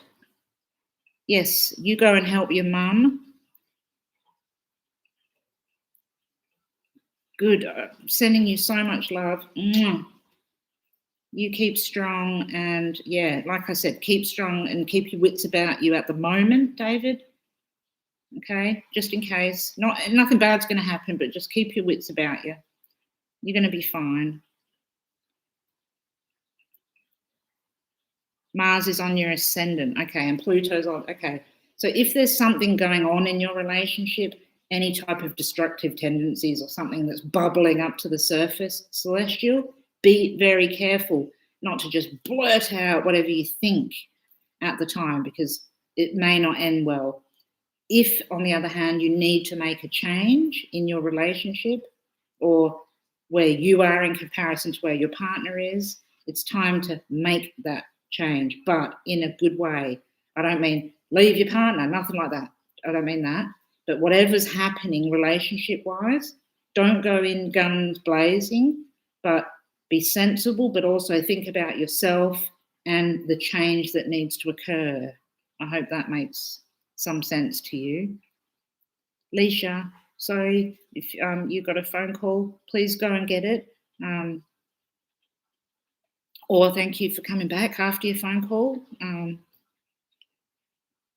Yes, you go and help your mum. Good. Sending you so much love. Mwah. You keep strong, and yeah, like I said, keep strong and keep your wits about you at the moment, David. Okay, just in case. Nothing bad's going to happen, but just keep your wits about you. You're going to be fine. Mars is on your ascendant. Okay, and Pluto's on. Okay, so if there's something going on in your relationship, any type of destructive tendencies or something that's bubbling up to the surface, celestial, be very careful not to just blurt out whatever you think at the time, because it may not end well. If, on the other hand, you need to make a change in your relationship or where you are in comparison to where your partner is, it's time to make that change, but in a good way. I don't mean leave your partner, nothing like that. I don't mean that. But whatever's happening relationship-wise, don't go in guns blazing, but be sensible, but also think about yourself and the change that needs to occur. I hope that makes some sense to you. Leisha, sorry, if you got a phone call, please go and get it. Or thank you for coming back after your phone call.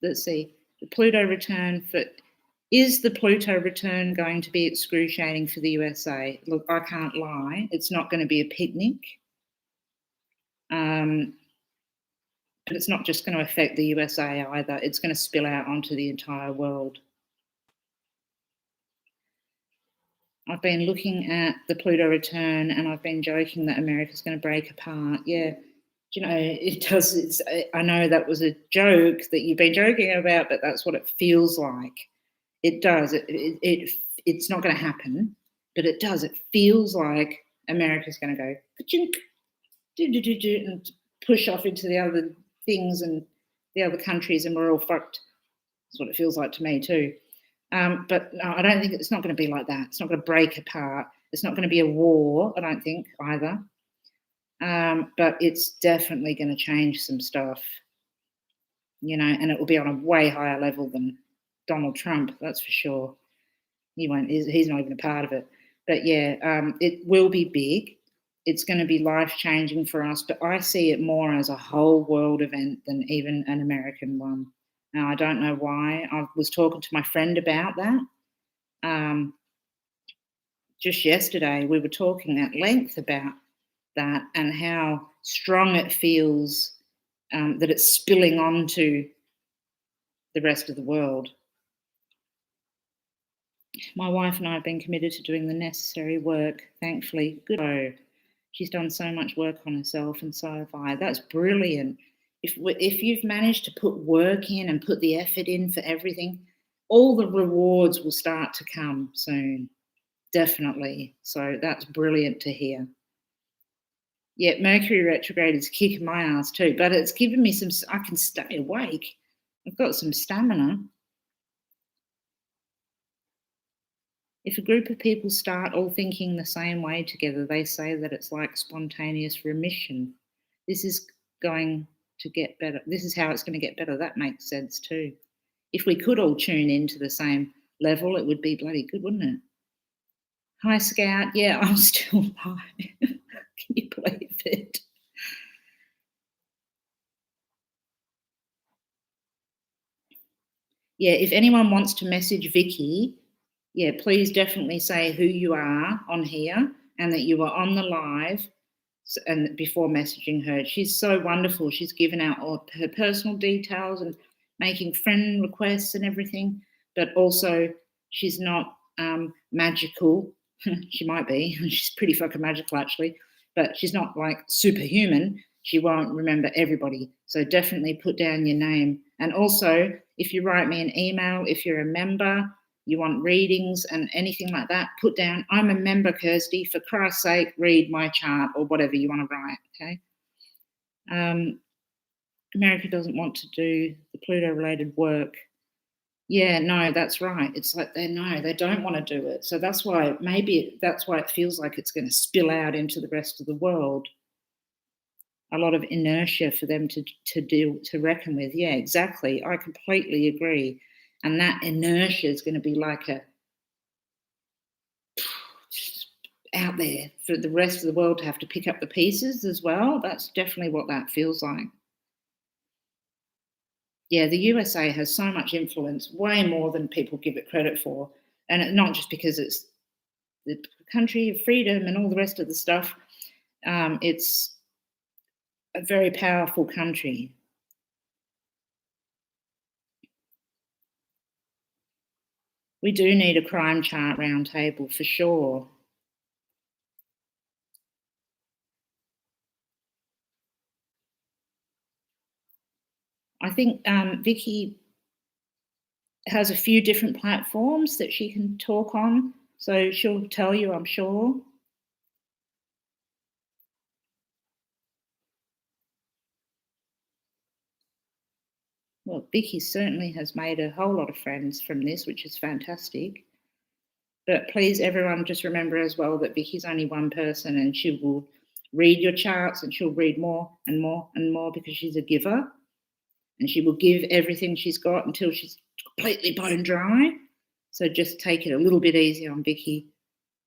Let's see, the Pluto return for... Is the Pluto return going to be excruciating for the USA? Look, I can't lie. It's not going to be a picnic. But it's not just going to affect the USA either. It's going to spill out onto the entire world. I've been looking at the Pluto return and I've been joking that America's going to break apart. Yeah, you know, it does. I know that was a joke that you've been joking about, but that's what it feels like. It does. It's not going to happen, but it does. It feels like America's going to go and push off into the other things and the other countries, and we're all fucked. That's what it feels like to me too. But no, I don't think it's not going to be like that. It's not going to break apart. It's not going to be a war, I don't think, either. But it's definitely going to change some stuff, you know, and it will be on a way higher level than Donald Trump, that's for sure. He's not even a part of it. But yeah, it will be big. It's going to be life-changing for us, but I see it more as a whole world event than even an American one. Now, I don't know why. I was talking to my friend about that. Just yesterday, we were talking at length about that and how strong it feels that it's spilling onto the rest of the world. My wife and I have been committed to doing the necessary work, thankfully. Good. Oh, she's done so much work on herself, and so have I. That's brilliant. If you've managed to put work in and put the effort in for everything, all the rewards will start to come soon. Definitely. So that's brilliant to hear. Yeah, Mercury retrograde is kicking my ass too, but it's given me some... I can stay awake. I've got some stamina. If a group of people start all thinking the same way together, they say that it's like spontaneous remission. This is going to get better. This is how it's going to get better. That makes sense too. If we could all tune into the same level, it would be bloody good, wouldn't it? Hi, Scout. Yeah, I'm still alive. Can you believe it? Yeah, if anyone wants to message Vicky, yeah, please definitely say who you are on here and that you are on the live and before messaging her. She's so wonderful. She's given out all her personal details and making friend requests and everything, but also she's not magical. She might be. She's pretty fucking magical actually, but she's not like superhuman. she won't remember everybody. So definitely put down your name. And also, if you write me an email, if you're a member, you want readings and anything like that, put down, I'm a member, Kirsty, for Christ's sake, read my chart, or whatever you want to write, okay? America doesn't want to do the Pluto-related work. Yeah, no, that's right. It's like they don't want to do it. So that's why, maybe that's why it feels like it's going to spill out into the rest of the world. A lot of inertia for them to reckon with. Yeah, exactly. I completely agree. And that inertia is going to be like out there for the rest of the world to have to pick up the pieces as well. That's definitely what that feels like. Yeah, the USA has so much influence, way more than people give it credit for. And not just because it's the country of freedom and all the rest of the stuff. It's a very powerful country. We do need a crime chart roundtable for sure. I think Vicky has a few different platforms that she can talk on, so she'll tell you, I'm sure. Well, Vicky certainly has made a whole lot of friends from this, which is fantastic. But please, everyone, just remember as well that Vicky's only one person, and she will read your charts, and she'll read more and more and more because she's a giver, and she will give everything she's got until she's completely bone dry. So just take it a little bit easy on Vicky,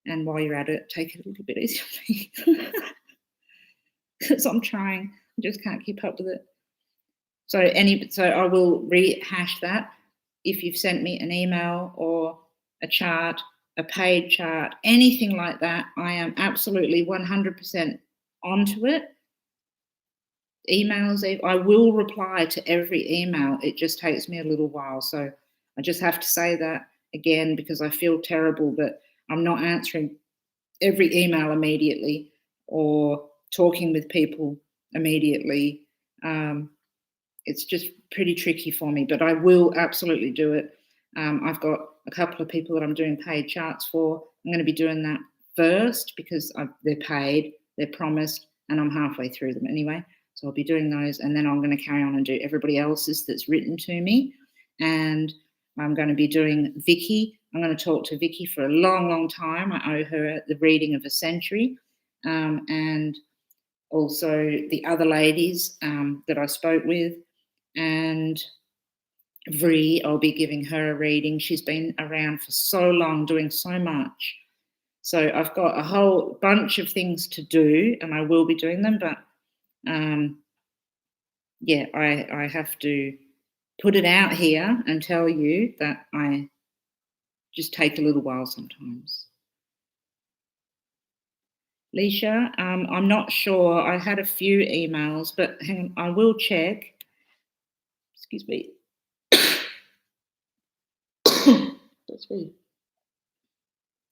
and while you're at it, take it a little bit easy on me because I'm trying. I just can't keep up with it. So I will rehash that. If you've sent me an email or a chart, a paid chart, anything like that, I am absolutely 100% onto it. Emails, I will reply to every email. It just takes me a little while. So I just have to say that again because I feel terrible that I'm not answering every email immediately or talking with people immediately. It's just pretty tricky for me, but I will absolutely do it. I've got a couple of people that I'm doing paid charts for. I'm going to be doing that first because they're paid, they're promised, and I'm halfway through them anyway. So I'll be doing those, and then I'm going to carry on and do everybody else's that's written to me. And I'm going to be doing Vicky. I'm going to talk to Vicky for a long, long time. I owe her the reading of a century. And also the other ladies that I spoke with. And Vree, I'll be giving her a reading. She's been around for so long, doing so much. So I've got a whole bunch of things to do, and I will be doing them. But yeah, I have to put it out here and tell you that I just take a little while sometimes. Leisha, I'm not sure. I had a few emails, but hang on, I will check. Excuse me. That's weird.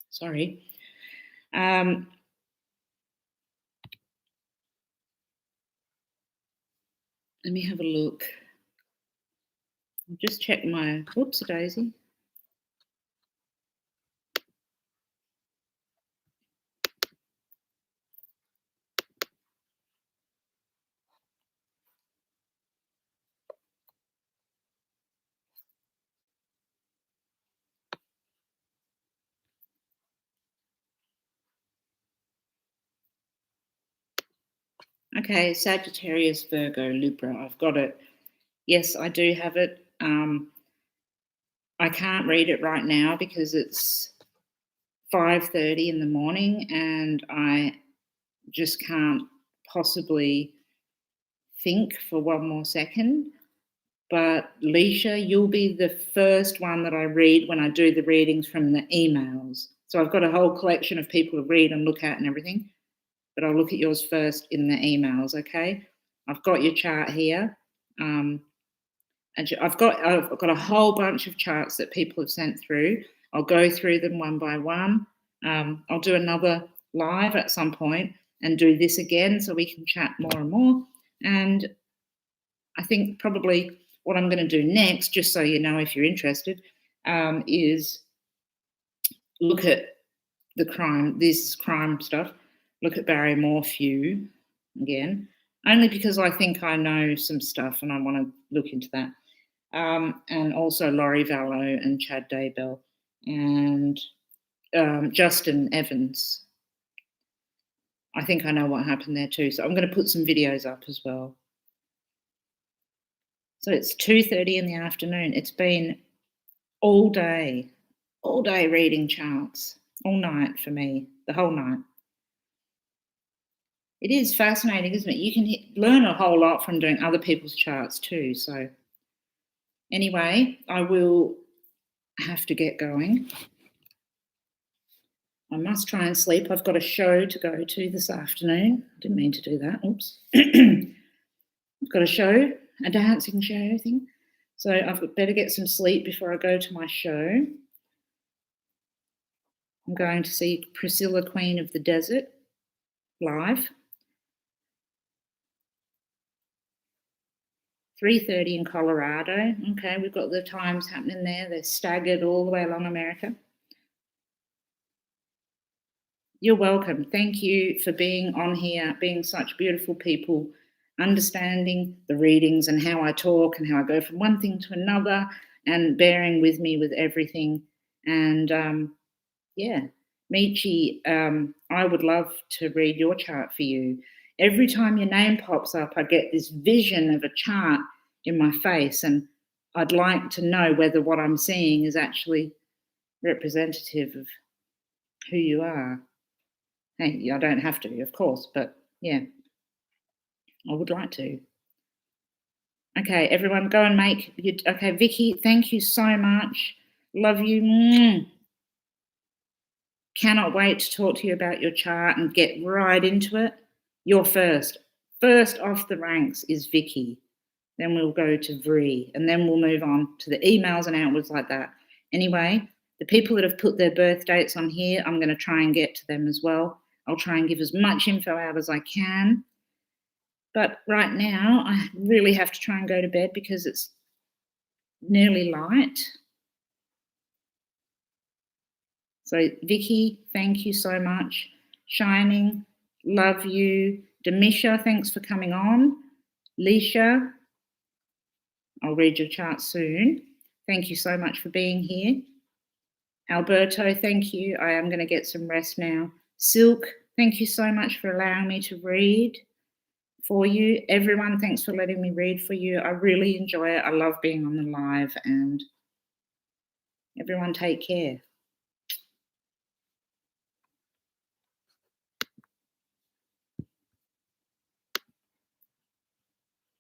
Sorry. Let me have a look. I'll just check my, whoops, daisy. Okay, Sagittarius, Virgo, Libra, I've got it. Yes, I do have it. I can't read it right now because it's 5:30 in the morning and I just can't possibly think for one more second. But Leisha, you'll be the first one that I read when I do the readings from the emails. So I've got a whole collection of people to read and look at and everything. But I'll look at yours first in the emails, okay? I've got your chart here. And I've got a whole bunch of charts that people have sent through. I'll go through them one by one. I'll do another live at some point and do this again so we can chat more and more. And I think probably what I'm going to do next, just so you know if you're interested, is look at this crime stuff, look at Barry Morphew again, only because I think I know some stuff and I want to look into that. And also Laurie Vallow and Chad Daybell and Justin Evans. I think I know what happened there too. So I'm going to put some videos up as well. So it's 2:30 in the afternoon. It's been all day reading charts, all night for me, the whole night. It is fascinating, isn't it? You can learn a whole lot from doing other people's charts too. So anyway, I will have to get going. I must try and sleep. I've got a show to go to this afternoon. I didn't mean to do that. Oops. I've got a show, a dancing show thing. So I've better get some sleep before I go to my show. I'm going to see Priscilla, Queen of the Desert, live. 3:30 in Colorado. Okay, we've got the times happening there. They're staggered all the way along America. You're welcome. Thank you for being on here, being such beautiful people, understanding the readings and how I talk and how I go from one thing to another and bearing with me with everything. And yeah, Michi, I would love to read your chart for you. Every time your name pops up, I get this vision of a chart in my face, and I'd like to know whether what I'm seeing is actually representative of who you are. Hey, I don't have to, of course, but yeah, I would like to. Okay, everyone, go and make your. Okay, Vicky, thank you so much. Love you. Cannot wait to talk to you about your chart and get right into it. You're first. First off the ranks is Vicky. Then we'll go to Vree, and then we'll move on to the emails and outwards like that. Anyway, the people that have put their birth dates on here, I'm going to try and get to them as well. I'll try and give as much info out as I can. But right now, I really have to try and go to bed because it's nearly light. So, Vicky, thank you so much. Shining, love you. Demisha, thanks for coming on. Leisha, I'll read your chart soon. Thank you so much for being here. Alberto, thank you. I am going to get some rest now. Silk, thank you so much for allowing me to read for you. Everyone, thanks for letting me read for you. I really enjoy it. I love being on the live, and everyone take care.